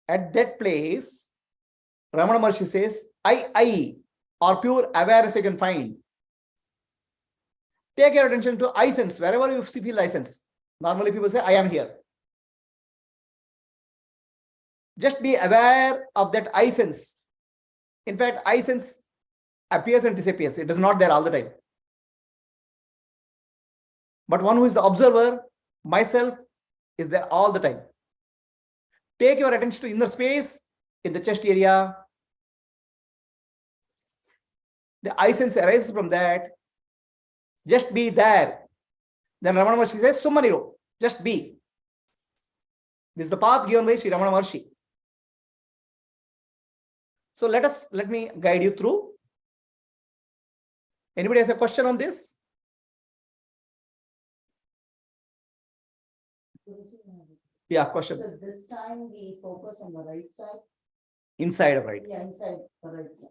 At that place, Ramana Maharshi says, I, or pure awareness you can find. Take your attention to I sense, wherever you feel I sense. Normally people say, I am here. Just be aware of that I sense. In fact, I sense appears and disappears. It is not there all the time. But one who is the observer, myself, is there all the time. Take your attention to inner space in the chest area. The I sense arises from that. Just be there. Then Ramana Maharshi says, Sumaniro, just be. This is the path given by Sri Ramana Maharshi. So let me guide you through. Anybody has a question on this? Yeah, question. So this time we focus on the right side? Inside of right. Yeah, inside the right side.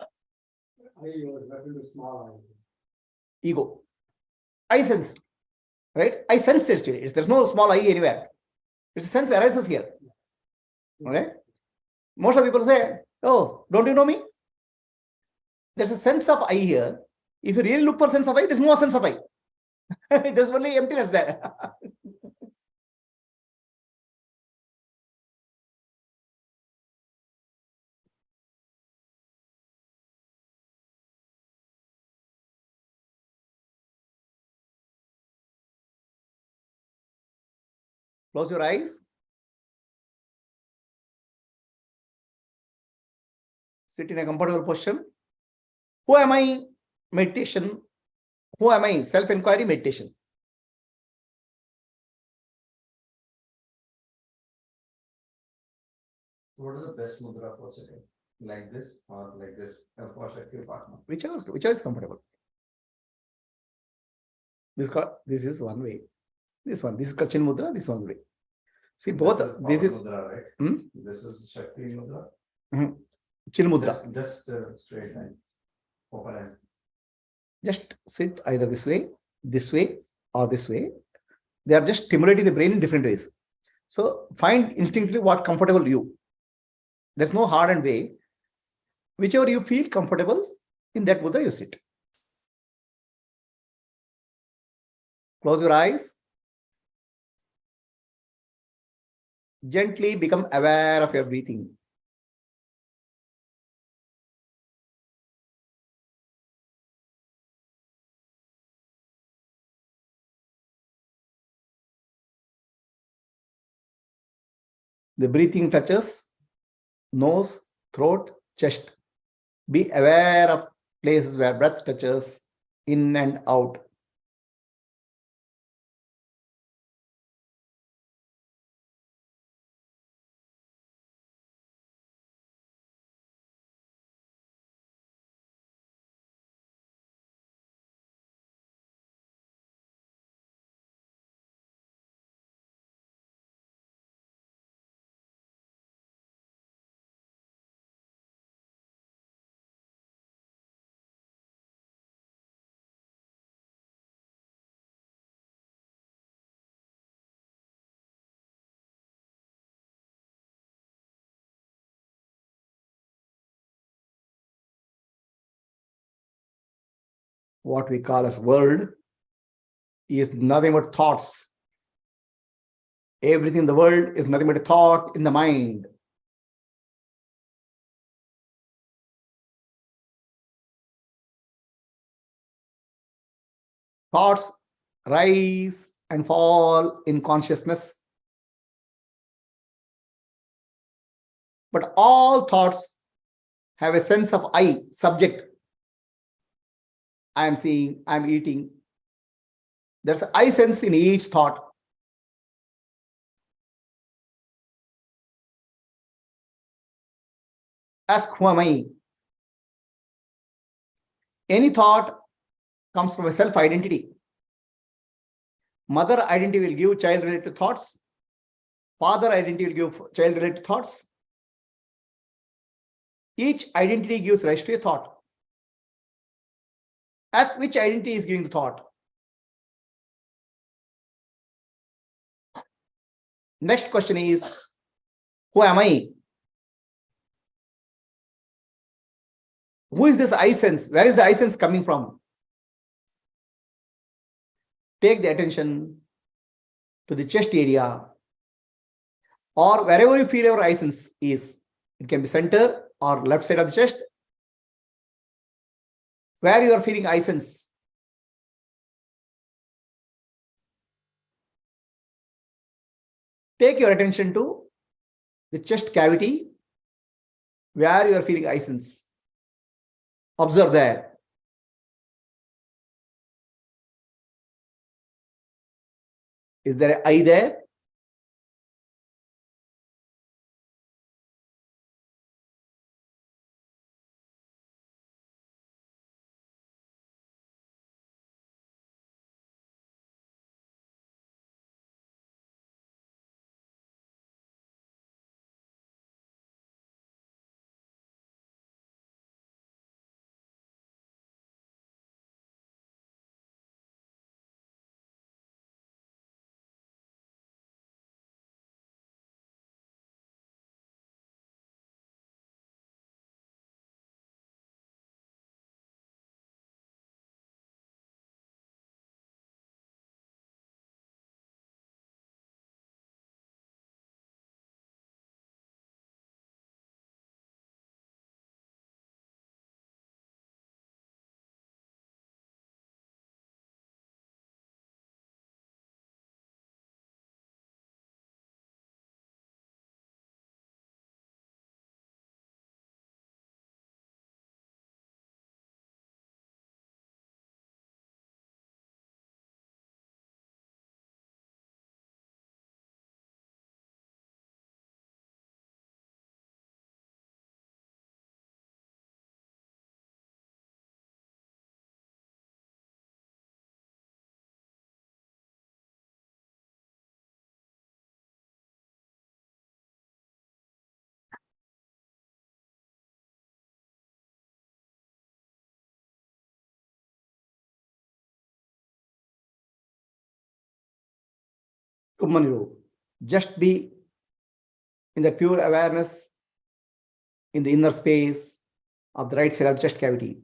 I was referring to small Ego. I sense. Right? I sense it. There's no small I anywhere. It's a sense arises here. Okay? Most of the people say, oh, don't you know me? There's a sense of I here. If you really look for sense of I, there's no sense of I. There's only emptiness there. Close your eyes. Sit in a comfortable position. Who am I? Meditation. Who am I? Self-enquiry meditation. What is the best mudra for sitting? Like this or like this for Shakti Upasana? Whichever is comfortable. This is one way. This is called Chin Mudra, this one way. See, both, this is mudra, right? Hmm? This is Shakti Mudra. Chin Mudra. Just straight line. Open hand. Just sit either this way, or this way. They are just stimulating the brain in different ways. So find instinctively what comfortable to you. There's no hard and way. Whichever you feel comfortable, in that mudra you sit. Close your eyes. Gently become aware of your breathing. The breathing touches nose, throat, chest. Be aware of places where breath touches in and out. What we call as world is nothing but thoughts. Everything in the world is nothing but a thought in the mind. Thoughts rise and fall in consciousness. But all thoughts have a sense of I, subject. I am seeing, I am eating. There's an I sense in each thought. Ask, who am I? Any thought comes from a self-identity. Mother identity will give child-related thoughts. Father identity will give child-related thoughts. Each identity gives rise to a thought. Ask which identity is giving the thought. Next question is, who am I? Who is this I sense? Where is the I sense coming from? Take the attention to the chest area or wherever you feel your I sense is. It can be center or left side of the chest. Where you are feeling I sense. Take your attention to the chest cavity where you are feeling I sense. Observe there. Is there an I there? Just be in the pure awareness in the inner space of the right side of the chest cavity.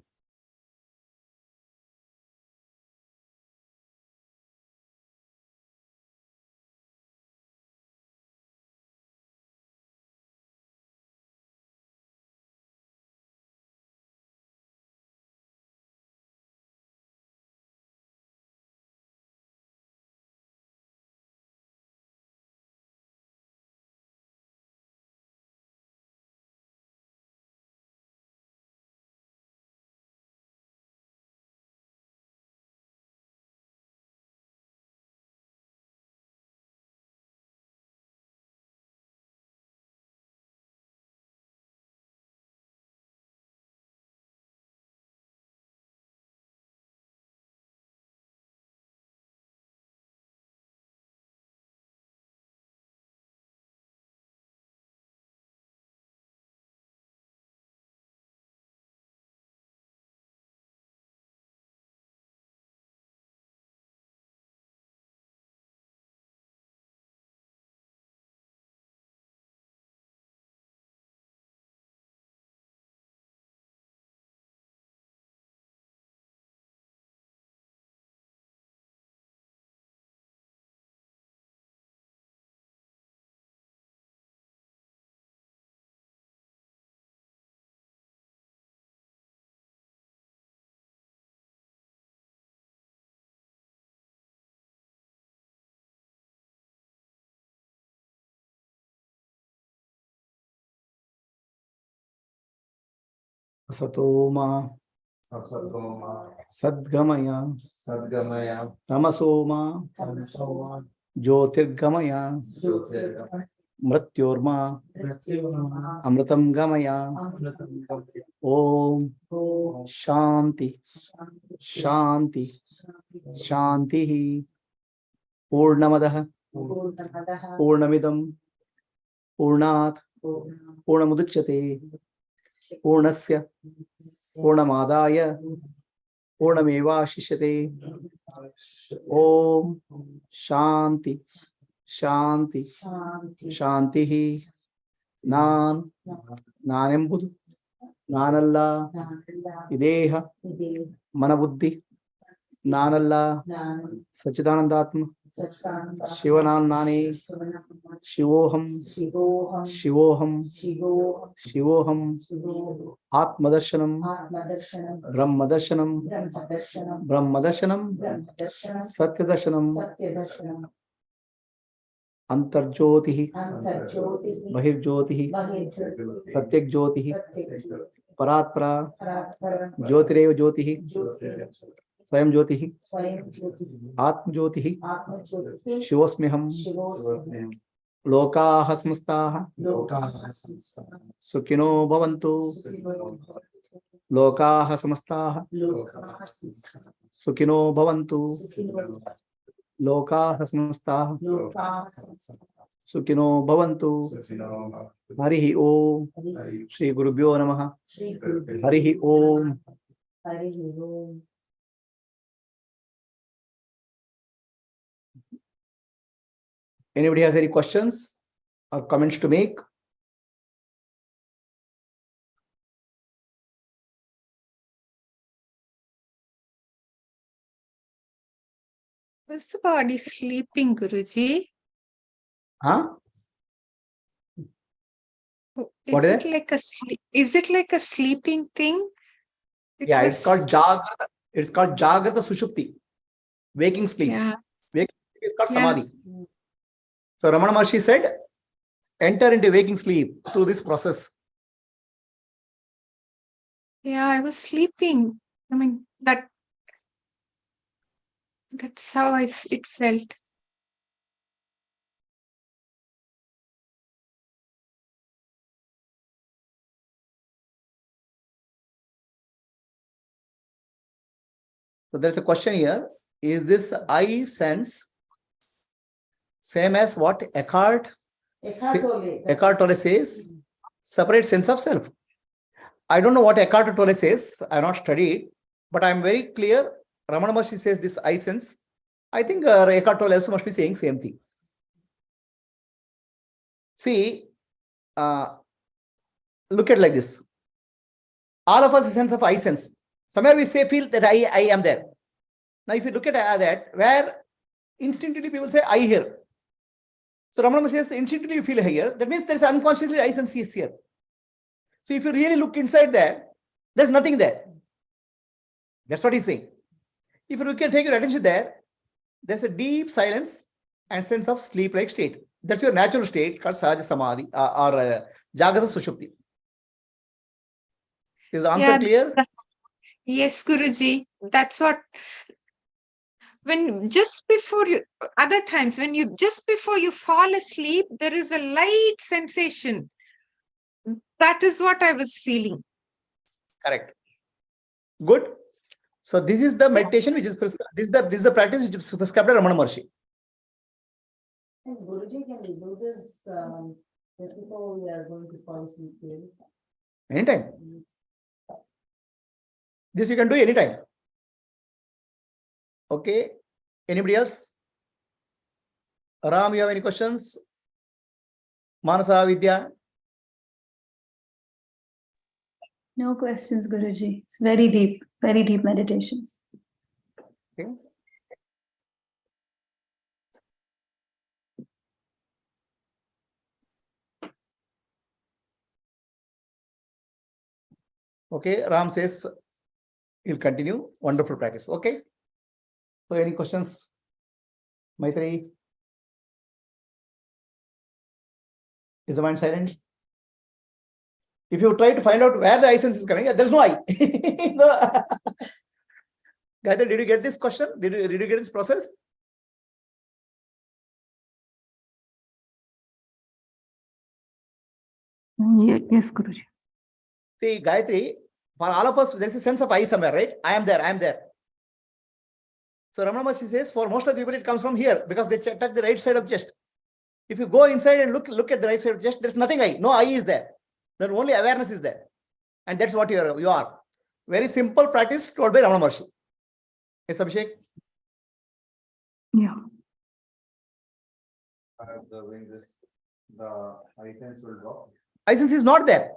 Satoma Sadgamaya Tamasoma Jyotirgamaya Mrityorma Amritam Gamaya. Om Shanti Shanti Shanti Purnamadaha Purnamidam Purnat Purnamudachyate Purnasya Purnamadaya Purnameva Shishyate. Om Shanti Shanti Shantihi Nan Nanembudu Nanalla Ideha Manabuddhi Nanalla Sachidanandatma Shivanan Nani Shivoham Shivoham Shivoham Atmadarshana Brahmadarshanam Brahmadarshanam Satyadarshana Antarjyotihi Bahirjyotihi Pratyakjyotihi Paratpara Jyotireva Jyotihi Swayam Jyotihi Atma Jyotihi Shivosmiham Lokaha Samastaha Sukhino Bhavantu Lokaha Samastaha Sukhino Bhavantu Lokaha Samastaha Sukhino Bhavantu. Harihi Om. Shri Gurubhyo Namaha. Harihi Om. Anybody has any questions or comments to make? Was the body sleeping, Guruji? Huh? Is it like a sleep? Is it like a sleeping thing? Yeah, it's called Jagrata. It's called Jagrata Sushupti. Waking sleep. Yeah. Waking sleep is called Samadhi. So Ramana Maharshi said, enter into waking sleep through this process. Yeah, I was sleeping. I mean, that's how it felt. So there's a question here. Is this I sense same as what Eckhart Tolle says? Separate sense of self. I don't know what Eckhart Tolle says. I have not studied, but I'm very clear. Ramana Maharshi says this I sense. I think Eckhart Tolle also must be saying same thing. See, look at like this. All of us a sense of I sense. Somewhere we say, feel that I am there. Now, if you look at that, where instinctively people say, I hear. So Ramana Maharshi says, instinctively you feel here. That means there is unconsciously I sense here. So if you really look inside there, there's nothing there. That's what he's saying. If you can take your attention there, there's a deep silence and sense of sleep-like state. That's your natural state called Sahaja Samadhi or Jagrata Sushupti. Is the answer clear? Yes, Guruji. That's what. When just before you, other times when you just before you fall asleep, there is a light sensation. That is what I was feeling. Correct. Good. So this is the meditation which is prescribed. This is the practice which is prescribed by Ramana Maharshi. And Guruji, can we do this just before we are going to fall asleep? Anytime. This you can do anytime. Okay. Anybody else? Ram, you have any questions? Manasa, Vidya? No questions, Guruji. It's very deep meditations. Okay. Okay, Ram says he'll continue. Wonderful practice. Okay. So any questions? Maitri? Is the mind silent? If you try to find out where the I sense is coming, there's no I. No. Gayatri, did you get this question? Did you get this process? Yes, Guruji. See, Gayatri, for all of us, there's a sense of I somewhere, right? I am there, I am there. So Ramana Maharshi says, for most of the people, it comes from here because they touch the right side of chest. If you go inside and look at the right side of chest, there's nothing I. No I is there. Then only awareness is there. And that's what you are. Very simple practice told by Ramana Maharshi. Yes, Abhishek? Yeah. Observing this, the eye sense will drop. Eye sense is not there.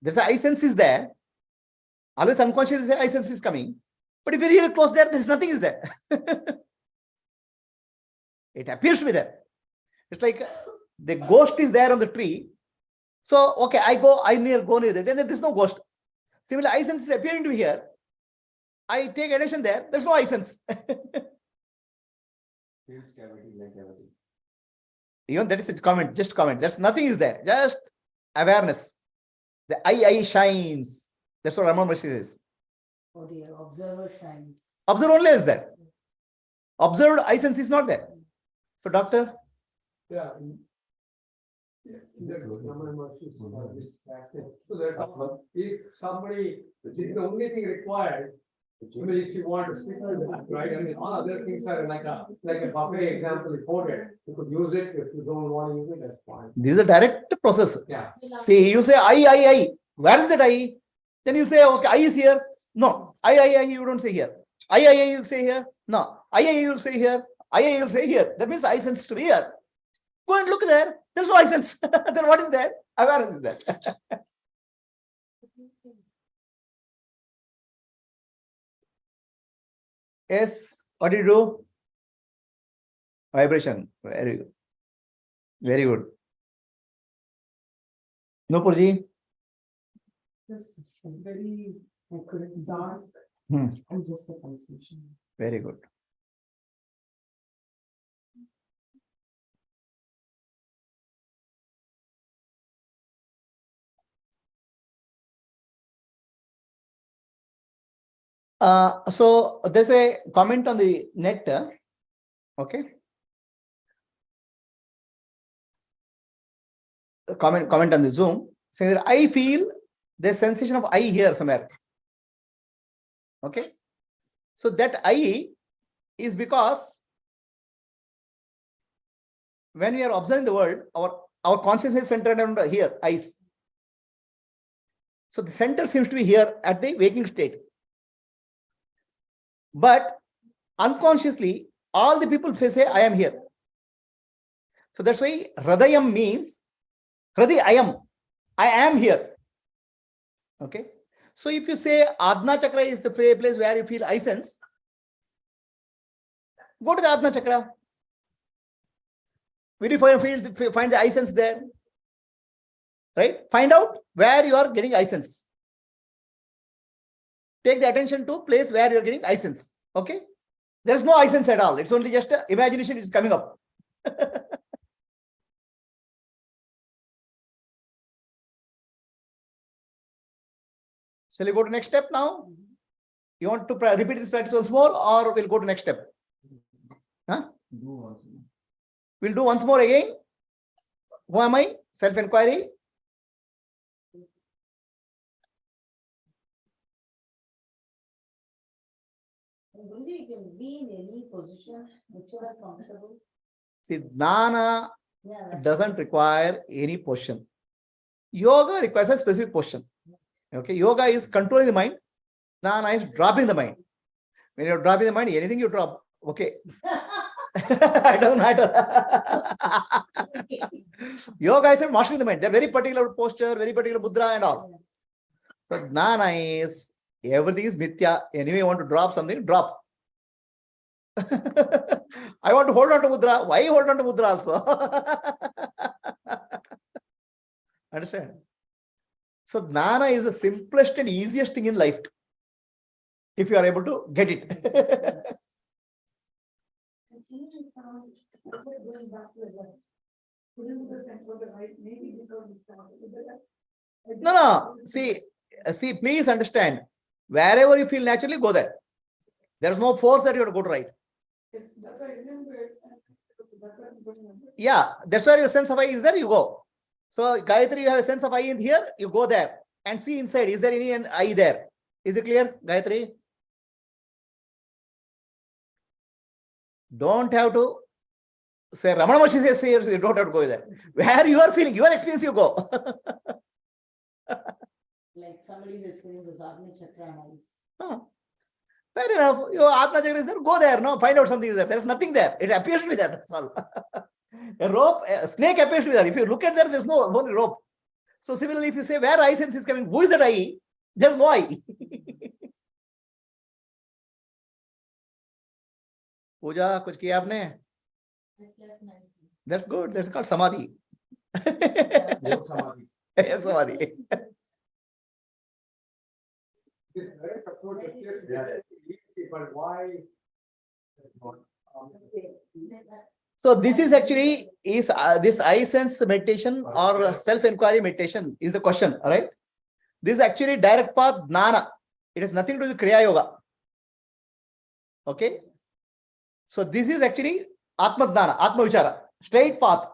There's a eye sense is there. Always unconscious is there, eye sense is coming. But if you really close there, there's nothing is there. It appears to be there. It's like the ghost is there on the tree. So, okay, I go near there, then there's no ghost. Similarly, eye sense is appearing to be here. I take attention there, there's no eye sense. Feels cavity like everything. Even that is a comment, just comment. There's nothing is there, just awareness. The eye shines. That's what Ramana Maharshi says. Oh dear, observer shines. Observe only is there. Observed eye sense is not there. So, doctor? Yeah. In that Ramana Maharshi this practice. So that if somebody, this is the only thing required. I mean, if you want to stick with that, right? I mean, all other things are like a buffet example reported. You could use it. If you don't want to use it, that's fine. This is a direct process. Yeah. See, you say I. Where is that I? Then you say, okay, I is here. No, I, you don't say here. I, you'll say here. No, I, you'll say here. I, you'll say here. That means I sense to be here. Go and look there. There's no I sense. Then what is there? Awareness is there. Yes, what do you do? Vibration. Very good. Very good. No, Purji? Just very dark and just a pulsation. Very good. So there's a comment on the net. Okay. Comment on the Zoom saying that I feel the sensation of I here somewhere. Okay. So that I is because when we are observing the world, our consciousness is centered around here, eyes. So the center seems to be here at the waking state. But unconsciously, all the people say, I am here. So that's why Hradayam means, Hradayam, I am here. Okay. So if you say Adna Chakra is the place where you feel I sense, go to the Adna Chakra. Will you find the I sense there? Right? Find out where you are getting I sense. Take the attention to place where you are getting I sense. Okay? There is no I sense at all. It's only just imagination is coming up. Shall we go to next step now? You want to repeat this practice once more, or we'll go to next step? Huh? We'll do once more again. Who am I? Self-enquiry. You can be in any position, whichever comfortable. See, Jnana doesn't require any position. Yoga requires a specific position. Okay, yoga is controlling the mind. Jnana is dropping the mind. When you're dropping the mind, anything you drop, okay. It doesn't matter. Yoga is mastering the mind. They're very particular posture, very particular mudra and all. So Jnana is, everything is mithya. Anyway, you want to drop something, drop. I want to hold on to mudra. Why hold on to mudra also? Understand? So Jnana is the simplest and easiest thing in life, if you are able to get it. No. See, please understand. Wherever you feel naturally, go there. There is no force that you have to go to right. Yeah, that's where your sense of I is there, you go. So Gayatri, you have a sense of I in here, you go there and see inside. Is there any I there? Is it clear, Gayatri? Don't have to say, Ramana Maharshi says, you don't have to go there. Where you are feeling, your experience, you go. Like somebody's experience was Agni Chakra nice. Fair enough. Your Atma Chakra is there, go there, no, find out something is there. There's nothing there. It appears to be there, that's all. A rope, a snake appears to be there. If you look at there, there's no only rope. So similarly, if you say where eye sense is coming, who is that eye? There's no eye. Puja, kuch kiya aapne? That's good. That's called samadhi. Yoga samadhi. Samadhi. This direct approach appears easy, but why? So this is actually this eye sense meditation or self-enquiry meditation is the question, all right? This is actually direct path jnana. It has nothing to do with kriya yoga. Okay? So this is actually Atmadana, Atma Vichara, straight path.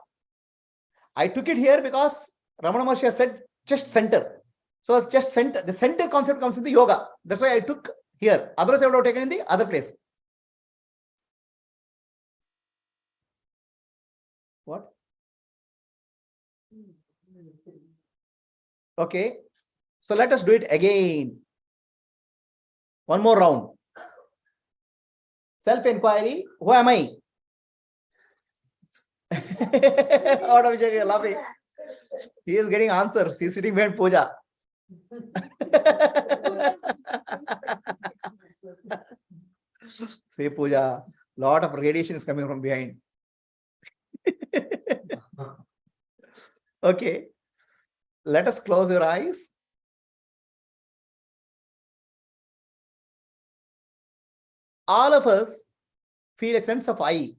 I took it here because Ramana Maharshi has said chest center. So chest center, the center concept comes in the yoga. That's why I took here. Otherwise I would have taken in the other place. What? Okay. So let us do it again. One more round. Self-enquiry. Who am I? Out of laughing. He is getting answers. He is sitting behind Puja. Say Puja. Lot of radiation is coming from behind. Okay. Let us close your eyes. All of us feel a sense of I.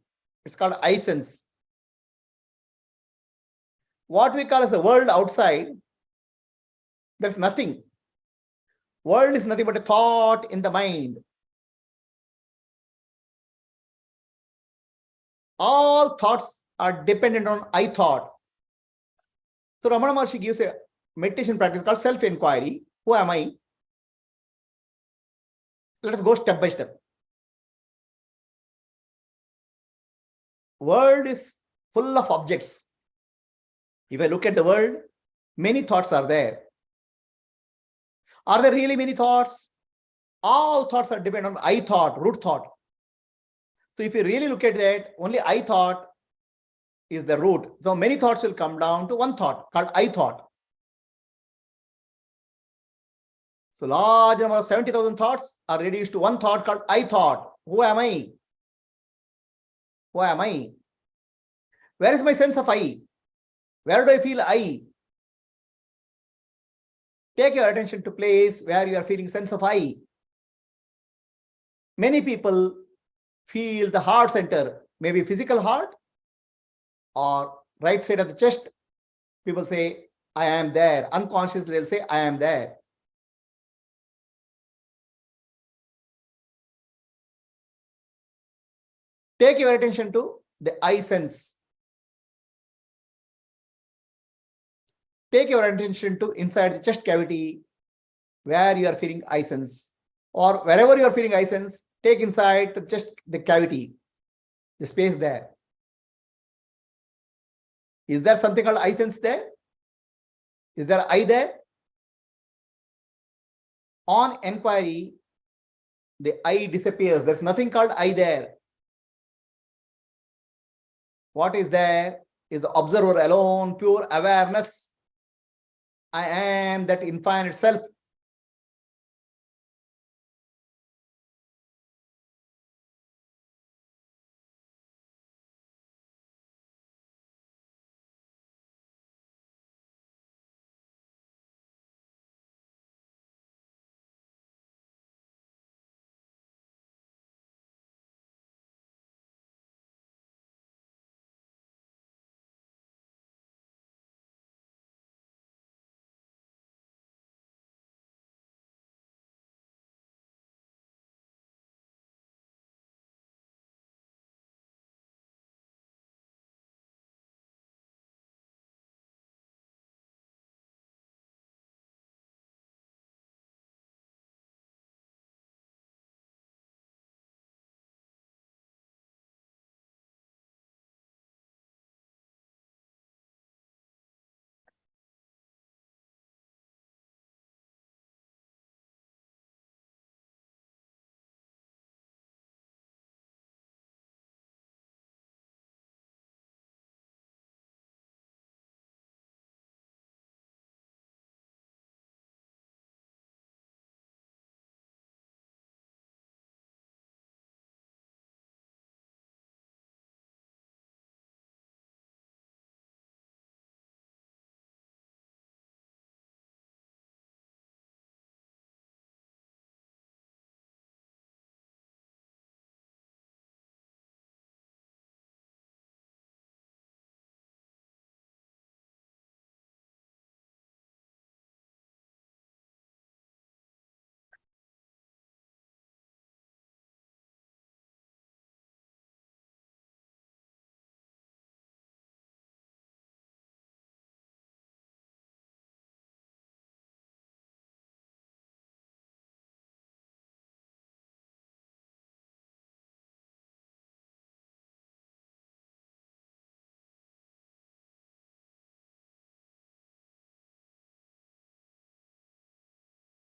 It's called I sense. What we call as the world outside, there's nothing. World is nothing but a thought in the mind. All thoughts are dependent on I thought. So Ramana Maharshi gives a meditation practice called self-enquiry. Who am I? Let us go step by step. World is full of objects. If I look at the world, many thoughts are there. Are there really many thoughts? All thoughts are dependent on I thought, root thought. So if you really look at that, only I thought is the root. So many thoughts will come down to one thought called I thought. So large number of 70,000 thoughts are reduced to one thought called I thought. Who am I? Who am I? Where is my sense of I? Where do I feel I? Take your attention to place where you are feeling sense of I. Many people feel the heart center, maybe physical heart or right side of the chest. People say, I am there. Unconsciously, they'll say, I am there. Take your attention to the I sense. Take your attention to inside the chest cavity where you are feeling I sense, or wherever you are feeling I sense, take inside the chest, the cavity, the space there. Is there something called I sense there? Is there I there? On enquiry, the I disappears. There's nothing called I there. What is there is the observer alone, pure awareness. I am that infinite self.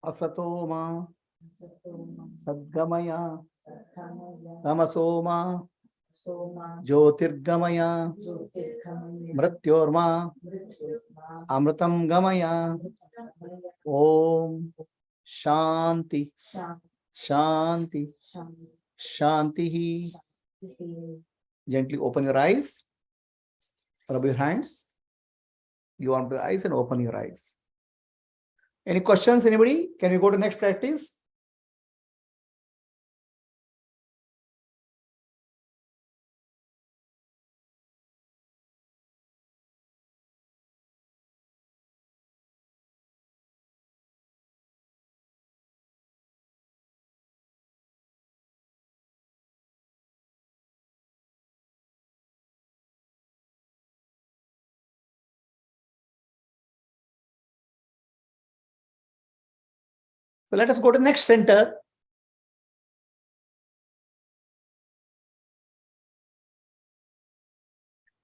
Asatoma Sadgamaya Tamasoma Jyotirgamaya Mrityorma Amritam Gamaya. Om Shanti Shanti Shanti. Gently open your eyes. Rub your hands. You want the eyes and open your eyes. Any questions, anybody? Can we go to next practice? So let us go to the next center.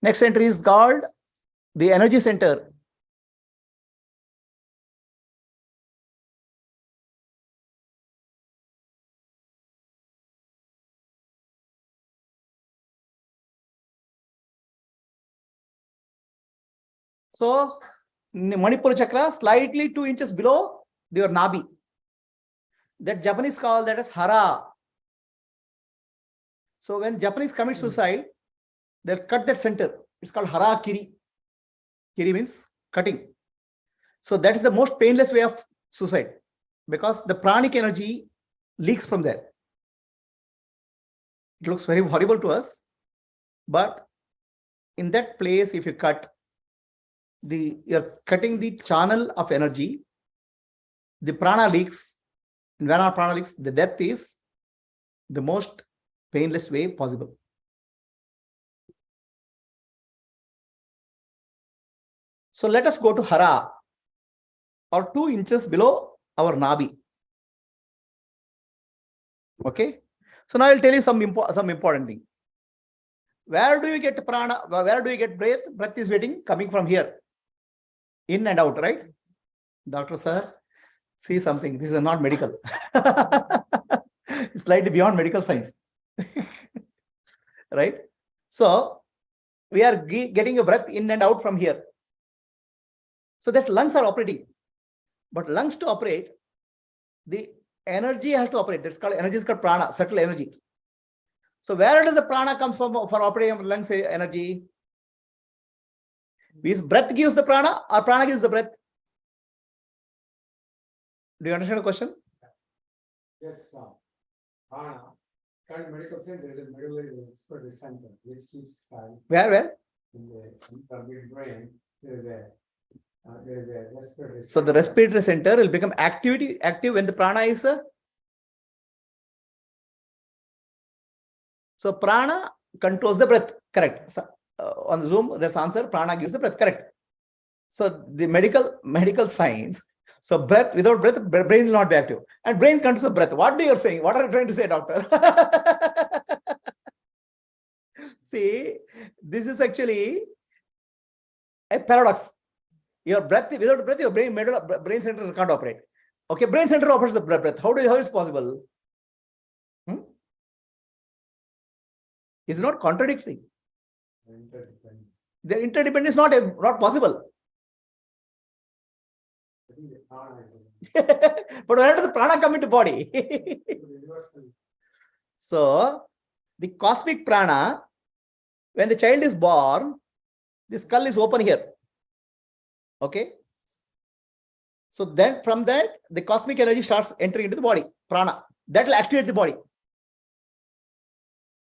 Next center is called the energy center. So Manipura chakra slightly 2 inches below your nabi. That Japanese call that as hara. So when Japanese commit suicide, they'll cut that center. It's called hara kiri. Kiri means cutting. So that is the most painless way of suicide because the pranic energy leaks from there. It looks very horrible to us, but in that place, if you cut, you're cutting the channel of energy. The prana leaks. And when our prana leaks, the death is the most painless way possible. So let us go to hara, or 2 inches below our nabi. Okay. So now I'll tell you some important thing. Where do you get prana? Where do you get breath? Breath is waiting, coming from here. In and out, right? Doctor sir, see something. This is not medical. It's slightly beyond medical science. Right? So we are getting a breath in and out from here. So this lungs are operating. But lungs to operate, the energy has to operate. That's called energy is called prana, subtle energy. So where does the prana come from for operating lungs energy? Is breath gives the prana or prana gives the breath? Do you understand the question? Yes, prana. Current medical center, there is a medullary respiratory center which keeps time. Where? In the mid-brain, there is a respiratory. So the respiratory center will become active when the prana is. So prana controls the breath. Correct. So, on Zoom, there's answer. Prana gives the breath. Correct. So the medical science. So breath, without breath, brain will not be active. And brain controls the breath. What are you saying? What are you trying to say, doctor? See, this is actually a paradox. Your breath, without breath, your brain center can't operate. Okay, brain center operates the breath. How is possible? It's not contradictory. The interdependence is not possible. But where does the prana come into body? So the cosmic prana, when the child is born, the skull is open here. Okay. So then from that, the cosmic energy starts entering into the body, prana. That will activate the body.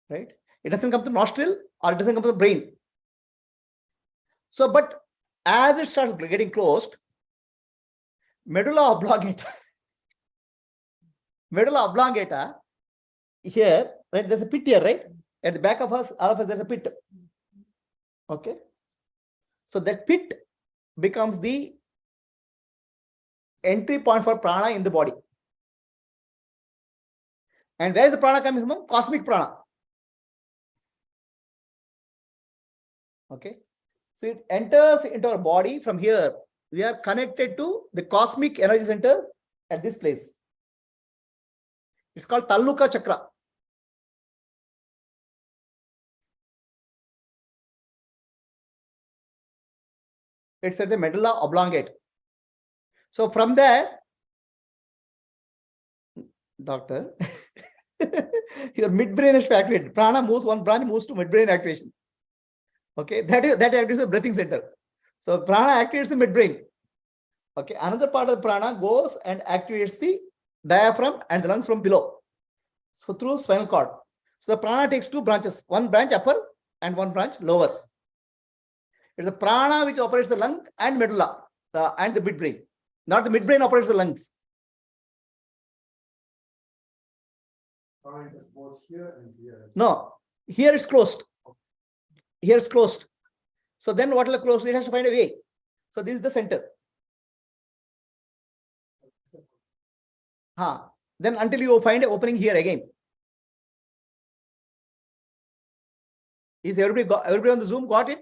Right? It doesn't come to the nostril or it doesn't come to the brain. So, but as it starts getting closed, medulla oblongata, here, right? There's a pit here, right? At the back of us, all of us, there's a pit. Okay. So that pit becomes the entry point for prana in the body. And where is the prana coming from? Cosmic prana. Okay. So it enters into our body from here. We are connected to the cosmic energy center at this place. It's called Talluka Chakra. It's at the medulla oblongate. So from there, doctor, your midbrain is to activate. Prana moves, one branch moves to midbrain activation. Okay, that activates the breathing center. So prana activates the midbrain. Okay, another part of the prana goes and activates the diaphragm and the lungs from below. So through spinal cord. So the prana takes two branches, one branch upper and one branch lower. It's the prana which operates the lung and medulla and the midbrain. Not the midbrain operates the lungs. No, here it's closed. Here it's closed. So then what will close? It has to find a way. So this is the center. Then until you find an opening here again. Is everybody on the Zoom got it?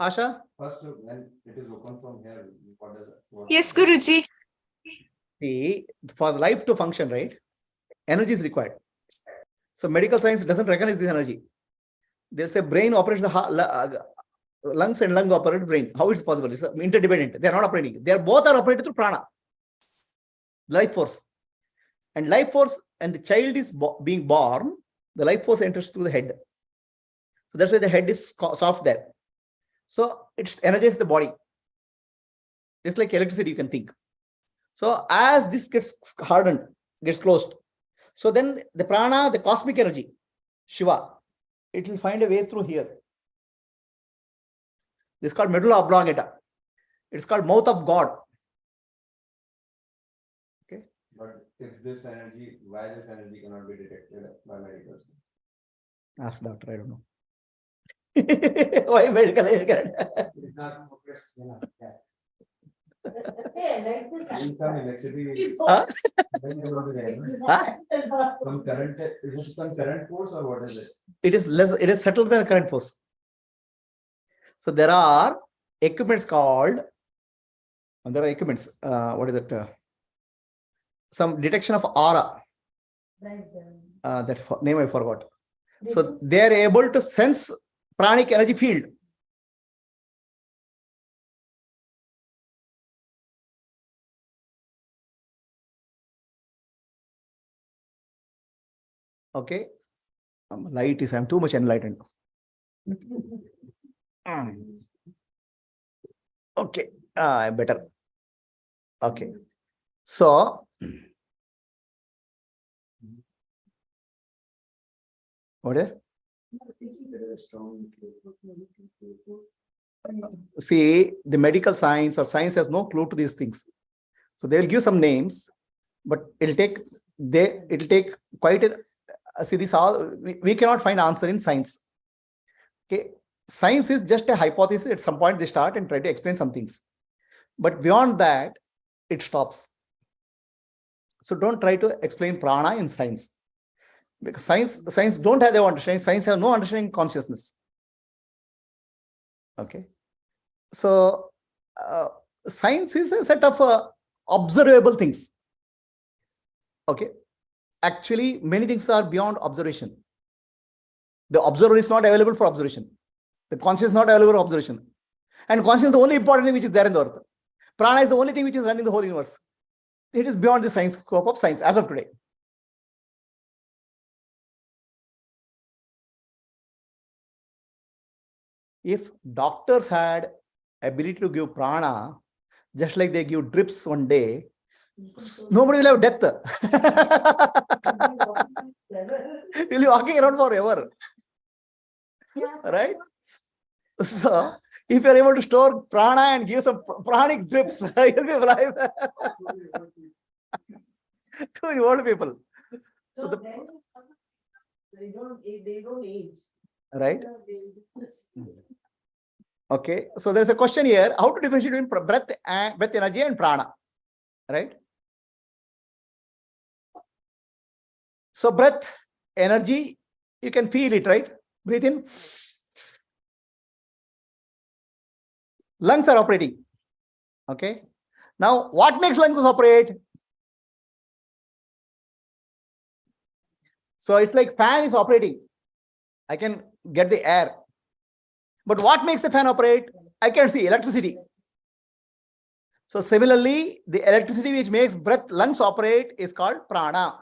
Asha? First, when it is open from here, what is it? Yes, Guruji. See, for life to function, right? Energy is required. So medical science doesn't recognize this energy. They'll say brain operates the lungs and lung operate brain. How is it possible? It's interdependent. They are not operating. They are both are operated through prana, life force. And life force, and the child is being born, the life force enters through the head. So that's why the head is soft there. So it energizes the body. Just like electricity, you can think. So as this gets hardened, gets closed, so then the prana, the cosmic energy, Shiva, it will find a way through here. This is called medulla oblongata. It's called mouth of God. Okay. But if this energy, why this energy cannot be detected by medicals? Ask doctor, I don't know. Why medical? It's not focused enough. Hey, like this. Huh? Some current, is it some current force or what is it? It is less, it is settled than the current force. So there are equipments called, and there are equipments, what is it? Some detection of aura. That name I forgot. So they are able to sense pranic energy field. Okay. Light is, I'm too much enlightened. Okay. Better. Okay. So, what is? See, the medical science or science has no clue to these things. So they will give some names, but it'll take quite a see this all we cannot find answer in science. Okay, science is just a hypothesis. At some point they start and try to explain some things, but beyond that it stops. So don't try to explain prana in science, because science don't have their understanding. Science have no understanding consciousness. Okay, so science is a set of observable things. Okay, actually many things are beyond observation. The observer is not available for observation. The conscious is not available for observation. And conscious is the only important thing which is there in the earth. Prana is the only thing which is running the whole universe. It is beyond the science scope of science as of today. If doctors had ability to give prana, just like they give drips one day, nobody will have death. You'll be walking around forever. Right? So, if you're able to store prana and give some pranic drips, you'll be alive. To the old people. So they don't age. Right? Okay. So there's a question here: how to differentiate between breath energy and prana? Right? So breath energy, you can feel it, right? Breathe in. Lungs are operating. Okay. Now, what makes lungs operate? So it's like fan is operating. I can get the air. But what makes the fan operate? I can see electricity. So similarly, the electricity which makes breath, lungs operate is called prana.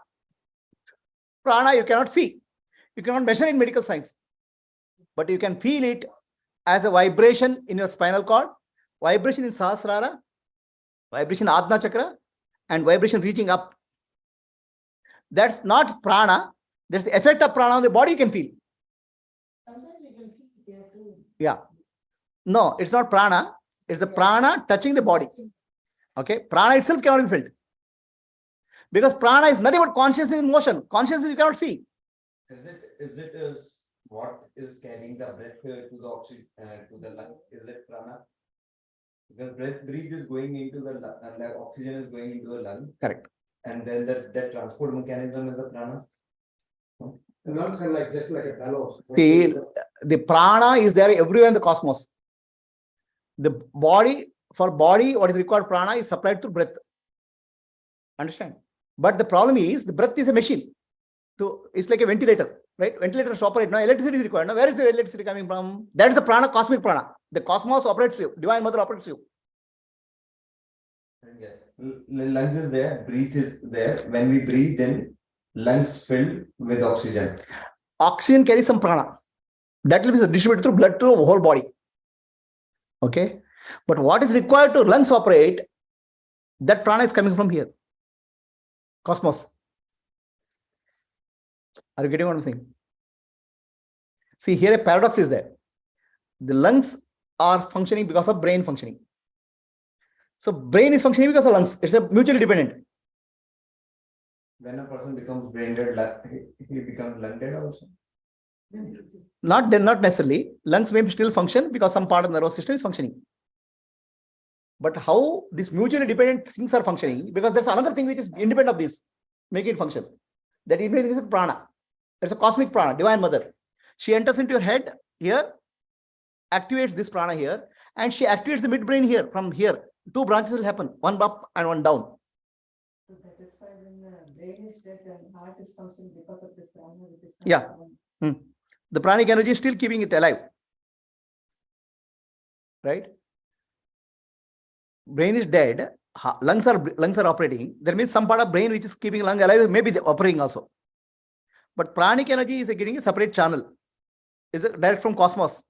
Prana you cannot see. You cannot measure in medical science. But you can feel it as a vibration in your spinal cord, vibration in Sahasrara, vibration in Adna chakra, and vibration reaching up. That's not prana. That's the effect of prana on the body you can feel. Sometimes you can feel it there too. Yeah. No, it's not prana. It's the prana touching the body. Okay. Prana itself cannot be felt. Because prana is nothing but consciousness in motion. Consciousness you cannot see. Is it what is carrying the breath to the oxygen to the lung? Is it prana? Because breath is going into the lung and the oxygen is going into the lung. Correct. And then that transport mechanism is the prana. The lungs are like just like a bellows. The prana is there everywhere in the cosmos. The body, for body, what is required prana is supplied through breath. Understand? But the problem is the breath is a machine. It's like a ventilator, right? Ventilators operate. Now electricity is required. Now where is the electricity coming from? That is the prana, cosmic prana. The cosmos operates you. Divine Mother operates you. Lungs is there, breath is there. When we breathe, then lungs filled with oxygen. Oxygen carries some prana. That will be distributed through blood to the whole body. Okay. But what is required to lungs operate, that prana is coming from here. Cosmos. Are you getting what I'm saying? See, here a paradox is there. The lungs are functioning because of brain functioning. So brain is functioning because of lungs. It's a mutually dependent. When a person becomes brain dead, he becomes lung dead also. Not necessarily. Lungs may still function because some part of the nervous system is functioning. But how these mutually dependent things are functioning, because there's another thing which is independent of this, make it function. That independent is prana. It's a cosmic prana, Divine Mother. She enters into your head here, activates this prana here, and she activates the midbrain here. From here, two branches will happen, one up and one down. So that is why when the brain is dead and heart is functioning because of this prana, which is Yeah. The pranic energy is still keeping it alive. Right? Brain is dead, lungs are operating. There means some part of brain which is keeping lung alive, maybe they're operating also. But pranic energy is getting a separate channel. Is it direct from cosmos?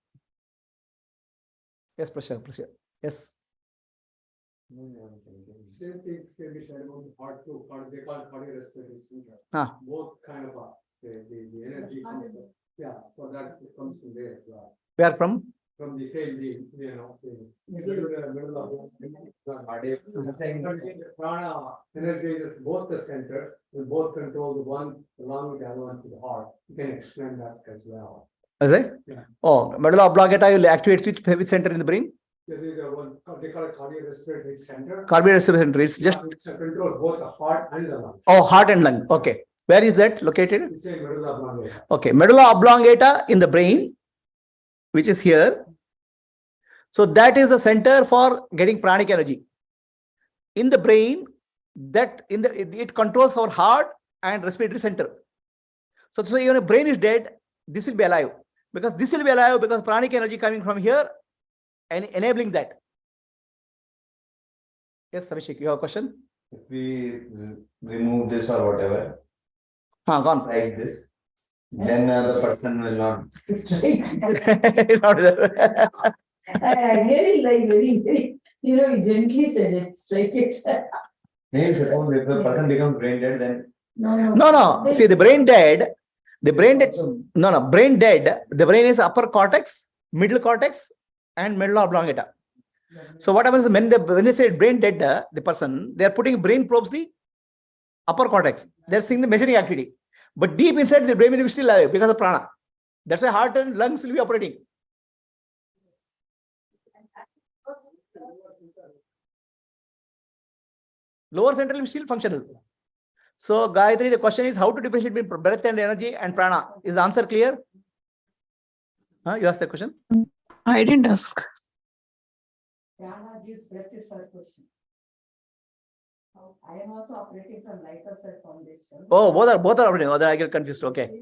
Yes, Prashant. Yes. Same things can be said about the heart too. They call it cardiorespiratory syndrome. Both kind of the energy comes from, for that it comes from there as well. Where from? From the same, middle of prana energizes both the center. We both control the one, the lung, the other one to the heart. You can explain that as well. Is it? Yeah. Oh, medulla oblongata will activate which center in the brain? There is one, they call it cardiorespiratory center. Cardiorespiratory center. It's just control both the heart and the lung. Oh, heart and lung. Okay. Where is that located? It's a medulla oblongata. Okay, medulla oblongata in the brain, which is here. So that is the center for getting pranic energy. In the brain, it controls our heart and respiratory center. So even if brain is dead, this will be alive. Because this will be alive because pranic energy coming from here and enabling that. Yes, Abhishek, you have a question? If we remove this or whatever, gone. like this, then the person will not. I really like very, you gently said it, strike it. If the person becomes brain dead, then. No. See, the brain dead, brain dead, the brain is upper cortex, middle cortex, and medulla oblongata. So what happens when they say brain dead, the person, they are putting brain probes the upper cortex. They are seeing the measuring activity. But deep inside the brain will be still alive because of prana. That's why heart and lungs will be operating. Lower central is still functional. So Gayatri, the question is how to differentiate between breath and energy and prana. Is the answer clear? You asked the question? I didn't ask. Prana gives breath is our question. I am also operating from Light of Self Foundation. Oh, both are operating. Oh, then I get confused. Okay.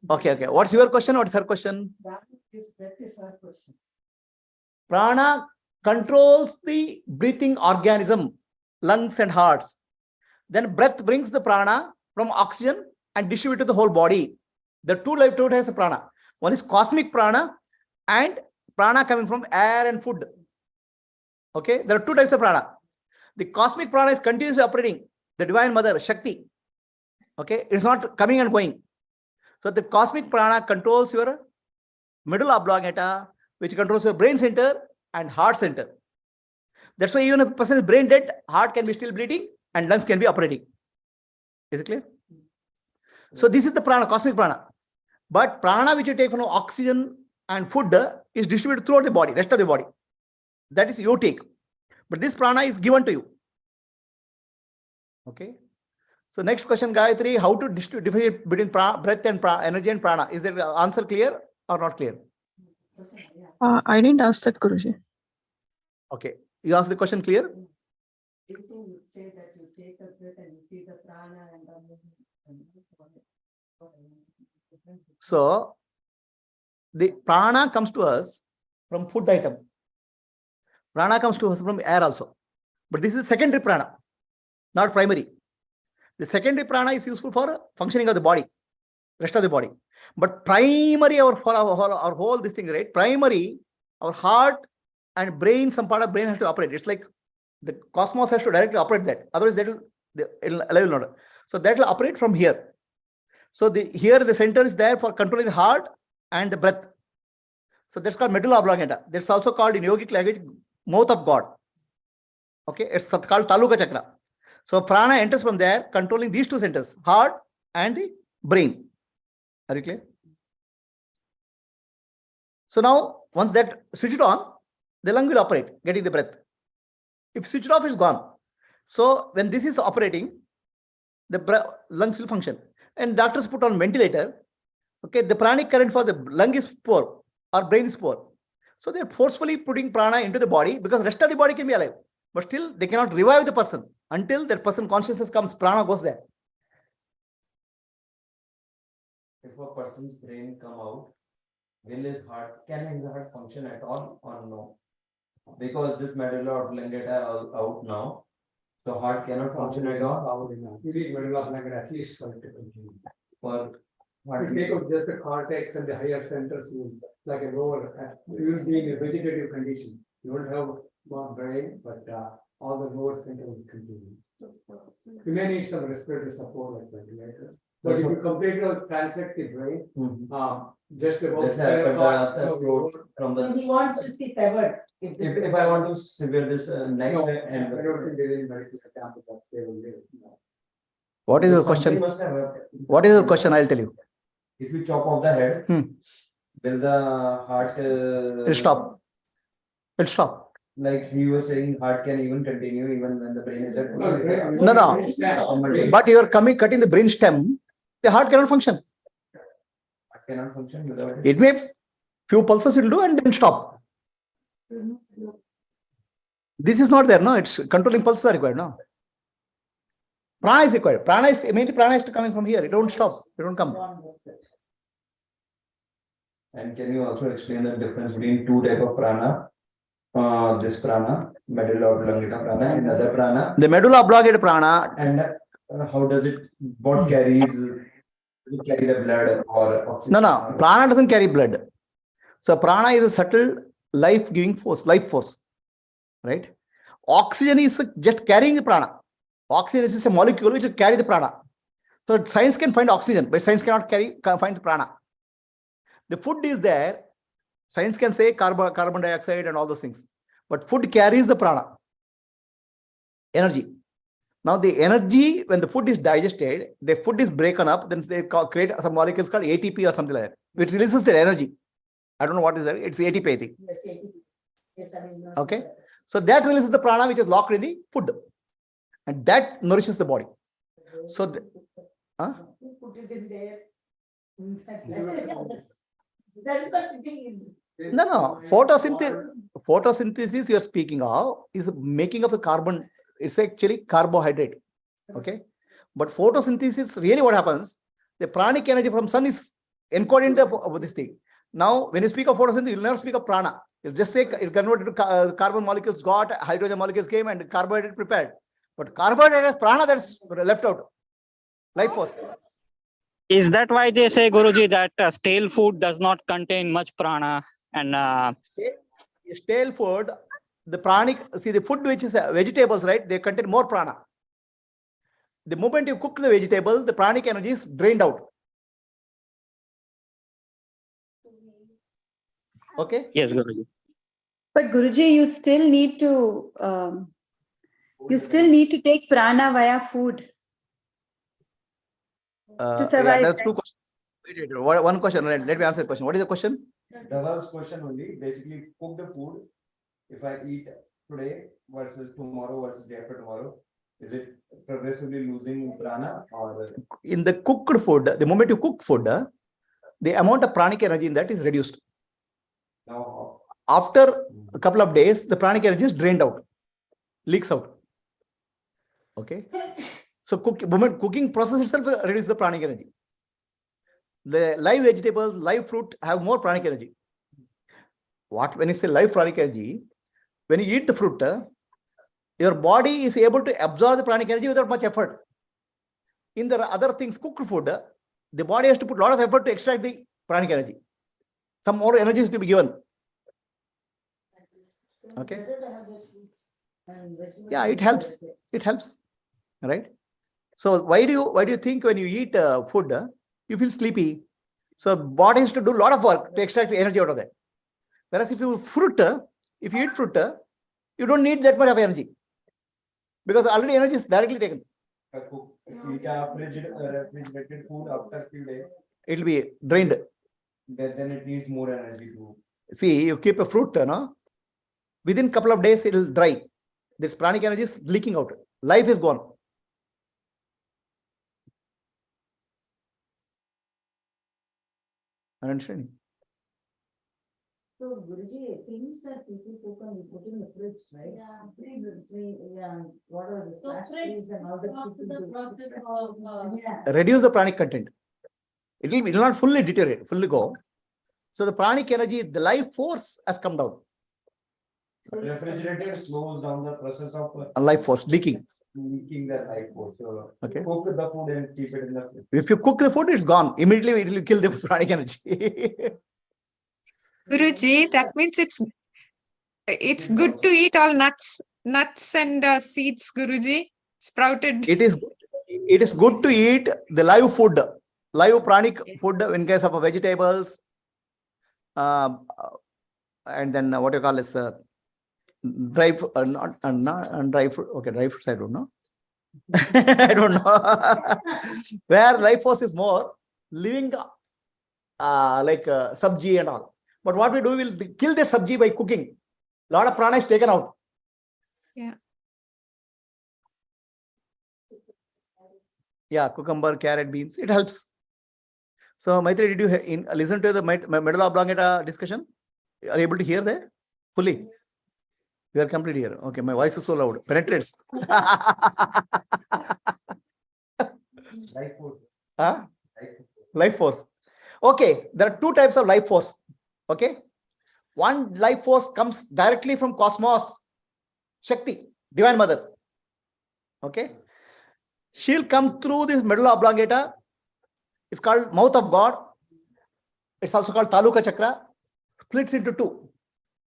Okay. What's your question? What's her question? Breath is her question. Prana controls the breathing organism, lungs and hearts. Then breath brings the prana from oxygen and distribute to the whole body. The two types of prana. One is cosmic prana and prana coming from air and food. Okay, there are two types of prana. The cosmic prana is continuously operating. The divine mother, Shakti. Okay, it's not coming and going. So the cosmic prana controls your medulla oblongata, which controls your brain center and heart center. That's why even if a person is brain dead, heart can be still beating and lungs can be operating. Is it clear? So this is the prana, cosmic prana. But prana which you take from oxygen and food is distributed throughout the body, rest of the body. That is you take. But this prana is given to you. Okay. So next question, Gayatri, how to differentiate between breath and energy and prana? Is the answer clear or not clear? I didn't ask that, Guruji. Okay. You asked the question clear? Everything would say that you take a breath and you see the prana and the movement. So the prana comes to us from food item. Prana comes to us from air also. But this is secondary prana, not primary. The secondary prana is useful for functioning of the body, rest of the body. But primary, our whole this thing, right? Primary, our heart and brain, some part of brain has to operate. It's like the cosmos has to directly operate that. Otherwise, it'll not. So that will operate from here. So here the center is there for controlling the heart and the breath. So that's called medulla oblongata. That's also called in yogic language mouth of God. Okay, it's called taluka chakra. So prana enters from there, controlling these two centers, heart and the brain. Are you clear? So now, once that switch it on, the lung will operate, getting the breath. If switched off, it's gone. So when this is operating, the lungs will function. And doctors put on ventilator. Okay, the pranic current for the lung is poor or brain is poor. So they're forcefully putting prana into the body because rest of the body can be alive. But still, they cannot revive the person. Until that person consciousness comes, prana goes there. If a person's brain come out, can his heart function at all or no? Because this medulla oblongata are out now, so heart cannot function at all. You need medulla oblongata at least for it to continue. For you take out just the cortex and the higher centers, like a lower, you will be in a vegetative condition. You won't have more brain, but all the lower centers will continue. You may need some respiratory support like ventilator. But if you completely transect the brain, just about from the. He wants to see severed. If I want to sever this neck no, and I don't think there is any medical example that they will live. No. What is your question? What is your question? I'll tell you. If you chop off the head, will the heart it'll stop. It'll stop. Like he was saying, heart can even continue even when the brain is dead. No. But you are cutting the brain stem, the heart cannot function. Heart cannot function without it. May few pulses will do and then stop. This is not there, no. It's controlling pulses are required, no. Prana is required. Prana is coming from here. It don't stop. It don't come. And can you also explain the difference between two type of prana? This prana, medulla oblongata prana, and other prana. The medulla oblongata prana. And how does it? What carries? Does it carry the blood or oxygen? No. Prana doesn't carry blood. So prana is a subtle life-giving force, life force, right? Oxygen is just carrying the prana. Oxygen is just a molecule which will carry the prana. So science can find oxygen, but science cannot find the prana. The food is there. Science can say carbon dioxide and all those things, but food carries the prana, energy. Now the energy, when the food is digested, the food is broken up, then they create some molecules called ATP or something like that, which releases their energy. I don't know what is that. It's ATP, I think. Yes, ATP. Yes, I mean, okay. So that releases the prana which is locked in the food, and that nourishes the body. So put it in there. That is what the thing is. No. Photosynthesis you are speaking of is making of the carbon It's actually carbohydrate. Okay. But photosynthesis, really what happens, the pranic energy from sun is encoded into this thing. Now, when you speak of photosynthesis, you will never speak of prana. It's just say it converted to carbon molecules got, hydrogen molecules came, and carbohydrate prepared. But carbohydrate has prana that's left out. Life force. Is that why they say, Guruji, that stale food does not contain much prana? And stale food, the pranic, see the food which is vegetables, right? They contain more prana. The moment you cook the vegetable, the pranic energy is drained out. Okay. Yes, Guruji. But Guruji, you still need to take prana via food to survive. Yeah, that's two questions. Wait, one question. Let me answer the question. What is the question? Dhaval's question only, basically cook the food. If I eat today versus tomorrow versus day after tomorrow, is it progressively losing prana or? In the cooked food, the moment you cook food, the amount of pranic energy in that is reduced. Now, after a couple of days, the pranic energy is drained out, leaks out. Okay. So cooking process itself reduces the pranic energy. The live vegetables, live fruit have more pranic energy. When you say live pranic energy, when you eat the fruit, your body is able to absorb the pranic energy without much effort. In the other things, cooked food, the body has to put a lot of effort to extract the pranic energy. Some more energy is to be given. Okay. Yeah, it helps. It helps. Right. So why do you think when you eat food, you feel sleepy? So body has to do a lot of work to extract energy out of that. Whereas if you eat fruit, you don't need that much of energy because already energy is directly taken. Eat a refrigerated food after a few days. It will be drained. Then it needs more energy to. See, you keep a fruit, no? Within a couple of days, it will dry. This pranic energy is leaking out. Life is gone. Understanding? So, Guruji, things that people cook and put in the fridge, right? Yeah. What are the pastries and all that? Reduce the pranic content. It will not fully deteriorate, fully go. So the pranic energy, the life force has come down. Refrigerated slows down the process of life force leaking the life force. So okay. Cook the food and keep it in the fridge. If you cook the food, it's gone. Immediately it will kill the pranic energy. Guruji, that means it's good to eat all nuts and seeds, Guruji, sprouted. It is good to eat the live food, live pranic food in case of vegetables, and then what you call is dry not dry fruit. Okay, dry fruits I don't know. I don't know. Where life force is more living, like sabji and all. But what we do, we'll kill the sabji by cooking. A lot of prana is taken out. Yeah. Yeah, cucumber, carrot, beans. It helps. So, Maitri, did you listen to the medulla oblongata discussion? Are you able to hear there fully? You are complete here. Okay, my voice is so loud. Penetrates. Life force. Huh? Life force. Okay, there are two types of life force. Okay. One life force comes directly from cosmos, Shakti, Divine Mother. Okay. She'll come through this medulla oblongata. It's called mouth of God. It's also called Taluka Chakra. Splits into two.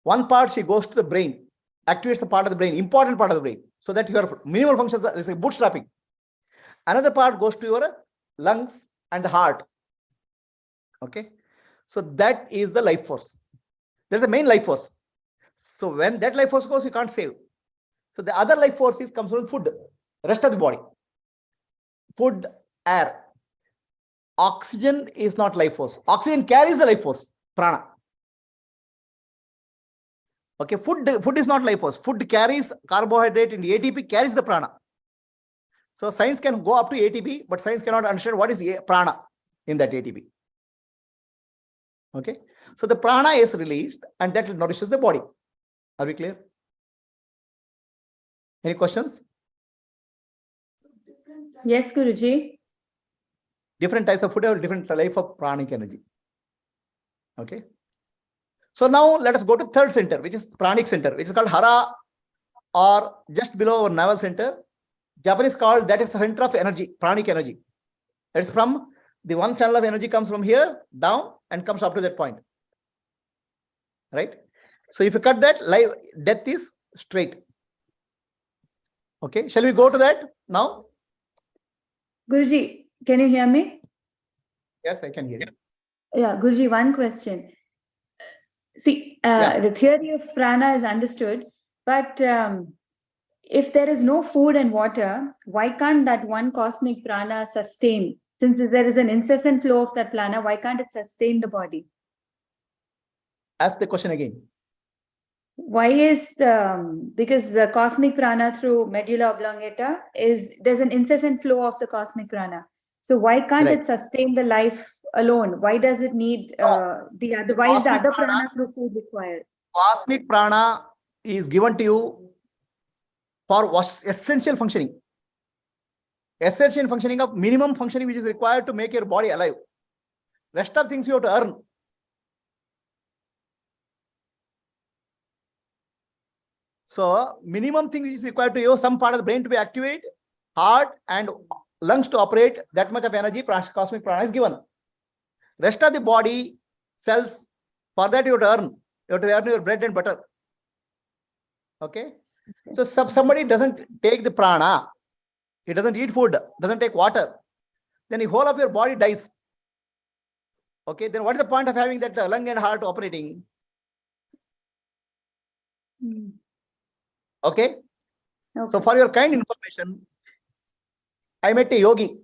One part she goes to the brain, activates a part of the brain, important part of the brain, so that your minimal functions is like bootstrapping. Another part goes to your lungs and the heart. Okay. So that is the life force. There's the main life force. So when that life force goes, you can't save. So the other life force comes from food, rest of the body. Food, air. Oxygen is not life force. Oxygen carries the life force, prana. Okay, food is not life force. Food carries carbohydrate and ATP carries the prana. So science can go up to ATP, but science cannot understand what is prana in that ATP. Okay, so the prana is released and that nourishes the body. Are we clear? Any questions? Yes, Guruji. Different types of food have different life of pranic energy. Okay. So now let us go to third center, which is pranic center, which is called Hara, or just below our navel center. Japanese called that is the center of energy, pranic energy. It's from the one channel of energy comes from here down and comes up to that point. Right? So if you cut that, life, death is straight. Okay, shall we go to that now? Guruji, can you hear me? Yes, I can hear you. Yeah, Guruji, one question. See, the theory of prana is understood, but if there is no food and water, why can't that one cosmic prana sustain? Since there is an incessant flow of that prana, why can't it sustain the body? Ask the question again. Why is because the cosmic prana through medulla oblongata there's an incessant flow of the cosmic prana. So why can't it sustain the life alone? Why does it need the other? Why is the other prana through food required? Cosmic prana is given to you for essential functioning. Essential functioning of minimum functioning which is required to make your body alive. Rest of things you have to earn. So minimum thing is required to you, some part of the brain to be activated, heart and lungs to operate, that much of energy cosmic prana is given. Rest of the body cells, for that you have to earn. You have to earn your bread and butter. Okay. So somebody doesn't take the prana, he doesn't eat food, doesn't take water, then the whole of your body dies. Okay, then what is the point of having that lung and heart operating? Okay. So for your kind information, I met a yogi.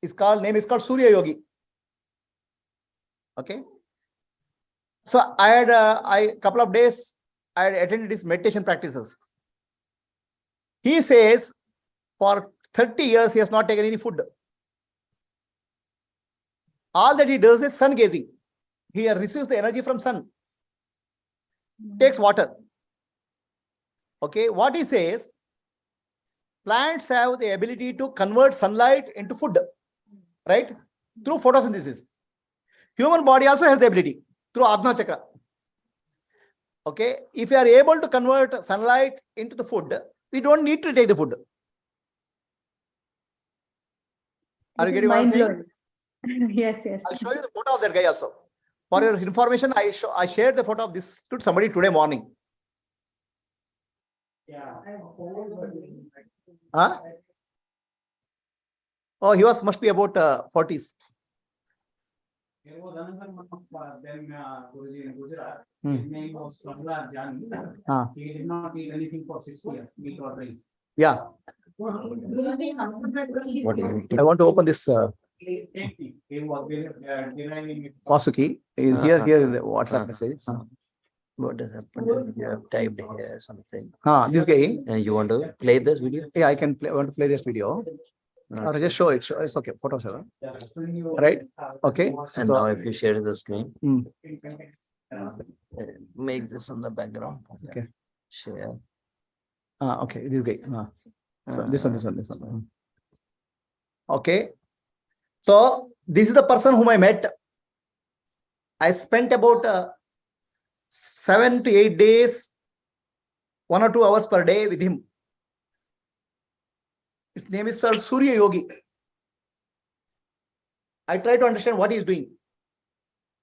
Name is called Surya Yogi. Okay. So I had couple of days I had attended his meditation practices. He says for 30 years he has not taken any food. All that he does is sun gazing. He receives the energy from sun. Takes water. Okay, what he says, plants have the ability to convert sunlight into food, right? Through photosynthesis. Human body also has the ability through Atma chakra. Okay, if you are able to convert sunlight into the food, we don't need to take the food. Are you getting what I'm saying? Yes, yes. I'll show you the photo of that guy also. For your information, I shared the photo of this to somebody today morning. Yeah. Huh? Oh, he must be about 40s. There was another one of them, Guruji in Gujarat. His name was Prahlad Jani. He did not eat anything for 6 years, meat or drink. Yeah. I want to open this. Vasuki is here in the WhatsApp message. What has happened? You have typed here something. This guy. And you want to play this video? Yeah, I can play. I want to play this video. Or just show it. It's okay. Photos, right? Okay. And now, if you share the screen, make this on the background. Okay. Share. Okay. This guy. So this one. Okay. So this is the person whom I met. I spent about 7 to 8 days, 1 or 2 hours per day with him. His name is Surya Yogi. I try to understand what he is doing.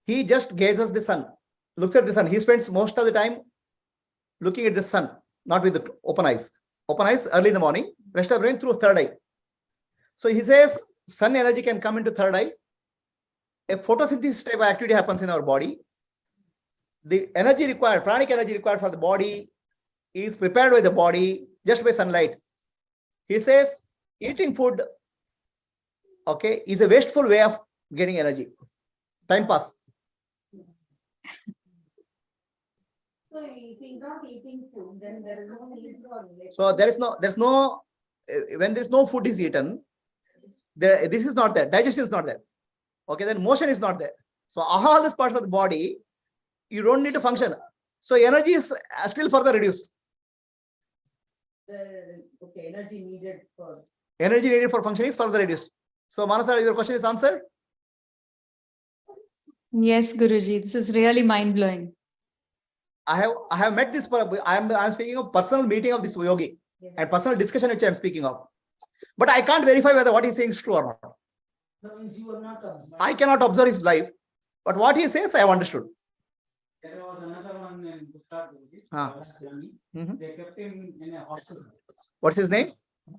He just gazes the sun, looks at the sun. He spends most of the time looking at the sun, not with the open eyes. Open eyes early in the morning, rest of the brain through third eye. So he says sun energy can come into third eye. A photosynthesis type of activity happens in our body. The energy required, pranic energy required for the body is prepared by the body just by sunlight. He says eating food, okay, is a wasteful way of getting energy. Time pass. So if he's not eating food, then there is no need for. So when there is no food is eaten, this is not there. Digestion is not there. Okay, then motion is not there. So all these parts of the body, you don't need to function. So energy is still further reduced. Okay, energy needed for. Energy needed for function is further reduced. So Manasa, your question is answered? Yes, Guruji, this is really mind-blowing. I have met this, I am speaking of personal meeting of this yogi and personal discussion which I am speaking of. But I can't verify whether what he is saying is true or not. That means you are not observing. I cannot observe his life, but what he says I have understood. There was another one in Gujarat. Mhm. They kept him in a hospital. What's his name?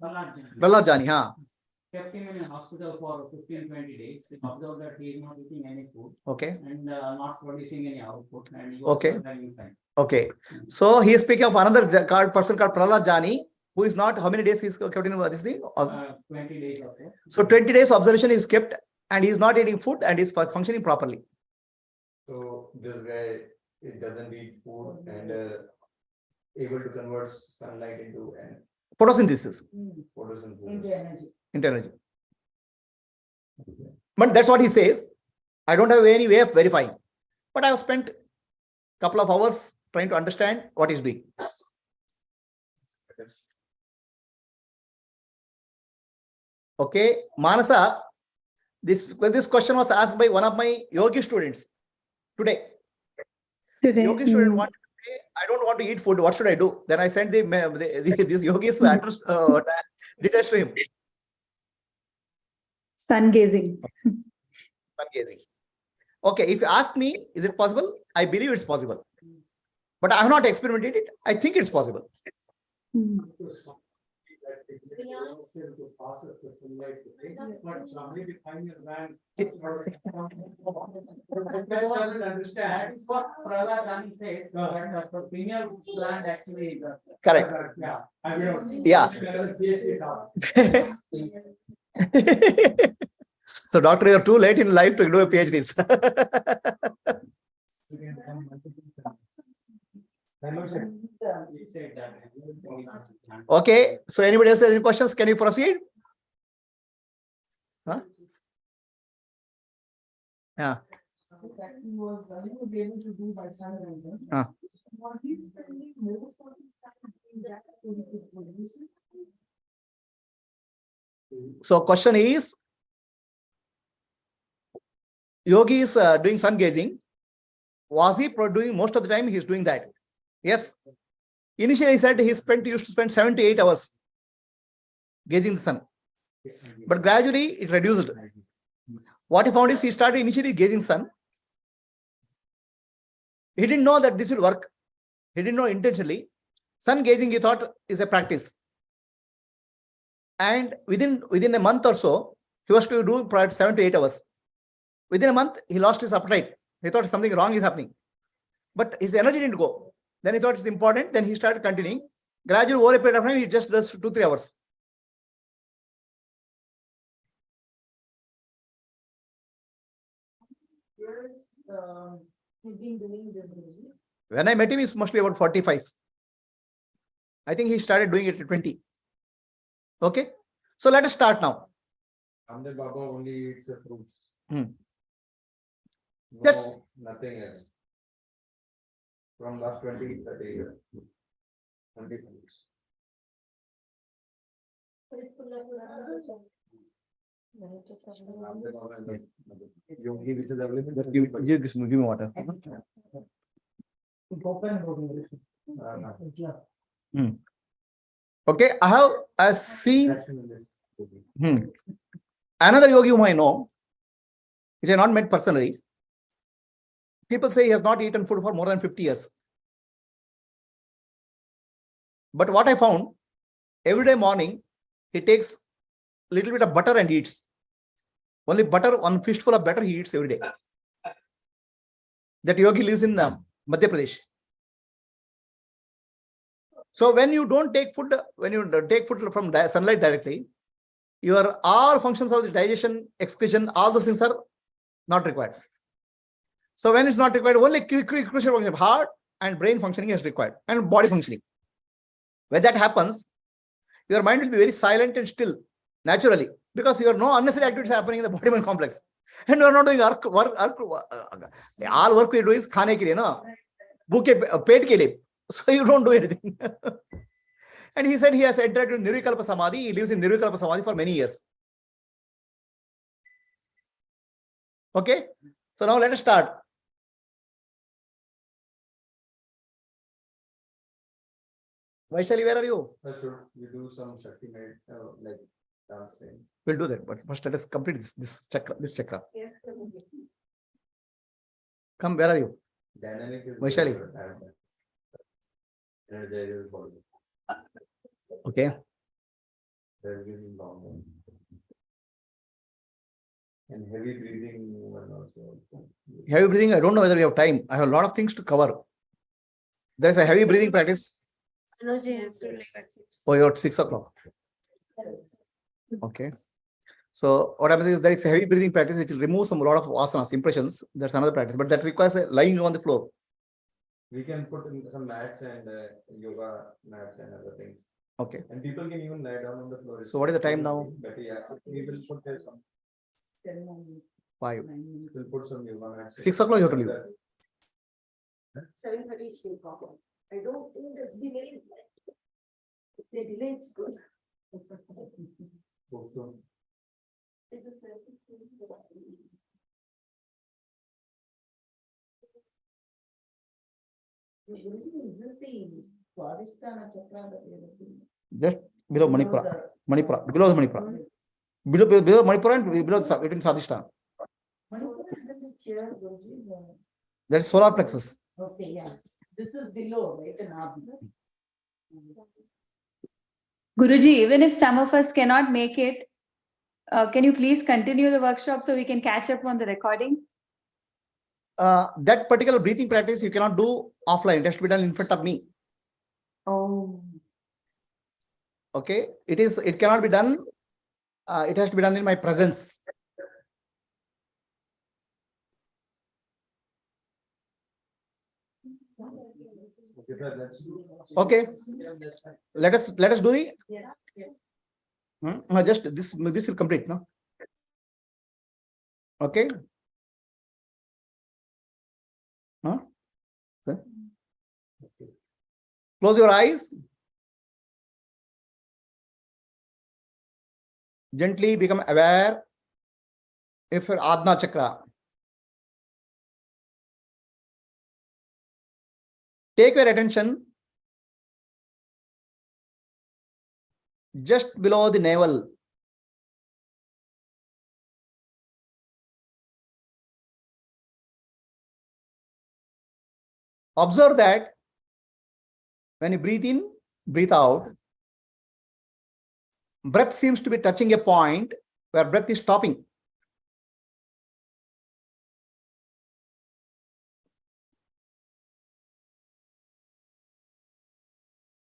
Prahlad Jani, kept him in a hospital for 15-20 days. They observed that he is not eating any food. Okay. And not producing any output. And he was surviving fine. Okay. So he is speaking of another person called Prahlad Jani, who is not, how many days he is kept in this thing? 20 days or so. So 20 days observation is kept and he is not eating food and is functioning properly. So this guy, it doesn't eat food and able to convert sunlight into Photosynthesis. photosynthesis. Into energy. But that's what he says. I don't have any way of verifying. But I have spent a couple of hours trying to understand what he's doing. Okay, Manasa, this question was asked by one of my yogi students today. Yogi student wanted to say, I don't want to eat food. What should I do? Then I sent this yogi's address details to him. Sun gazing. Sun gazing. Okay, if you ask me, is it possible? I believe it's possible. But I have not experimented it. I think it's possible. To process the sunlight, but maybe 5 years back, understand. That is what Prahlad Jani said. That the pineal gland actually. Correct. Yeah. So, doctor, you're too late in life to do a PhD. Okay, so anybody else has any questions? Can you proceed? Huh? Yeah. That he was able to do by sunrising. Was he spending most of his time doing that so he could produce it? So question is, yogi is doing sun gazing. Was he doing most of the time? He's doing that. Yes. Initially, he said he used to spend 7 to 8 hours gazing the sun. But gradually, it reduced. What he found is he started initially gazing sun. He didn't know that this will work. He didn't know intentionally. Sun gazing, he thought, is a practice. And within a month or so, he was to do 7 to 8 hours. Within a month, he lost his appetite. He thought something wrong is happening. But his energy didn't go. Then he thought it's important. Then he started continuing. Gradually, over a period of time, he just does 2-3 hours. He's been doing this. When I met him, it must be about 45. I think he started doing it at 20. Okay. So let us start now. Ramdev Baba only eats the fruits. No, Yes. nothing else. From last 20-30 years. Only fruits. Yogi, which is available. Give me water. Okay, I have seen another yogi whom I know, which I have not met personally. People say he has not eaten food for more than 50 years. But what I found, every day morning, he takes a little bit of butter and eats. Only butter, one fistful of butter he eats every day. That yogi lives in Madhya Pradesh. So when you don't take food, when you take food from sunlight directly, your all functions of the digestion, excretion, all those things are not required. So when it's not required, only crucial function of heart and brain functioning is required, and body functioning. When that happens, your mind will be very silent and still, naturally, because you are no unnecessary activities happening in the body mind complex. And you are not doing work. All work we do is khane ke liye, no? Bhuke, pet ke liye. So you don't do anything. And he said he has entered into Nirvikalpa Samadhi. He lives in Nirvikalpa Samadhi for many years. Okay. So now let us start. Vaishali, where are you? Should we do some Shakti night, like dance thing? We'll do that, but first let us complete this chakra. Yes. Come, where are you? Dynamic is Vaishali. Energizes body. Okay. There's really long and heavy breathing movement also. Heavy breathing, I don't know whether we have time. I have a lot of things to cover. There is a heavy breathing practice. Oh, you're at 6 o'clock. Okay. So what happens is that it's a heavy breathing practice which will remove a lot of asanas, impressions. That's another practice, but that requires lying on the floor. We can put in some mats and yoga mats and other things. Okay. And people can even lie down on the floor. So what is the time now? But yeah, we will put there some. 5. We'll put some yoga mats. 6 o'clock you have to leave. 7:30 is still proper. I don't think there's delay. If they delay, it's good. Just below Manipura. Manipura. Below the Manipura. Below Manipura and below between Sadhisthana. That's solar plexus. Okay, yeah. This is below, right? And up. Guruji, even if some of us cannot make it, can you please continue the workshop so we can catch up on the recording? That particular breathing practice you cannot do offline. It has to be done in front of me. Oh. Okay. It cannot be done. It has to be done in my presence. Okay. Let us do the just this will complete, no? Okay. Huh? Close your eyes. Gently become aware if your Adna chakra. Take your attention just below the navel. Observe that when you breathe in, breathe out, breath seems to be touching a point where breath is stopping.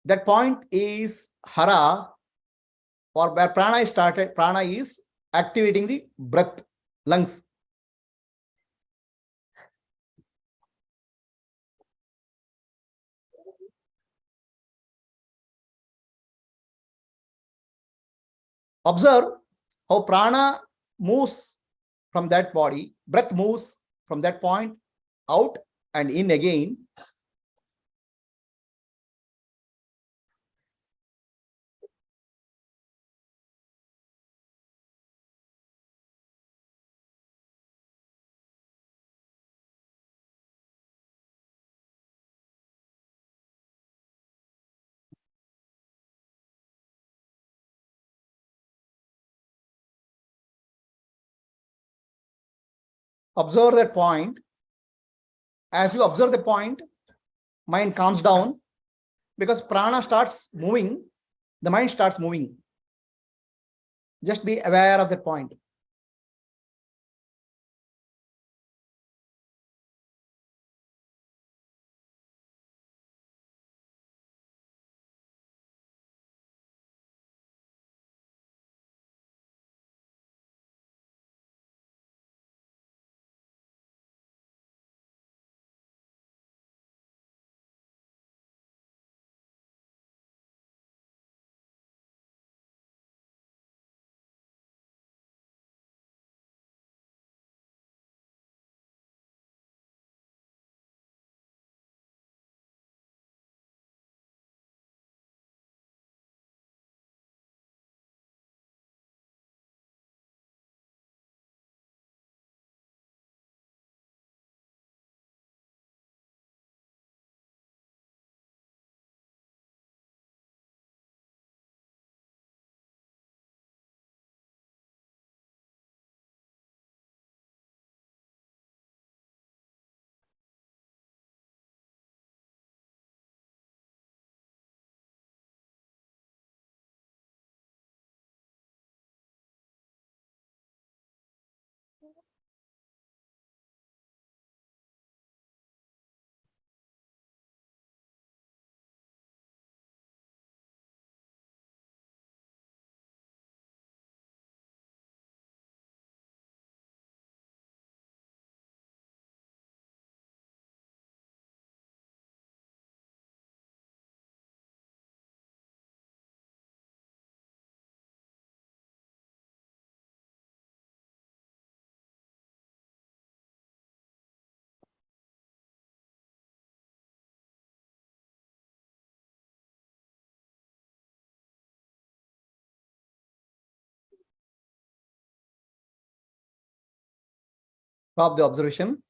That point is hara, or where prana is started. Prana is activating the breath, lungs. Observe how prana moves from that body, breath moves from that point out and in again. Observe that point. As you observe the point, mind calms down, because prana starts moving, the mind starts moving. Just be aware of that point. Stop the observation.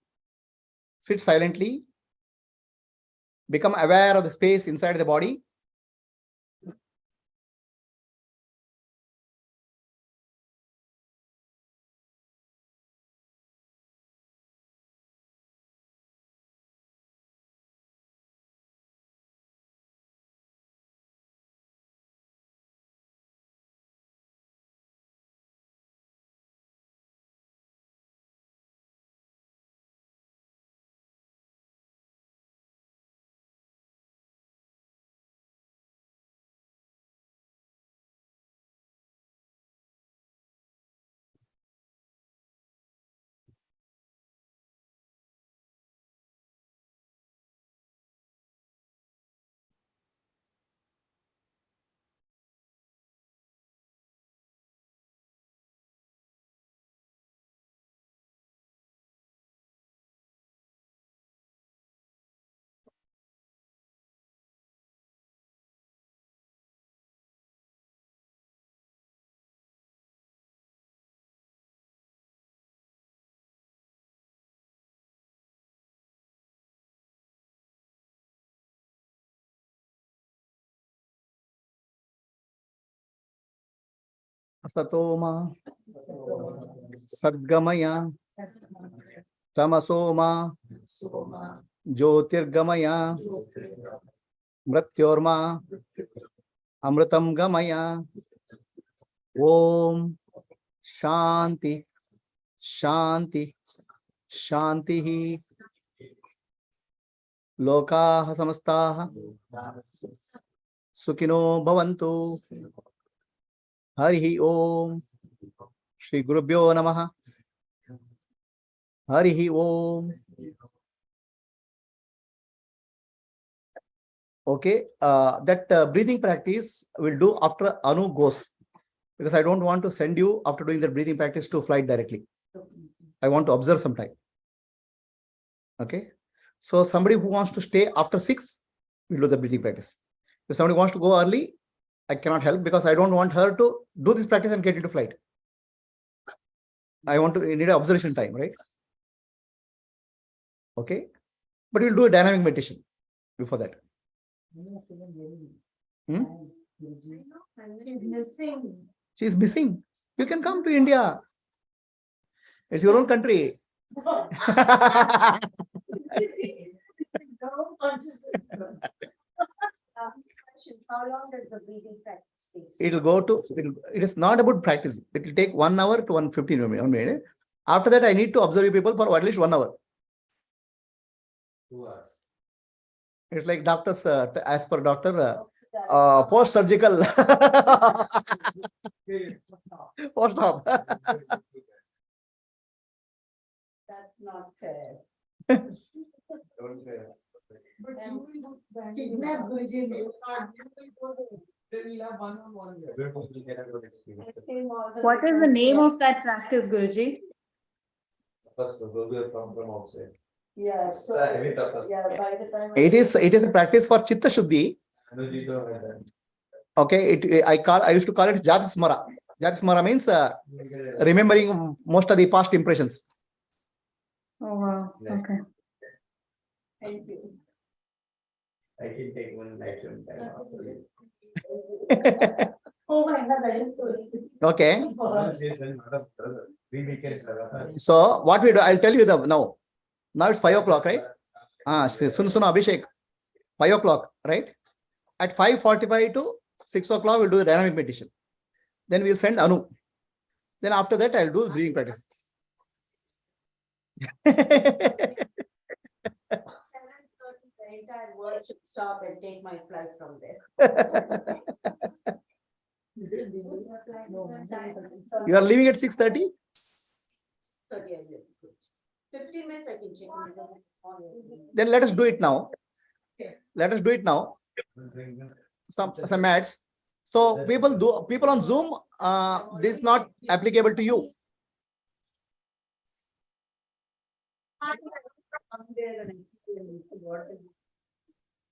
Sit silently. Become aware of the space inside the body. Asatoma Sadgamaya Tamasoma Jyotirgamaya Mrityorma Amritam Gamaya. Om Shanti Shanti Shanti Lokaha Samastaha Sukhino Bhavantu. Harihi Om. Shri Gurubhyo Namaha. Harihi Om. Okay, that breathing practice we'll do after Anu goes, because I don't want to send you after doing the breathing practice to flight directly. I want to observe some time. Okay, so somebody who wants to stay after 6, we'll do the breathing practice. If somebody wants to go early, I cannot help, because I don't want her to do this practice and get into flight. I want to need an observation time, right? Okay, but we'll do a dynamic meditation before that. Hmm? She is missing. You can come to India. It's your own country. How long does the breathing practice take? It will go to, it is not about practice. It will take 1 hour to 115 minutes. After that, I need to observe you people for at least 1 hour. 2 hours. It's like doctors, as per doctor, post-surgical. Post-op. That's not fair. Don't say. But you will kidnap Guruji, you will not, you will go there. Then we'll have one-on-one here. Everyone will get a good experience. What is the name of that practice, Guruji? First, the will come from outside. Yeah, so, Heavy tapas. yeah, by the time. It is a practice for Chitta Shuddhi. Energy don't have that. Okay, I used to call it Jati Smara. Jati Smara means remembering most of the past impressions. Oh, wow. Okay. Thank you. I can take one lifetime time after you. Oh my God, that is good. Okay. 3 weekends. So what we do, I'll tell you now. Now it's 5 o'clock, right? Suna Abhishek. 5 o'clock, right? At 5:45 to 6 o'clock, we'll do the dynamic meditation. Then we'll send Anu. Then after that, I'll do breathing practice. 7:30, the entire world should stop and take my flight from there. You are leaving at 6:30? 15 minutes I can check. Then let us do it now. Let us do it now. Some ads. So people on Zoom, this is not applicable to you.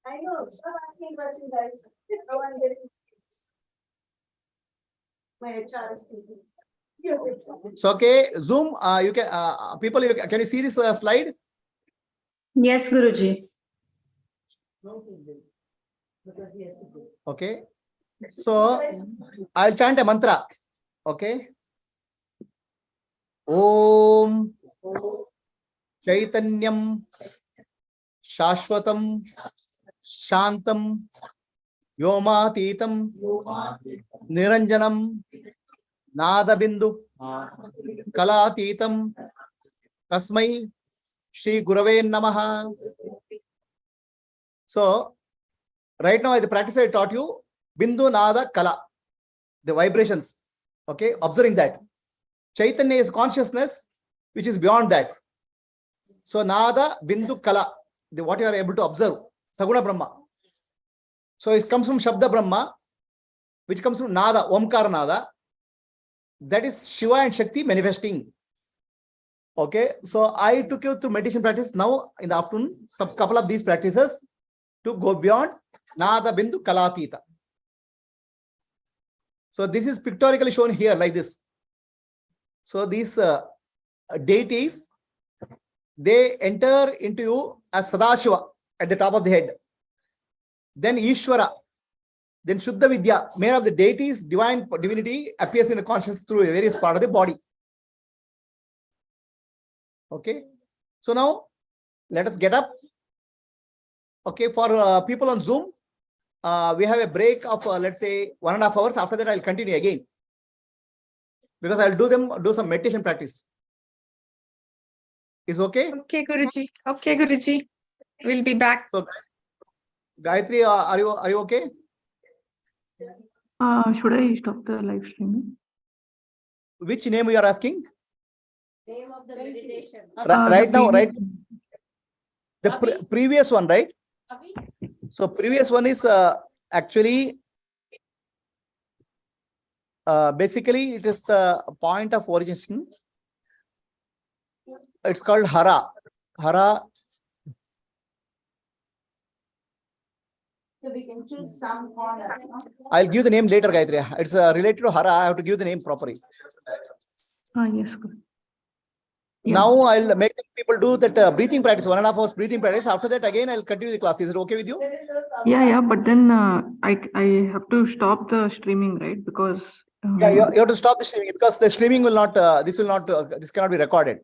I know, stop asking questions, guys. No one getting. My HR is speaking. So, okay, Zoom, you can, people, can you see this slide? Yes, Guruji. Okay. So, I'll chant a mantra. Okay. Om Chaitanyam Shashwatam Shantam Vyomatitam Niranjanam Nadabindu Kalatitam Tasmai Shri Gurave Namaha. So, right now, the practice I taught you, Bindu Nada Kala, the vibrations. Okay, observing that. Chaitanya is consciousness, which is beyond that. So, Nada Bindu Kala, what you are able to observe, Saguna Brahma. So, it comes from Shabda Brahma, which comes from Nada, Omkara Nada. That is Shiva and Shakti manifesting. Okay, so I took you through meditation practice. Now, in the afternoon, some couple of these practices to go beyond Nada Bindu Kalatita. So, this is pictorially shown here like this. So, these deities, they enter into you as Sadashiva at the top of the head. Then Ishvara, then Shuddha Vidya, made of the deities, divinity appears in the consciousness through various part of the body. Okay. So now let us get up. Okay. For people on Zoom, we have a break of let's say 1.5 hours. After that, I'll continue again because I'll do some meditation practice. Is okay? Okay, Guruji. Okay, Guruji. We'll be back. So, Gayatri, are you okay? Should I stop the live streaming? Which name you are asking? Name of the meditation. Right now, right? The previous one, right? So previous one is actually basically it is the point of origin. It's called Hara. Hara. So we can choose some corner. I'll give the name later, Gayatri. It's related to Hara. I have to give the name properly. Yes. Yeah. Now I'll make people do that breathing practice, 1.5 hours breathing practice. After that, again, I'll continue the class. Is it okay with you? Yeah, but then I have to stop the streaming, right? Because yeah, you have to stop the streaming because the streaming will not, this cannot be recorded.